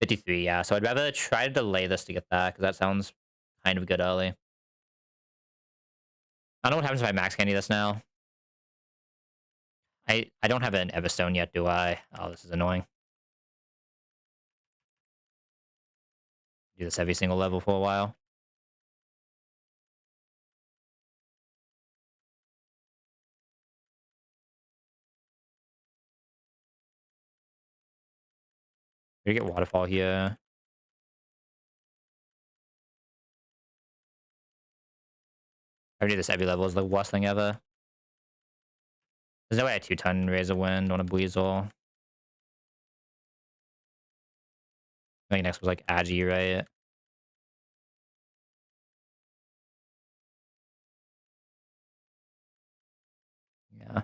53, yeah. So I'd rather try to delay this to get that, because that sounds kind of good early. I don't know what happens if I max candy this now. I don't have an Everstone yet, do I? Oh, this is annoying. Do this every single level for a while. We get Waterfall here. I do this every level is the worst thing ever. There's no way a 2-ton Razor Wind on a Weasel. I think next was like Agi, right? Yeah.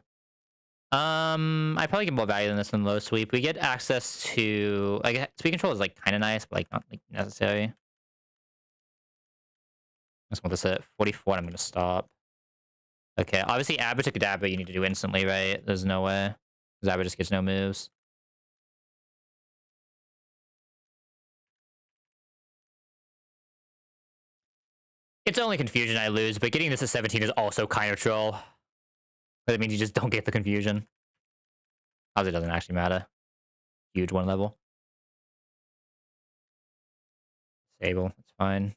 I probably get more value than this than low sweep. We get access to like speed control is like kind of nice, but like not like necessary. I just want this at 44. I'm gonna stop. Okay, obviously Abracadabra you need to do instantly, right? There's no way. Because Abra just gets no moves. It's only confusion I lose, but getting this to 17 is also kind of troll. But it means you just don't get the confusion. Obviously, it doesn't actually matter. Huge one level. Sable, it's fine. It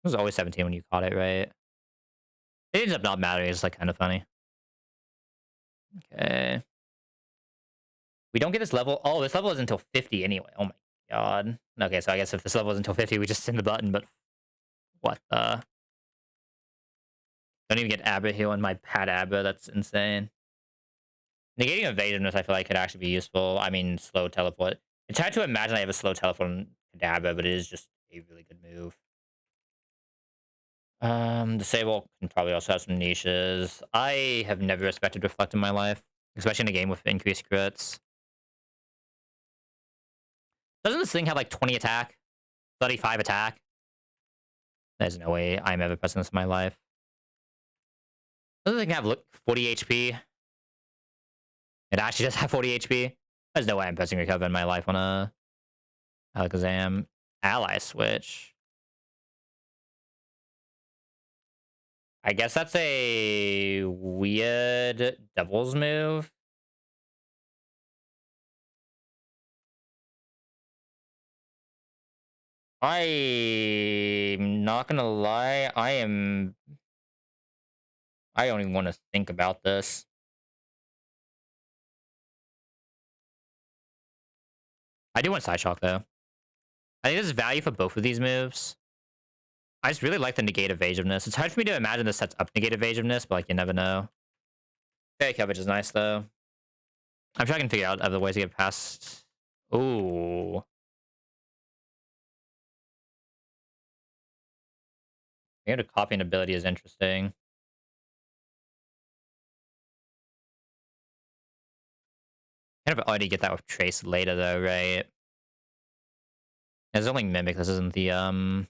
was always 17 when you caught it, right? It ends up not mattering. It's like kind of funny. Okay. We don't get this level. Oh, this level is until 50 anyway. Oh my god. Okay, so I guess if this level is until 50, we just send the button, but what the? Don't even get Abra heal on my Pad Abra. That's insane. Negating evasiveness, I feel like, could actually be useful. I mean, slow teleport. It's hard to imagine I have a slow teleport on Kadabra, but it is just a really good move. Disable can probably also have some niches. I have never respected Reflect in my life, especially in a game with increased crits. Doesn't this thing have like 20 attack? 35 attack? There's no way I'm ever pressing this in my life. Doesn't the thing have 40 HP? It actually does have 40 HP? There's no way I'm pressing Recover in my life on a Alakazam ally switch. I guess that's a weird Devil's move. I'm not gonna lie, I don't even want to think about this. I do want Side Shock though. I think there's value for both of these moves. I just really like the negate evasiveness. It's hard for me to imagine this sets up negate evasiveness, but like you never know. Fairy coverage is nice though. I'm sure I can figure out other ways to get past. Ooh. Maybe the copying ability is interesting. Kind of already get that with Trace later though, right? There's only Mimic, this isn't the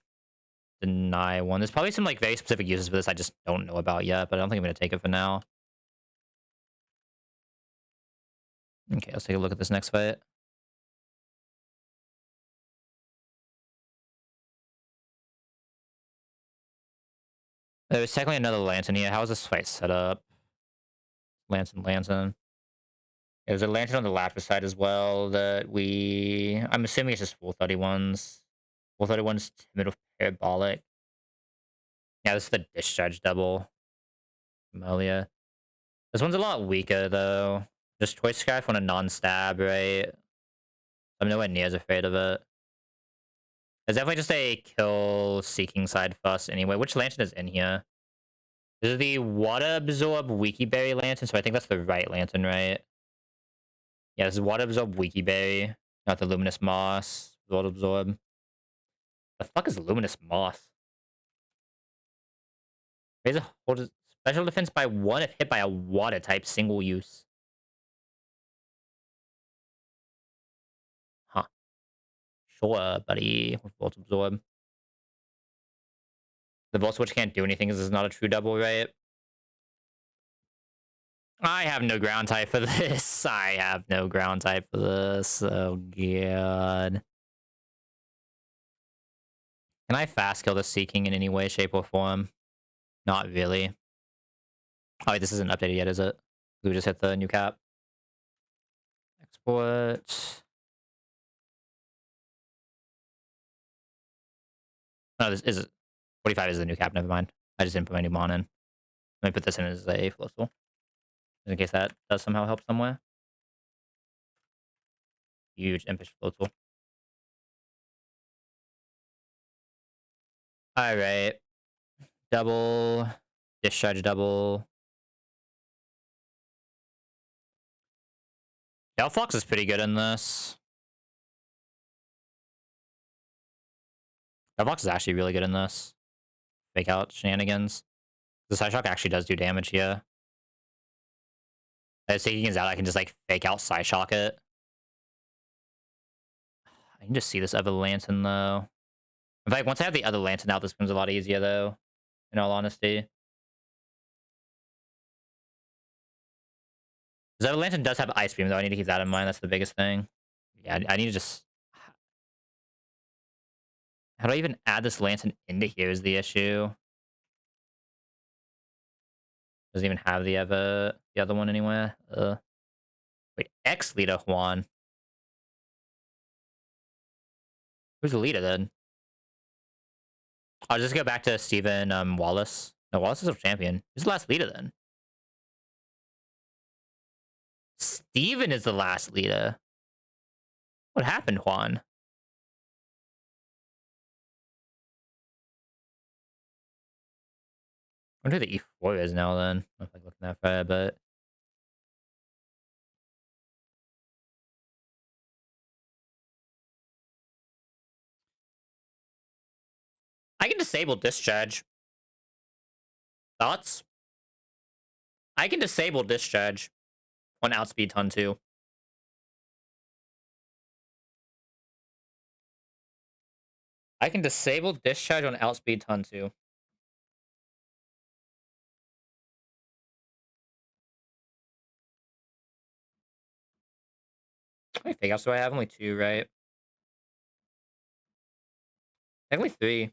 Deny one. There's probably some like very specific uses for this I just don't know about yet, but I don't think I'm gonna take it for now. Okay, let's take a look at this next fight. There's technically another Lantern here. How is this fight set up? Lantern. There's a Lantern on the Lapras side as well that I'm assuming it's just full 31s. Full 31's Timid with Parabolic. Yeah, this is the Discharge double. Melia. This one's a lot weaker though. Just Choice Scarf on a non-stab, right? I'm nowhere near as afraid of it. It's definitely just a kill seeking side fuss anyway. Which Lantern is in here? This is the Water Absorb Wiki Berry Lantern, so I think that's the right Lantern, right? Yeah, this is Water Absorb Wiki Berry, not the Luminous Moss. Water Absorb. The fuck is Luminous Moss? Raise a hold special defense by 1 if hit by a water type single use. Huh. Sure, buddy. With Volt Absorb. The Volt Switch can't do anything because it's not a true double, right? I have no ground type for this. I have no ground type for this. Oh, God. Can I fast kill the Seeking in any way, shape, or form? Not really. Oh, wait, this isn't updated yet, is it? We just hit the new cap. Export. No, this is 45 is the new cap. Never mind. I just didn't put my new mon in. Let me put this in as a floatable. In case that does somehow help somewhere. Huge impish floatable. Alright. Double. Discharge double. Delphox is pretty good in this. Delphox is actually really good in this. Fake out shenanigans. The Side Shock actually does do damage here. As Seeking is out, I can just like fake out Side Shock it. I can just see this other Lantern though. In fact, once I have the other Lantern out, this becomes a lot easier though. In all honesty. Because Lantern does have Ice Beam, though. I need to keep that in mind. That's the biggest thing. Yeah, I need to just... How do I even add this Lantern into here is the issue. Doesn't even have the other one anywhere. Wait, X leader Juan. Who's the leader then? I'll just go back to Steven Wallace. No, Wallace is a champion. Who's the last leader then? Steven is the last leader. What happened, Juan? I wonder who the E4 is now then. I'm not like looking that far, but I can disable discharge. Thoughts? I can disable discharge on outspeed ton 2. I can disable discharge on outspeed ton 2. How many fake outs do I have? Only 2, right? Technically 3.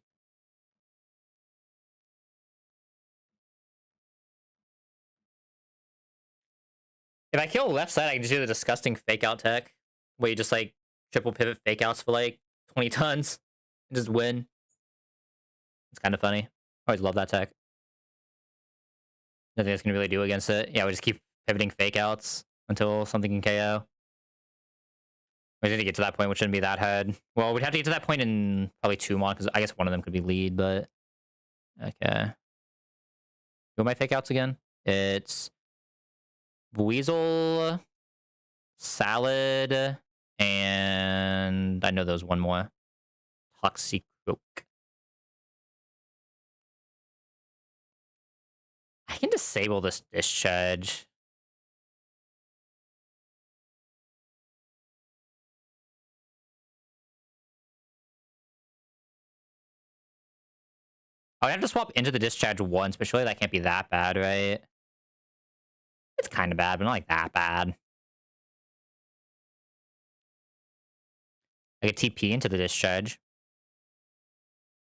If I kill left side, I can just do the disgusting fake out tech, where you just like triple pivot fake outs for like 20 tons and just win. It's kind of funny. I always love that tech. Nothing else can really do against it. Yeah, we just keep pivoting fake outs until something can KO. We need to get to that point, which shouldn't be that hard. Well, we'd have to get to that point in probably 2 mon, because I guess one of them could be lead, but... Okay. Who are my fake outs again? It's... Weasel... Salad... And... I know there's one more. Toxic Oak. I can disable this discharge. I would have to swap into the discharge once, but surely that can't be that bad, right? It's kind of bad, but not like that bad. I get TP into the discharge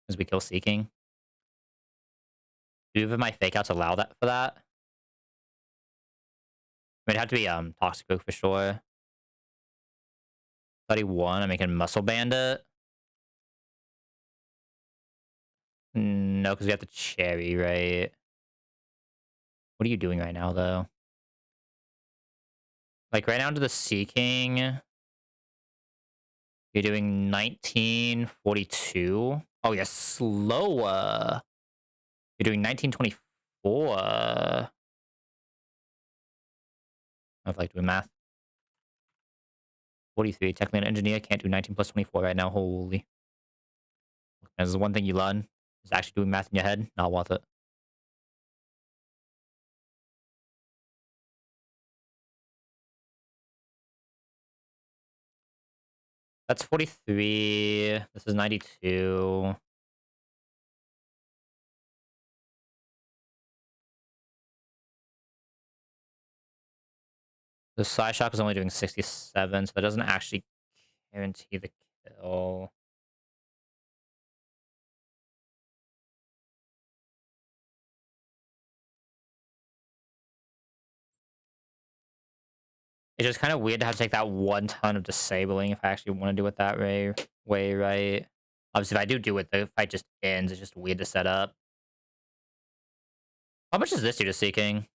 as we kill Seeking. Do either of my fake outs allow that for that? It'd have to be Toxic Oak for sure. 31, I'm making Muscle Bandit. No, because we have the Cherry, right? What are you doing right now, though? Like, right now to the Seeking, you're doing 1942. Oh, yeah, slower. You're doing 1924. I have like doing math. 43. Technically an engineer can't do 19 plus 24 right now. Holy. This is one thing you learn. Is actually doing math in your head. Not worth it. That's 43. This is 92. The side shock is only doing 67, so that doesn't actually guarantee the kill. It's just kind of weird to have to take that 1 ton of disabling if I actually want to do it that way, right? Obviously, if I do it, the fight just ends. It's just weird to set up. How much does this do to Seeking?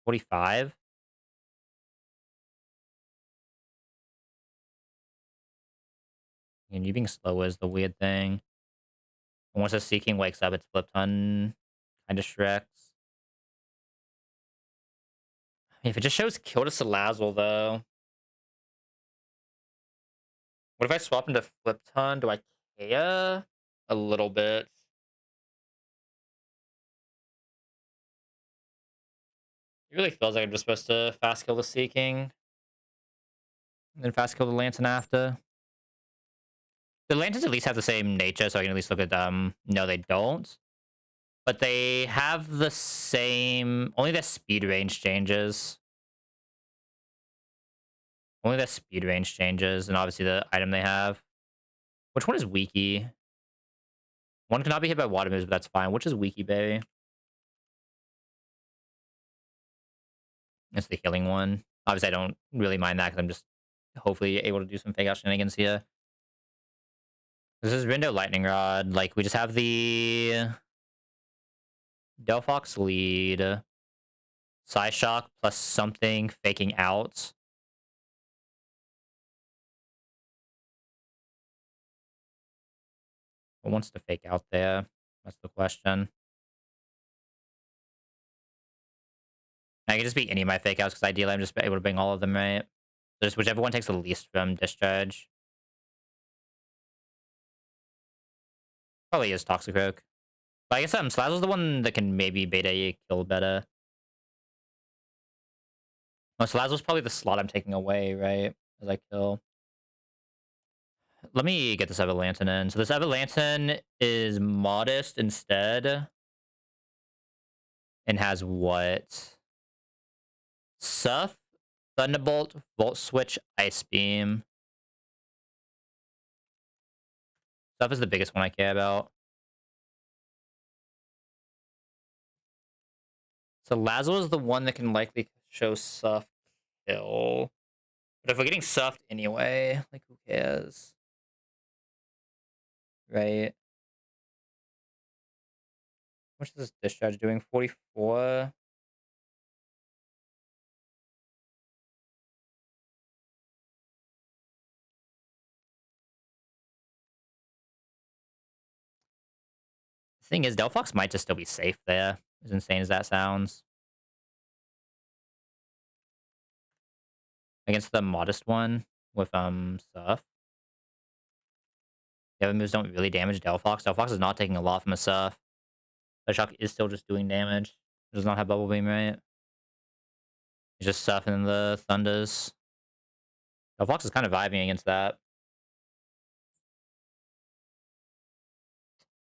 45? And you being slow is the weird thing. Once the Seeking wakes up, it's flipped on kind of Shreks. If it just shows kill to Salazzle, though. What if I swap into Flip Ton? Do I care? A little bit. It really feels like I'm just supposed to fast kill the Seeking. And then fast kill the Lantern after. The Lanterns at least have the same nature, so I can at least look at them. No, they don't. but they have the same. Only the speed range changes. Only the speed range changes, and obviously the item they have. Which one is Weaky? One cannot be hit by water moves, but that's fine. Which is Weaky Berry? It's the healing one. Obviously, I don't really mind that because I'm just hopefully able to do some fake out shenanigans here. This is Rindo Lightning Rod. Like, we just have the Delphox lead. Psyshock plus something faking out. What wants to fake out there? That's the question. I can just be any of my fake outs because ideally I'm just able to bring all of them, right? Just whichever one takes the least from discharge. Probably is Toxicroak. But I guess Slazzle's the one that can maybe beta kill better. Oh, Slazzle's probably the slot I'm taking away, right? As I kill. Let me get this Ever-Lantern in. So this Ever-Lantern is modest instead. And has what? Suff, Thunderbolt, Volt Switch, Ice Beam. Suff is the biggest one I care about. So Lazo is the one that can likely show Suff kill. But if we're getting Suffed anyway, like who cares? Right? What is this discharge doing? 44? The thing is, Delphox might just still be safe there. As insane as that sounds. Against the modest one with Suff. The other moves don't really damage Delphox. Delphox is not taking a lot from a Suff. Shock is still just doing damage. It does not have Bubble Beam, right? He's just Suffing the Thunders. Delphox is kind of vibing against that.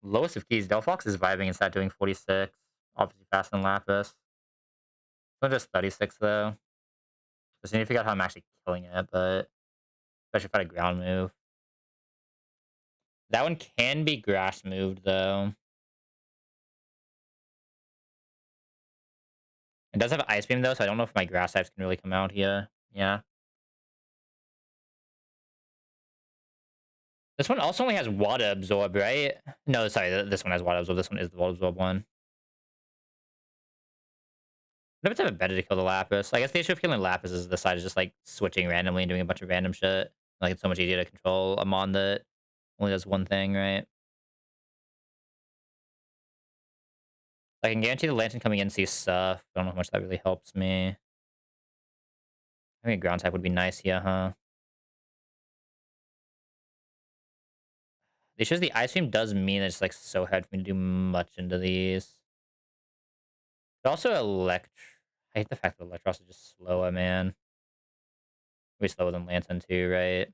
Lowest of keys, Delphox is vibing against that, doing 46. Obviously faster than Lapis. Not just 36 though. Just need to figure out how I'm actually killing it, but especially if I had a ground move. That one can be grass moved though. It does have Ice Beam though, so I don't know if my grass types can really come out here. Yeah. This one also only has Water Absorb, right? No, sorry, this one has Water Absorb. This one is the Water Absorb one. What if it's better to kill the Lapis? I guess the issue of killing Lapis is the side is just like switching randomly and doing a bunch of random shit. Like it's so much easier to control a mon that only does one thing, right? I can guarantee the Lantern coming in sees stuff. I don't know how much that really helps me. I think a ground type would be nice here, huh? The issue is the Ice Beam does mean it's like so hard for me to do much into these. But also I hate the fact that Electros is just slower, man. Way slower than Lantern too, right?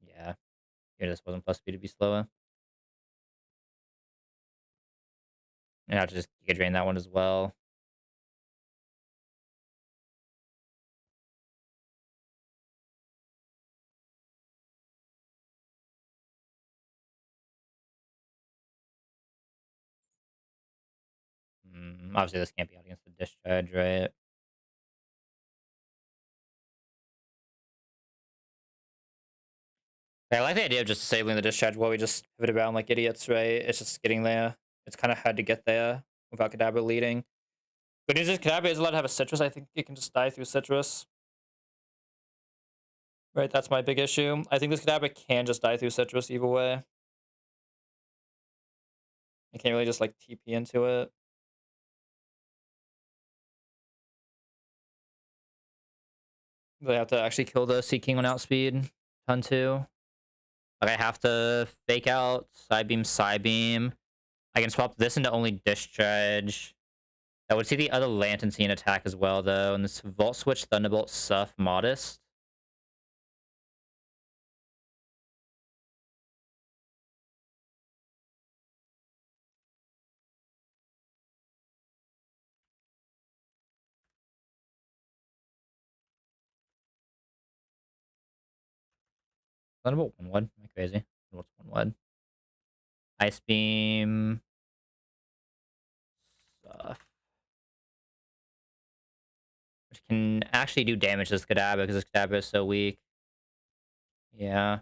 Yeah. Here this wasn't plus speed to be slower. And I have to just Giga Drain that one as well. Obviously, this can't be out against the discharge, right? I like the idea of just disabling the discharge while we just pivot around like idiots, right? It's just getting there. It's kind of hard to get there without Kadabra leading. Good news is Kadabra is allowed to have a citrus. I think it can just die through citrus. Right, that's my big issue. I think this Kadabra can just die through citrus either way. I can't really just like TP into it. They have to actually kill the Sea King on outspeed. Ton 2. Like I have to fake out Side Beam. I can swap this into only discharge. I would see the other Lantern Scene attack as well, though. And this Volt Switch, Thunderbolt, Suff, Modest. that about one wood? Am I crazy? What's one wood? Ice beam. Stuff. Which can actually do damage to this Kadabra because this Kadabra is so weak. Yeah.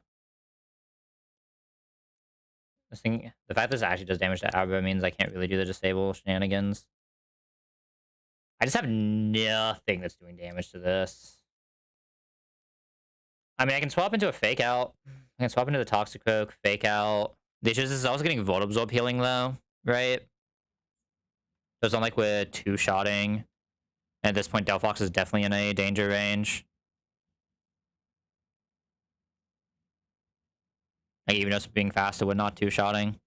This thing, the fact this actually does damage to Abra means I can't really do the disable shenanigans. I just have nothing that's doing damage to this. I mean, I can swap into a fake out. I can swap into the Toxicroak, fake out. The issue is this is also getting Volt Absorb healing though, right? So it's not like we're two-shotting. At this point, Delphox is definitely in a danger range. Like, even us being faster, we're not two-shotting.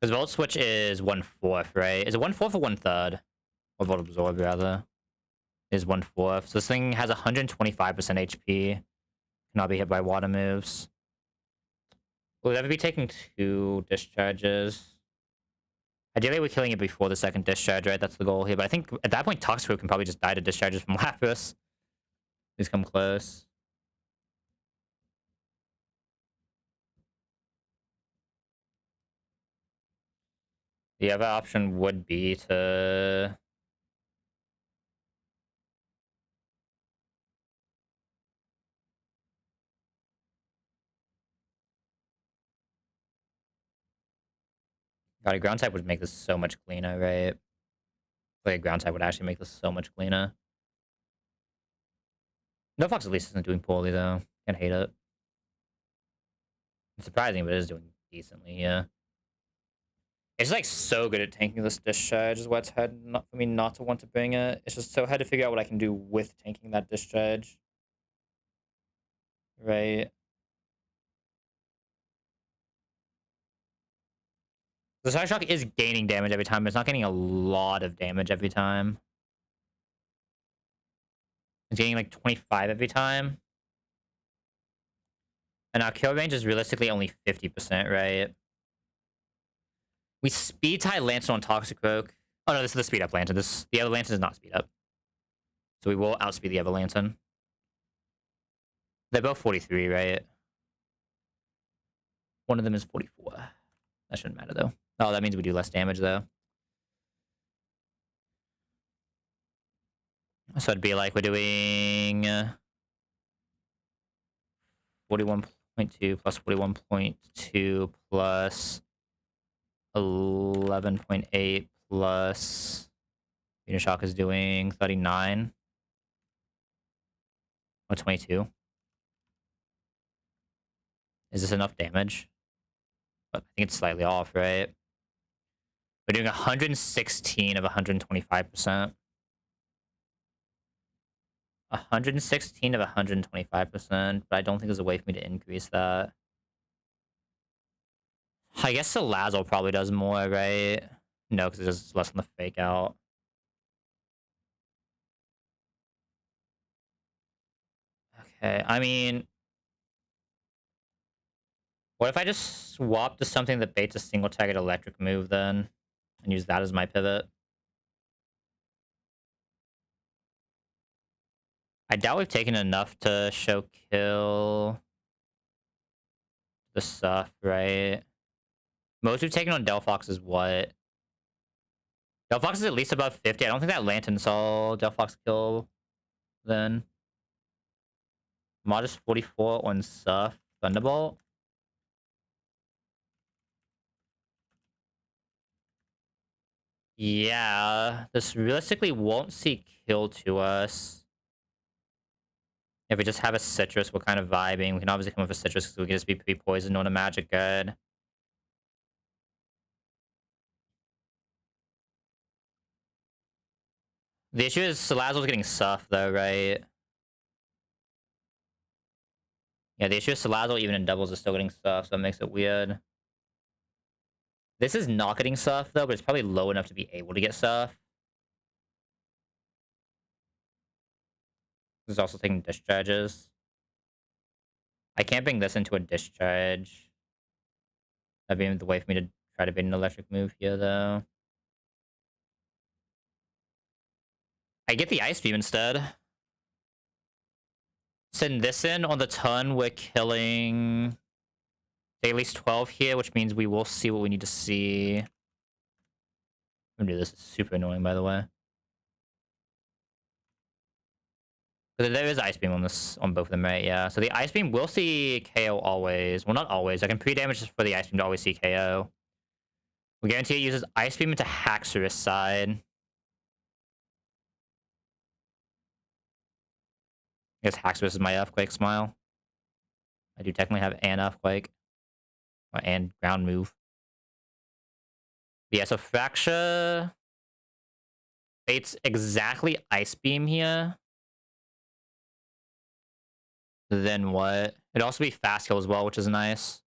Because Volt Switch is 1/4, right? Is it 1/4 or 1/3? Or Volt Absorb, rather. Is 1/4. So this thing has 125% HP. Cannot be hit by water moves. We'll ever be taking 2 discharges. Ideally, we're killing it before the second discharge, right? That's the goal here. But I think at that point, Toxicroak can probably just die to discharges from Lapras. Please come close. The other option would be to... God, a ground type would make this so much cleaner, right? Like, a ground type would actually make this so much cleaner. No Fox at least isn't doing poorly, though. Can't hate it. It's surprising, but it is doing decently, yeah. It's like so good at tanking this discharge is why it's hard not for me not to want to bring it. It's just so hard to figure out what I can do with tanking that discharge. Right. The Side Shock is gaining damage every time, but it's not getting a lot of damage every time. It's getting like 25 every time. And our kill range is realistically only 50%, right? We speed tie Lantern on Toxicroak. Oh no, this is the speed up Lantern. The other Lantern is not speed up. So we will outspeed the other Lantern. They're both 43, right? One of them is 44. That shouldn't matter though. Oh, that means we do less damage though. So it'd be like we're doing 41.2 plus 41.2 plus 11.8 plus Unishock is doing 39 or 22. Is this enough damage? But I think it's slightly off, right? We're doing 116 of 125%. 116 of 125%, but I don't think there's a way for me to increase that. I guess the Lazzle probably does more, right? No, because it's just less than the fake out. Okay, I mean... What if I just swap to something that baits a single target electric move then? And use that as my pivot? I doubt we've taken enough to show kill the stuff, right? Most we've taken on Delphox is what? Delphox is at least above 50. I don't think that Lantern saw Delphox kill then. Modest 44 on Suff. Thunderbolt? Yeah, this realistically won't see kill to us. If we just have a citrus, we're kind of vibing. We can obviously come with a citrus because we can just be pre-poisoned on a magic guard. The issue is Salazzle's getting Suff though, right? Yeah, the issue is Salazzle even in doubles is still getting Suff, so it makes it weird. This is not getting Suff though, but it's probably low enough to be able to get Suff. This is also taking discharges. I can't bring this into a discharge. That'd be the way for me to try to bait an electric move here, though. I get the Ice Beam instead. Send this in on the turn. We're killing at least 12 here, which means we will see what we need to see. I'm gonna do this. It's super annoying, by the way. But there is Ice Beam on this, on both of them, right? Yeah. So the Ice Beam will see KO always. Well, not always. I can pre-damage just for the Ice Beam to always see KO. We guarantee it uses Ice Beam into Haxorus side. I guess Haxorus is my Earthquake Smile. I do technically have an Earthquake. And Ground Move. But yeah, so Fracture baits exactly Ice Beam here. Then what? It'd also be Fast Kill as well, which is nice.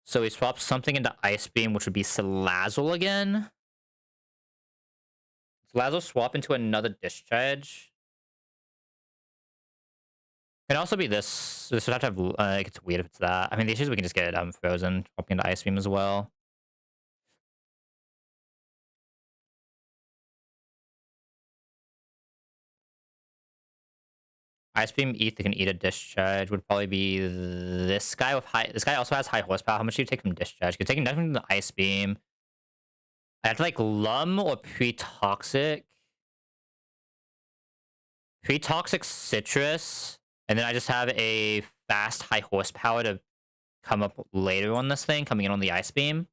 So we swap something into Ice Beam, which would be Salazzle again. Salazzle swap into another Discharge. Can also be this. This would have to have. It's weird if it's that. I mean, the issue is we can just get Frozen, swapping into Ice Beam as well. Ice Beam Ether can eat a Discharge. Would probably be this guy with high. This guy also has high horsepower. How much do you take from Discharge? You're taking nothing from the Ice Beam. I have to like Lum or Pre-Toxic. Pre-Toxic Citrus. And then I just have a fast high horsepower to come up later on this thing, coming in on the Ice Beam.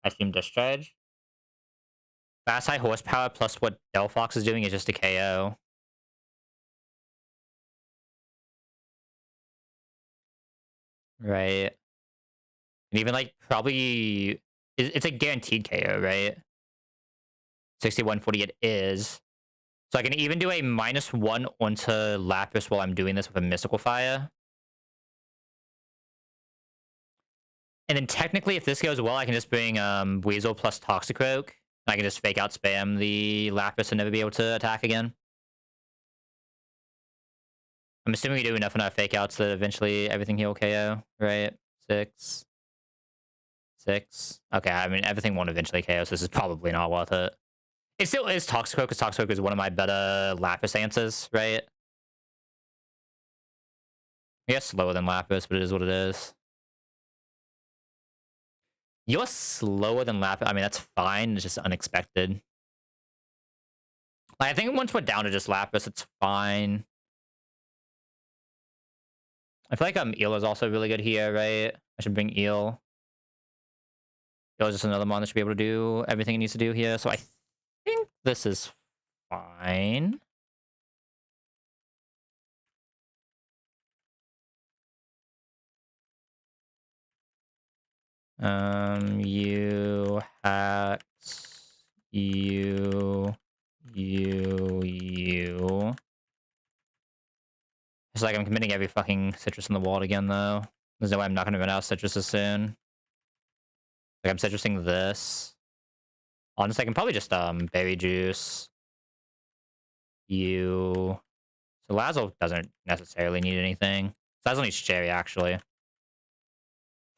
Ice Beam Discharge. Fast high horsepower plus what Delphox is doing is just a KO. Right. And even like probably it's a guaranteed KO, right? 6140 it is. So I can even do a -1 onto Lapras while I'm doing this with a Mystical Fire. And then technically, if this goes well, I can just bring Weasel plus Toxicroak. I can just fake out spam the Lapras and never be able to attack again. I'm assuming we do enough in our fake outs that eventually everything heal KO, right? 6. 6. Okay, I mean, everything won't eventually KO, so this is probably not worth it. It still is Toxicroak, because Toxicroak is one of my better Lapras answers, right? Yeah, slower than Lapras, but it is what it is. You're slower than Lapras. I mean, that's fine. It's just unexpected. Like, I think once we're down to just Lapras, it's fine. I feel like Eel is also really good here, right? I should bring Eel. Eel is just another mon that should be able to do everything it needs to do here. So I think this is fine. You hacks, you. It's like I'm committing every fucking citrus in the world again, though. There's no way I'm not gonna run out of citruses soon. Like, I'm citrusing this. Honestly, I can probably just, berry juice. You. So Lazzle doesn't necessarily need anything. Lazzle needs cherry, actually.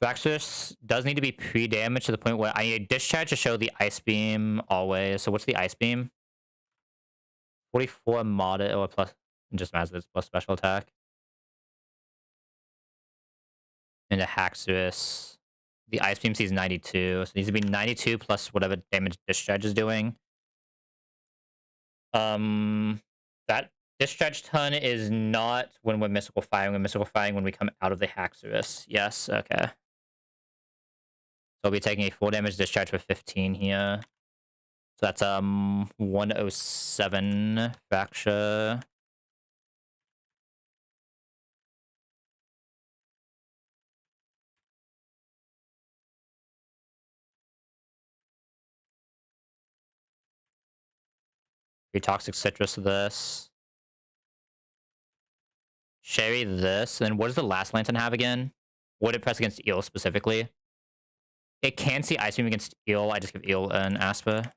Fraxus does need to be pre-damaged to the point where I need a discharge to show the Ice Beam always. So what's the Ice Beam? 44 mod or plus, it just matters it's plus special attack. And a Haxorus. The Ice Beam sees 92, so it needs to be 92 plus whatever damage Discharge is doing. That Discharge ton is not when we're Mystical Firing. We're Mystical Firing when we come out of the Haxorus. Yes, okay. So we'll be taking a 4 damage Discharge for 15 here. So that's 107 Fracture. Toxic Citrus this. Sherry this. And then what does the last Lantern have again? Would it press against Eel specifically? It can see Ice Beam against Eel. I just give Eel an Asper.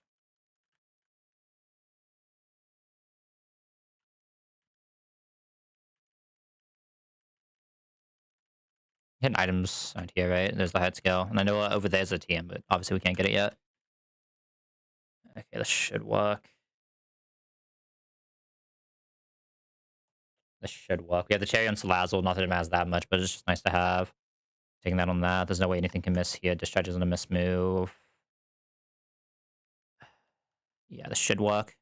Hidden items out here, right? There's the head scale. And I know over there's a TM, but obviously we can't get it yet. Okay, this should work. This should work. We have the cherry on Salazzle, not that it matters that much, but it's just nice to have. Taking that on that. There's no way anything can miss here. Discharge isn't a miss move. Yeah, this should work.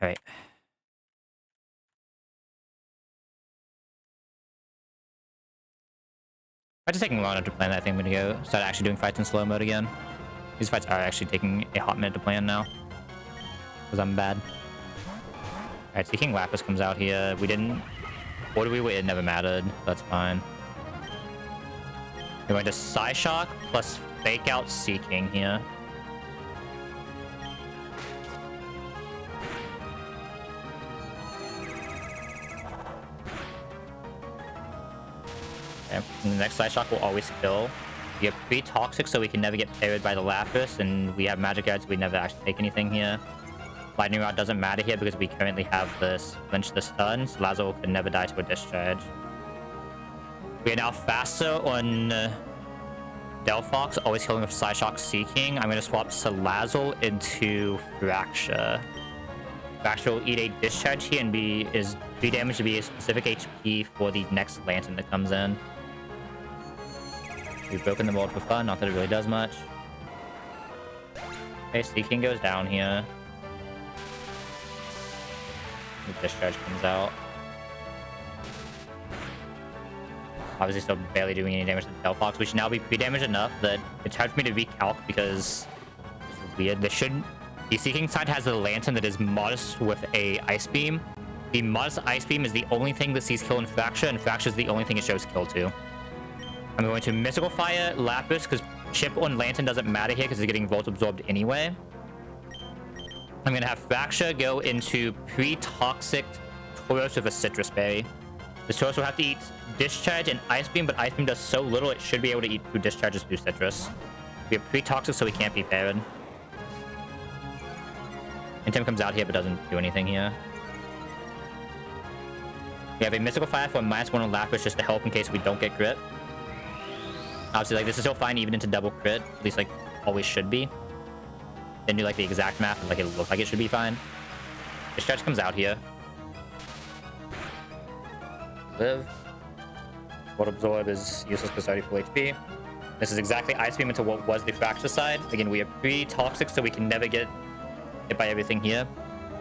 Alright. I'm just taking long enough to plan that thing. I'm gonna go start actually doing fights in slow mode again. These fights are actually taking a hot minute to plan now. Because I'm bad. Alright, so King Lapis comes out here. We didn't... What did we wait? It never mattered. That's fine. We're going to Psyshock plus Fake Out Seeking here. Okay. And the next Psyshock will always kill. We have 3 Toxic, so we can never get parried by the Lapis, and we have Magic Guards, so we never actually take anything here. Lightning Rod doesn't matter here because we currently have this Flinch the Stun, so Lazo can never die to a Discharge. We are now faster on Delphox, always killing with Psyshock Seeking. I'm going to swap Salazzle into Fracture. Fracture will eat a Discharge here and is 3 damage to be a specific HP for the next Lantern that comes in. We've broken the mold for fun, not that it really does much. Okay, Seeking goes down here. The Discharge comes out. Obviously still barely doing any damage to the Delphox. We should now be pre-damaged enough that it's hard for me to recalc because it's weird. The Seeking side has a Lantern that is modest with a Ice Beam. The modest Ice Beam is the only thing that sees kill in Fracture, and Fracture is the only thing it shows kill to. I'm going to Mystical Fire Lapis because Chip on Lantern doesn't matter here because it's getting Volt Absorbed anyway. I'm going to have Fracture go into pre-toxic Tauros with a Citrus Berry. This Tauros will have to eat Discharge and Ice Beam, but Ice Beam does so little it should be able to eat 2 Discharges through Citrus. We have pre-toxic, so we can't be parried. And Tim comes out here but doesn't do anything here. We have a Mystical Fire for -1 on Lapis just to help in case we don't get crit. Obviously, like, this is still fine even into double crit. At least, like, always should be. Then do, like, the exact math and, like, it looks like it should be fine. Discharge comes out here. Live. Volt Absorb is useless because 34 HP. This is exactly Ice Beam into what was the Fracture side. Again, we have pre-toxic, so we can never get hit by everything here.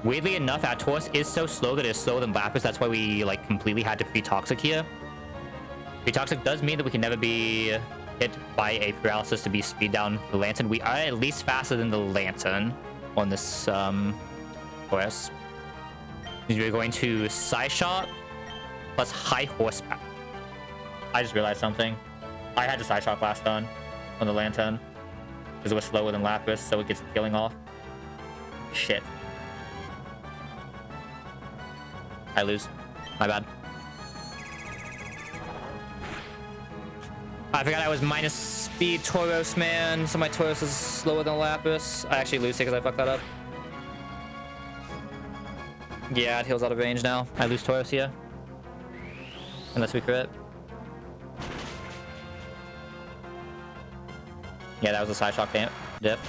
Weirdly enough, our Tauros is so slow that it's slower than Lapis. That's why we, like, completely had to pre-toxic here. Pre-toxic does mean that we can never be hit by a paralysis to be speed down the Lantern. We are at least faster than the Lantern on this Tauros. We're going to Psyshock plus High Horsepower. I just realized something. I had the Psyshock last turn on the Lantern because it was slower than Lapis, so it gets killing off. Shit. I lose. My bad. I forgot I was minus speed Tauros, man. So my Tauros is slower than Lapis. I actually lose it because I fucked that up. Yeah, it heals out of range now. I lose Tauros here. Unless we crit. Yeah, that was a Psyshock diff.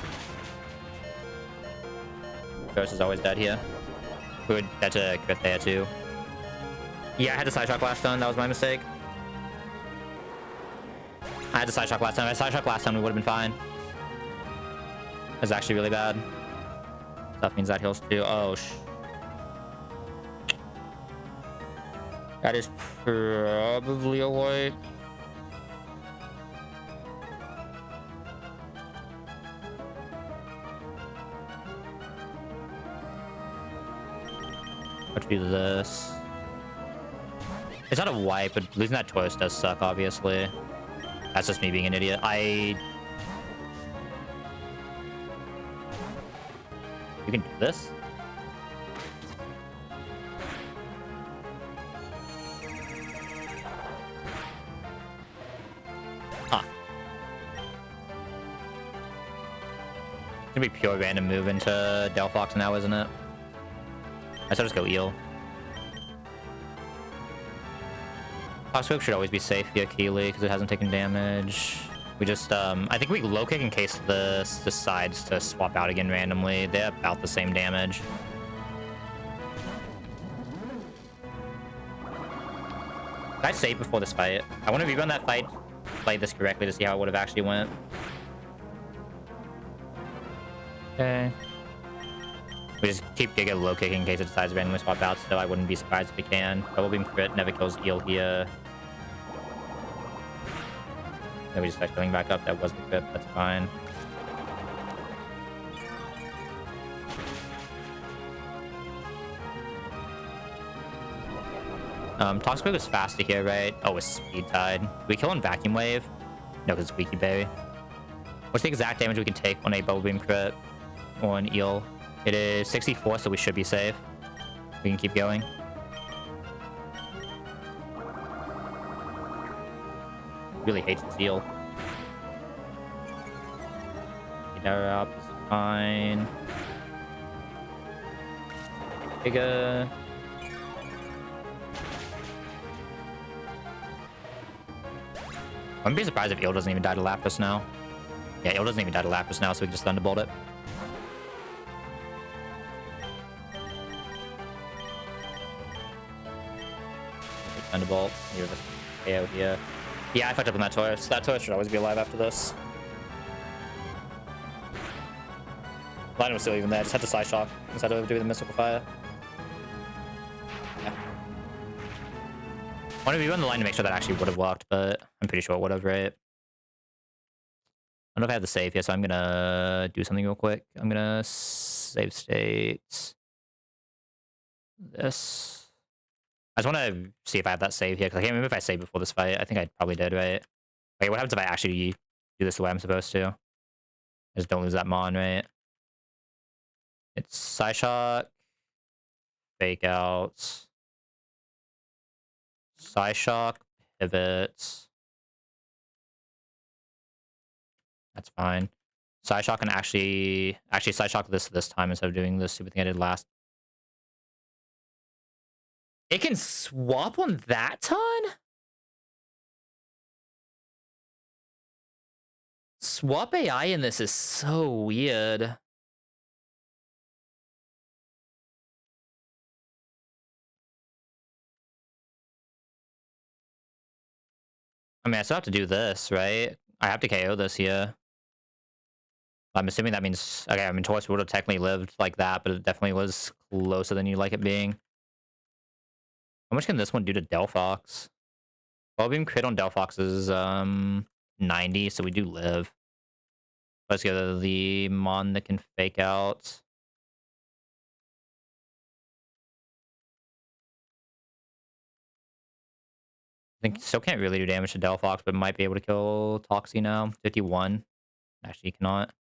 Tauros is always dead here. Good, that's a crit there too. Yeah, I had the Psyshock last turn. That was my mistake. I had the Psyshock last time. If I had Psyshock last time, we would have been fine. It was actually really bad. Stuff means that heals too. Oh, that is probably a wipe. Let's do this. It's not a wipe, but losing that Tauros does suck, obviously. That's just me being an idiot. You can do this? Huh. It's gonna be pure random move into Delphox now, isn't it? I should just go Eel. Toxic should always be safe via Keeley because it hasn't taken damage. We just, I think we low kick in case the decides to swap out again randomly. They're about the same damage. I saved before this fight. I want to rerun that fight, play this correctly to see how it would have actually went. Okay. We just keep Giga low kicking in case it decides to randomly swap out, so I wouldn't be surprised if we can. Double beam crit never kills eel here. Then we just start going back up. That was the crit. That's fine. Toxic is faster here, right? Oh, it's speed tied. We kill on vacuum wave? No, because it's Squeaky Berry. What's the exact damage we can take on a bubble beam crit or an eel? It is 64, so we should be safe. We can keep going. Really hates this eel. Get her up. It's fine. Giga. I'm be surprised if Eel doesn't even die to Lapras now. Yeah, Eel doesn't even die to Lapras now, so we can just Thunderbolt it. Thunderbolt. Here, this KO here. Yeah, I fucked up on that Taurus. That Taurus should always be alive after this. Line was still even there. Just had to Side Shock instead of doing the Mystical Fire. Yeah. I want to rerun the line to make sure that actually would have worked, but I'm pretty sure it would have, right? I don't know if I have the save here, so I'm gonna do something real quick. I'm gonna save states. This. I just want to see if I have that save here, because I can't remember if I saved before this fight. I think I probably did, right? Wait, what happens if I actually do this the way I'm supposed to? I just don't lose that Mon, right? It's Psyshock, Fake Outs, Psyshock, Pivots. That's fine. Psyshock can actually Psyshock this time instead of doing the stupid thing I did last. It can swap on that ton? Swap AI in this is so weird. I mean, I still have to do this, right? I have to KO this here. I'm assuming that means... Okay, I mean, Taurus would have technically lived like that, but it definitely was closer than you'd like it being. How much can this one do to Delphox? Ball Beam crit on Delphox is 90, so we do live. Let's go the Mon that can Fake Out. I think still can't really do damage to Delphox, but might be able to kill Toxie now. 51. Actually, cannot.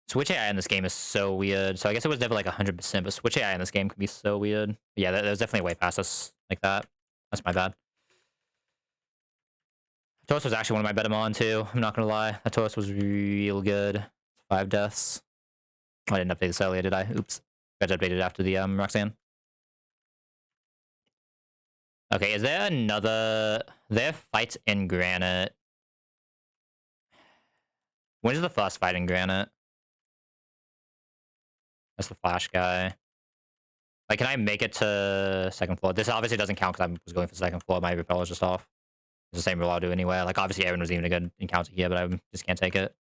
Switch AI in this game is so weird. So I guess it was never like 100%, but Switch AI in this game can be so weird. But yeah, that was definitely way past us like that. That's my bad. Taurus was actually one of my better Mon too. I'm not gonna lie. That Taurus was real good. 5 deaths. Oh, I didn't update this earlier, did I? Oops. Got to update it after the Roxanne. Okay, is there another... There are fights in Granite. When is the first fight in Granite? That's the Flash guy. Like, can I make it to second floor? This obviously doesn't count because I was going for second floor. My repeller's just off. It's the same rule I'll do anyway. Like, obviously, Aaron was even a good encounter here, but I just can't take it.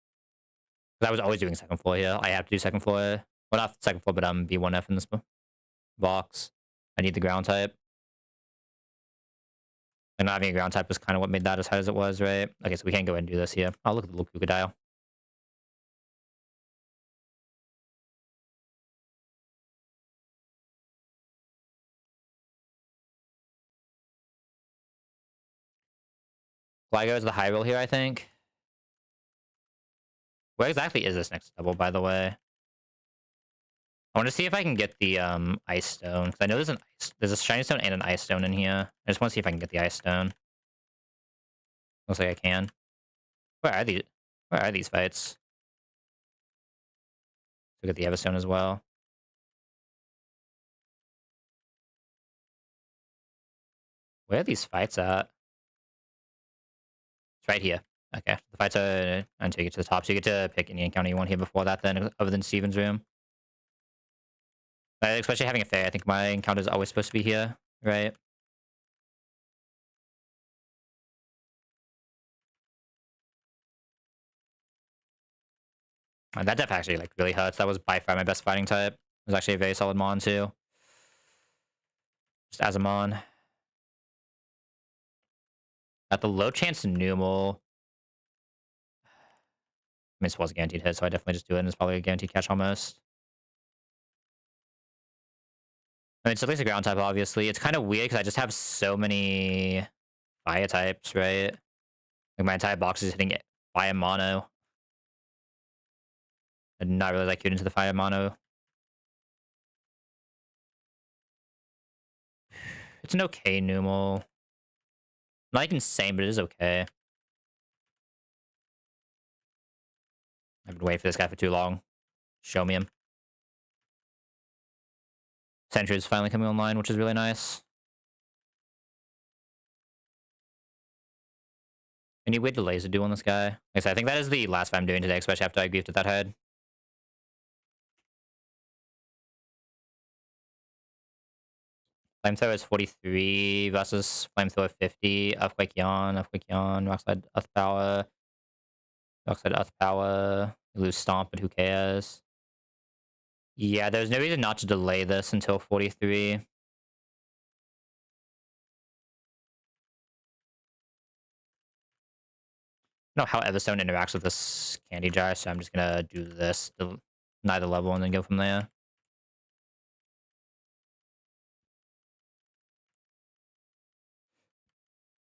Because I was always doing second floor here. I have to do second floor. Well, not second floor, but B1F in this box. I need the ground type. And not having a ground type was kind of what made that as hard as it was, right? Okay, so we can't go ahead and do this here. I'll look at the little crocodile. Gligo is the high roll here, I think. Where exactly is this next double, by the way? I want to see if I can get the ice stone. Because I know there's a shiny stone and an ice stone in here. I just want to see if I can get the ice stone. Looks like I can. Where are these? Where are these fights? Look at the Everstone as well. Where are these fights at? It's right here. Okay. The fights are until you get to the top. So you get to pick any encounter you want here before that then, other than Steven's room. Especially having a Fae, I think my encounter is always supposed to be here, right? And that def actually like really hurts. That was by far my best fighting type. It was actually a very solid mon too. Just as a mon. At the low chance Numal. I mean, this was a guaranteed hit, so I definitely just do it, and it's probably a guaranteed catch almost. I mean, it's at least a ground type, obviously. It's kind of weird because I just have so many fire types, right? Like my entire box is hitting fire mono. I did not realize I queued into the fire mono. It's an okay Numal. Not like insane, but it is okay. I've been waiting for this guy for too long. Show me him. Sentry is finally coming online, which is really nice. Any weird delays to do on this guy? Like I said, I think that is the last fight I'm doing today, especially after I gifted that head. Flamethrower is 43 versus Flamethrower 50. Earthquake Yawn, Rockslide Earth Power. Rockslide Earth Power. You lose Stomp, but who cares? Yeah, there's no reason not to delay this until 43. I don't know how Everstone interacts with this candy jar, so I'm just gonna do this to neither level and then go from there.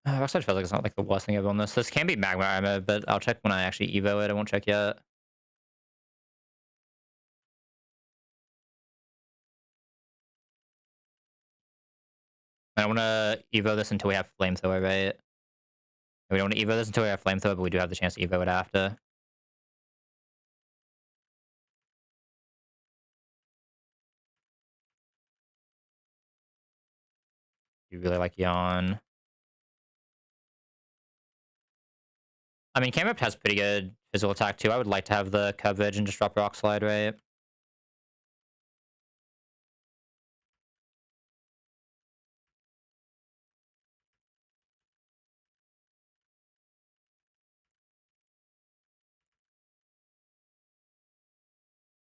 Rockside feels like it's not like the worst thing ever on this. This can be magma armor, but I'll check when I actually evo it. I won't check yet. I don't want to evo this until we have flamethrower, right? We don't want to evo this until we have flamethrower, but we do have the chance to evo it after. You really like Yawn. I mean, Camrip has pretty good physical attack too. I would like to have the coverage and just drop Rock Slide, right?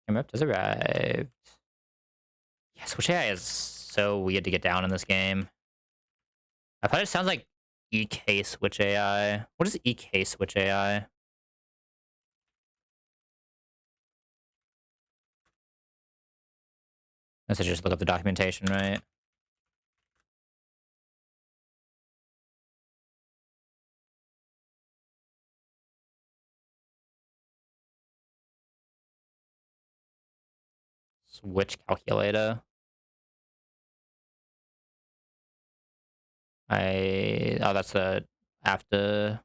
Camrip has arrived. Yeah, Switch AI is so weird to get down in this game. I've heard it sounds like EK Switch AI. What is EK Switch AI? Let's just look up the documentation, right? Switch calculator. Oh, that's the after.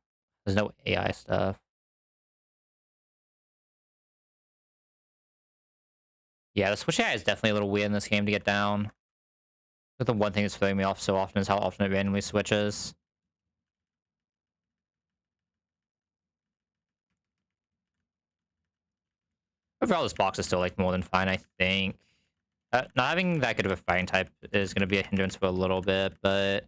There's no AI stuff. Yeah, the Switch AI is definitely a little weird in this game to get down. But the one thing that's throwing me off so often is how often it randomly switches. Overall, this box is still like more than fine, I think. Not having that good of a fighting type is going to be a hindrance for a little bit, but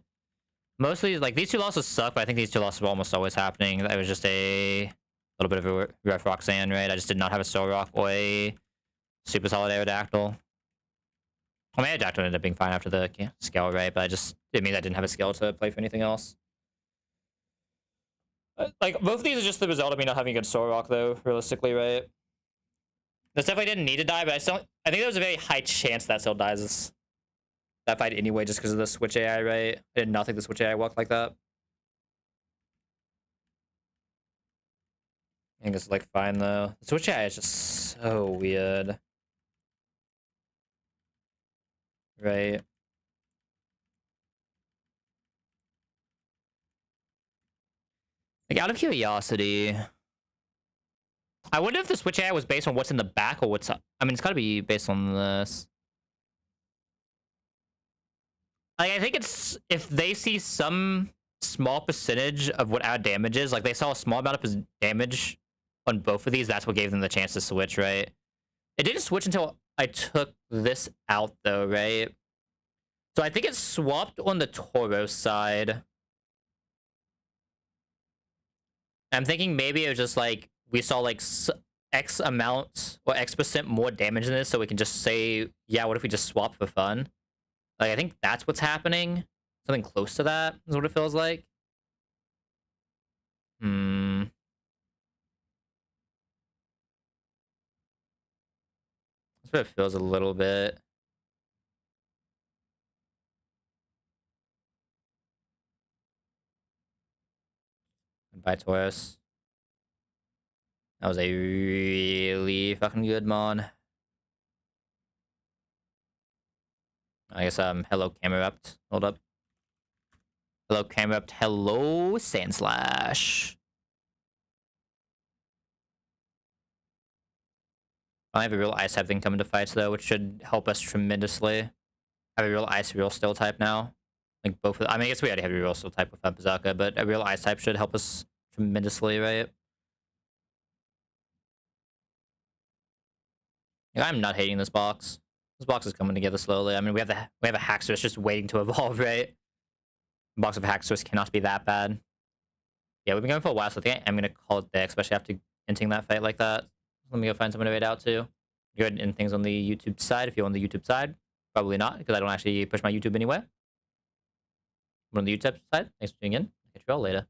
mostly, like, these two losses suck, but I think these two losses were almost always happening. That was just a little bit of a Ref Roxanne, right? I just did not have a Soul Rock or a super solid Aerodactyl. I mean, Aerodactyl ended up being fine after the skill, right? But it means I didn't have a skill to play for anything else. Like, both of these are just the result of me not having a good Soul Rock, though, realistically, right? This definitely didn't need to die, but I think there was a very high chance that still dies that fight anyway, just because of the Switch AI, right? I did not think the Switch AI worked like that. I think this is like fine though. The Switch AI is just so weird. Right? Like, out of curiosity, I wonder if the Switch AI was based on what's in the back or what's up. I mean, it's gotta be based on this. Like, I think it's if they see some small percentage of what our damage is, like they saw a small amount of damage on both of these, that's what gave them the chance to switch, right? It didn't switch until I took this out though, right? So I think it swapped on the Toro side. I'm thinking maybe it was just like we saw like X amount or X% more damage in this, so we can just say, yeah, what if we just swap for fun? Like I think that's what's happening. Something close to that is what it feels like. Hmm. That's what it feels a little bit. By Taurus. That was a really fucking good mon. I guess hello Camerupt. Hold up. Hello Camerupt. Hello Sandslash. I have a real ice type thing coming to fights though, which should help us tremendously. I have a real ice, real steel type now. Like both of, I mean, I guess we already have a real steel type with Fempazaka, but a real ice type should help us tremendously, right? Like, I'm not hating this box. This box is coming together slowly. I mean, we have a Haxorus just waiting to evolve, right? The box of Haxorus cannot be that bad. Yeah, we've been going for a while, so I think I'm gonna call it there, especially after ending that fight like that. Let me go find someone to raid out to. Go ahead and end things on the YouTube side if you're on the YouTube side. Probably not, because I don't actually push my YouTube anywhere. But on the YouTube side, thanks for tuning in. Catch you all later.